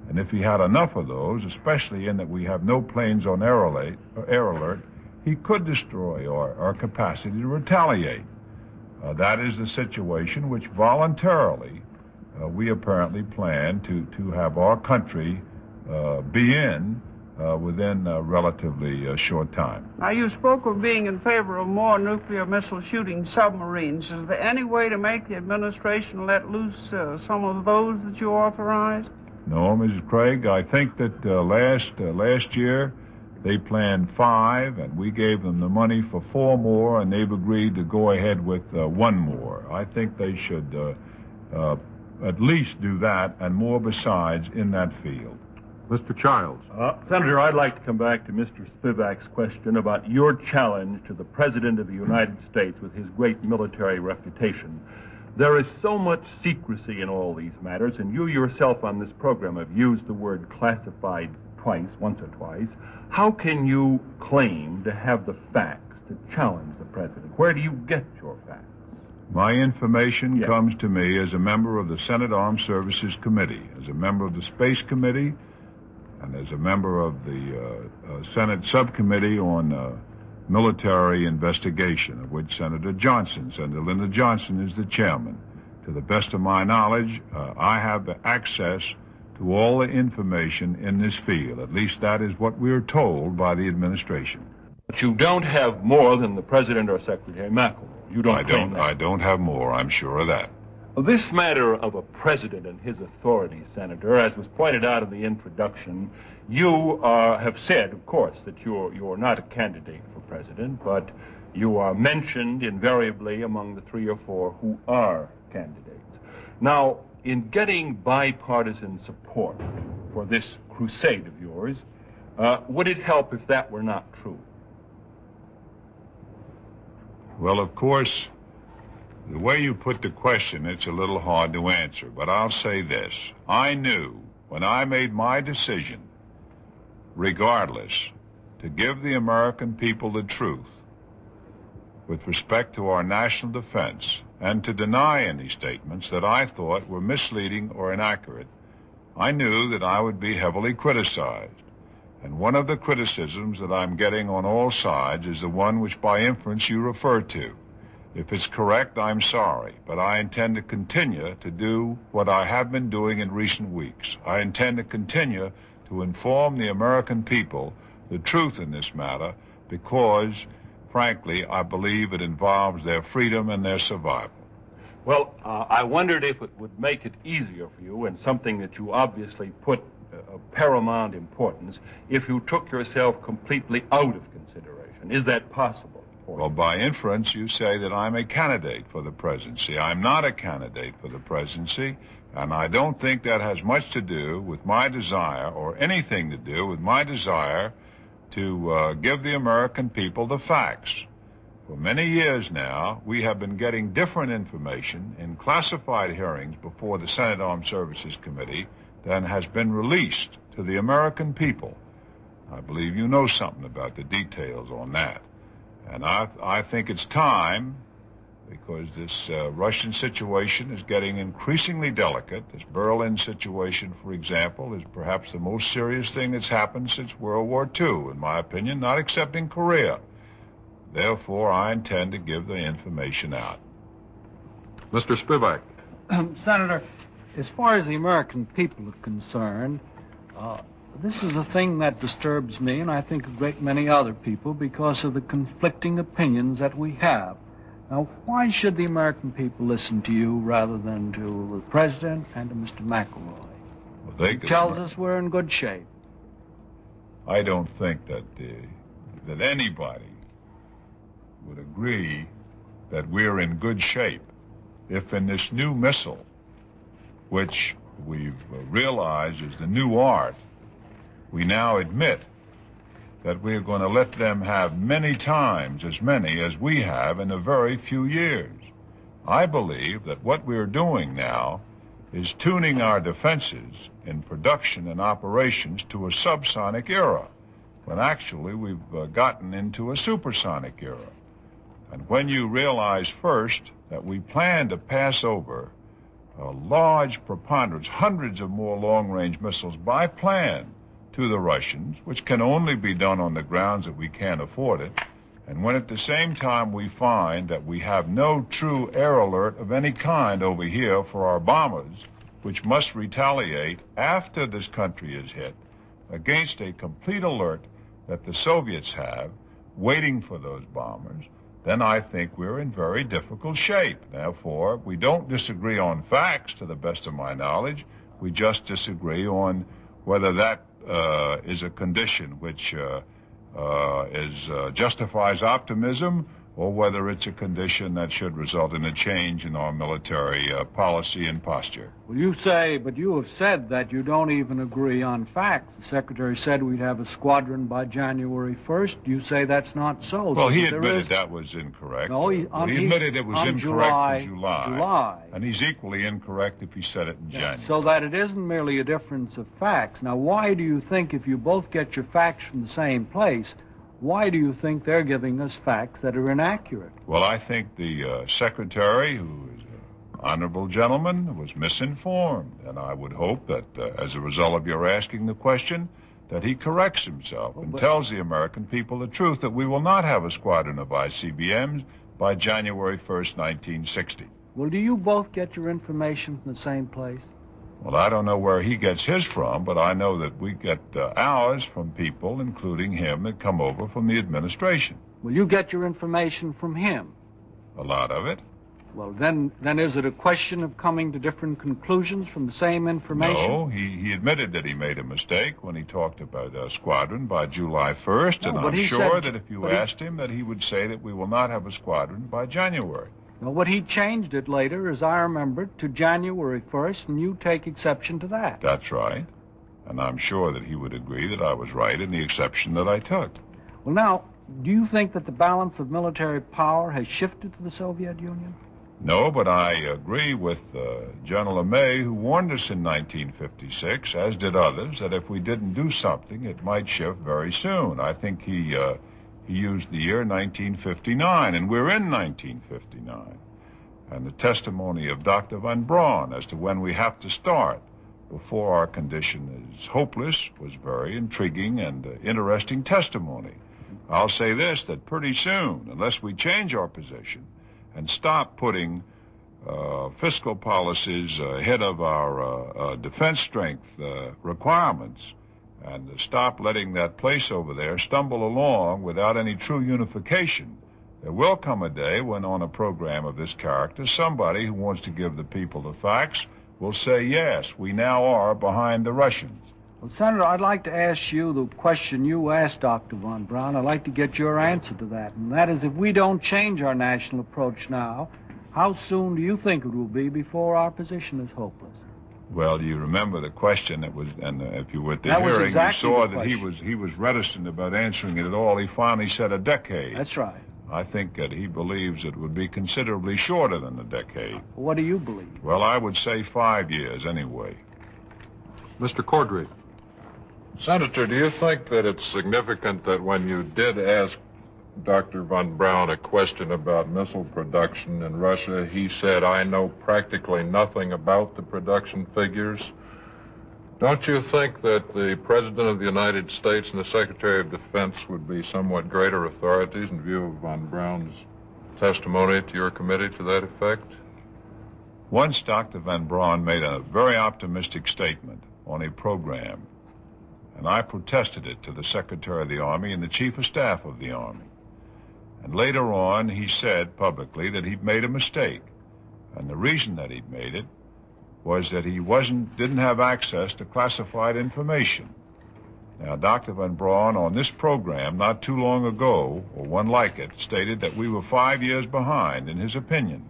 And if he had enough of those, especially in that we have no planes on air alert, he could destroy our capacity to retaliate. That is the situation which voluntarily we apparently plan to have our country be in within a relatively short time. Now, you spoke of being in favor of more nuclear missile shooting submarines. Is there any way to make the administration let loose some of those that you authorized? No, Mrs. Craig. I think that last year They planned 5, and we gave them the money for 4 more, and they've agreed to go ahead with 1 more. I think they should at least do that and more besides in that field. Mr. Childs. Senator, I'd like to come back to Mr. Spivak's question about your challenge to the President of the United States with his great military reputation. There is so much secrecy in all these matters, and you yourself on this program have used the word classified once or twice. How can you claim to have the facts to challenge the President? Where do you get your facts? My information comes to me as a member of the Senate Armed Services Committee, as a member of the Space Committee, and as a member of the Senate Subcommittee on Military Investigation, of which Senator Lyndon Johnson is the chairman. To the best of my knowledge, I have access to all the information in this field. At least that is what we are told by the administration. But you don't have more than the President or Secretary McElroy. You don't claim that. I don't have more, I'm sure of that. This matter of a president and his authority, Senator, as was pointed out in the introduction, you have said, of course, that you're not a candidate for president, but you are mentioned invariably among the 3 or 4 who are candidates. Now, in getting bipartisan support for this crusade of yours, would it help if that were not true? Well, of course, the way you put the question, it's a little hard to answer, but I'll say this. I knew when I made my decision, regardless, to give the American people the truth with respect to our national defense and to deny any statements that I thought were misleading or inaccurate, I knew that I would be heavily criticized. And one of the criticisms that I'm getting on all sides is the one which by inference you refer to. If it's correct, I'm sorry, but I intend to continue to do what I have been doing in recent weeks. I intend to continue to inform the American people the truth in this matter because, frankly, I believe it involves their freedom and their survival. Well, I wondered if it would make it easier for you, and something that you obviously put of paramount importance, if you took yourself completely out of consideration. Is that possible? Well, by inference, you say that I'm a candidate for the presidency. I'm not a candidate for the presidency, and I don't think that has much to do with my desire or anything to do with my desire to give the American people the facts. For many years now, we have been getting different information in classified hearings before the Senate Armed Services Committee than has been released to the American people. I believe you know something about the details on that. And I think it's time, because this Russian situation is getting increasingly delicate. This Berlin situation, for example, is perhaps the most serious thing that's happened since World War II, in my opinion, not excepting Korea. Therefore, I intend to give the information out. Mr. Spivak. Senator, as far as the American people are concerned, this is a thing that disturbs me, and I think a great many other people, because of the conflicting opinions that we have. Now, why should the American people listen to you rather than to the President and to Mr. McElroy? Well, He tells us we're in good shape. I don't think that anybody would agree that we're in good shape if in this new missile, which we've realized is the new art, we now admit that we're going to let them have many times as many as we have in a very few years. I believe that what we're doing now is tuning our defenses in production and operations to a subsonic era, when actually we've gotten into a supersonic era. And when you realize first that we plan to pass over a large preponderance, hundreds of more long-range missiles by plan to the Russians, which can only be done on the grounds that we can't afford it, and when at the same time we find that we have no true air alert of any kind over here for our bombers, which must retaliate after this country is hit, against a complete alert that the Soviets have, waiting for those bombers, then I think we're in very difficult shape. Therefore, we don't disagree on facts, to the best of my knowledge. We just disagree on whether that is a condition which justifies optimism, or whether it's a condition that should result in a change in our military policy and posture. Well, you have said that you don't even agree on facts. The Secretary said we'd have a squadron by January 1st. You say that's not so. Well, he admitted that was incorrect. No, he admitted it was incorrect in July. And he's equally incorrect if he said it in January. So that it isn't merely a difference of facts. Now, why do you think, if you both get your facts from the same place, why do you think they're giving us facts that are inaccurate? Well, I think the Secretary, who is an honorable gentleman, was misinformed. And I would hope that, as a result of your asking the question, that he corrects himself and tells the American people the truth, that we will not have a squadron of ICBMs by January 1st, 1960. Well, do you both get your information from the same place? Well, I don't know where he gets his from, but I know that we get ours from people, including him, that come over from the administration. Well, you get your information from him. A lot of it. Well, then is it a question of coming to different conclusions from the same information? No, he admitted that he made a mistake when he talked about a squadron by July 1st, and I'm sure that if you asked him, that he would say that we will not have a squadron by January. Well, what he changed it later, as I remember, to January 1st, and you take exception to that. That's right. And I'm sure that he would agree that I was right in the exception that I took. Well, now, do you think that the balance of military power has shifted to the Soviet Union? No, but I agree with General LeMay, who warned us in 1956, as did others, that if we didn't do something, it might shift very soon. I think he used the year 1959, and we're in 1959. And the testimony of Dr. Van Braun as to when we have to start before our condition is hopeless was very intriguing and interesting testimony. I'll say this, that pretty soon, unless we change our position and stop putting fiscal policies ahead of our defense strength requirements, and stop letting that place over there stumble along without any true unification, there will come a day when, on a program of this character, somebody who wants to give the people the facts will say, yes, we now are behind the Russians. Well, Senator, I'd like to ask you the question you asked Dr. Von Braun. I'd like to get your answer to that, and that is, if we don't change our national approach now, how soon do you think it will be before our position is hopeless? Well, you remember the question that was, and if you were at the hearing, exactly you saw that he was reticent about answering it at all. He finally said a decade. That's right. I think that he believes it would be considerably shorter than a decade. What do you believe? Well, I would say 5 years anyway. Mr. Cordray. Senator, do you think that it's significant that when you did ask Dr. Von Braun a question about missile production in Russia, he said, I know practically nothing about the production figures? Don't you think that the President of the United States and the Secretary of Defense would be somewhat greater authorities in view of Von Braun's testimony to your committee to that effect? Once Dr. Von Braun made a very optimistic statement on a program, and I protested it to the Secretary of the Army and the Chief of Staff of the Army. And later on, he said publicly that he'd made a mistake. And the reason that he'd made it was that he didn't have access to classified information. Now, Dr. Von Braun, on this program, not too long ago, or one like it, stated that we were 5 years behind, in his opinion.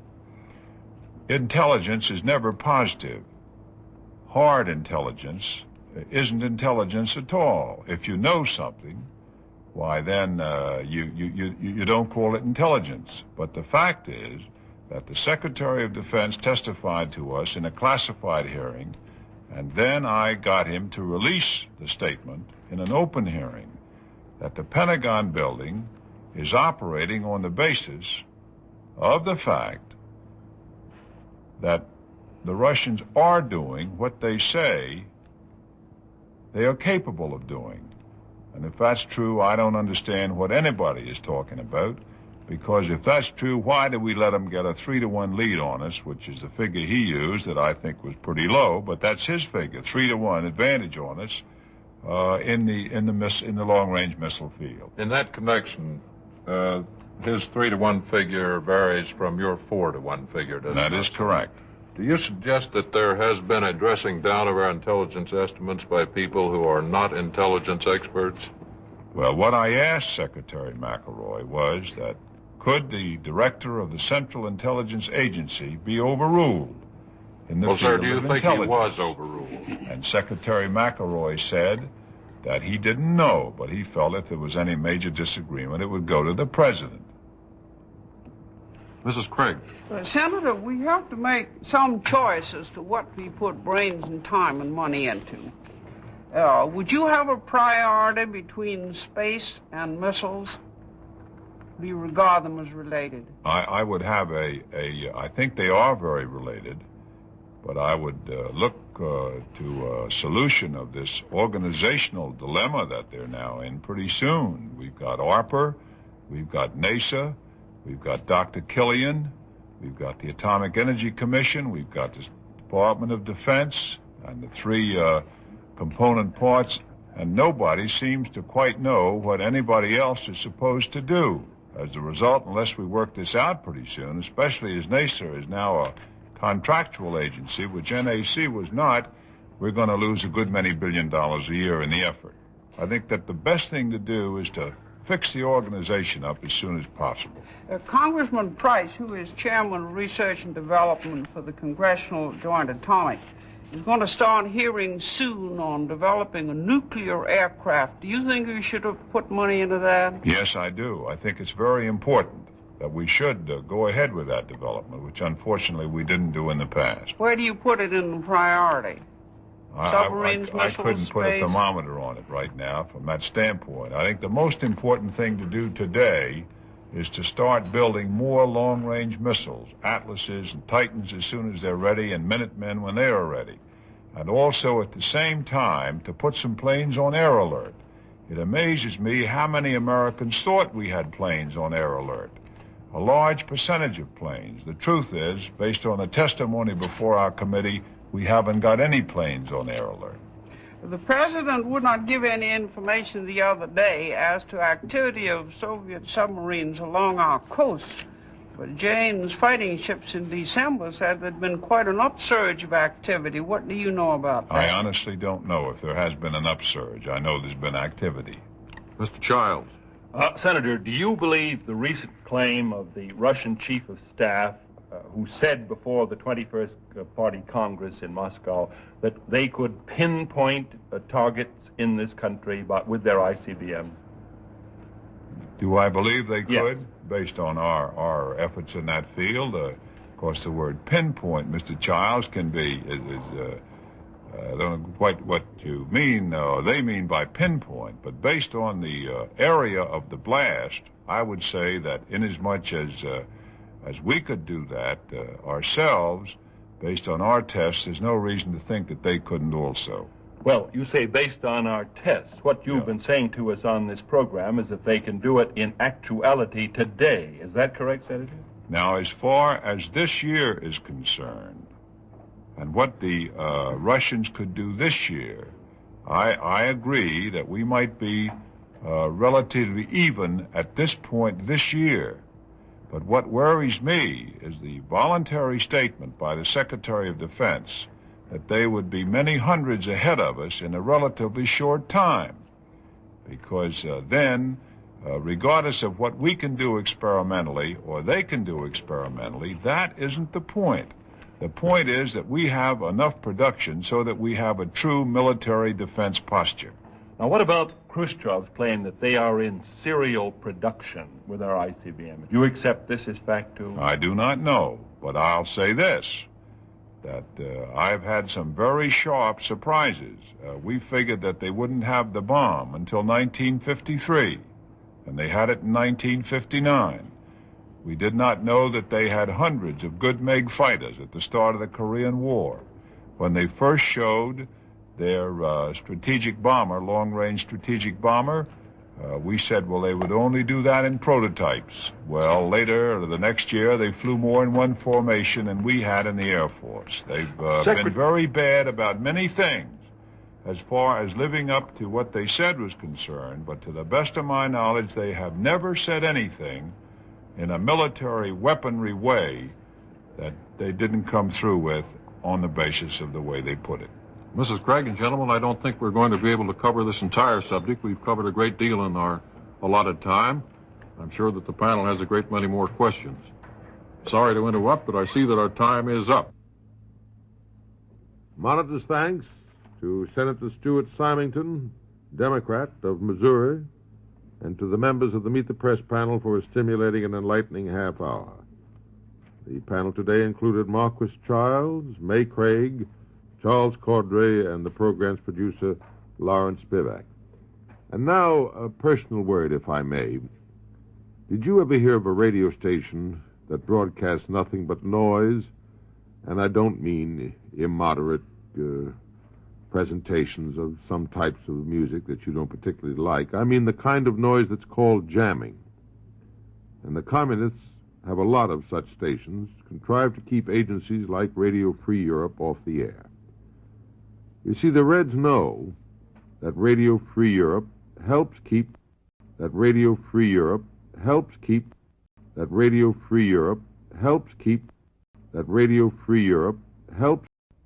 Intelligence is never positive. Hard intelligence isn't intelligence at all. If you know something, why then you don't call it intelligence. But the fact is that the Secretary of Defense testified to us in a classified hearing, and then I got him to release the statement in an open hearing that the Pentagon building is operating on the basis of the fact that the Russians are doing what they say they are capable of doing. And if that's true, I don't understand what anybody is talking about, because if that's true, why did we let them get a 3-to-1 lead on us, which is the figure he used that I think was pretty low, but that's his figure, 3-to-1 advantage on us in the long-range missile field. In that connection, his 3-to-1 figure varies from your 4-to-1 figure, doesn't it? That is correct. Do you suggest that there has been a dressing down of our intelligence estimates by people who are not intelligence experts? Well, what I asked Secretary McElroy was that could the director of the Central Intelligence Agency be overruled in the Well, field sir, do you of think he intelligence? was overruled? And Secretary McElroy said that he didn't know, but he felt if there was any major disagreement, it would go to the president. Mrs. Craig. Senator, we have to make some choice as to what we put brains and time and money into. Would you have a priority between space and missiles? Do you regard them as related? I would have I think they are very related, but I would look to a solution of this organizational dilemma that they're now in pretty soon. We've got ARPA, we've got NASA, we've got Dr. Killian, we've got the Atomic Energy Commission, we've got the Department of Defense, and the three component parts, and nobody seems to quite know what anybody else is supposed to do. As a result, unless we work this out pretty soon, especially as NASA is now a contractual agency, which NAC was not, we're going to lose a good many $1 billion a year in the effort. I think that the best thing to do is to fix the organization up as soon as possible. Congressman Price, who is chairman of research and development for the Congressional Joint Atomic, is going to start hearings soon on developing a nuclear aircraft. Do you think we should have put money into that? Yes, I do. I think it's very important that we should go ahead with that development, which unfortunately we didn't do in the past. Where do you put it in the priority? Submarines, I missiles, couldn't put a space? thermometer on it right now from that standpoint. I think the most important thing to do today is to start building more long-range missiles, Atlases and Titans as soon as they're ready, and Minutemen when they are ready. And also at the same time to put some planes on air alert. It amazes me how many Americans thought we had planes on air alert. A large percentage of planes. The truth is, based on the testimony before our committee, we haven't got any planes on air alert. The president would not give any information the other day as to activity of Soviet submarines along our coast. But Jane's fighting ships in December said there'd been quite an upsurge of activity. What do you know about that? I honestly don't know if there has been an upsurge. I know there's been activity. Mr. Childs. Senator, do you believe the recent claim of the Russian chief of staff who said before the 21st Party Congress in Moscow that they could pinpoint targets in this country with their ICBMs? Do I believe they could? Yes. Based on our efforts in that field. Of course, the word pinpoint, Mr. Childs, can be, I don't know quite what you mean, they mean by pinpoint, but based on the area of the blast, I would say that inasmuch as we could do that ourselves, based on our tests, there's no reason to think that they couldn't also. Well, you say based on our tests. What you've been saying to us on this program is that they can do it in actuality today. Is that correct, Senator? Now, as far as this year is concerned, and what the Russians could do this year, I agree that we might be relatively even at this point this year. But what worries me is the voluntary statement by the Secretary of Defense that they would be many hundreds ahead of us in a relatively short time. Because then, regardless of what we can do experimentally or they can do experimentally, that isn't the point. The point is that we have enough production so that we have a true military defense posture. Now, what about Khrushchev's claim that they are in serial production with our ICBM? Do you accept this as fact, too? I do not know, but I'll say this, that I've had some very sharp surprises. We figured that they wouldn't have the bomb until 1953, and they had it in 1959. We did not know that they had hundreds of good MiG fighters at the start of the Korean War. When they first showed their strategic bomber, long-range strategic bomber, we said, well, they would only do that in prototypes. Well, later, the next year, they flew more in one formation than we had in the Air Force. They've been very bad about many things as far as living up to what they said was concerned, but to the best of my knowledge, they have never said anything in a military weaponry way that they didn't come through with on the basis of the way they put it. Mrs. Craig and gentlemen, I don't think we're going to be able to cover this entire subject. We've covered a great deal in our allotted time. I'm sure that the panel has a great many more questions. Sorry to interrupt, but I see that our time is up. Monitor's thanks to Senator Stuart Symington, Democrat of Missouri, and to the members of the Meet the Press panel for a stimulating and enlightening half hour. The panel today included Marquis Childs, May Craig, Charles Cordray, and the program's producer, Lawrence Spivak. And now, a personal word, if I may. Did you ever hear of a radio station that broadcasts nothing but noise? And I don't mean immoderate presentations of some types of music that you don't particularly like. I mean the kind of noise that's called jamming. And the communists have a lot of such stations contrived to keep agencies like Radio Free Europe off the air. You see, the Reds know that Radio Free Europe helps keep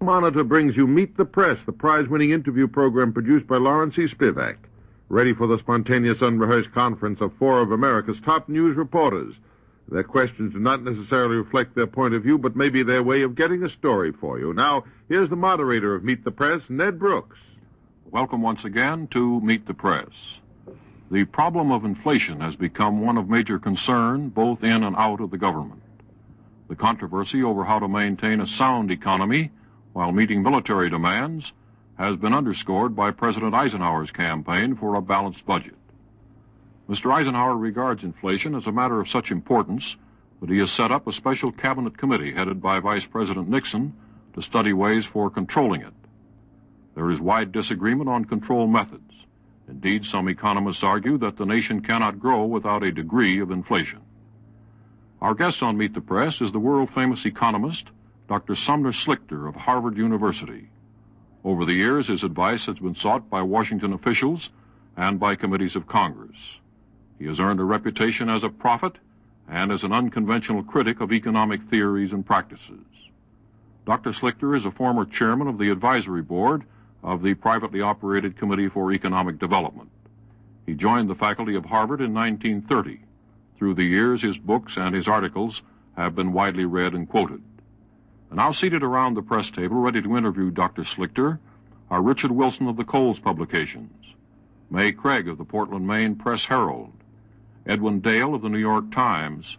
Monitor brings you Meet the Press, the prize-winning interview program produced by Lawrence E. Spivak, ready for the spontaneous, unrehearsed conference of four of America's top news reporters. Their questions do not necessarily reflect their point of view, but may be their way of getting a story for you. Now, here's the moderator of Meet the Press, Ned Brooks. Welcome once again to Meet the Press. The problem of inflation has become one of major concern both in and out of the government. The controversy over how to maintain a sound economy while meeting military demands has been underscored by President Eisenhower's campaign for a balanced budget. Mr. Eisenhower regards inflation as a matter of such importance that he has set up a special cabinet committee headed by Vice President Nixon to study ways for controlling it. There is wide disagreement on control methods. Indeed, some economists argue that the nation cannot grow without a degree of inflation. Our guest on Meet the Press is the world-famous economist, Dr. Sumner SLICHTER of Harvard University. Over the years, his advice has been sought by Washington officials and by committees of Congress. He has earned a reputation as a prophet and as an unconventional critic of economic theories and practices. Dr. SLICHTER is a former chairman of the advisory board of the privately operated Committee for Economic Development. He joined the faculty of Harvard in 1930. Through the years, his books and his articles have been widely read and quoted. And now seated around the press table, ready to interview Dr. SLICHTER, are Richard Wilson of the Coles Publications, May Craig of the Portland, Maine Press Herald, Edwin Dale of the New York Times,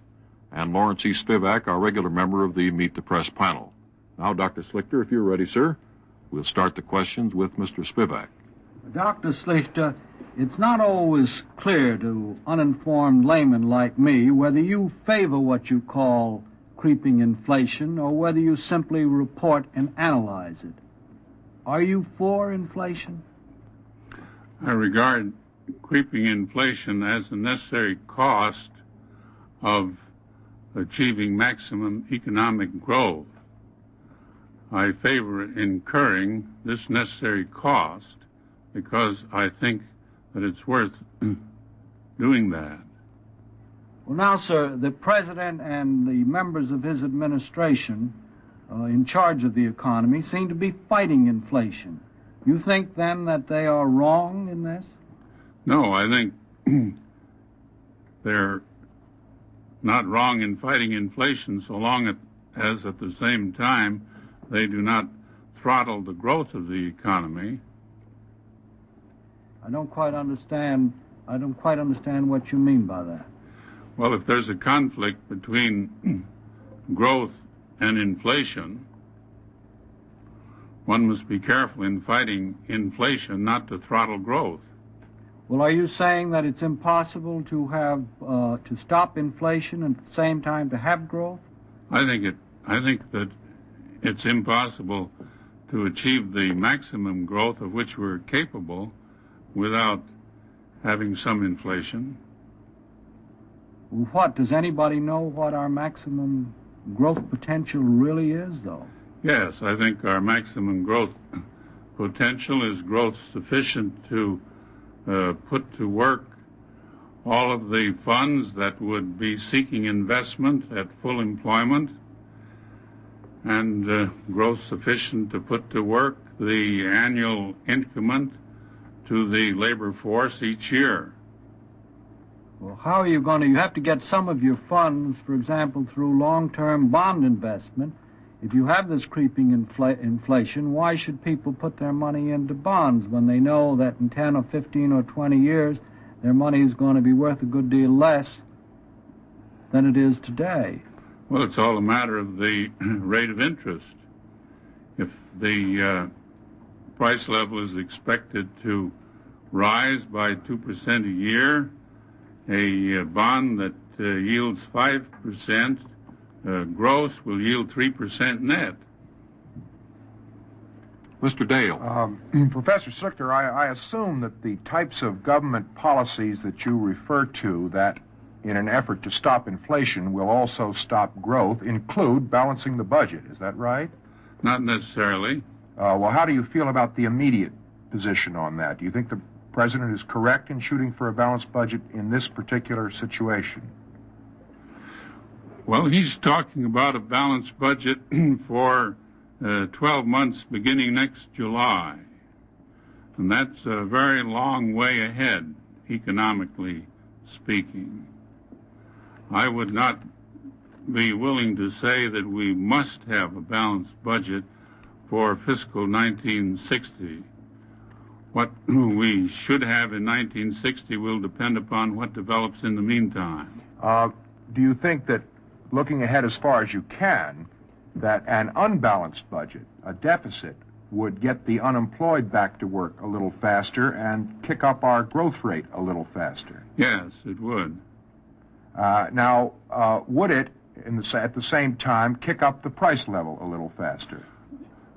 and Lawrence E. Spivak, our regular member of the Meet the Press panel. Now, Dr. SLICHTER, if you're ready, sir, we'll start the questions with Mr. Spivak. Dr. SLICHTER, it's not always clear to uninformed laymen like me whether you favor what you call creeping inflation or whether you simply report and analyze it. Are you for inflation? I regard creeping inflation as a necessary cost of achieving maximum economic growth. I favor incurring this necessary cost because I think that it's worth doing that. Well, now, sir, the President and the members of his administration in charge of the economy seem to be fighting inflation. You think, then, that they are wrong in this? No, I think they're not wrong in fighting inflation so long as at the same time they do not throttle the growth of the economy. I don't quite understand what you mean by that. Well, if there's a conflict between growth and inflation, one must be careful in fighting inflation not to throttle growth. Well, are you saying that it's impossible to have to stop inflation and at the same time to have growth? I think that it's impossible to achieve the maximum growth of which we're capable without having some inflation. What? Does anybody know what our maximum growth potential really is, though? Yes, I think our maximum growth potential is growth sufficient to put to work all of the funds that would be seeking investment at full employment, and growth sufficient to put to work the annual increment to the labor force each year. Well, how are you going to? You have to get some of your funds, for example, through long-term bond investment. If you have this creeping inflation, why should people put their money into bonds when they know that in 10 or 15 or 20 years their money is going to be worth a good deal less than it is today? Well, it's all a matter of the rate of interest. If the price level is expected to rise by 2% a year, a bond that yields 5% gross will yield 3% net. Mr. Dale. Professor Slichter, I assume that the types of government policies that you refer to that, in an effort to stop inflation, will also stop growth, include balancing the budget. Is that right? Not necessarily. Well, how do you feel about the immediate position on that? Do you think the President is correct in shooting for a balanced budget in this particular situation? Well, he's talking about a balanced budget for 12 months beginning next July. And that's a very long way ahead, economically speaking. I would not be willing to say that we must have a balanced budget for fiscal 1960. What we should have in 1960 will depend upon what develops in the meantime. Do you think that, looking ahead as far as you can, that an unbalanced budget, a deficit, would get the unemployed back to work a little faster and kick up our growth rate a little faster? Yes, it would. Now, would it, at the same time, kick up the price level a little faster?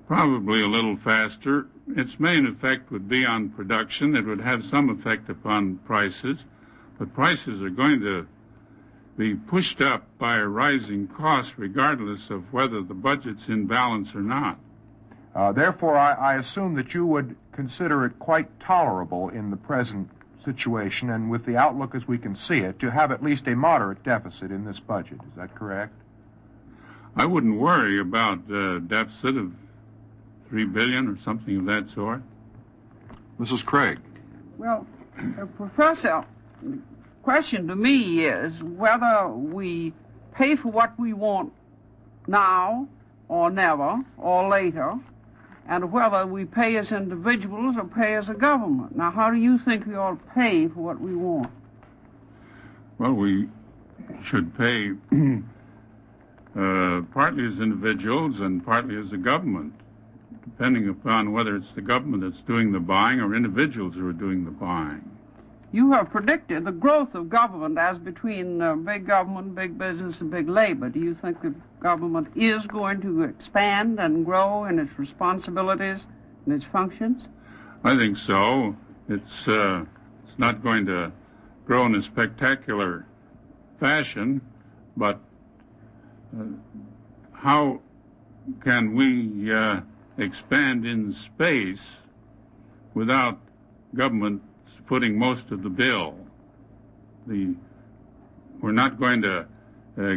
Probably a little faster. Its main effect would be on production. It would have some effect upon prices, but prices are going to be pushed up by a rising cost regardless of whether the budget's in balance or not. Therefore, I assume that you would consider it quite tolerable in the present situation and with the outlook as we can see it to have at least a moderate deficit in this budget. Is that correct? I wouldn't worry about a deficit of $3 billion or something of that sort. Mrs. Craig. Well, Professor, the question to me is whether we pay for what we want now or never or later, and whether we pay as individuals or pay as a government. Now, how do you think we ought to pay for what we want? Well, we should pay partly as individuals and partly as a government, depending upon whether it's the government that's doing the buying or individuals who are doing the buying. You have predicted the growth of government as between big government, big business, and big labor. Do you think that government is going to expand and grow in its responsibilities and its functions? I think so. It's not going to grow in a spectacular fashion, but how can we expand in space without government footing most of the bill? We're not going to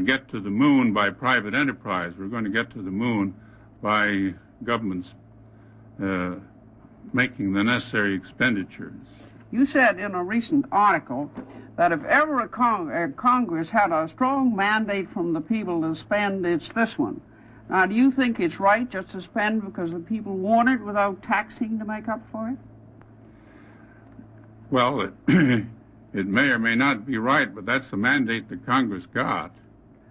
get to the moon by private enterprise. We're going to get to the moon by governments making the necessary expenditures. You said in a recent article that if ever a Congress had a strong mandate from the people to spend, it's this one. Now, do you think it's right just to spend because the people want it without taxing to make up for it? Well, it may or may not be right, but that's the mandate that Congress got.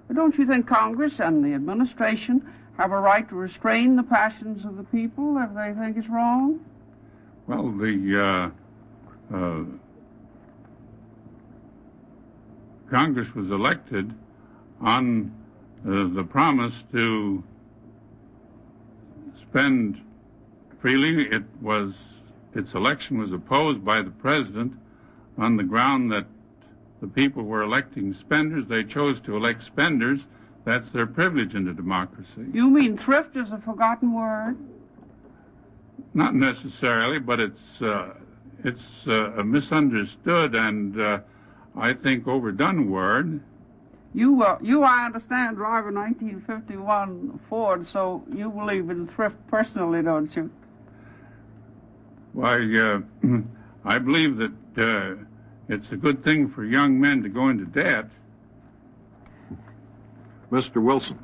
But don't you think Congress and the administration have a right to restrain the passions of the people if they think it's wrong? Well, the Congress was elected on the promise to spend freely. Its election was opposed by the president on the ground that the people were electing spenders. They chose to elect spenders. That's their privilege in a democracy. You mean thrift is a forgotten word? Not necessarily, but it's a misunderstood and I think overdone word. You, I understand, drive a 1951 Ford, so you believe in thrift personally, don't you? Why, I believe that it's a good thing for young men to go into debt. Mr. Wilson.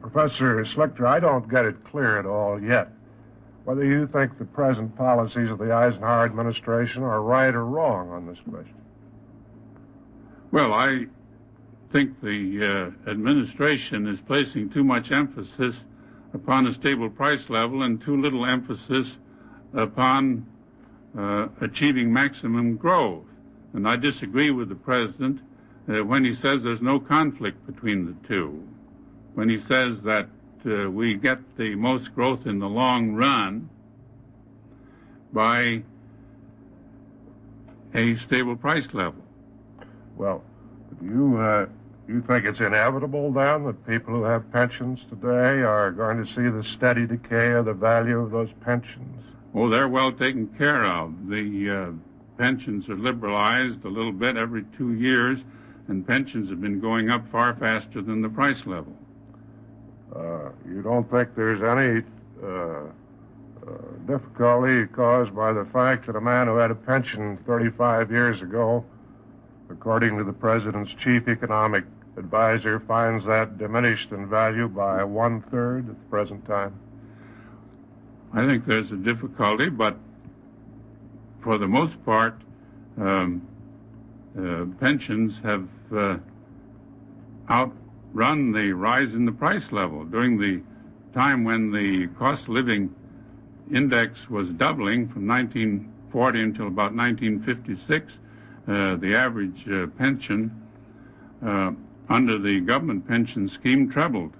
Professor Slichter, I don't get it clear at all yet whether you think the present policies of the Eisenhower administration are right or wrong on this question. Well, I think the administration is placing too much emphasis upon a stable price level and too little emphasis upon achieving maximum growth. And I disagree with the President when he says there's no conflict between the two. When he says that we get the most growth in the long run by a stable price level. Well, you think it's inevitable, then, that people who have pensions today are going to see the steady decay of the value of those pensions? Oh, they're well taken care of. The pensions are liberalized a little bit every 2 years, and pensions have been going up far faster than the price level. You don't think there's any difficulty caused by the fact that a man who had a pension 35 years ago, according to the President's chief economic advisor, finds that diminished in value by 1/3 at the present time? I think there's a difficulty, but for the most part, pensions have outrun the rise in the price level. During the time when the cost of living index was doubling from 1940 until about 1956, the average pension under the government pension scheme trebled.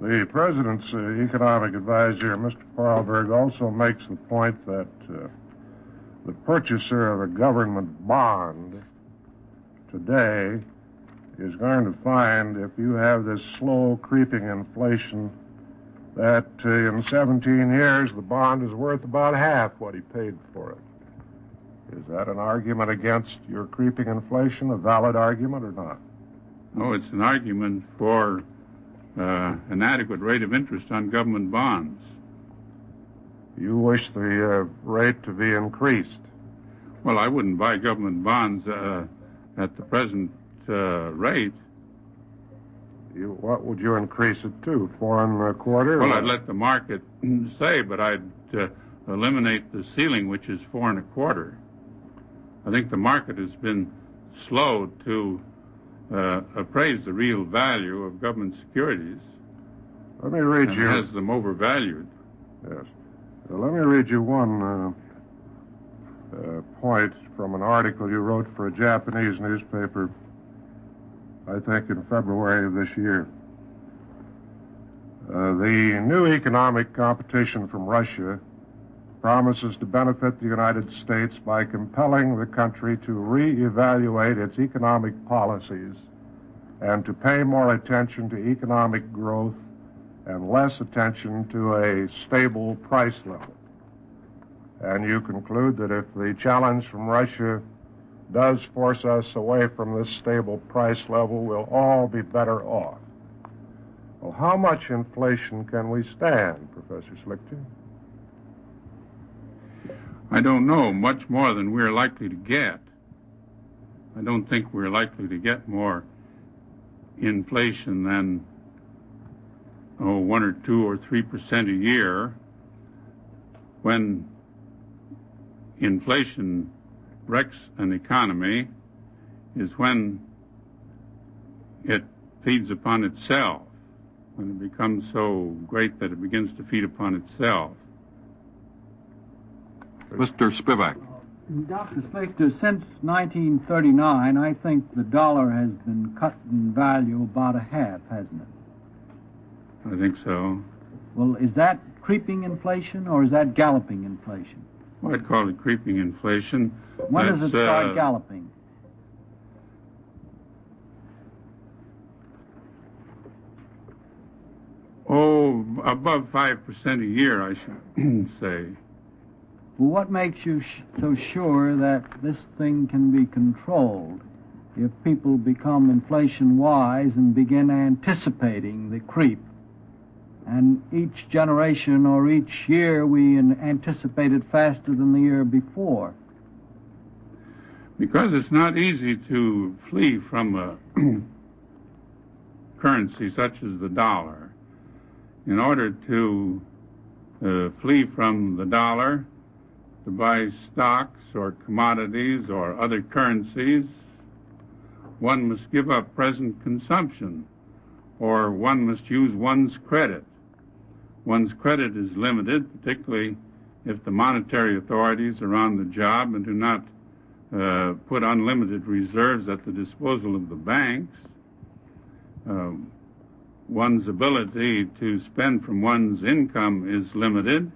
The President's economic advisor, Mr. Paarlberg, also makes the point that the purchaser of a government bond today is going to find, if you have this slow creeping inflation, that in 17 years the bond is worth about half what he paid for it. Is that an argument against your creeping inflation, a valid argument or not? Oh, it's an argument for an adequate rate of interest on government bonds. You wish the rate to be increased? Well, I wouldn't buy government bonds at the present rate. What would you increase it to, 4 1/4? Well, I'd let the market say, but I'd eliminate the ceiling, which is 4 1/4. I think the market has been slow to appraise the real value of government securities. Let me read you. Has them overvalued. Yes. Let me read you one point from an article you wrote for a Japanese newspaper, I think in February of this year. The new economic competition from Russia promises to benefit the United States by compelling the country to reevaluate its economic policies and to pay more attention to economic growth and less attention to a stable price level. And you conclude that if the challenge from Russia does force us away from this stable price level, we'll all be better off. Well, how much inflation can we stand, Professor Slichter? I don't know. Much more than we're likely to get. I don't think we're likely to get more inflation than 1 or 2 or 3% a year. When inflation wrecks an economy is when it feeds upon itself, when it becomes so great that it begins to feed upon itself. Mr. Spivak. Dr. Slichter, since 1939, I think the dollar has been cut in value about a half, hasn't it? I think so. Well, is that creeping inflation or is that galloping inflation? Well, I'd call it creeping inflation. When does it start galloping? Oh, above 5% a year, I should say. Well, what makes you so sure that this thing can be controlled if people become inflation-wise and begin anticipating the creep? And each generation or each year we anticipate it faster than the year before. Because it's not easy to flee from a currency such as the dollar. In order to flee from the dollar, to buy stocks or commodities or other currencies, one must give up present consumption, or one must use one's credit. One's credit is limited, particularly if the monetary authorities are on the job and do not put unlimited reserves at the disposal of the banks. One's ability to spend from one's income is limited.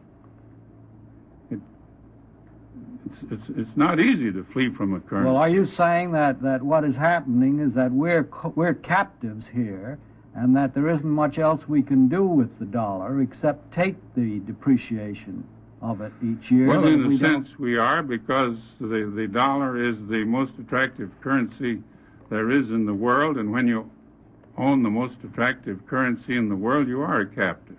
It's not easy to flee from a currency. Well, are you saying that what is happening is that we're captives here, and that there isn't much else we can do with the dollar except take the depreciation of it each year? Well, in a sense we are, because the dollar is the most attractive currency there is in the world, and when you own the most attractive currency in the world, you are a captive.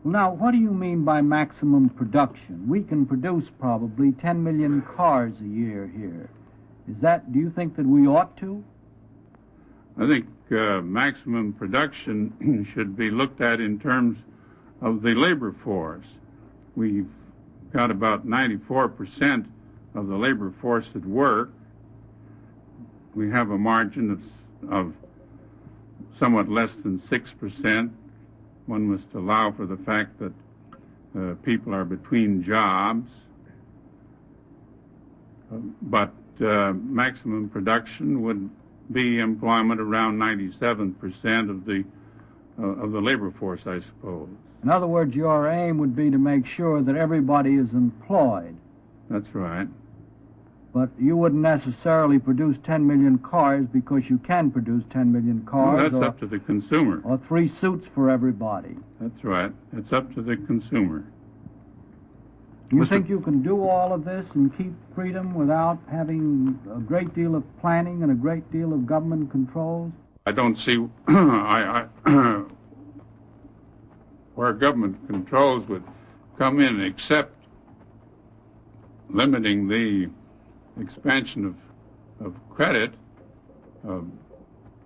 Now, what do you mean by maximum production? We can produce probably 10 million cars a year here. Do you think that we ought to? I think maximum production should be looked at in terms of the labor force. We've got about 94% of the labor force at work. We have a margin of somewhat less than 6%. One must allow for the fact that people are between jobs. But maximum production would be employment around 97% of the labor force, I suppose. In other words, your aim would be to make sure that everybody is employed. That's right. But you wouldn't necessarily produce 10 million cars because you can produce 10 million cars. Well, that's up to the consumer. Or 3 suits for everybody. That's right. It's up to the consumer. You think you can do all of this and keep freedom without having a great deal of planning and a great deal of government controls? I don't see where government controls would come in, except limiting the expansion of credit,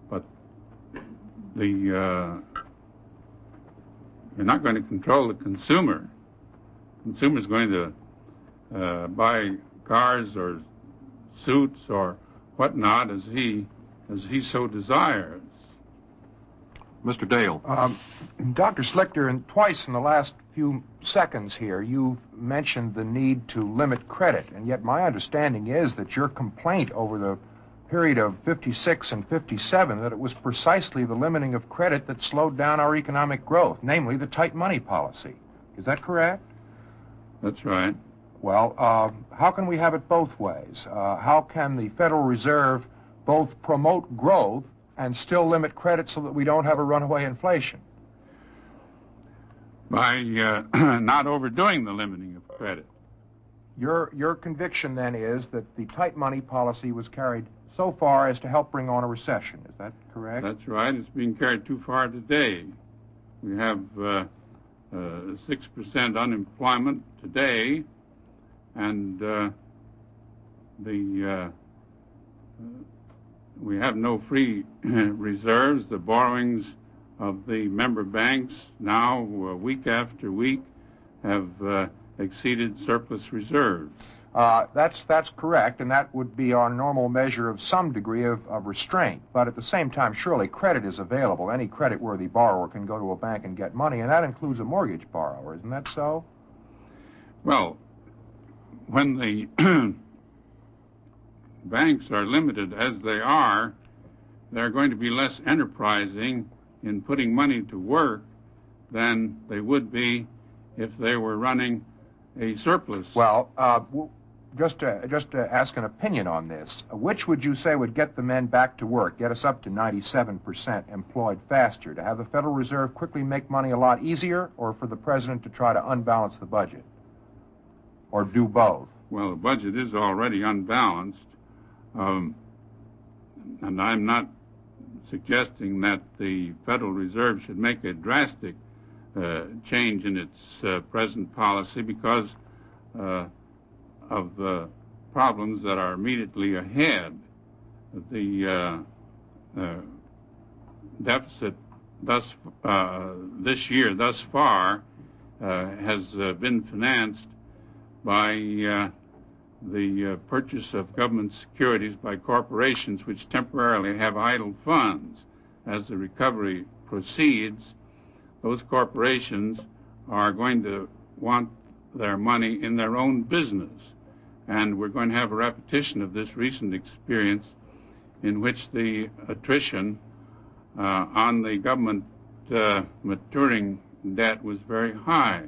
but you're not going to control the consumer. The consumer's going to buy cars or suits or whatnot as he so desires. Mr. Dale. Dr. Slichter, twice in the last few seconds here, you've mentioned the need to limit credit, and yet my understanding is that your complaint over the period of 56 and 57, that it was precisely the limiting of credit that slowed down our economic growth, namely the tight money policy. Is that correct? That's right. Well, how can we have it both ways? How can the Federal Reserve both promote growth and still limit credit so that we don't have a runaway inflation? By not overdoing the limiting of credit. Your conviction, then, is that the tight money policy was carried so far as to help bring on a recession. Is that correct? That's right. It's being carried too far today. We have 6% unemployment today, and we have no free reserves. The borrowings of the member banks now, week after week, have exceeded surplus reserves. That's correct, and that would be our normal measure of some degree of restraint. But at the same time, surely credit is available. Any credit-worthy borrower can go to a bank and get money, and that includes a mortgage borrower. Isn't that so? Well, when the banks are limited as they are, they're going to be less enterprising in putting money to work than they would be if they were running a surplus. Well, just to ask an opinion on this, which would you say would get the men back to work, get us up to 97% employed faster, to have the Federal Reserve quickly make money a lot easier, or for the president to try to unbalance the budget? Or do both? Well, the budget is already unbalanced, and I'm not suggesting that the Federal Reserve should make a drastic change in its present policy because of the problems that are immediately ahead. The deficit this year, thus far, has been financed by the purchase of government securities by corporations which temporarily have idle funds. As the recovery proceeds, those corporations are going to want their money in their own business. And we're going to have a repetition of this recent experience in which the attrition on the government maturing debt was very high.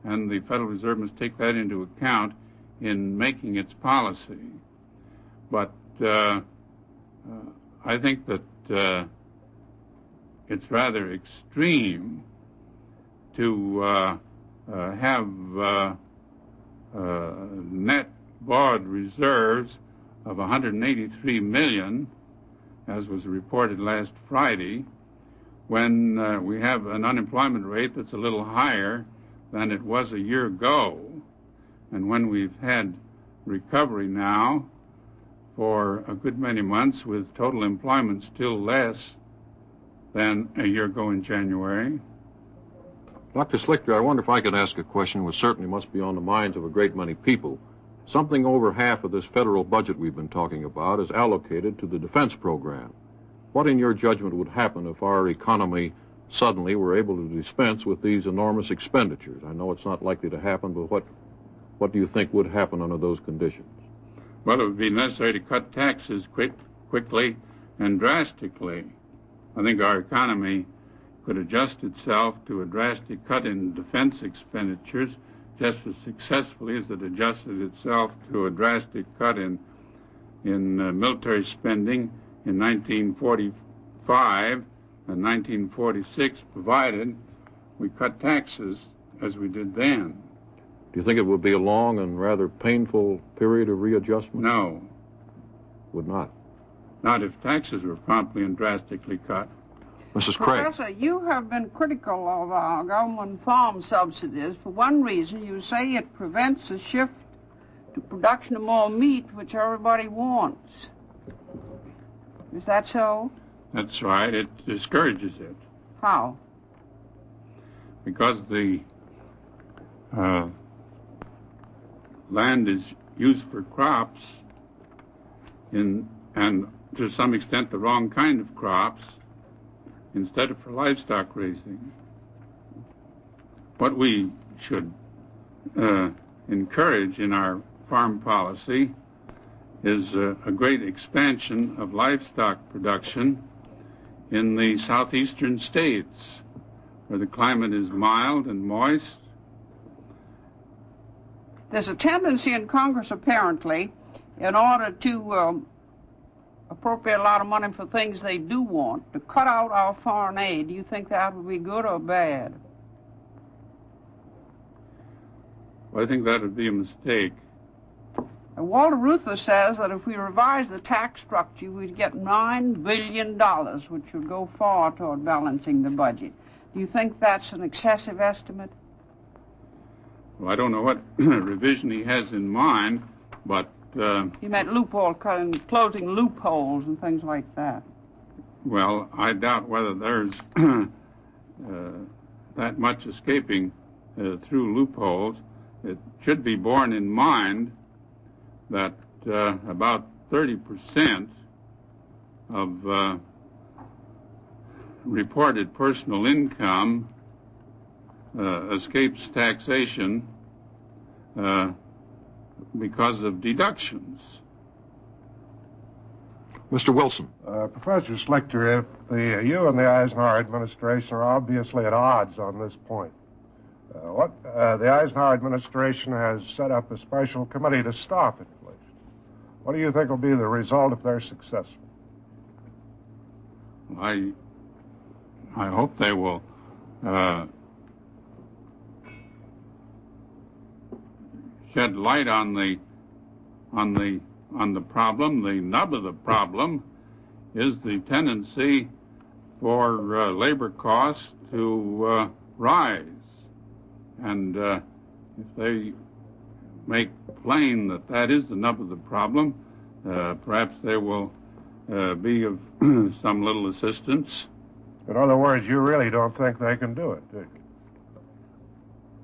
And the Federal Reserve must take that into account in making its policy. But I think that it's rather extreme to have net borrowed reserves of $183 million, as was reported last Friday, when we have an unemployment rate that's a little higher than it was a year ago, and when we've had recovery now for a good many months with total employment still less than a year ago in January. Dr. Schlichter, I wonder if I could ask a question which certainly must be on the minds of a great many people. Something over half of this federal budget we've been talking about is allocated to the defense program. What, in your judgment, would happen if our economy suddenly were able to dispense with these enormous expenditures? I know it's not likely to happen, but what do you think would happen under those conditions? Well, it would be necessary to cut taxes quickly and drastically. I think our economy could adjust itself to a drastic cut in defense expenditures just as successfully as it adjusted itself to a drastic cut in military spending in 1945 and 1946, provided we cut taxes as we did then. Do you think it would be a long and rather painful period of readjustment? No. Would not? Not if taxes were promptly and drastically cut. Mrs. Craig. Professor, you have been critical of our government farm subsidies. For one reason, you say it prevents a shift to production of more meat, which everybody wants. Is that so? That's right. It discourages it. How? Because the land is used for crops and to some extent the wrong kind of crops instead of for livestock raising. What we should encourage in our farm policy is a great expansion of livestock production in the southeastern states, where the climate is mild and moist. There's a tendency in Congress, apparently, in order to appropriate a lot of money for things they do want, to cut out our foreign aid. Do you think that would be good or bad? Well, I think that would be a mistake. Walter Reuther says that if we revise the tax structure, we'd get $9 billion, which would go far toward balancing the budget. Do you think that's an excessive estimate? Well, I don't know what revision he has in mind, but... He meant closing loopholes and things like that. Well, I doubt whether there's that much escaping through loopholes. It should be borne in mind that about 30% of reported personal income escapes taxation because of deductions. Mr. Wilson. Professor Schlichter, if you and the Eisenhower administration are obviously at odds on this point, the Eisenhower administration has set up a special committee to stop inflation. What do you think will be the result if they're successful? I hope they will shed light on the problem. The nub of the problem is the tendency for labor costs to rise. And if they make plain that that is the nub of the problem, perhaps there will be of some little assistance. In other words, you really don't think they can do it, do you?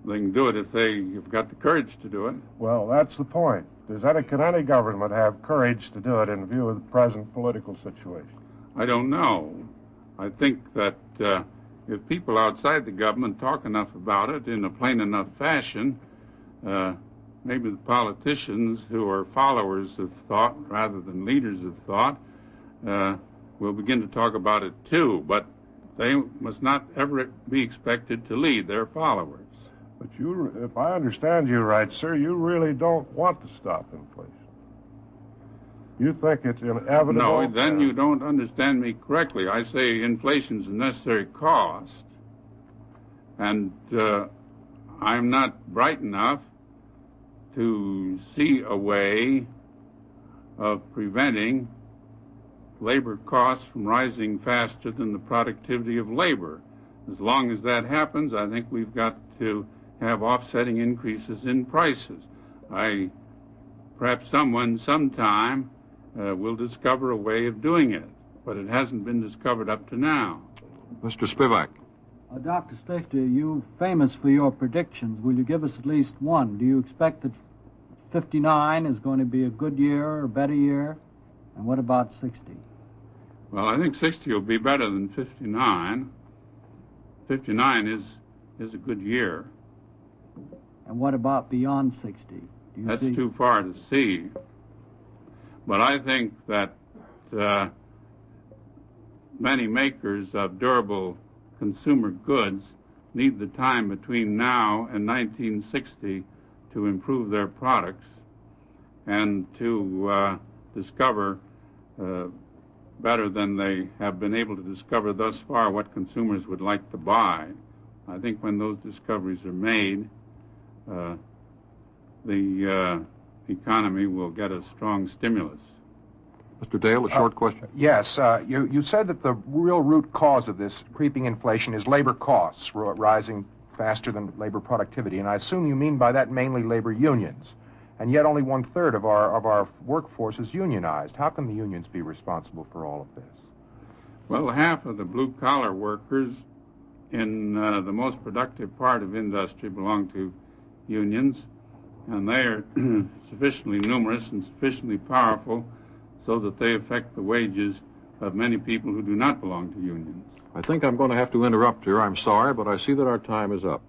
They can do it if they've got the courage to do it. Well, that's the point. Can any government have courage to do it in view of the present political situation? I don't know. I think that if people outside the government talk enough about it in a plain enough fashion, maybe the politicians who are followers of thought rather than leaders of thought will begin to talk about it too, but they must not ever be expected to lead their followers. But you, if I understand you right, sir, you really don't want to stop inflation. You think it's inevitable? No, then you don't understand me correctly. I say inflation's a necessary cost, and I'm not bright enough to see a way of preventing labor costs from rising faster than the productivity of labor. As long as that happens, I think we've got to have offsetting increases in prices. Perhaps someone sometime will discover a way of doing it, but it hasn't been discovered up to now. Mr. Spivak. Dr. Schlichter, you're famous for your predictions. Will you give us at least one? Do you expect that 59 is going to be a good year or a better year? And what about 60? Well, I think 60 will be better than 59. 59 is a good year. And what about beyond 60? That's too far to see. But I think that many makers of durable consumer goods need the time between now and 1960 to improve their products and to discover better than they have been able to discover thus far what consumers would like to buy. I think when those discoveries are made, the economy will get a strong stimulus. Mr. Dale, a short question. Yes. You said that the real root cause of this creeping inflation is labor costs rising faster than labor productivity, and I assume you mean by that mainly labor unions. And yet only 1/3 of our workforce is unionized. How can the unions be responsible for all of this? Well, half of the blue-collar workers in the most productive part of industry belong to unions, and they are sufficiently numerous and sufficiently powerful so that they affect the wages of many people who do not belong to unions. I think I'm going to have to interrupt here. I'm sorry, but I see that our time is up.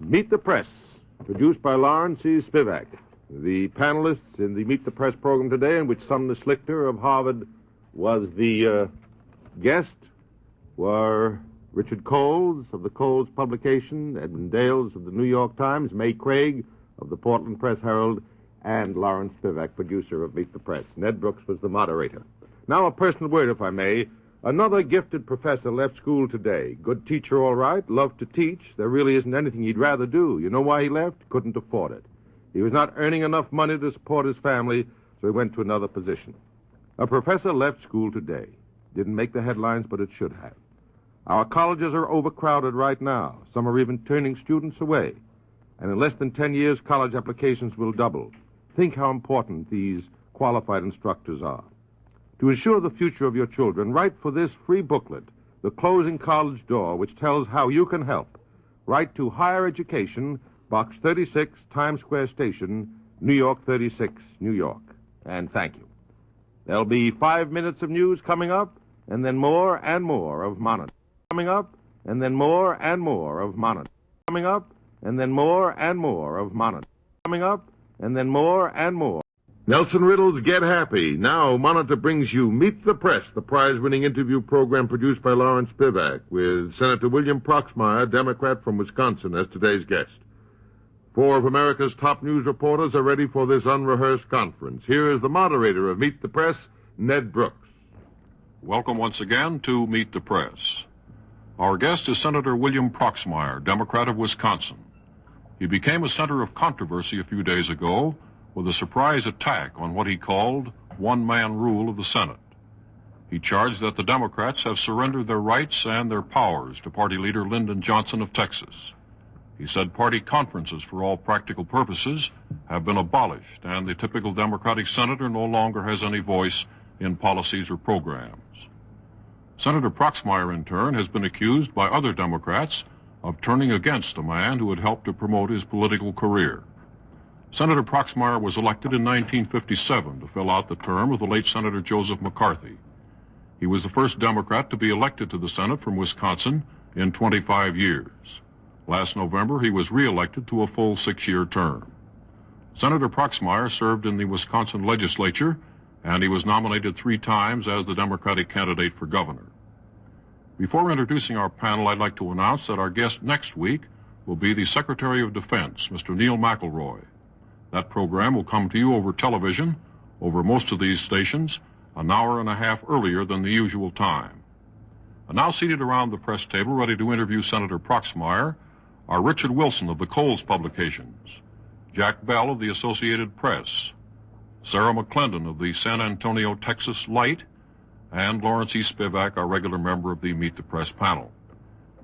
Meet the Press, produced by Lawrence E. Spivak. The panelists in the Meet the Press program today, in which SUMNER SLICHTER of Harvard was the guest, were Richard Coles of the Coles publication, Edmund Dales of the New York Times, May Craig of the Portland Press Herald, and Lawrence Spivak, producer of Meet the Press. Ned Brooks was the moderator. Now a personal word, if I may. Another gifted professor left school today. Good teacher, all right, loved to teach. There really isn't anything he'd rather do. You know why he left? Couldn't afford it. He was not earning enough money to support his family, so he went to another position. A professor left school today. Didn't make the headlines, but it should have. Our colleges are overcrowded right now. Some are even turning students away. And in less than 10 years, college applications will double. Think how important these qualified instructors are. To ensure the future of your children, write for this free booklet, The Closing College Door, which tells how you can help. Write to Higher Education, Box 36, Times Square Station, New York 36, New York. And thank you. There'll be 5 minutes of news coming up, and then more and more of Monitor. Coming up, and then more and more of Monitor. Coming up, and then more and more of Monitor. Coming up, and then more and more. Nelson Riddle's Get Happy. Now, Monitor brings you Meet the Press, the prize-winning interview program produced by Lawrence Spivak, with Senator William Proxmire, Democrat from Wisconsin, as today's guest. 4 of America's top news reporters are ready for this unrehearsed conference. Here is the moderator of Meet the Press, Ned Brooks. Welcome once again to Meet the Press. Our guest is Senator William Proxmire, Democrat of Wisconsin. He became a center of controversy a few days ago with a surprise attack on what he called one-man rule of the Senate. He charged that the Democrats have surrendered their rights and their powers to party leader Lyndon Johnson of Texas. He said party conferences for all practical purposes have been abolished, and the typical Democratic senator no longer has any voice in policies or programs. Senator Proxmire, in turn, has been accused by other Democrats of turning against a man who had helped to promote his political career. Senator Proxmire was elected in 1957 to fill out the term of the late Senator Joseph McCarthy. He was the first Democrat to be elected to the Senate from Wisconsin in 25 years. Last November, he was re-elected to a full 6-year term. Senator Proxmire served in the Wisconsin legislature, and he was nominated 3 times as the Democratic candidate for governor. Before introducing our panel, I'd like to announce that our guest next week will be the Secretary of Defense, Mr. Neil McElroy. That program will come to you over television, over most of these stations, an hour and a half earlier than the usual time. And now seated around the press table, ready to interview Senator Proxmire, are Richard Wilson of the Coles Publications, Jack Bell of the Associated Press, Sarah McClendon of the San Antonio, Texas Light, and Lawrence E. Spivak, our regular member of the Meet the Press panel.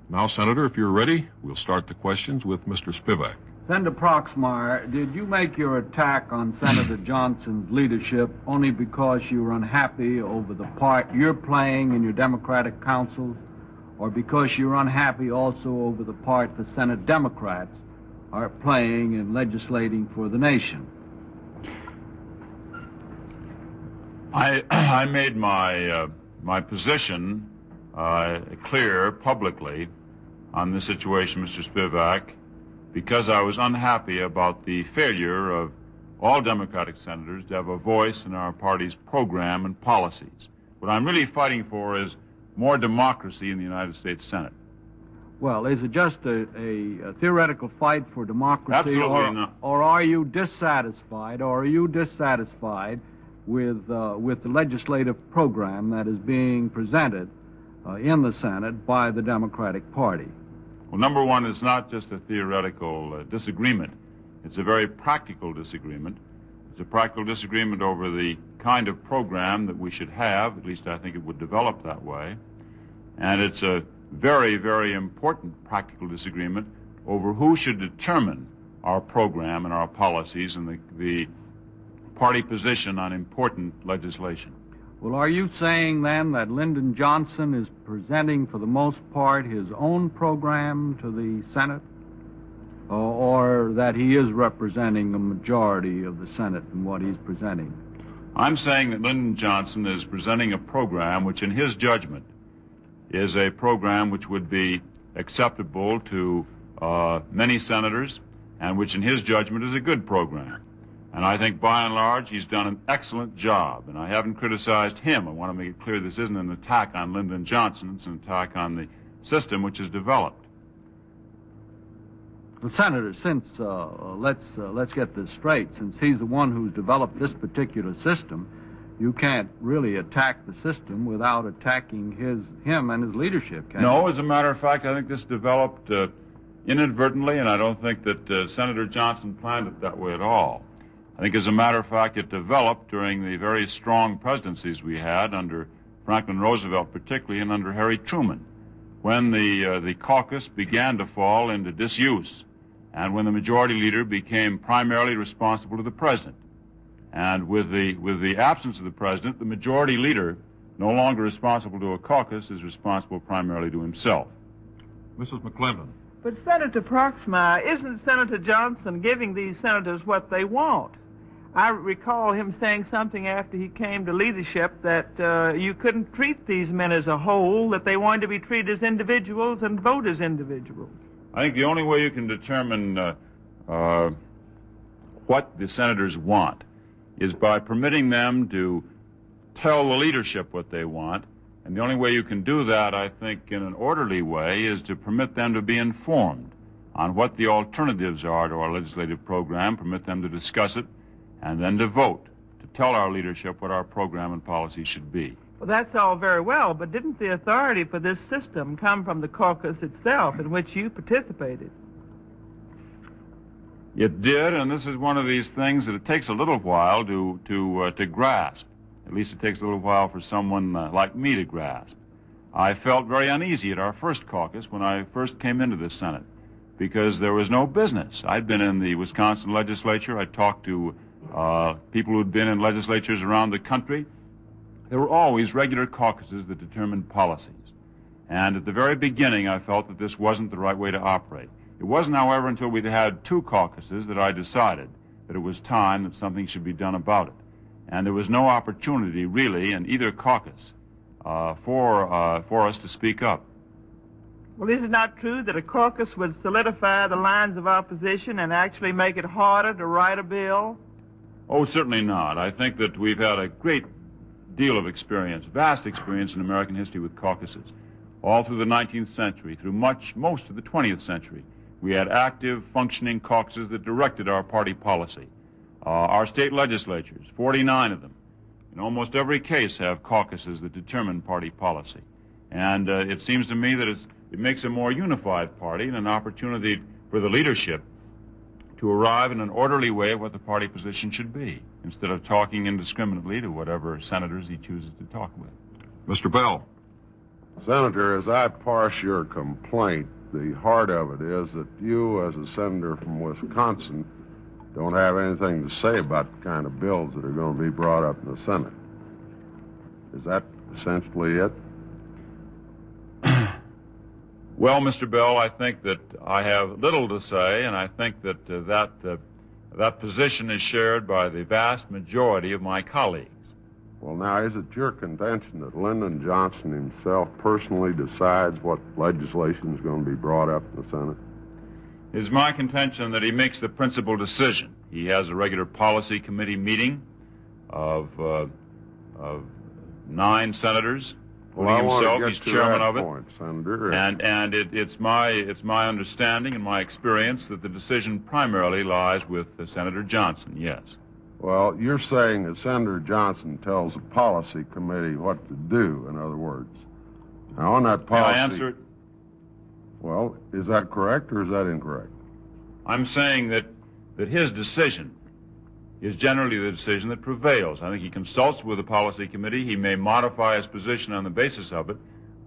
Now, Senator, if you're ready, we'll start the questions with Mr. Spivak. Senator Proxmire, did you make your attack on Senator Johnson's leadership only because you were unhappy over the part you're playing in your Democratic councils, or because you're unhappy also over the part the Senate Democrats are playing in legislating for the nation? I made my position clear publicly on this situation, Mr. Spivak, because I was unhappy about the failure of all Democratic senators to have a voice in our party's program and policies. What I'm really fighting for is more democracy in the United States Senate. Well, is it just a theoretical fight for democracy? Absolutely not. Or are you dissatisfied, with the legislative program that is being presented in the Senate by the Democratic Party? Well, number one, it's not just a theoretical disagreement. It's a very practical disagreement. It's a practical disagreement over the kind of program that we should have. At least I think it would develop that way. And it's a very, very important practical disagreement over who should determine our program and our policies and the party position on important legislation. Well, are you saying then that Lyndon Johnson is presenting for the most part his own program to the Senate, or that he is representing a majority of the Senate in what he's presenting? I'm saying that Lyndon Johnson is presenting a program which, in his judgment, is a program which would be acceptable to many senators and which, in his judgment, is a good program. And I think, by and large, he's done an excellent job. And I haven't criticized him. I want to make it clear this isn't an attack on Lyndon Johnson. It's an attack on the system which is developed. Well, Senator, since let's get this straight. Since he's the one who's developed this particular system, you can't really attack the system without attacking him and his leadership, can you? No, as a matter of fact, I think this developed inadvertently, and I don't think that Senator Johnson planned it that way at all. I think, as a matter of fact, it developed during the very strong presidencies we had under Franklin Roosevelt particularly, and under Harry Truman, when the caucus began to fall into disuse, and when the majority leader became primarily responsible to the president. And with the absence of the president, the majority leader, no longer responsible to a caucus, is responsible primarily to himself. Mrs. McClendon. But Senator Proxmire, isn't Senator Johnson giving these senators what they want? I recall him saying something after he came to leadership that you couldn't treat these men as a whole, that they wanted to be treated as individuals and vote as individuals. I think the only way you can determine what the senators want is by permitting them to tell the leadership what they want. And the only way you can do that, I think, in an orderly way, is to permit them to be informed on what the alternatives are to our legislative program, permit them to discuss it, and then to vote, to tell our leadership what our program and policy should be. Well, that's all very well, but didn't the authority for this system come from the caucus itself, in which you participated? It did, and this is one of these things that it takes a little while to grasp. At least it takes a little while for someone like me to grasp. I felt very uneasy at our first caucus when I first came into the Senate because there was no business. I'd been in the Wisconsin legislature. I talked to people who'd been in legislatures around the country. There were always regular caucuses that determined policies. And at the very beginning, I felt that this wasn't the right way to operate. It wasn't, however, until we'd had 2 caucuses that I decided that it was time that something should be done about it. And there was no opportunity, really, in either caucus for us to speak up. Well, is it not true that a caucus would solidify the lines of opposition and actually make it harder to write a bill? Oh, certainly not. I think that we've had a great deal of experience, vast experience in American history with caucuses. All through the 19th century, through most of the 20th century, we had active, functioning caucuses that directed our party policy. Our state legislatures, 49 of them, in almost every case have caucuses that determine party policy. And it seems to me that it makes a more unified party and an opportunity for the leadership to arrive in an orderly way of what the party position should be, instead of talking indiscriminately to whatever senators he chooses to talk with. Mr. Bell. Senator, as I parse your complaint, the heart of it is that you, as a senator from Wisconsin, don't have anything to say about the kind of bills that are going to be brought up in the Senate. Is that essentially it? Well, Mr. Bell, I think that I have little to say, and I think that that position is shared by the vast majority of my colleagues. Well, now, is it your contention that Lyndon Johnson himself personally decides what legislation is going to be brought up in the Senate? It is my contention that he makes the principal decision. He has a regular policy committee meeting of 9 senators, including himself. He's chairman of it. Senator. And it's my understanding and my experience that the decision primarily lies with Senator Johnson, yes. Well, you're saying that Senator Johnson tells the policy committee what to do, in other words. Now, on that policy... Can I answer it? Well, is that correct or is that incorrect? I'm saying that his decision is generally the decision that prevails. I think he consults with the policy committee. He may modify his position on the basis of it,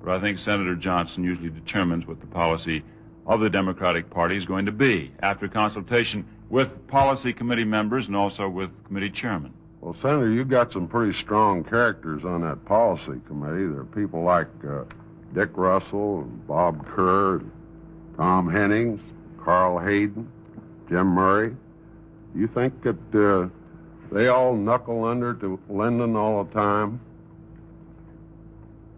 but I think Senator Johnson usually determines what the policy of the Democratic Party is going to be, after consultation with policy committee members and also with committee chairmen. Well, Senator, you've got some pretty strong characters on that policy committee. There are people like Dick Russell and Bob Kerr, and Tom Hennings, Carl Hayden, Jim Murray. Do you think that they all knuckle under to Lyndon all the time?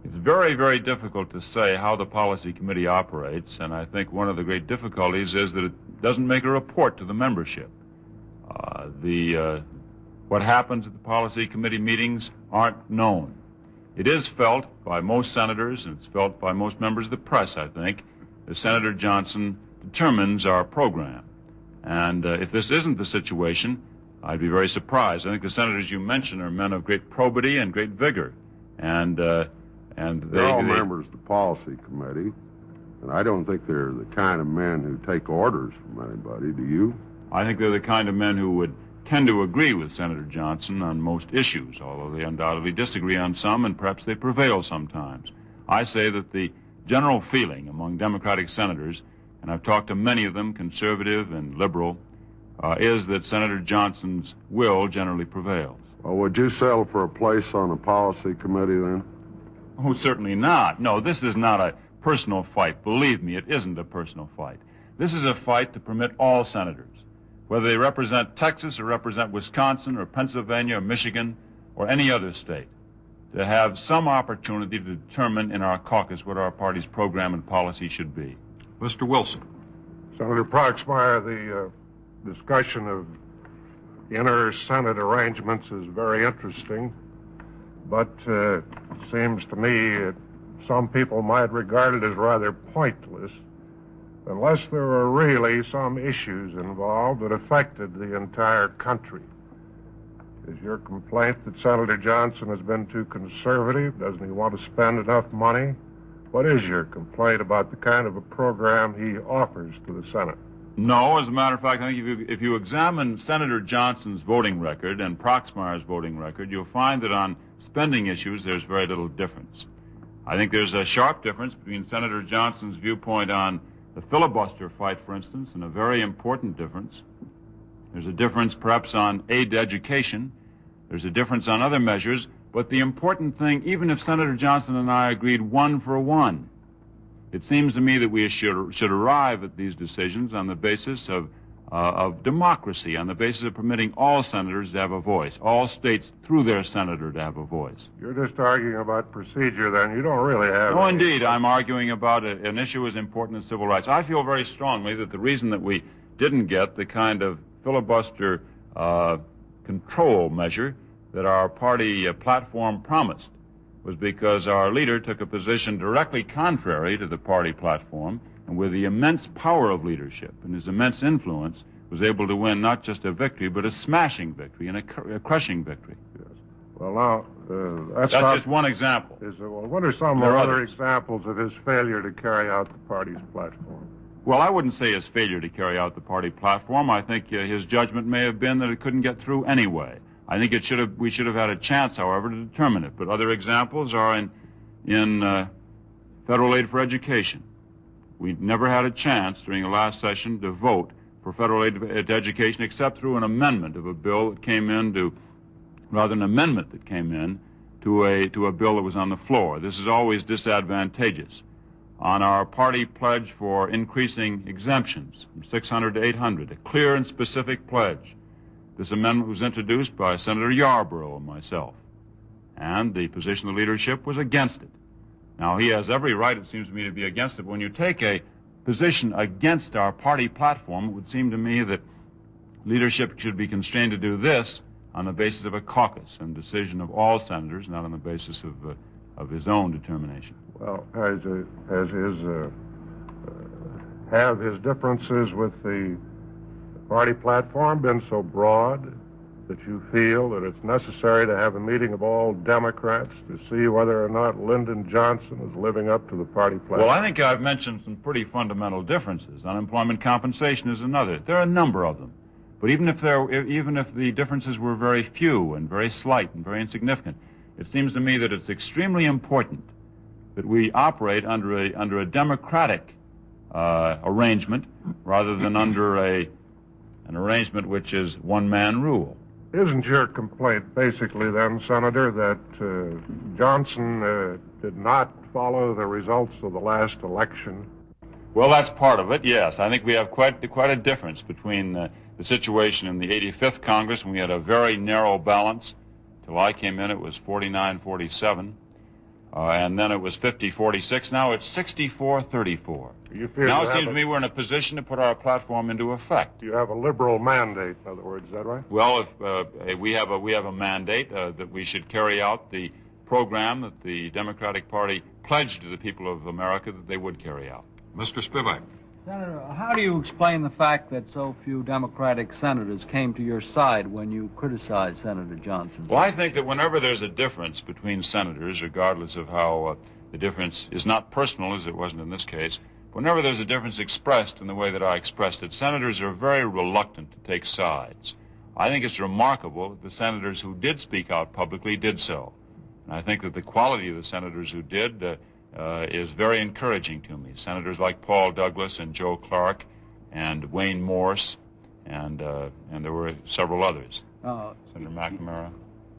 It's very, very difficult to say how the policy committee operates, and I think one of the great difficulties is that it doesn't make a report to the membership. What happens at the policy committee meetings aren't known. It is felt by most senators, and it's felt by most members of the press, I think, that Senator Johnson determines our program. And if this isn't the situation, I'd be very surprised. I think the senators you mentioned are men of great probity and great vigor. And they're all members of the policy committee, and I don't think they're the kind of men who take orders from anybody. Do you? I think they're the kind of men who would tend to agree with Senator Johnson on most issues, although they undoubtedly disagree on some, and perhaps they prevail sometimes. I say that the general feeling among Democratic senators, and I've talked to many of them, conservative and liberal, is that Senator Johnson's will generally prevails. Well, would you settle for a place on the policy committee then? Oh, certainly not. No, this is not a personal fight. Believe me, it isn't a personal fight. This is a fight to permit all senators, whether they represent Texas or represent Wisconsin or Pennsylvania or Michigan or any other state, to have some opportunity to determine in our caucus what our party's program and policy should be. Mr. Wilson. Senator Proxmire, the discussion of inter-Senate arrangements is very interesting, but it seems to me some people might regard it as rather pointless unless there were really some issues involved that affected the entire country. Is your complaint that Senator Johnson has been too conservative? Doesn't he want to spend enough money? What is your complaint about the kind of a program he offers to the Senate? No, as a matter of fact, I think if you examine Senator Johnson's voting record and Proxmire's voting record, you'll find that on spending issues there's very little difference. I think there's a sharp difference between Senator Johnson's viewpoint on the filibuster fight, for instance, and a very important difference. There's a difference perhaps on aid to education. There's a difference on other measures. But the important thing, even if Senator Johnson and I agreed 1 for 1, it seems to me that we should arrive at these decisions on the basis of democracy, on the basis of permitting all senators to have a voice, all states through their senator to have a voice. You're just arguing about procedure, then. You don't really have... No, indeed. I'm arguing about an issue as important as civil rights. I feel very strongly that the reason that we didn't get the kind of filibuster control measure that our party platform promised was because our leader took a position directly contrary to the party platform, and with the immense power of leadership and his immense influence was able to win not just a victory, but a smashing victory and a crushing victory. Yes. Well, now, that's just one example. Well, what are some other examples of his failure to carry out the party's platform? Well, I wouldn't say his failure to carry out the party platform. I think his judgment may have been that it couldn't get through anyway. I think we should have had a chance, however, to determine it. But other examples are in federal aid for education. We never had a chance during the last session to vote for federal aid to education except through an amendment of a bill that came in to, rather an amendment that came in to a bill that was on the floor. This is always disadvantageous. On our party pledge for increasing exemptions from 600 to 800, a clear and specific pledge. This amendment was introduced by Senator Yarborough and myself, and the position of the leadership was against it. Now, he has every right, it seems to me, to be against it. When you take a position against our party platform, it would seem to me that leadership should be constrained to do this on the basis of a caucus and decision of all senators, not on the basis of his own determination. Well, have his differences with the party platform been so broad that you feel that it's necessary to have a meeting of all Democrats to see whether or not Lyndon Johnson is living up to the party platform? Well, I think I've mentioned some pretty fundamental differences. Unemployment compensation is another. There are a number of them. But even if the differences were very few and very slight and very insignificant, it seems to me that it's extremely important that we operate under a democratic arrangement rather than under an arrangement which is one-man rule. Isn't your complaint basically then, Senator, that Johnson did not follow the results of the last election? Well, that's part of it, yes. I think we have quite a difference between the situation in the 85th Congress, when we had a very narrow balance. Till I came in, it was 49-47. And then it was 50-46. Now it's 64-34. Now it seems to me we're in a position to put our platform into effect. You have a liberal mandate, in other words, is that right? Well, if we have a mandate that we should carry out the program that the Democratic Party pledged to the people of America that they would carry out. Mr. Spivak. Senator, how do you explain the fact that so few Democratic senators came to your side when you criticized Senator Johnson? Well, I think that whenever there's a difference between senators, regardless of how the difference is not personal, as it wasn't in this case, whenever there's a difference expressed in the way that I expressed it, senators are very reluctant to take sides. I think it's remarkable that the senators who did speak out publicly did so. And I think that the quality of the senators who did is very encouraging to me. Senators like Paul Douglas and Joe Clark and Wayne Morse, and there were several others. Senator McNamara.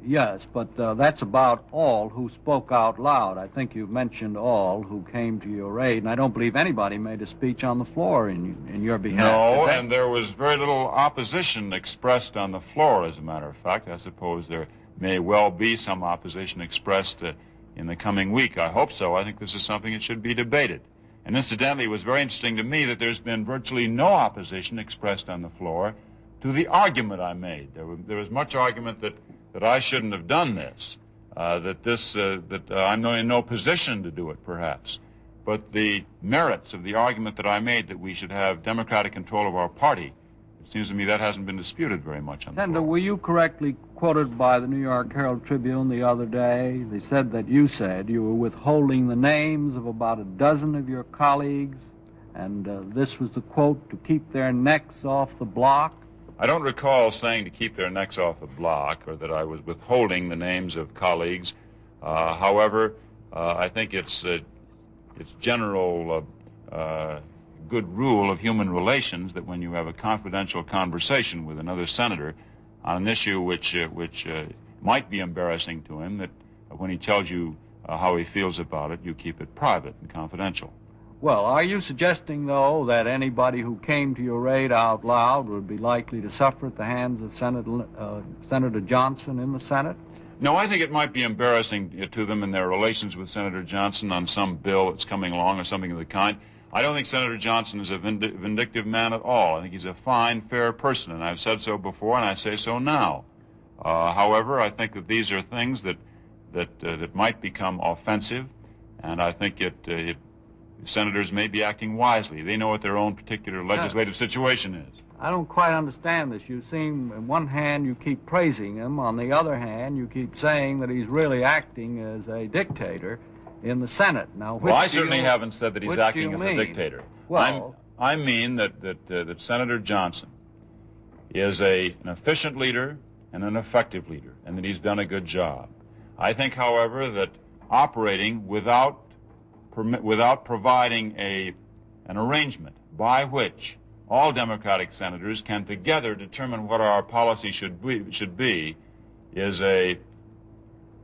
Yes, but that's about all who spoke out loud. I think you mentioned all who came to your aid, and I don't believe anybody made a speech on the floor in your behalf. No, and there was very little opposition expressed on the floor, as a matter of fact. I suppose there may well be some opposition expressed in the coming week. I hope so. I think this is something that should be debated. And incidentally, it was very interesting to me that there's been virtually no opposition expressed on the floor to the argument I made. There was much argument that I shouldn't have done this, that I'm in no position to do it, perhaps. But the merits of the argument that I made that we should have democratic control of our party, it seems to me that hasn't been disputed very much on the Senator, floor. were you correctly quoted by the New York Herald Tribune the other day? They said that you said you were withholding the names of about a dozen of your colleagues And this was the quote, to keep their necks off the block. I don't recall saying to keep their necks off the block or that I was withholding the names of colleagues. However, I think it's general good rule of human relations that when you have a confidential conversation with another senator on an issue which might be embarrassing to him, that when he tells you how he feels about it, you keep it private and confidential. Well, are you suggesting, though, that anybody who came to your aid out loud would be likely to suffer at the hands of Senator Johnson in the Senate? No, I think it might be embarrassing to them in their relations with Senator Johnson on some bill that's coming along or something of the kind. I don't think Senator Johnson is a vindictive man at all. I think he's a fine, fair person, and I've said so before, and I say so now. However, I think that these are things that might become offensive, and I think senators may be acting wisely. They know what their own particular legislative situation is. I don't quite understand this. You seem, on one hand, you keep praising him. On the other hand, you keep saying that he's really acting as a dictator in the Senate. Now, well, I certainly haven't said that he's acting as a dictator. Well, I mean that Senator Johnson is an efficient leader and an effective leader, and that he's done a good job. I think, however, that operating without providing an arrangement by which all Democratic senators can together determine what our policy should be is a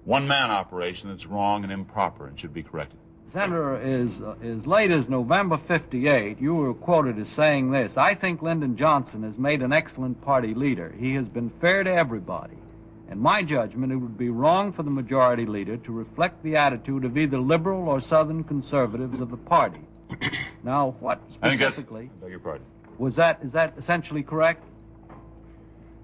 one-man operation that's wrong and improper and should be corrected. Senator, as late as November 58, you were quoted as saying this: I think Lyndon Johnson has made an excellent party leader. He has been fair to everybody. In my judgment, it would be wrong for the majority leader to reflect the attitude of either liberal or southern conservatives of the party. Now, what specifically? I beg your pardon. Is that essentially correct?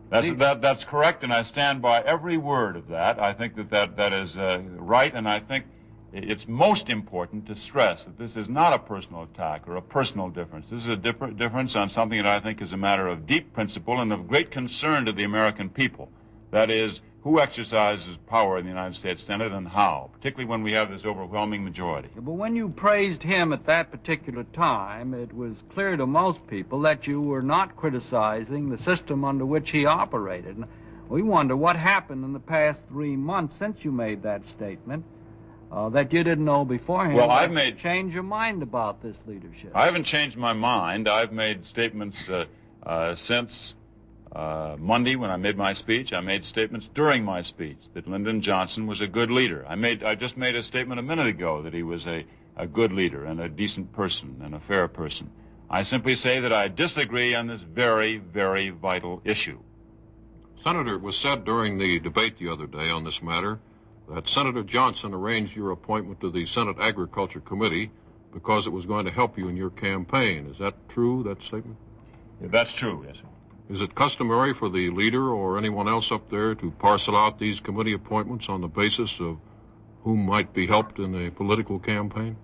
That's correct, and I stand by every word of that. I think that is right, and I think it's most important to stress that this is not a personal attack or a personal difference. This is a difference on something that I think is a matter of deep principle and of great concern to the American people. That is, who exercises power in the United States Senate and how, particularly when we have this overwhelming majority. But when you praised him at that particular time, it was clear to most people that you were not criticizing the system under which he operated. We wonder what happened in the past 3 months since you made that statement that you didn't know beforehand. Well, I've made... Change your mind about this leadership. I haven't changed my mind. I've made statements since... Monday, when I made my speech, I made statements during my speech that Lyndon Johnson was a good leader. I just made a statement a minute ago that he was a good leader and a decent person and a fair person. I simply say that I disagree on this very, very vital issue. Senator, it was said during the debate the other day on this matter that Senator Johnson arranged your appointment to the Senate Agriculture Committee because it was going to help you in your campaign. Is that true, that statement? Yeah, that's true, yes, sir. Is it customary for the leader or anyone else up there to parcel out these committee appointments on the basis of whom might be helped in a political campaign?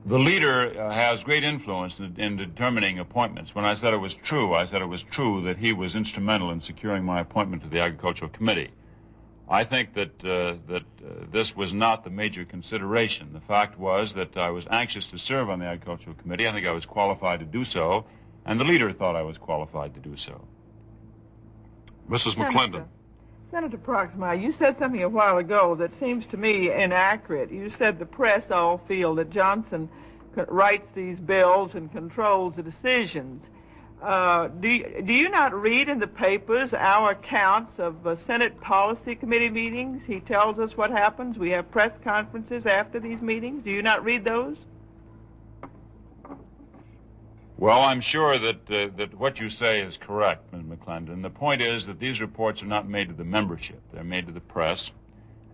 The leader has great influence in determining appointments. When I said it was true, I said it was true that he was instrumental in securing my appointment to the Agricultural Committee. I think that this was not the major consideration. The fact was that I was anxious to serve on the Agricultural Committee. I think I was qualified to do so. And the leader thought I was qualified to do so. Mrs. McClendon. Senator Proxmire, you said something a while ago that seems to me inaccurate. You said the press all feel that Johnson writes these bills and controls the decisions. Do you not read in the papers our accounts of Senate Policy Committee meetings? He tells us what happens. We have press conferences after these meetings. Do you not read those? Well, I'm sure that what you say is correct, Ms. McClendon. The point is that these reports are not made to the membership. They're made to the press,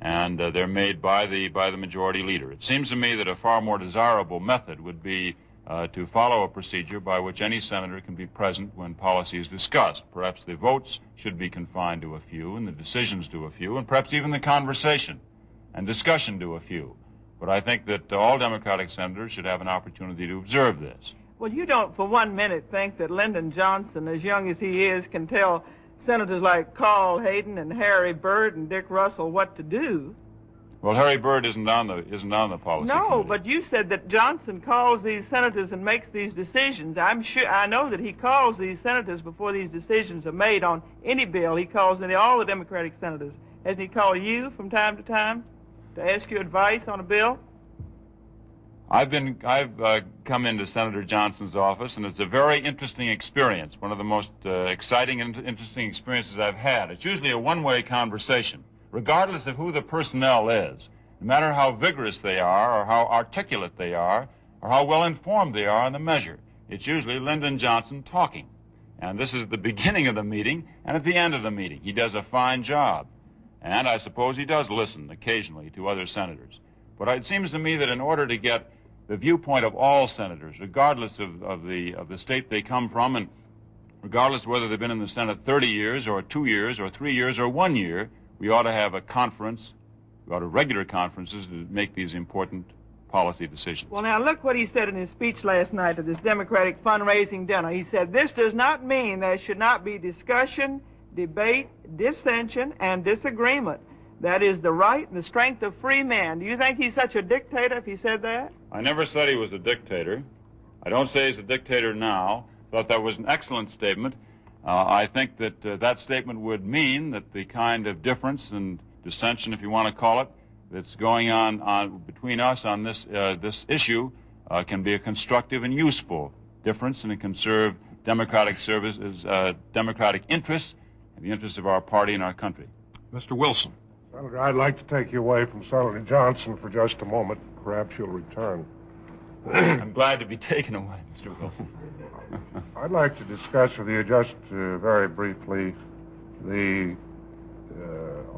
and they're made by the majority leader. It seems to me that a far more desirable method would be to follow a procedure by which any senator can be present when policy is discussed. Perhaps the votes should be confined to a few, and the decisions to a few, and perhaps even the conversation and discussion to a few. But I think that all Democratic senators should have an opportunity to observe this. Well, you don't for 1 minute think that Lyndon Johnson, as young as he is, can tell senators like Carl Hayden and Harry Byrd and Dick Russell what to do. Well, Harry Byrd isn't on the policy No, committee. but you said that Johnson calls these senators and makes these decisions. I know that he calls these senators before these decisions are made on any bill. He calls all the Democratic senators. Hasn't he called you from time to time to ask you advice on a bill? I've come into Senator Johnson's office, and it's a very interesting experience, one of the most exciting and interesting experiences I've had. It's usually a one-way conversation, regardless of who the personnel is, no matter how vigorous they are or how articulate they are or how well-informed they are on the measure. It's usually Lyndon Johnson talking. And this is the beginning of the meeting and at the end of the meeting. He does a fine job. And I suppose he does listen occasionally to other senators. But it seems to me that in order to get the viewpoint of all senators, regardless of the state they come from, and regardless of whether they've been in the Senate 30 years or 2 years or 3 years or 1 year, we ought to have a conference, we ought to have regular conferences to make these important policy decisions. Well, now, look what he said in his speech last night at this Democratic fundraising dinner. He said, "This does not mean there should not be discussion, debate, dissension, and disagreement. That is the right and the strength of free men." Do you think he's such a dictator if he said that? I never said he was a dictator. I don't say he's a dictator now. Thought that was an excellent statement. I think that that statement would mean that the kind of difference and dissension, if you want to call it, that's going on between us on this issue can be a constructive and useful difference, and it can serve democratic services, democratic interests, and the interests of our party and our country. Mr. Wilson. Senator, I'd like to take you away from Senator Johnson for just a moment. Perhaps you'll return. I'm glad to be taken away, Mr. Wilson. I'd like to discuss with you just very briefly the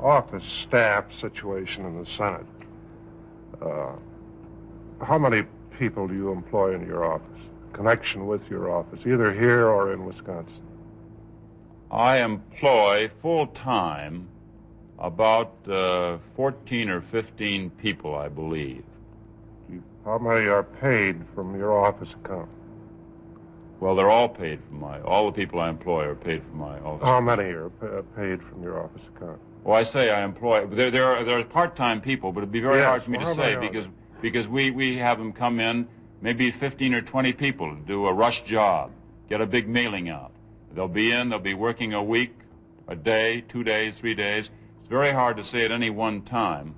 office staff situation in the Senate. How many people do you employ in your office, connection with your office, either here or in Wisconsin? I employ full-time about 14 or 15 people, I believe. How many are paid from your office account? Well, they're all paid from all the people I employ are paid from my office. How many are paid from your office account? Well, I say I employ, there are part-time people, but it'd be very hard for me to say because we have them come in, maybe 15 or 20 people to do a rush job, get a big mailing out. They'll be working a week, a day, 2 days, 3 days. It's very hard to say at any one time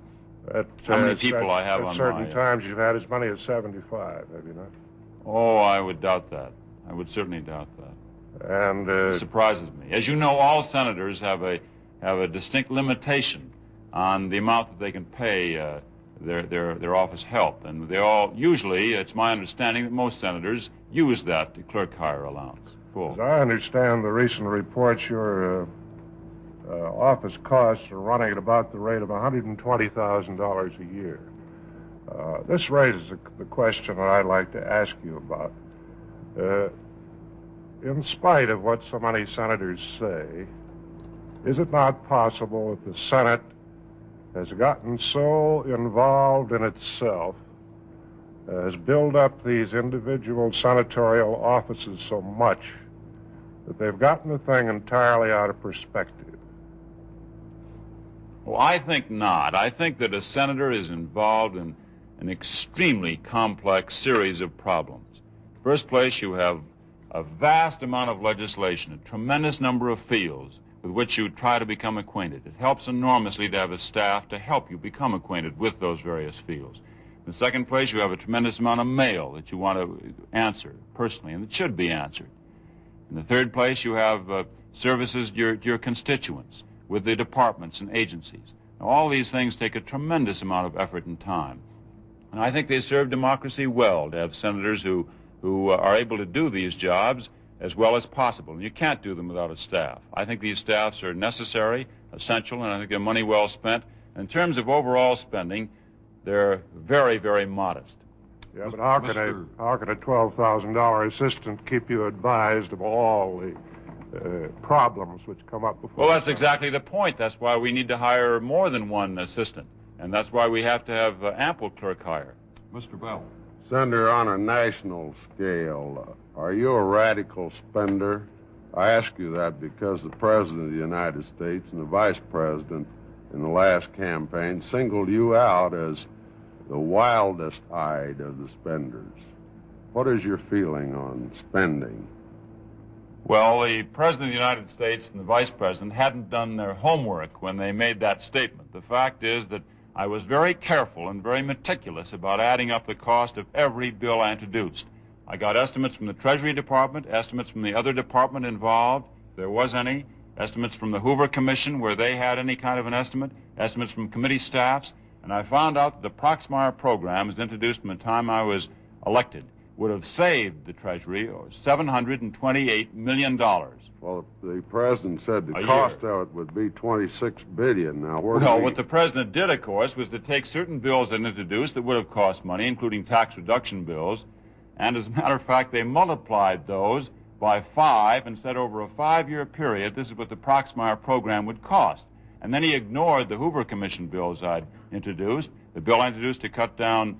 how many people I have on my... At certain times you've had as many as 75, have you not? Oh, I would doubt that. I would certainly doubt that. And it surprises me. As you know, all senators have a distinct limitation on the amount that they can pay their office help, and they all usually, it's my understanding that most senators use that clerk hire allowance. Full. As I understand the recent reports, your office costs are running at about the rate of $120,000 a year. This raises the question that I'd like to ask you about. In spite of what so many senators say, is it not possible that the Senate has gotten so involved in itself, has built up these individual senatorial offices so much, that they've gotten the thing entirely out of perspective? Well, I think not. I think that a senator is involved in an extremely complex series of problems. First place, you have a vast amount of legislation, a tremendous number of fields with which you try to become acquainted. It helps enormously to have a staff to help you become acquainted with those various fields. In the second place, you have a tremendous amount of mail that you want to answer personally, and it should be answered. In the third place, you have services to your constituents with the departments and agencies. Now, all these things take a tremendous amount of effort and time. And I think they serve democracy well to have senators who are able to do these jobs as well as possible. And you can't do them without a staff. I think these staffs are necessary, essential, and I think they're money well spent. In terms of overall spending, they're very, very modest. Yeah, but how can a $12,000 assistant keep you advised of all the problems which come up before? Well, that's exactly the point. That's why we need to hire more than one assistant. And that's why we have to have ample clerk hire. Mr. Bell. Senator, on a national scale, are you a radical spender? I ask you that because the President of the United States and the Vice President in the last campaign singled you out as the wildest-eyed of the spenders. What is your feeling on spending? Well, the President of the United States and the Vice President hadn't done their homework when they made that statement. The fact is that I was very careful and very meticulous about adding up the cost of every bill I introduced. I got estimates from the Treasury Department, estimates from the other department involved, if there was any, estimates from the Hoover Commission where they had any kind of an estimate, estimates from committee staffs, and I found out that the PROXMIRE program, as introduced from the time I was elected, would have saved the Treasury $728 million. Well, the President said the cost of it would be $26 billion. Now, what the President did, of course, was to take certain bills that introduced that would have cost money, including tax reduction bills, and as a matter of fact, they multiplied those by 5 and said over a 5-year period, this is what the PROXMIRE program would cost. And then he ignored the Hoover Commission bills I'd introduced, the bill I introduced to cut down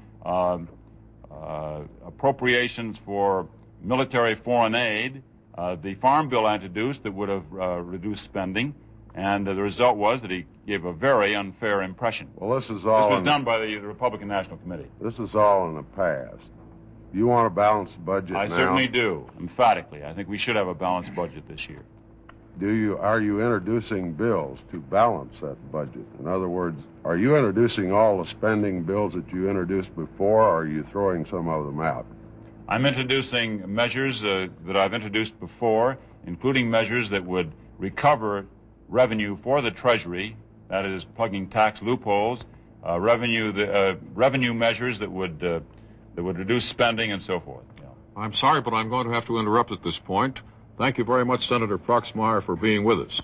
appropriations for military foreign aid, the farm bill I introduced that would have reduced spending, and the result was that he gave a very unfair impression. Well, this is all... This was done by the Republican National Committee. This is all in the past. Do you want a balanced budget now? I certainly do, emphatically. I think we should have a balanced budget this year. Are you introducing bills to balance that budget? In other words, are you introducing all the spending bills that you introduced before, or are you throwing some of them out? I'm introducing measures that I've introduced before, including measures that would recover revenue for the Treasury, that is, plugging tax loopholes, revenue measures that would reduce spending and so forth. Yeah. I'm sorry, but I'm going to have to interrupt at this point. Thank you very much, Senator Proxmire, for being with us.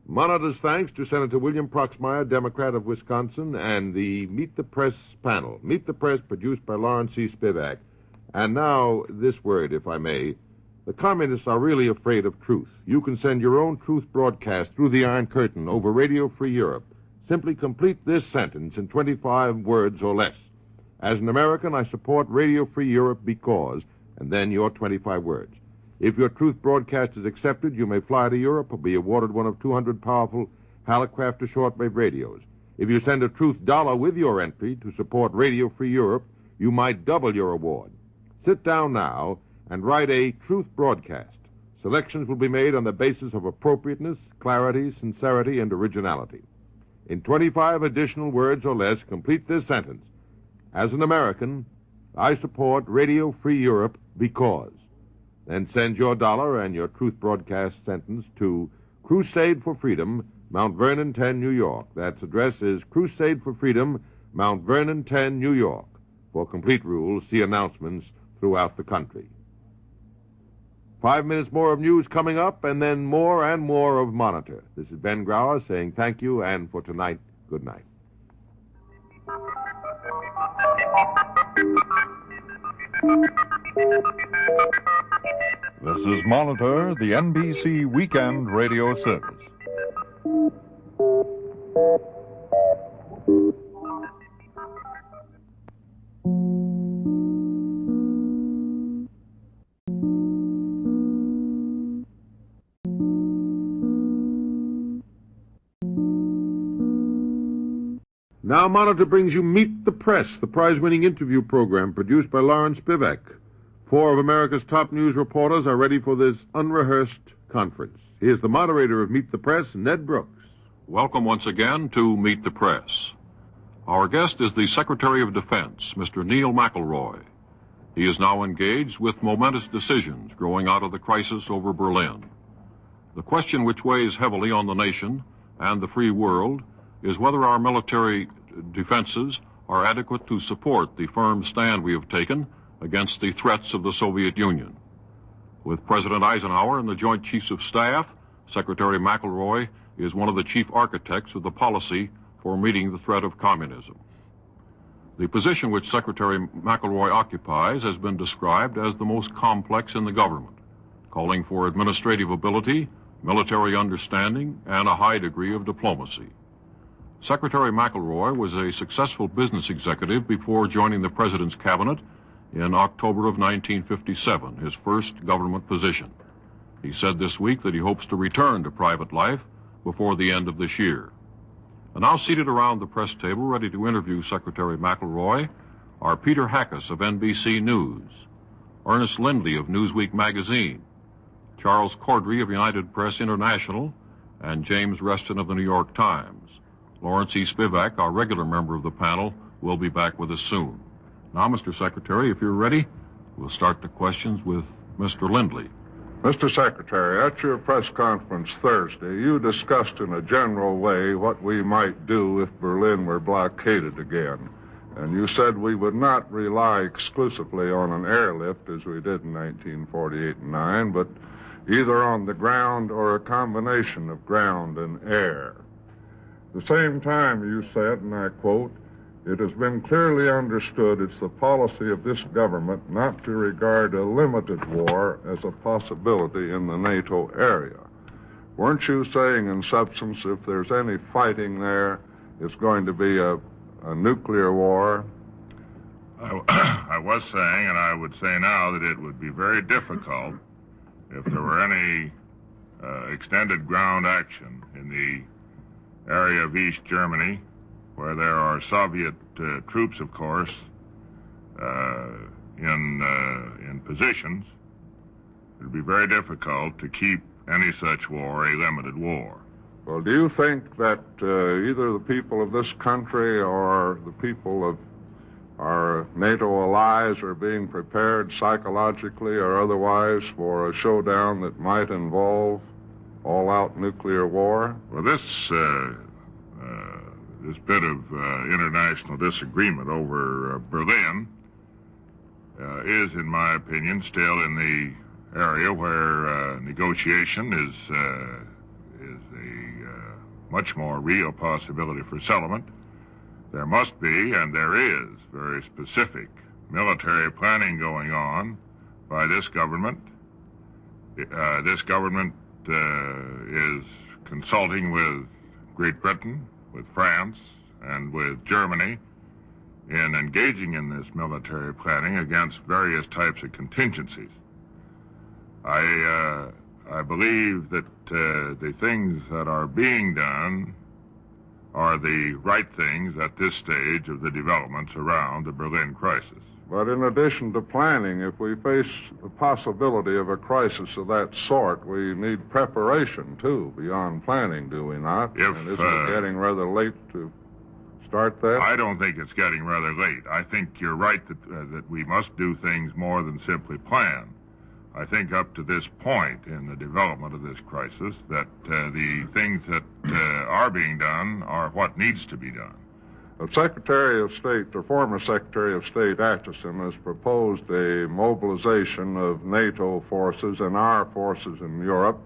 Monitor's thanks to Senator William Proxmire, Democrat of Wisconsin, and the Meet the Press panel. Meet the Press, produced by Lawrence C. Spivak. And now, this word, if I may. The communists are really afraid of truth. You can send your own truth broadcast through the Iron Curtain over Radio Free Europe. Simply complete this sentence in 25 words or less. As an American, I support Radio Free Europe because, and then your 25 words. If your truth broadcast is accepted, you may fly to Europe or be awarded one of 200 powerful Hallicrafter shortwave radios. If you send a truth dollar with your entry to support Radio Free Europe, you might double your award. Sit down now and write a truth broadcast. Selections will be made on the basis of appropriateness, clarity, sincerity, and originality. In 25 additional words or less, complete this sentence. As an American, I support Radio Free Europe because... Then send your dollar and your truth broadcast sentence to Crusade for Freedom, Mount Vernon 10, New York. That address is Crusade for Freedom, Mount Vernon 10, New York. For complete rules, see announcements throughout the country. 5 minutes more of news coming up, and then more and more of Monitor. This is Ben Grauer saying thank you, and for tonight, good night. This is Monitor, the NBC Weekend Radio Service. Now Monitor brings you Meet the Press, the prize-winning interview program produced by Lawrence Spivak. 4 of America's top news reporters are ready for this unrehearsed conference. Here's the moderator of Meet the Press, Ned Brooks. Welcome once again to Meet the Press. Our guest is the Secretary of Defense, Mr. Neil McElroy. He is now engaged with momentous decisions growing out of the crisis over Berlin. The question which weighs heavily on the nation and the free world is whether our military defenses are adequate to support the firm stand we have taken against the threats of the Soviet Union. With President Eisenhower and the Joint Chiefs of Staff, Secretary McElroy is one of the chief architects of the policy for meeting the threat of communism. The position which Secretary McElroy occupies has been described as the most complex in the government, calling for administrative ability, military understanding, and a high degree of diplomacy. Secretary McElroy was a successful business executive before joining the President's cabinet in October of 1957, his first government position. He said this week that he hopes to return to private life before the end of this year. And now seated around the press table, ready to interview Secretary McElroy, are Peter Hackus of NBC News, Ernest Lindley of Newsweek magazine, Charles Cordry of United Press International, and James Reston of the New York Times. Lawrence E. Spivak, our regular member of the panel, will be back with us soon. Now, Mr. Secretary, if you're ready, we'll start the questions with Mr. Lindley. Mr. Secretary, at your press conference Thursday, you discussed in a general way what we might do if Berlin were blockaded again. And you said we would not rely exclusively on an airlift as we did in 1948 and 9, but either on the ground or a combination of ground and air. At the same time, you said, and I quote, "It has been clearly understood it's the policy of this government not to regard a limited war as a possibility in the NATO area." Weren't you saying in substance if there's any fighting there, it's going to be a nuclear war? I was saying, and I would say now, that it would be very difficult if there were any extended ground action in the area of East Germany, where there are Soviet troops, of course, in positions. It would be very difficult to keep any such war a limited war. Well, do you think that either the people of this country or the people of our NATO allies are being prepared psychologically or otherwise for a showdown that might involve all-out nuclear war? Well, this bit of international disagreement over Berlin is, in my opinion, still in the area where negotiation is a much more real possibility for settlement. There must be, and there is, very specific military planning going on by this government. This government is consulting with Great Britain, with France, and with Germany in engaging in this military planning against various types of contingencies. I believe that the things that are being done are the right things at this stage of the developments around the Berlin crisis. But in addition to planning, if we face the possibility of a crisis of that sort, we need preparation, too, beyond planning, do we not? And isn't it getting rather late to start that? I don't think it's getting rather late. I think you're right that we must do things more than simply plan. I think up to this point in the development of this crisis that the things that are being done are what needs to be done. The Secretary of State, the former Secretary of State Acheson, has proposed a mobilization of NATO forces and our forces in Europe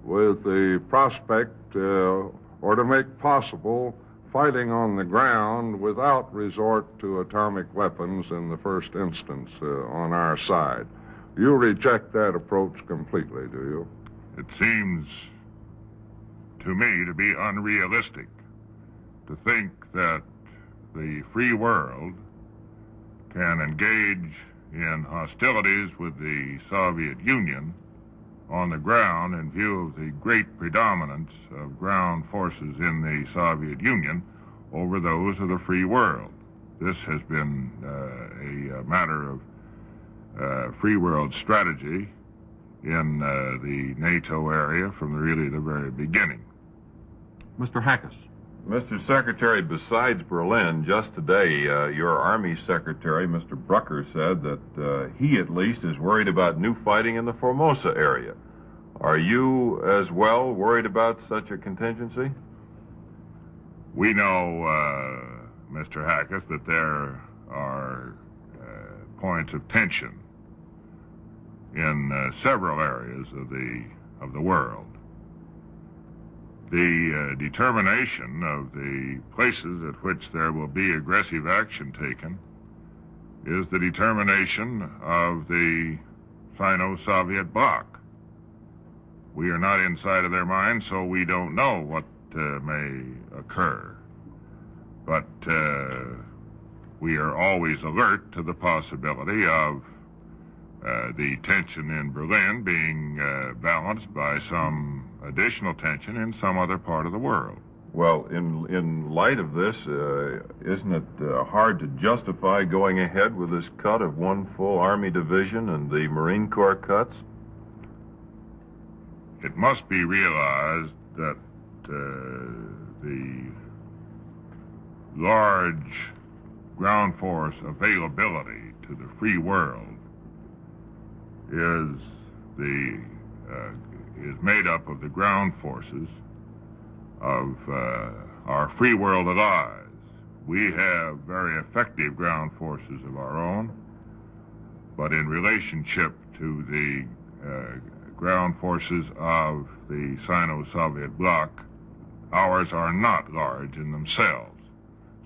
with the prospect, or to make possible, fighting on the ground without resort to atomic weapons in the first instance on our side. You reject that approach completely, do you? It seems to me to be unrealistic to think that the free world can engage in hostilities with the Soviet Union on the ground in view of the great predominance of ground forces in the Soviet Union over those of the free world. This has been a matter of free world strategy in the NATO area from really the very beginning. Mr. Hackus. Mr. Secretary, besides Berlin, just today, your Army Secretary, Mr. Brucker, said that he at least is worried about new fighting in the Formosa area. Are you as well worried about such a contingency? We know, Mr. Hackus, that there are points of tension in several areas of the world. The determination of the places at which there will be aggressive action taken is the determination of the Sino-Soviet bloc. We are not inside of their minds, so we don't know what may occur. But we are always alert to the possibility of the tension in Berlin being balanced by some additional tension in some other part of the world. Well, in light of this, isn't it hard to justify going ahead with this cut of one full Army division and the Marine Corps cuts? It must be realized that the large ground force availability to the free world is made up of the ground forces of our free world allies. We have very effective ground forces of our own, but in relationship to the ground forces of the Sino-Soviet bloc, ours are not large in themselves.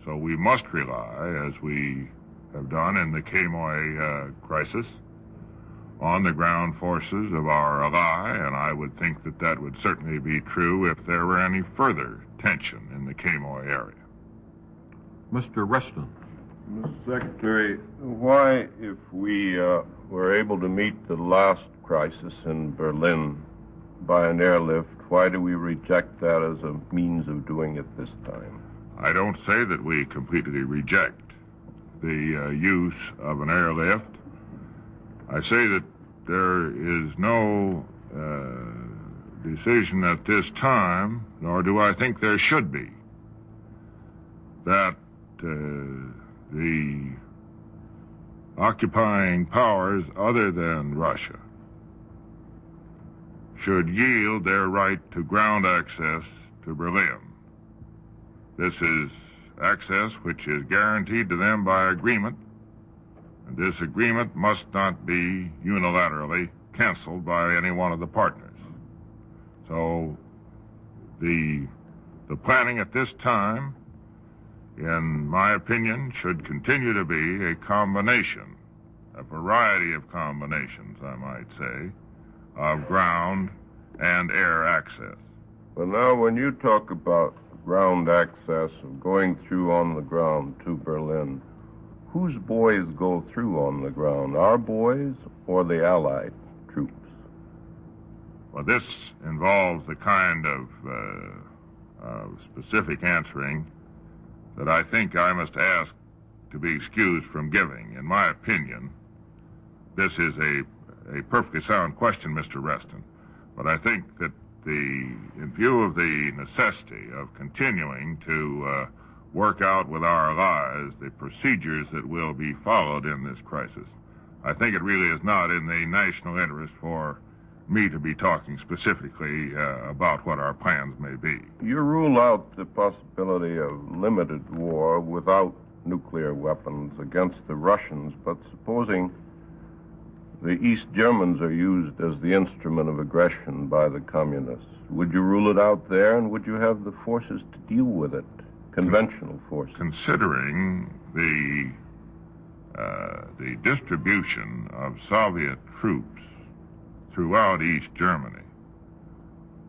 So we must rely, as we have done in the KWAME crisis, on the ground forces of our ally, and I would think that that would certainly be true if there were any further tension in the KWAME area. Mr. Reston. Mr. Secretary, why, if we were able to meet the last crisis in Berlin by an airlift, why do we reject that as a means of doing it this time? I don't say that we completely reject the use of an airlift. I say that there is no decision at this time, nor do I think there should be, that the occupying powers other than Russia should yield their right to ground access to Berlin. This is access which is guaranteed to them by agreement, and this agreement must not be unilaterally canceled by any one of the partners. So the planning at this time, in my opinion, should continue to be a combination, a variety of combinations, I might say, of ground and air access. But now when you talk about ground access, of going through on the ground to Berlin, whose boys go through on the ground, our boys or the Allied troops? Well, this involves the kind of specific answering that I think I must ask to be excused from giving. In my opinion, this is a perfectly sound question, Mr. Reston, but I think that in view of the necessity of continuing to work out with our allies the procedures that will be followed in this crisis, I think it really is not in the national interest for me to be talking specifically about what our plans may be. You rule out the possibility of limited war without nuclear weapons against the Russians, but supposing the East Germans are used as the instrument of aggression by the communists, would you rule it out there, and would you have the forces to deal with it, conventional forces? Considering the distribution of Soviet troops throughout East Germany,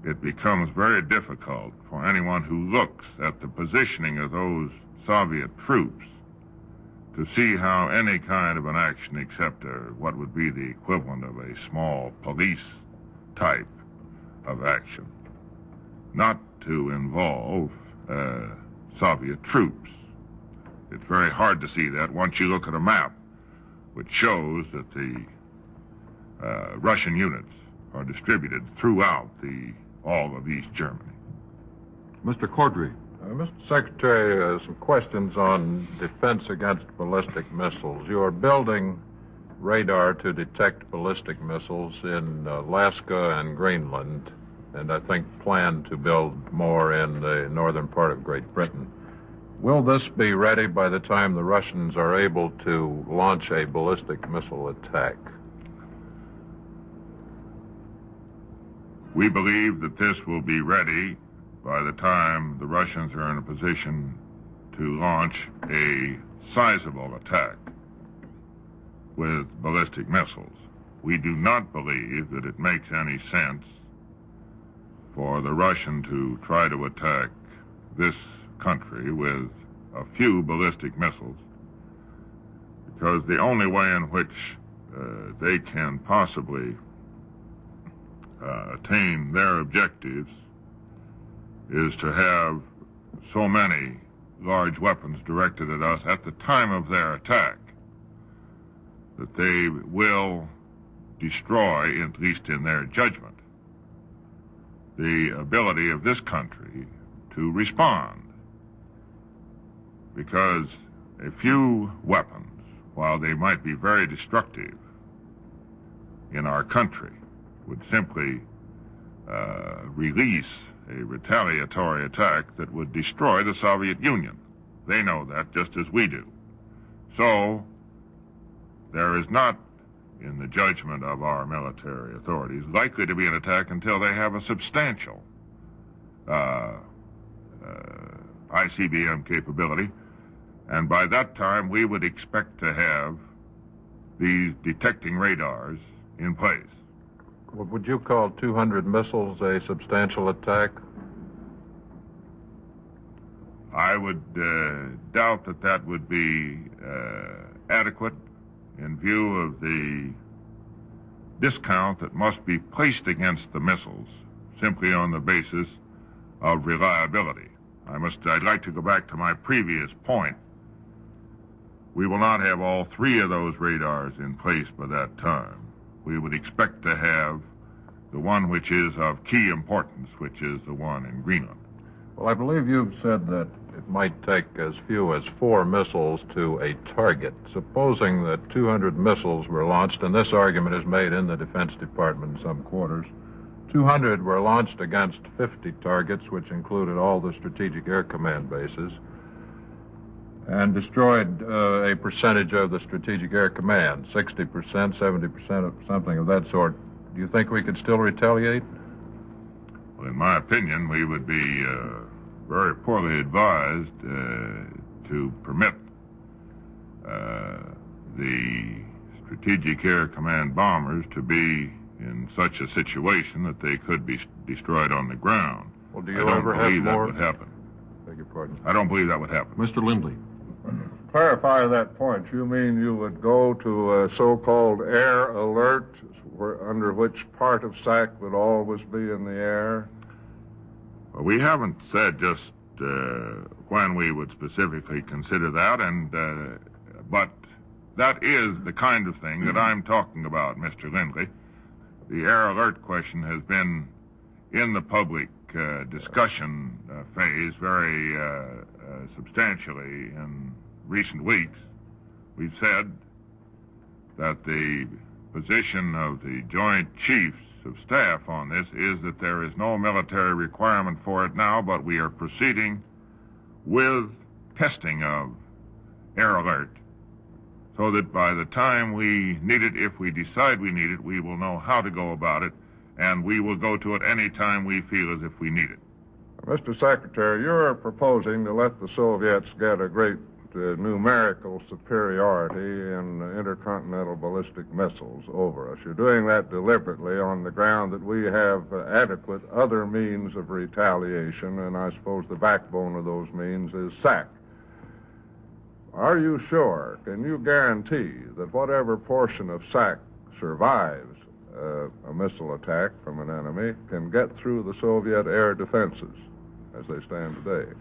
it becomes very difficult for anyone who looks at the positioning of those Soviet troops to see how any kind of an action except what would be the equivalent of a small police type of action, not to involve Soviet troops. It's very hard to see that once you look at a map which shows that the Russian units are distributed throughout all of East Germany. Mr. Cordray. Mr. Secretary, some questions on defense against ballistic missiles. You are building radar to detect ballistic missiles in Alaska and Greenland, and I think plan to build more in the northern part of Great Britain. Will this be ready by the time the Russians are able to launch a ballistic missile attack? We believe that this will be ready by the time the Russians are in a position to launch a sizable attack with ballistic missiles. We do not believe that it makes any sense for the Russian to try to attack this country with a few ballistic missiles, because the only way in which they can possibly attain their objectives is to have so many large weapons directed at us at the time of their attack that they will destroy, at least in their judgment, the ability of this country to respond. Because a few weapons, while they might be very destructive in our country, would simply release a retaliatory attack that would destroy the Soviet Union. They know that just as we do. So, there is not, in the judgment of our military authorities, likely to be an attack until they have a substantial ICBM capability. And by that time, we would expect to have these detecting radars in place. Would you call 200 missiles a substantial attack? I would doubt that that would be adequate in view of the discount that must be placed against the missiles simply on the basis of reliability. I'd like to go back to my previous point. We will not have all three of those radars in place by that time. We would expect to have the one which is of key importance, which is the one in Greenland. Well, I believe you've said that it might take as few as 4 missiles to a target. Supposing that 200 missiles were launched, and this argument is made in the Defense Department in some quarters, 200 were launched against 50 targets, which included all the Strategic Air Command bases, and destroyed a percentage of the Strategic Air Command, 60%, 70%, something of that sort. Do you think we could still retaliate? Well, in my opinion, we would be very poorly advised to permit the Strategic Air Command bombers to be in such a situation that they could be destroyed on the ground. Well, do you ever have more? That would happen. Beg your pardon. I don't believe that would happen. Mr. Lindley. Clarify that point. You mean you would go to a so-called air alert, under which part of SAC would always be in the air? Well, we haven't said just when we would specifically consider that, but that is the kind of thing that I'm talking about, Mr. Lindley. The air alert question has been in the public discussion phase very substantially in recent weeks. We've said that the position of the Joint Chiefs of Staff on this is that there is no military requirement for it now, but we are proceeding with testing of air alert so that by the time we need it, if we decide we need it, we will know how to go about it, and we will go to it any time we feel as if we need it. Mr. Secretary, you're proposing to let the Soviets get a great numerical superiority in intercontinental ballistic missiles over us. You're doing that deliberately on the ground that we have adequate other means of retaliation, and I suppose the backbone of those means is SAC. Are you sure, can you guarantee that whatever portion of SAC survives a missile attack from an enemy can get through the Soviet air defenses as they stand today?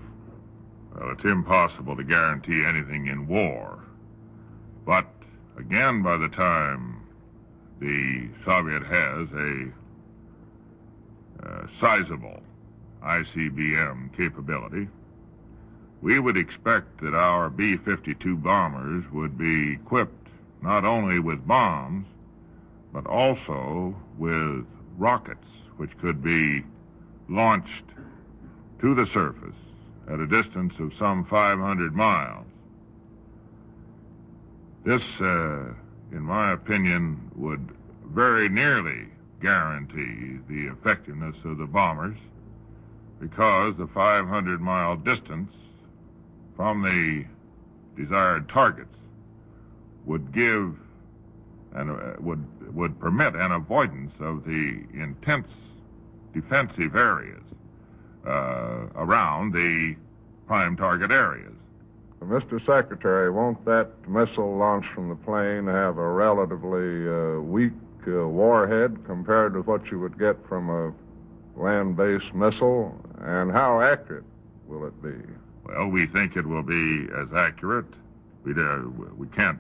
Well, it's impossible to guarantee anything in war. But, again, by the time the Soviet has a sizable ICBM capability, we would expect that our B-52 bombers would be equipped not only with bombs, but also with rockets, which could be launched to the surface at a distance of some 500 miles. This, in my opinion, would very nearly guarantee the effectiveness of the bombers, because the 500-mile distance from the desired targets would give and would permit an avoidance of the intense defensive areas around the prime target areas. Mr. Secretary, won't that missile launched from the plane have a relatively weak warhead compared to what you would get from a land-based missile? And how accurate will it be? Well, we think it will be as accurate. We can't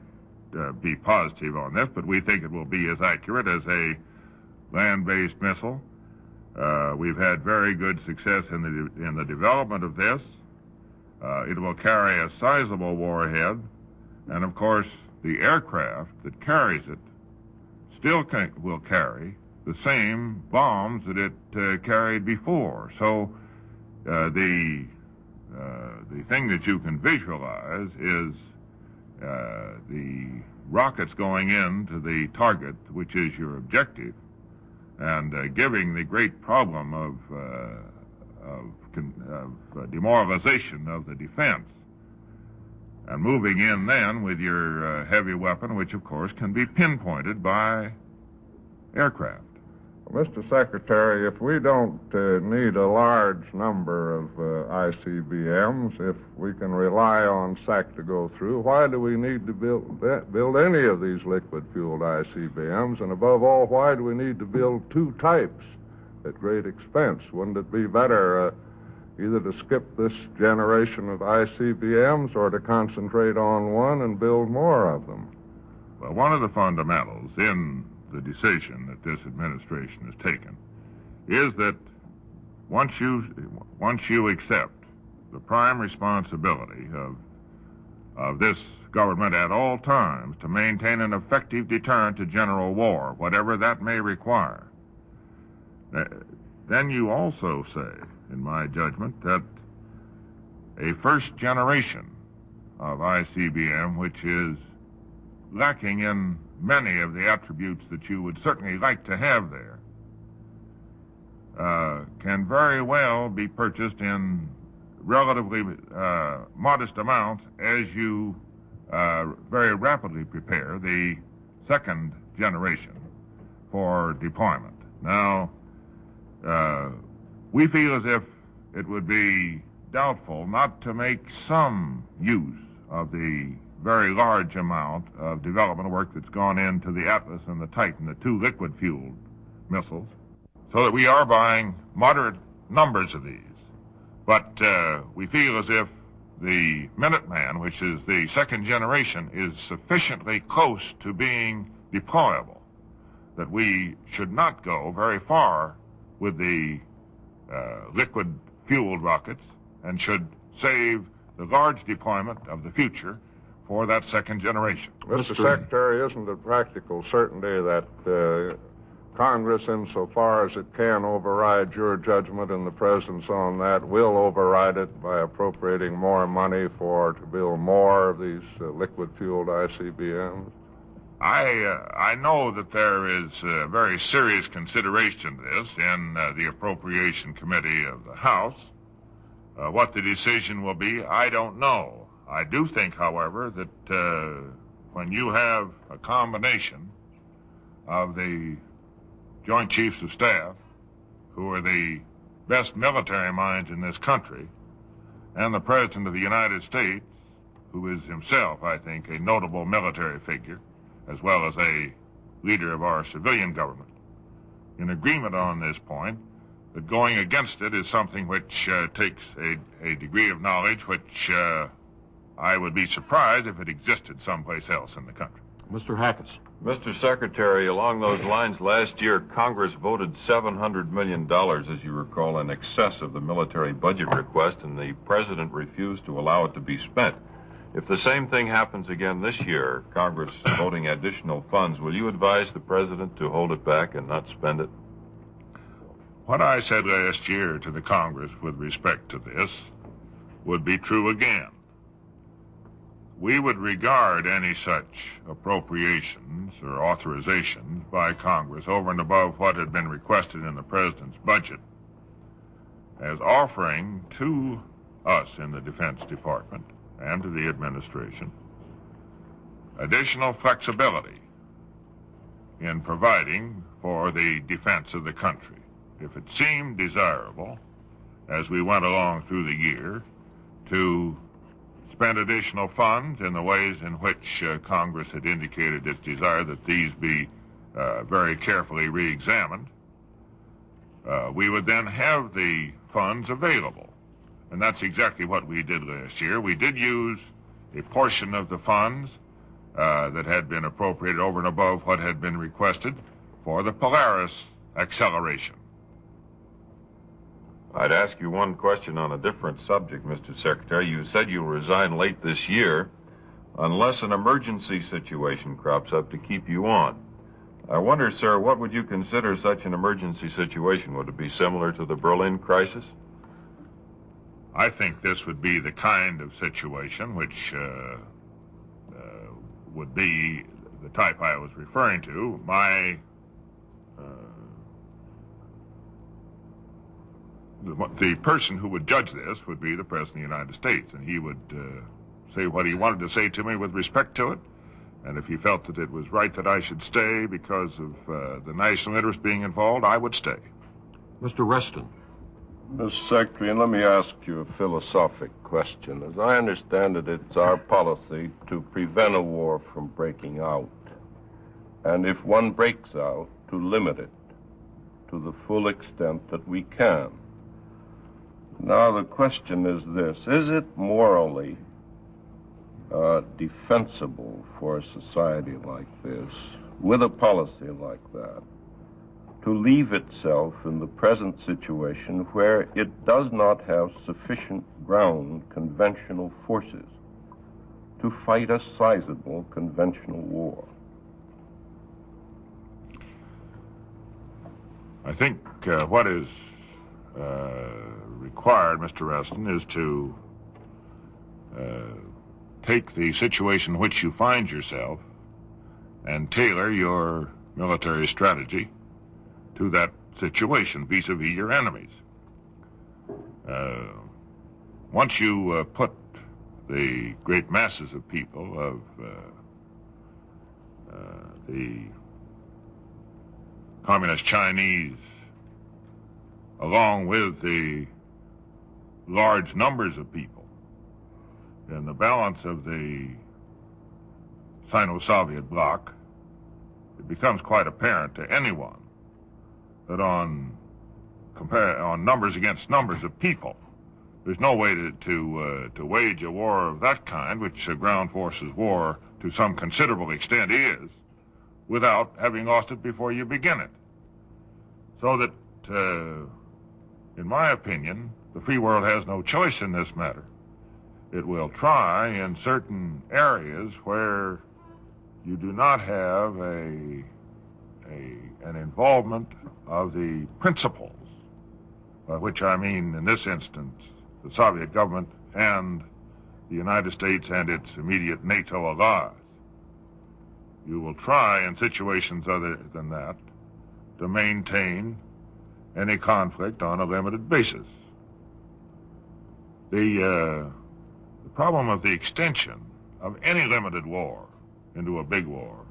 be positive on this, but we think it will be as accurate as a land-based missile. We've had very good success in the development of this. It will carry a sizable warhead, and of course, the aircraft that carries it still will carry the same bombs that it carried before. So the thing that you can visualize is the rockets going into the target, which is your objective, and giving the great problem of demoralization of the defense, and moving in then with your heavy weapon, which of course can be pinpointed by aircraft. Well, Mr. Secretary, if we don't need a large number of ICBMs, if we can rely on SAC to go through, why do we need to build any of these liquid-fueled ICBMs? And above all, why do we need to build two types at great expense? Wouldn't it be better either to skip this generation of ICBMs or to concentrate on one and build more of them? Well, one of the fundamentals in the decision that this administration has taken is that once you accept the prime responsibility of this government at all times to maintain an effective deterrent to general war, whatever that may require, then you also say, in my judgment, that a first generation of ICBM, which is lacking in many of the attributes that you would certainly like to have there, can very well be purchased in relatively modest amounts as you very rapidly prepare the second generation for deployment. Now, we feel as if it would be doubtful not to make some use of the very large amount of development work that's gone into the Atlas and the Titan, the two liquid-fueled missiles, so that we are buying moderate numbers of these. But we feel as if the Minuteman, which is the second generation, is sufficiently close to being deployable that we should not go very far with the liquid-fueled rockets and should save the large deployment of the future for that second generation. Mr. Secretary, isn't it practical certainty that Congress, insofar as it can override your judgment and the President's on that, will override it by appropriating more money to build more of these liquid-fueled ICBMs? I know that there is very serious consideration to this in the Appropriation Committee of the House. What the decision will be, I don't know. I do think, however, that when you have a combination of the Joint Chiefs of Staff, who are the best military minds in this country, and the President of the United States, who is himself, I think, a notable military figure, as well as a leader of our civilian government, in agreement on this point, that going against it is something which takes a degree of knowledge which I would be surprised if it existed someplace else in the country. Mr. Hackett. Mr. Secretary, along those lines, last year Congress voted $700 million, as you recall, in excess of the military budget request, and the President refused to allow it to be spent. If the same thing happens again this year, Congress voting additional funds, will you advise the President to hold it back and not spend it? What I said last year to the Congress with respect to this would be true again. We would regard any such appropriations or authorizations by Congress over and above what had been requested in the President's budget as offering to us in the Defense Department and to the administration additional flexibility in providing for the defense of the country. If it seemed desirable, as we went along through the year, to spend additional funds in the ways in which Congress had indicated its desire that these be very carefully re-examined, we would then have the funds available. And that's exactly what we did last year. We did use a portion of the funds that had been appropriated over and above what had been requested for the Polaris acceleration. I'd ask you one question on a different subject, Mr. Secretary. You said you'll resign late this year unless an emergency situation crops up to keep you on. I wonder, sir, what would you consider such an emergency situation? Would it be similar to the Berlin crisis? I think this would be the kind of situation which would be the type I was referring to. The person who would judge this would be the President of the United States, and he would say what he wanted to say to me with respect to it. And if he felt that it was right that I should stay because of the national interest being involved, I would stay. Mr. Reston. Mr. Secretary, let me ask you a philosophic question. As I understand it, it's our policy to prevent a war from breaking out. And if one breaks out, to limit it to the full extent that we can. Now, the question is this: is it morally defensible for a society like this, with a policy like that, to leave itself in the present situation where it does not have sufficient ground conventional forces to fight a sizable conventional war? I think what is required, Mr. Reston, is to take the situation in which you find yourself and tailor your military strategy to that situation vis-a-vis your enemies. Once you put the great masses of people of the Communist Chinese along with the large numbers of people in the balance of the Sino-Soviet bloc, it becomes quite apparent to anyone that on numbers against numbers of people, there's no way to wage a war of that kind, which a ground forces war to some considerable extent is, without having lost it before you begin it. So that, in my opinion, the free world has no choice in this matter. It will try in certain areas where you do not have an involvement of the principles, by which I mean, in this instance, the Soviet government and the United States and its immediate NATO allies. You will try in situations other than that to maintain any conflict on a limited basis. The problem of the extension of any limited war into a big war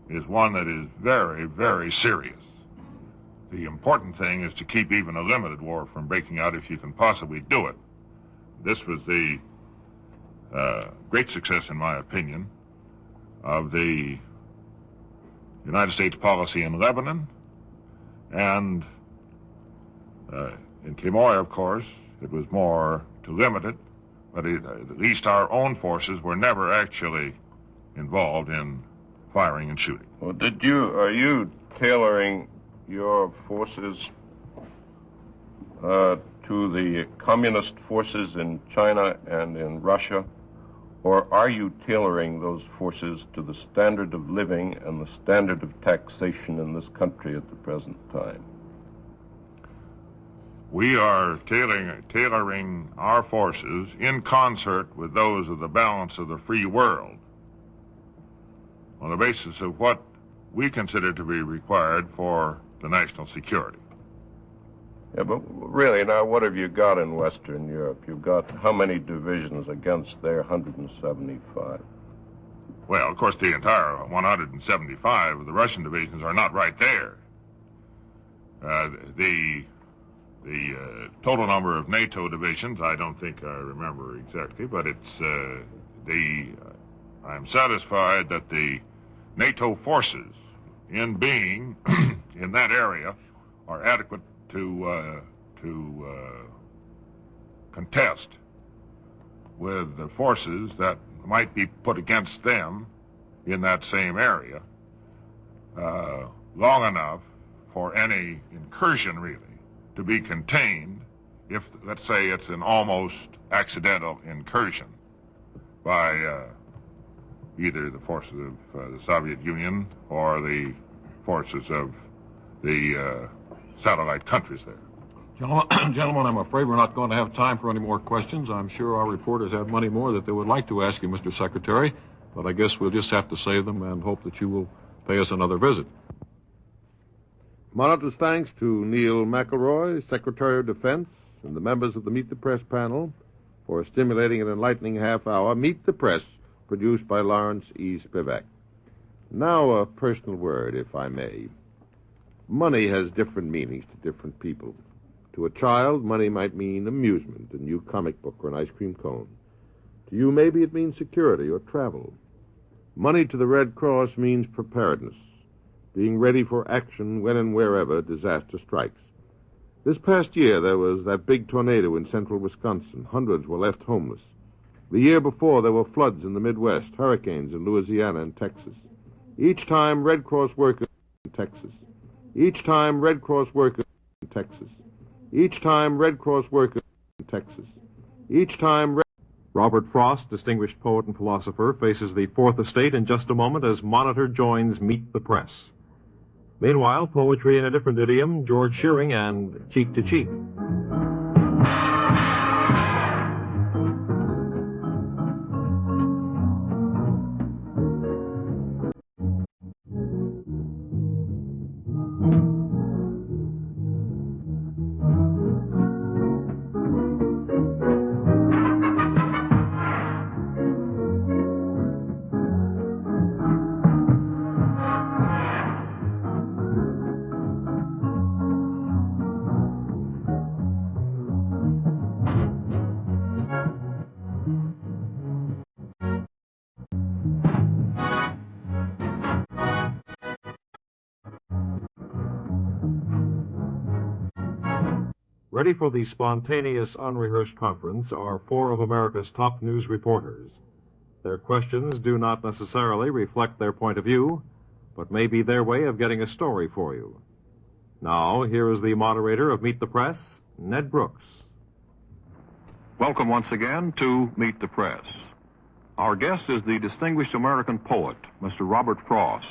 is one that is very, very serious. The important thing is to keep even a limited war from breaking out if you can possibly do it. This was the great success, in my opinion, of the United States policy in Lebanon, and in KWAME, of course, it was more to limit it, but at least our own forces were never actually involved in firing and shooting. Well, are you tailoring your forces to the communist forces in China and in Russia, or are you tailoring those forces to the standard of living and the standard of taxation in this country at the present time? We are tailoring our forces in concert with those of the balance of the free world on the basis of what we consider to be required for the national security. Yeah, but really, now, what have you got in Western Europe? You've got how many divisions against their 175? Well, of course, the entire 175 of the Russian divisions are not right there. The total number of NATO divisions, I don't think I remember exactly, but it's I'm satisfied that the NATO forces in being in that area are adequate to contest with the forces that might be put against them in that same area long enough for any incursion, really, to be contained if, let's say, it's an almost accidental incursion by either the forces of the Soviet Union or the forces of the satellite countries there. Gentlemen, I'm afraid we're not going to have time for any more questions. I'm sure our reporters have many more that they would like to ask you, Mr. Secretary, but I guess we'll just have to save them and hope that you will pay us another visit. Monitor's thanks to Neil McElroy, Secretary of Defense, and the members of the Meet the Press panel for a stimulating and enlightening half hour. Meet the Press, produced by Lawrence E. Spivak. Now a personal word, if I may. Money has different meanings to different people. To a child, money might mean amusement, a new comic book, or an ice cream cone. To you, maybe it means security or travel. Money to the Red Cross means preparedness, being ready for action when and wherever disaster strikes. This past year, there was that big tornado in central Wisconsin. Hundreds were left homeless. The year before, there were floods in the Midwest, hurricanes in Louisiana and Texas. Each time, Red Cross workers in Texas. Each time, Red Cross workers in Texas. Each time, Red Cross workers in Texas. Each time, Robert Frost, distinguished poet and philosopher, faces the Fourth Estate in just a moment as Monitor joins Meet the Press. Meanwhile, poetry in a different idiom, George Shearing and Cheek to Cheek. Ready for the spontaneous, unrehearsed conference are four of America's top news reporters. Their questions do not necessarily reflect their point of view, but may be their way of getting a story for you. Now, here is the moderator of Meet the Press, Ned Brooks. Welcome once again to Meet the Press. Our guest is the distinguished American poet, Mr. Robert Frost.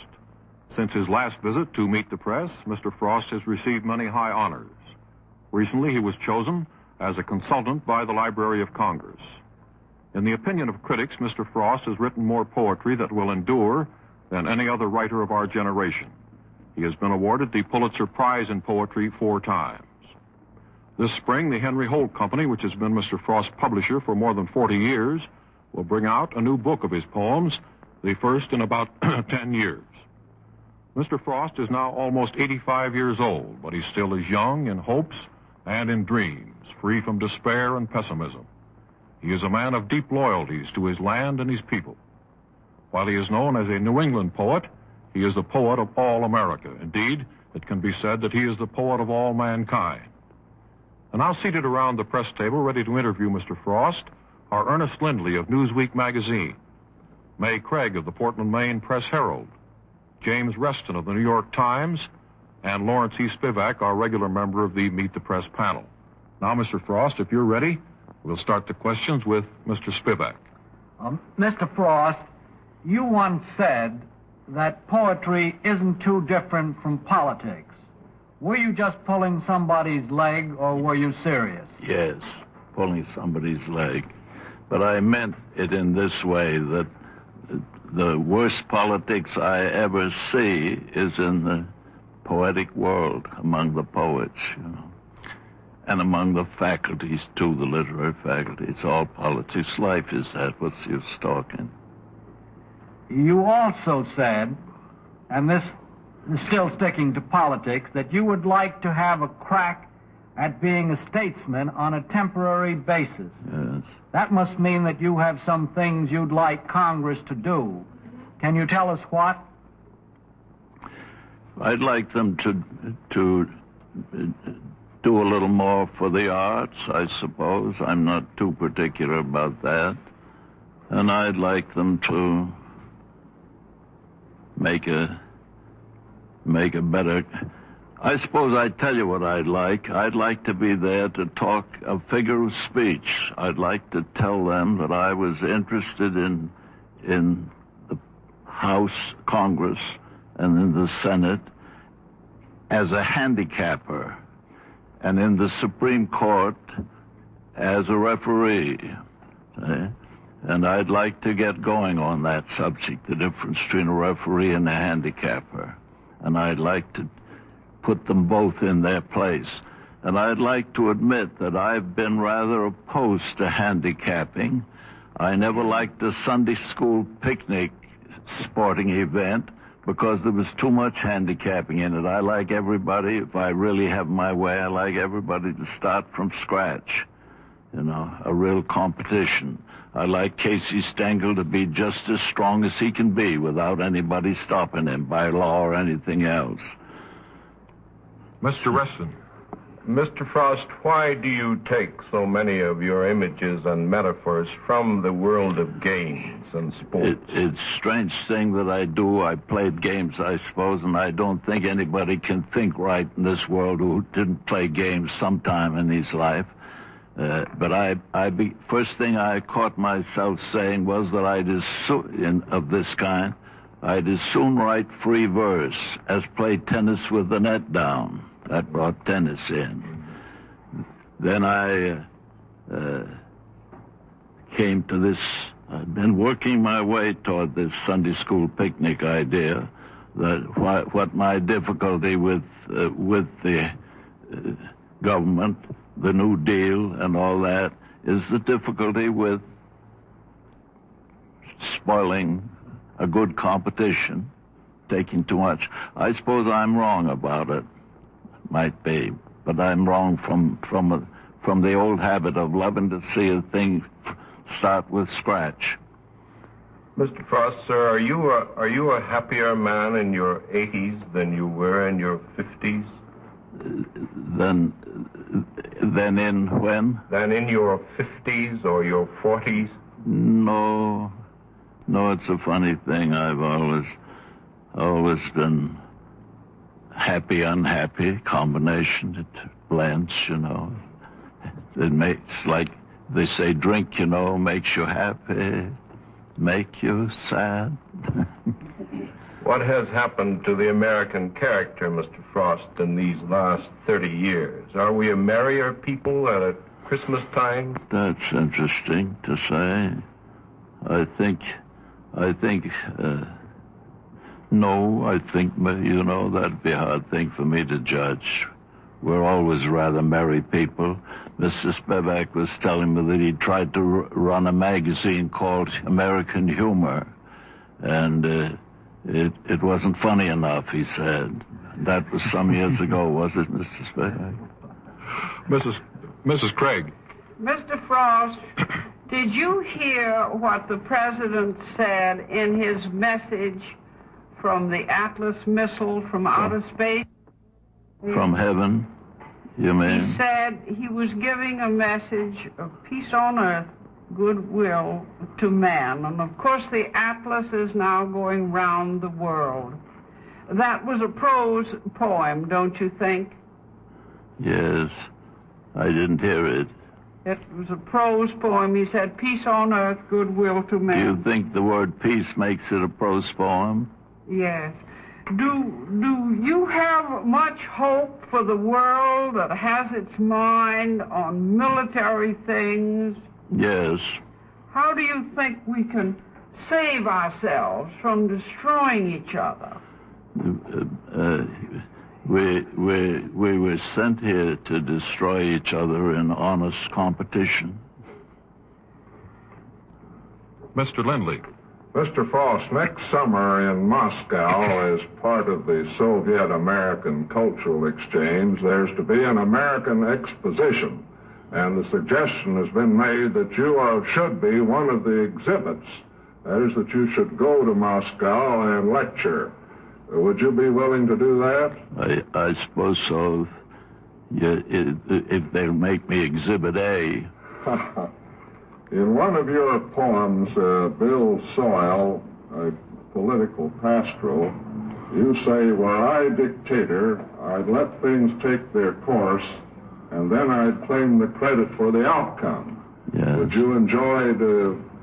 Since his last visit to Meet the Press, Mr. Frost has received many high honors. Recently, he was chosen as a consultant by the Library of Congress. In the opinion of critics, Mr. Frost has written more poetry that will endure than any other writer of our generation. He has been awarded the Pulitzer Prize in Poetry 4 times. This spring, the Henry Holt Company, which has been Mr. Frost's publisher for more than 40 years, will bring out a new book of his poems, the first in about 10 years. Mr. Frost is now almost 85 years old, but he still is young in hopes and in dreams, free from despair and pessimism. He is a man of deep loyalties to his land and his people. While he is known as a New England poet, he is the poet of all America. Indeed, it can be said that he is the poet of all mankind. And now seated around the press table, ready to interview Mr. Frost, are Ernest Lindley of Newsweek magazine, May Craig of the Portland, Maine Press Herald, James Reston of the New York Times, and Lawrence E. Spivak, our regular member of the Meet the Press panel. Now, Mr. Frost, if you're ready, we'll start the questions with Mr. Spivak. Mr. Frost, you once said that poetry isn't too different from politics. Were you just pulling somebody's leg, or were you serious? Yes, pulling somebody's leg. But I meant it in this way, that the worst politics I ever see is in the poetic world, among the poets, you know, and among the faculties, too, the literary faculty. It's all politics. Life is that, what's use talking? You also said, and this is still sticking to politics, that you would like to have a crack at being a statesman on a temporary basis. Yes. That must mean that you have some things you'd like Congress to do. Can you tell us what? I'd like them to do a little more for the arts, I suppose. I'm not too particular about that. And I'd like them to make a better... I suppose I'd tell you what I'd like. I'd like to be there to talk a figure of speech. I'd like to tell them that I was interested in the House, Congress, and in the Senate as a handicapper, and in the Supreme Court as a referee. And I'd like to get going on that subject, the difference between a referee and a handicapper. And I'd like to put them both in their place. And I'd like to admit that I've been rather opposed to handicapping. I never liked the Sunday school picnic sporting event because there was too much handicapping in it. I like everybody, if I really have my way, I like everybody to start from scratch. You know, a real competition. I like Casey Stengel to be just as strong as he can be without anybody stopping him by law or anything else. Mr. Reston. Mr. Frost, why do you take so many of your images and metaphors from the world of games and sports? It's a strange thing that I do. I played games, I suppose, and I don't think anybody can think right in this world who didn't play games sometime in his life. But first thing I caught myself saying was that of this kind, I'd as soon write free verse as play tennis with the net down. That brought tennis in. Then I came to this, I've been working my way toward this Sunday school picnic idea, that what my difficulty with the government, the New Deal and all that, is the difficulty with spoiling a good competition, taking too much. I suppose I'm wrong about it. Might be, but I'm wrong from the old habit of loving to see a thing start with scratch. Mr. Frost, sir, are you a happier man in your 80s than you were in your 50s? Than in when? Than in your 50s or your 40s? No, it's a funny thing. I've always been happy, unhappy combination. It blends, you know. It makes, like they say, drink, you know, makes you happy, make you sad. What has happened to the American character, Mr. Frost, in these last 30 years? Are we a merrier people at Christmas time? That's interesting to say. I think, no, I think, you know, that'd be a hard thing for me to judge. We're always rather merry people. Mr. Spivak was telling me that he tried to run a magazine called American Humor, and it wasn't funny enough, he said. That was some years ago, was it, Mr. Spivak? Mrs. Craig. Mr. Frost, did you hear what the president said in his message from the Atlas missile from outer space? From heaven, you mean? He said he was giving a message of peace on earth, goodwill to man. And of course the Atlas is now going round the world. That was a prose poem, don't you think? Yes, I didn't hear it. It was a prose poem. He said, peace on earth, goodwill to man. Do you think the word peace makes it a prose poem? Yes. Do you have much hope for the world that has its mind on military things? Yes. How do you think we can save ourselves from destroying each other? We were sent here to destroy each other in honest competition. Mr. Lindley. Mr. Frost, next summer in Moscow, as part of the Soviet-American Cultural Exchange, there's to be an American exposition. And the suggestion has been made that you should be one of the exhibits. That is, that you should go to Moscow and lecture. Would you be willing to do that? I suppose so. if they'll make me Exhibit A. In one of your poems, Bill Soil, a political pastoral, you say, were I dictator, I'd let things take their course, and then I'd claim the credit for the outcome. Yes. Would you enjoy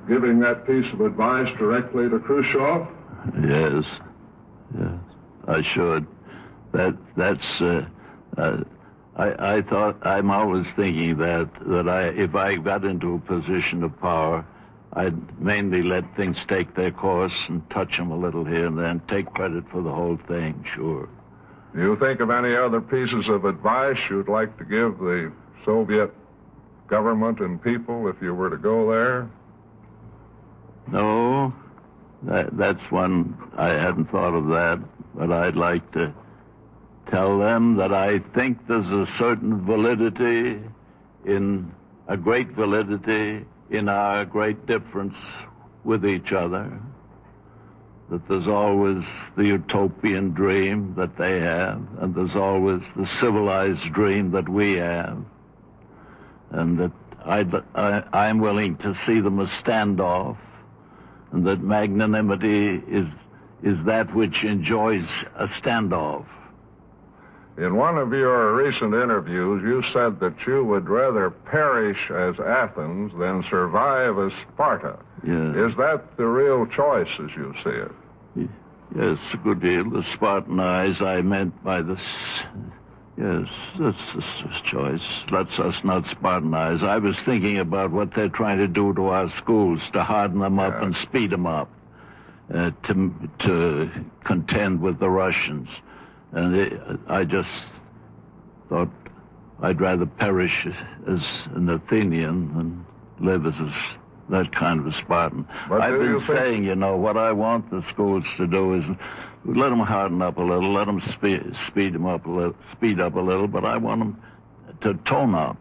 giving that piece of advice directly to Khrushchev? Yes, I should. I thought, I'm always thinking that if I got into a position of power, I'd mainly let things take their course and touch them a little here and then, take credit for the whole thing, sure. Do you think of any other pieces of advice you'd like to give the Soviet government and people if you were to go there? No, that's one, I hadn't thought of that, but I'd like to tell them that I think there's a certain validity, a great validity in our great difference with each other, that there's always the utopian dream that they have, and there's always the civilized dream that we have, and that I'm willing to see them as standoff, and that magnanimity is that which enjoys a standoff. In one of your recent interviews, you said that you would rather perish as Athens than survive as Sparta. Yes. Is that the real choice as you see it? Yes, a good deal. The Spartanize I meant by this. Yes, that's the choice. Let's us not Spartanize. I was thinking about what they're trying to do to our schools, to harden them up and speed them up, to contend with the Russians. And I just thought I'd rather perish as an Athenian than live as that kind of a Spartan. But I've been saying, what I want the schools to do is let them harden up a little, let them speed up a little, but I want them to tone up,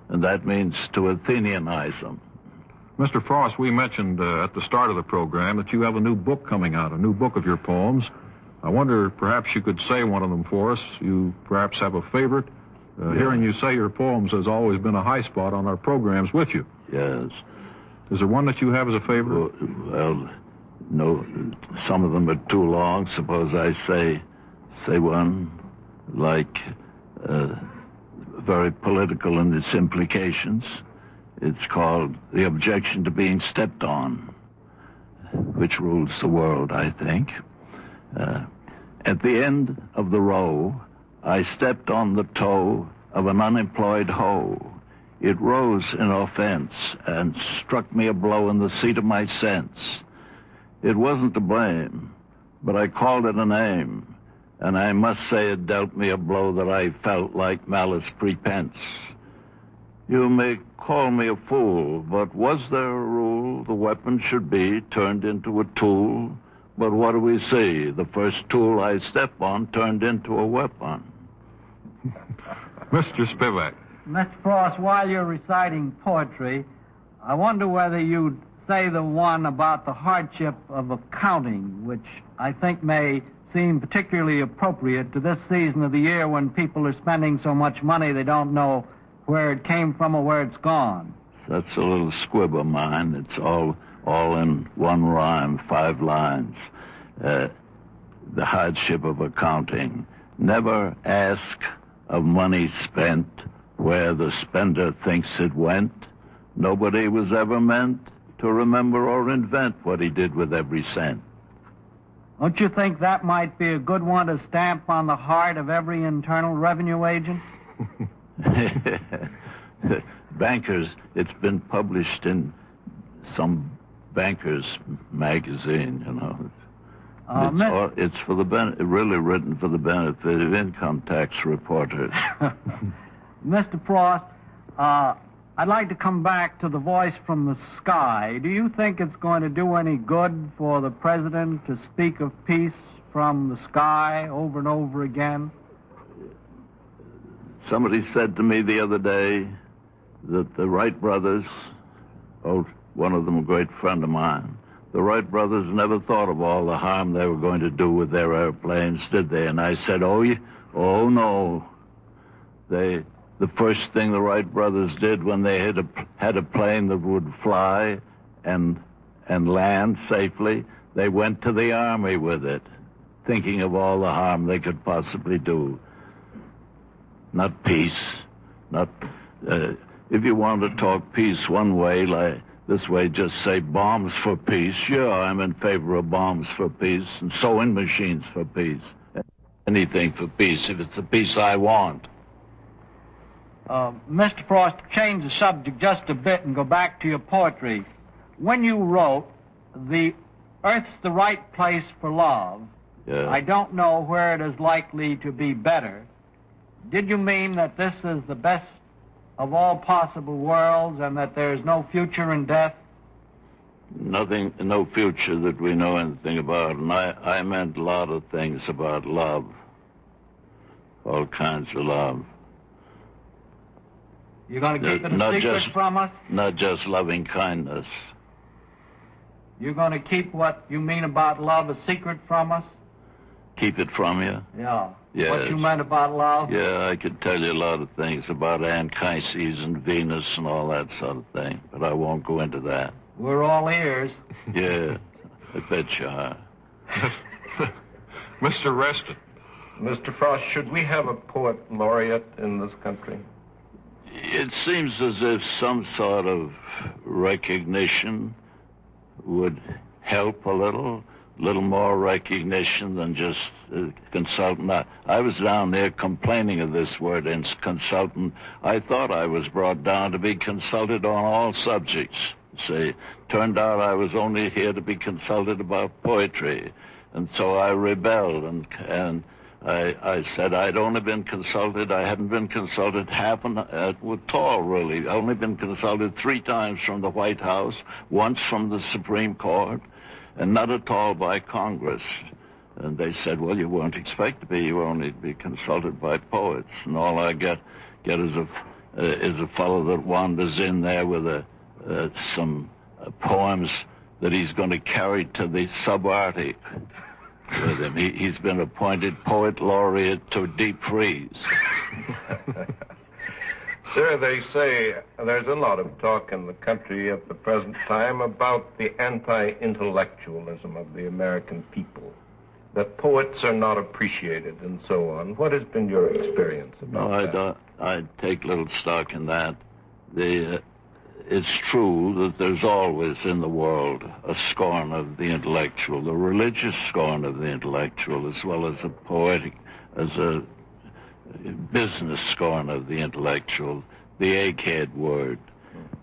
and that means to Athenianize them. Mr. Frost, we mentioned at the start of the program that you have a new book coming out, a new book of your poems. I wonder, perhaps you could say one of them for us. You perhaps have a favorite. Hearing you say your poems has always been a high spot on our programs with you. Yes. Is there one that you have as a favorite? Well, no, some of them are too long. Suppose I say one like very political in its implications. It's called The Objection to Being Stepped On, which rules the world, I think. At the end of the row, I stepped on the toe of an unemployed hoe. It rose in offense and struck me a blow in the seat of my sense. It wasn't to blame, but I called it a name, and I must say it dealt me a blow that I felt like malice prepense. You may call me a fool, but was there a rule the weapon should be turned into a tool? But what do we see? The first tool I step on turned into a weapon. Mr. Spivak. Mr. Frost, while you're reciting poetry, I wonder whether you'd say the one about the hardship of accounting, which I think may seem particularly appropriate to this season of the year when people are spending so much money they don't know where it came from or where it's gone. That's a little squib of mine. It's all in one rhyme, 5 lines. The hardship of accounting. Never ask of money spent where the spender thinks it went. Nobody was ever meant to remember or invent what he did with every cent. Don't you think that might be a good one to stamp on the heart of every Internal Revenue agent? Bankers, it's been published in some bankers magazine, It's for the really written for the benefit of income tax reporters. Mr. Frost, I'd like to come back to the voice from the sky. Do you think it's going to do any good for the president to speak of peace from the sky over and over again? Somebody said to me the other day that the Wright brothers, one of them a great friend of mine, the Wright brothers never thought of all the harm they were going to do with their airplanes, did they? And I said, oh no. The first thing the Wright brothers did when they had a plane that would fly and land safely, they went to the Army with it, thinking of all the harm they could possibly do. Not peace. Not if you want to talk peace one way, like this way, just say bombs for peace. Sure, I'm in favor of bombs for peace and sewing machines for peace. Anything for peace, if it's the peace I want. Mr. Frost, change the subject just a bit and go back to your poetry. When you wrote, "The Earth's the right place for love," yeah. I don't know where it is likely to be better. Did you mean that this is the best of all possible worlds and that there is no future in death? Nothing, no future that we know anything about. And I meant a lot of things about love. All kinds of love. You're going to keep it a secret from us? Not just loving kindness. You're going to keep what you mean about love a secret from us? Keep it from you? Yeah. Yes. What you meant about love? Yeah, I could tell you a lot of things about Anchises and Venus and all that sort of thing, but I won't go into that. We're all ears. Yeah, I bet you are. Mr. Reston. Mr. Frost, should we have a poet laureate in this country? It seems as if some sort of recognition would help a little more recognition than just consultant. I was down there complaining of this word, consultant. I thought I was brought down to be consulted on all subjects. See, turned out I was only here to be consulted about poetry. And so I rebelled, and I said I'd only been consulted. I hadn't been consulted at all, really. I'd only been consulted 3 times from the White House, once from the Supreme Court, and not at all by Congress. And they said, well, you weren't expected to be. You only be consulted by poets. And all I get is a fellow that wanders in there with some poems that he's going to carry to the subarctic with him. He's been appointed poet laureate to deep freeze. Sir, they say there's a lot of talk in the country at the present time about the anti-intellectualism of the American people, that poets are not appreciated and so on. What has been your experience about that? I take little stock in that. It's true that there's always in the world a scorn of the intellectual, the religious scorn of the intellectual, as well as a poetic, as a business scorn of the intellectual, the egghead word.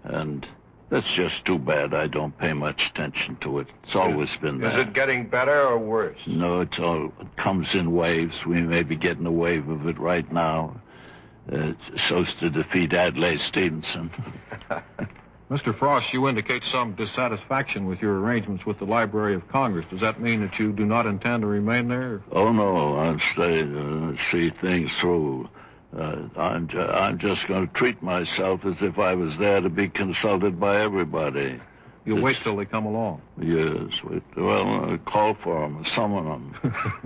And that's just too bad. I don't pay much attention to it. It's always been that. Is it getting better or worse? No, it comes in waves. We may be getting a wave of it right now. So's to defeat Adlai Stevenson. Mr. Frost, you indicate some dissatisfaction with your arrangements with the Library of Congress. Does that mean that you do not intend to remain there? Oh, no. I'll stay to see things through. I'm just going to treat myself as if I was there to be consulted by everybody. You'll wait till they come along? Yes. Well, call for them, summon them.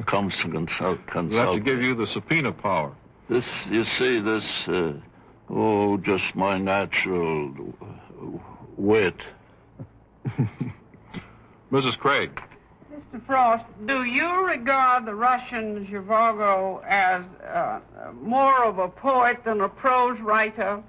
Comes to consult. We'll have to give you the subpoena power. This, you see, just my natural wit. Mrs. Craig. Mr. Frost, do you regard the Russian Zhivago as more of a poet than a prose writer?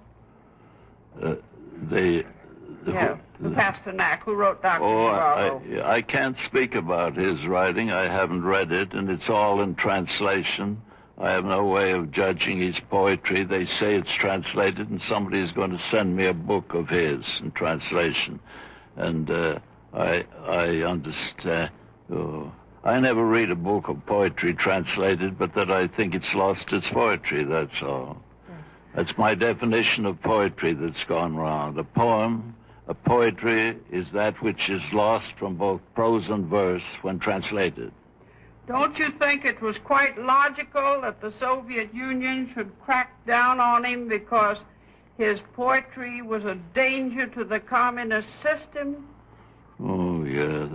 Pasternak, who wrote Dr. Zhivago. I can't speak about his writing. I haven't read it, and it's all in translation. I have no way of judging his poetry. They say it's translated, and somebody is going to send me a book of his in translation. And I understand. I never read a book of poetry translated, but that I think it's lost its poetry, that's all. That's my definition of poetry that's gone wrong. A poetry is that which is lost from both prose and verse when translated. Don't you think it was quite logical that the Soviet Union should crack down on him because his poetry was a danger to the communist system? Oh, yeah,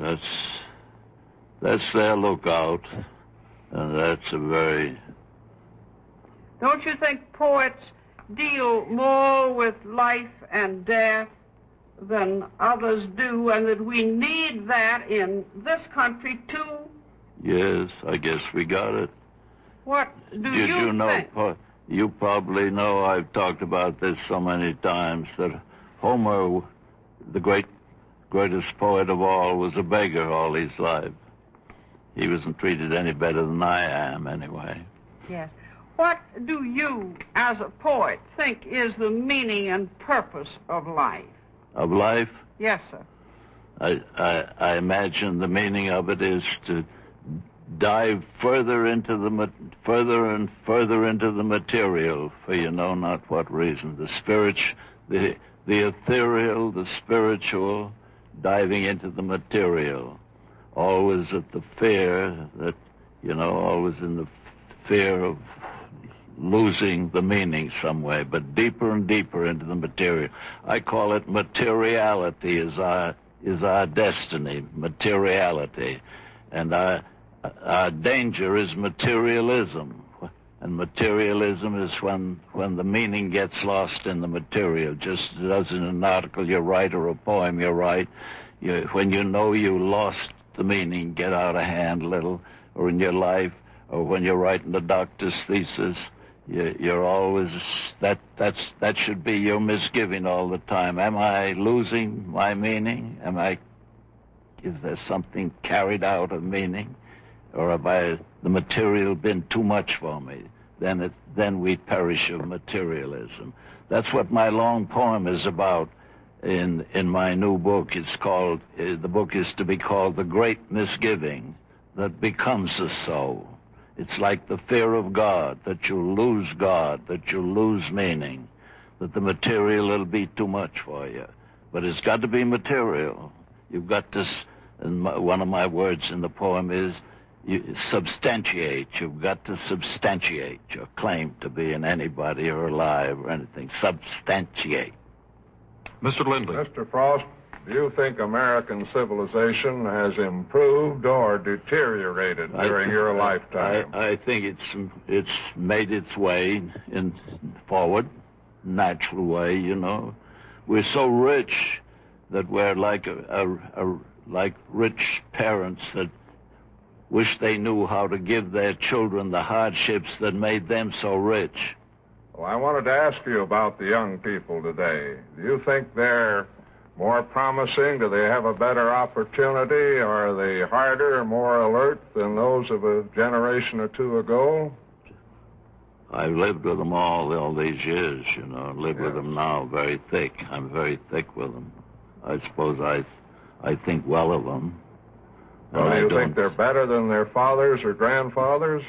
that's their lookout. And that's a very... Don't you think poets deal more with life and death than others do, and that we need that in this country too? Yes, I guess we got it. What do you think? You probably know, I've talked about this so many times, that Homer, the greatest poet of all, was a beggar all his life. He wasn't treated any better than I am, anyway. Yes. What do you, as a poet, think is the meaning and purpose of life? Of life? Yes, sir. I imagine the meaning of it is to dive further into further and further into the material, for you know not what reason. The ethereal, the spiritual, diving into the material. Always at the fear that, always in the fear of losing the meaning some way, but deeper and deeper into the material. I call it materiality is our destiny, materiality. And our danger is materialism. And materialism is when the meaning gets lost in the material, just as in an article you write or a poem you write. When you know you lost the meaning, get out of hand a little, or in your life, or when you're writing the doctor's thesis, you're always, that should be your misgiving all the time. Am I losing my meaning? Is there something carried out of meaning? Or have the material been too much for me? Then we perish of materialism. That's what my long poem is about in my new book. It's called, the book is to be called The Great Misgiving That Becomes a Soul. It's like the fear of God, that you'll lose God, that you'll lose meaning, that the material will be too much for you. But it's got to be material. You've got to, and one of my words in the poem is, substantiate. You've got to substantiate your claim to being anybody or alive or anything. Substantiate. Mr. Lindley. Mr. Frost, do you think American civilization has improved or deteriorated during your lifetime? I think it's made its way forward, natural way, We're so rich that we're like like rich parents that wish they knew how to give their children the hardships that made them so rich. Well, I wanted to ask you about the young people today. Do you think they're more promising? Do they have a better opportunity? Are they harder or more alert than those of a generation or two ago? I've lived with them all these years, Live with them now very thick. I'm very thick with them. I suppose I think well of them. Well, do you think they're better than their fathers or grandfathers?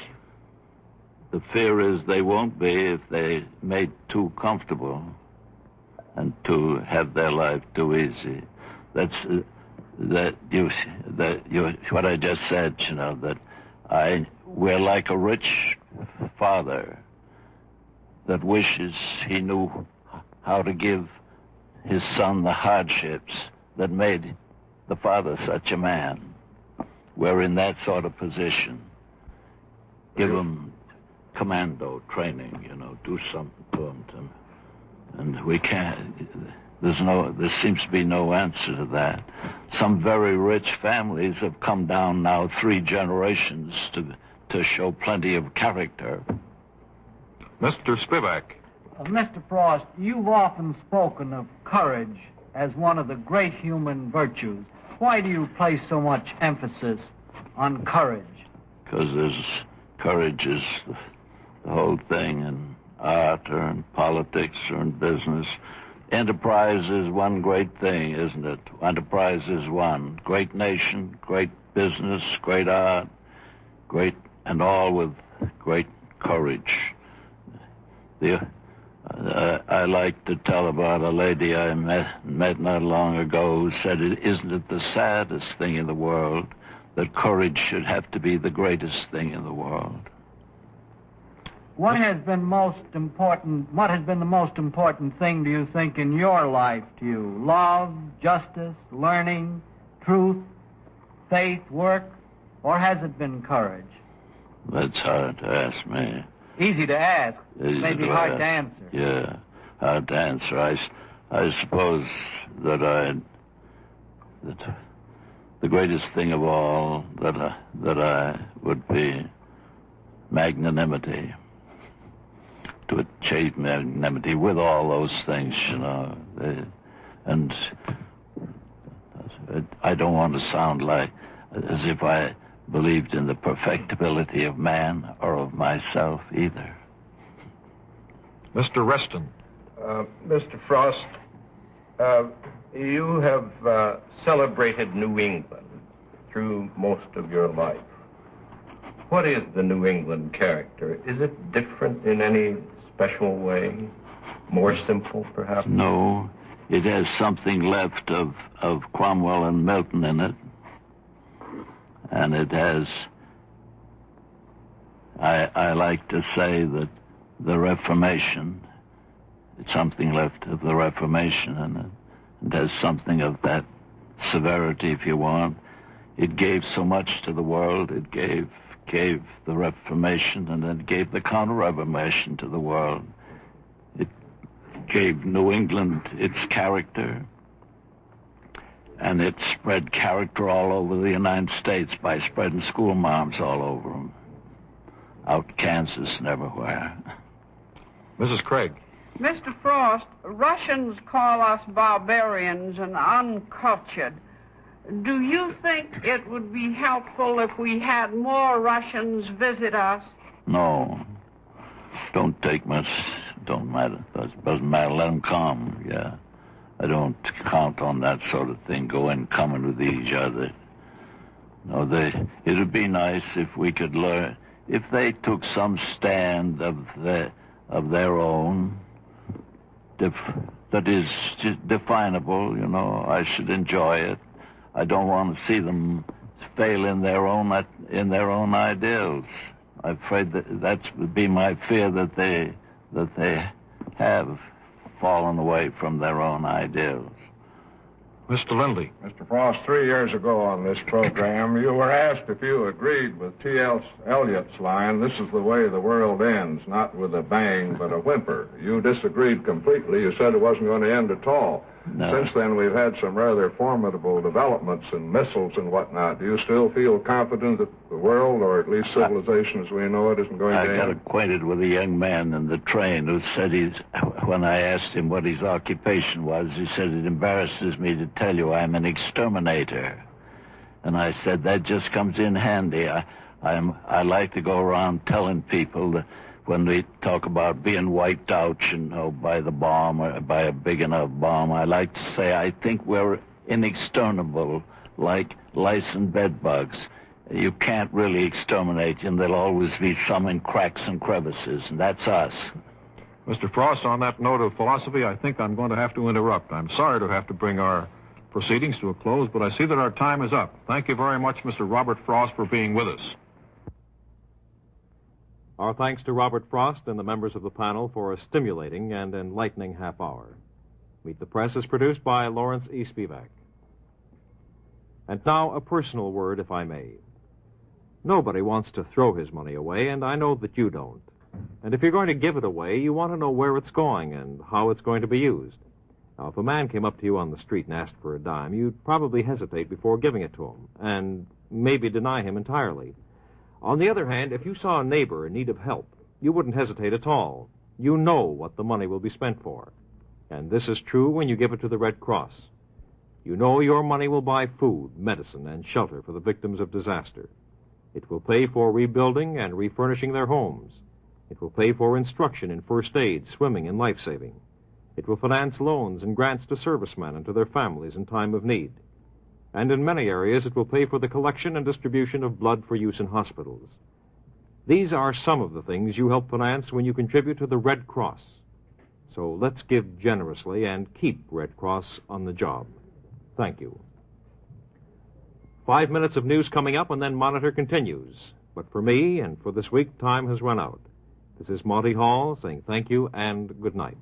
The fear is they won't be if they made too comfortable and to have their life too easy. That's what I just said, that we're like a rich father that wishes he knew how to give his son the hardships that made the father such a man. We're in that sort of position. Give him commando training, do something to him. And we can't, there seems to be no answer to that. Some very rich families have come down now 3 generations to show plenty of character. Mr. Spivak. Mr. Frost, you've often spoken of courage as one of the great human virtues. Why do you place so much emphasis on courage? Because courage is the whole thing in art or in politics or in business. Enterprise is one great thing, isn't it? Enterprise is one. Great nation, great business, great art, and all with great courage. I like to tell about a lady I met not long ago who said, isn't it the saddest thing in the world that courage should have to be the greatest thing in the world? What has been the most important thing, do you think, in your life to you? Love, justice, learning, truth, faith, work, or has it been courage? That's hard to ask me. Easy to ask, Easy maybe to hard ask. to answer. Yeah, hard to answer. I suppose that the greatest thing of all that I would be magnanimity. To achieve magnanimity with all those things, you know. And I don't want to sound like as if I believed in the perfectibility of man or of myself either. Mr. Reston. Mr. Frost, you have celebrated New England through most of your life. What is the New England character? Is it different in any special way? More simple, perhaps? No, it has something left of Cromwell and Milton in it. And it has, I like to say that the Reformation, it's something left of the Reformation in it. It has something of that severity, if you want. It gave so much to the world. It gave the Reformation, and then gave the Counter-Reformation to the world. It gave New England its character, and it spread character all over the United States by spreading school marms all over them, out in Kansas and everywhere. Mrs. Craig. Mr. Frost, Russians call us barbarians and uncultured. Do you think it would be helpful if we had more Russians visit us? No. Don't take much. Don't matter. Doesn't matter. Let them come. Yeah. I don't count on that sort of thing, going coming with each other. No, it'd be nice if we could learn, if they took some stand of their own, that is definable, you know. I should enjoy it. I don't want to see them fail in their own ideals. I'm afraid that would be my fear, that they have fallen away from their own ideals. Mr. Lindley. Mr. Frost, 3 years ago on this program, you were asked if you agreed with T.L. Eliot's line, "This is the way the world ends, not with a bang, but a whimper." You disagreed completely. You said it wasn't going to end at all. No. Since then, we've had some rather formidable developments in missiles and whatnot. Do you still feel confident that the world, or at least civilization as we know it, isn't going to end? I got acquainted with a young man in the train who said when I asked him what his occupation was, he said, "It embarrasses me to tell you I'm an exterminator." And I said, that just comes in handy. I like to go around telling people that when we talk about being wiped out, you know, by the bomb or by a big enough bomb, I like to say I think we're inexterminable, like lice and bed bugs. You can't really exterminate them. There'll always be some in cracks and crevices, and that's us. Mr. Frost, on that note of philosophy, I think I'm going to have to interrupt. I'm sorry to have to bring our proceedings to a close, but I see that our time is up. Thank you very much, Mr. Robert Frost, for being with us. Our thanks to Robert Frost and the members of the panel for a stimulating and enlightening half hour. Meet the Press is produced by Lawrence E. Spivak. And now a personal word, if I may. Nobody wants to throw his money away, and I know that you don't. And if you're going to give it away, you want to know where it's going and how it's going to be used. Now, if a man came up to you on the street and asked for a dime, you'd probably hesitate before giving it to him, and maybe deny him entirely. On the other hand, if you saw a neighbor in need of help, you wouldn't hesitate at all. You know what the money will be spent for. And this is true when you give it to the Red Cross. You know your money will buy food, medicine, and shelter for the victims of disaster. It will pay for rebuilding and refurnishing their homes. It will pay for instruction in first aid, swimming, and life-saving. It will finance loans and grants to servicemen and to their families in time of need. And in many areas, it will pay for the collection and distribution of blood for use in hospitals. These are some of the things you help finance when you contribute to the Red Cross. So let's give generously and keep Red Cross on the job. Thank you. 5 minutes of news coming up, and then Monitor continues. But for me and for this week, time has run out. This is Monty Hall saying thank you and good night.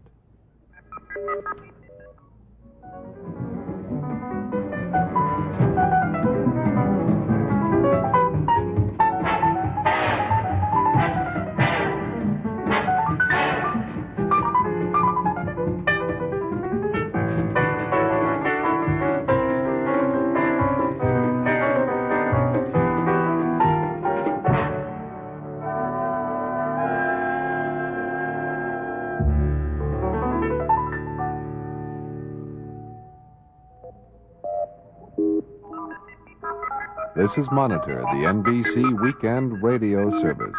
This is Monitor, the NBC Weekend Radio Service.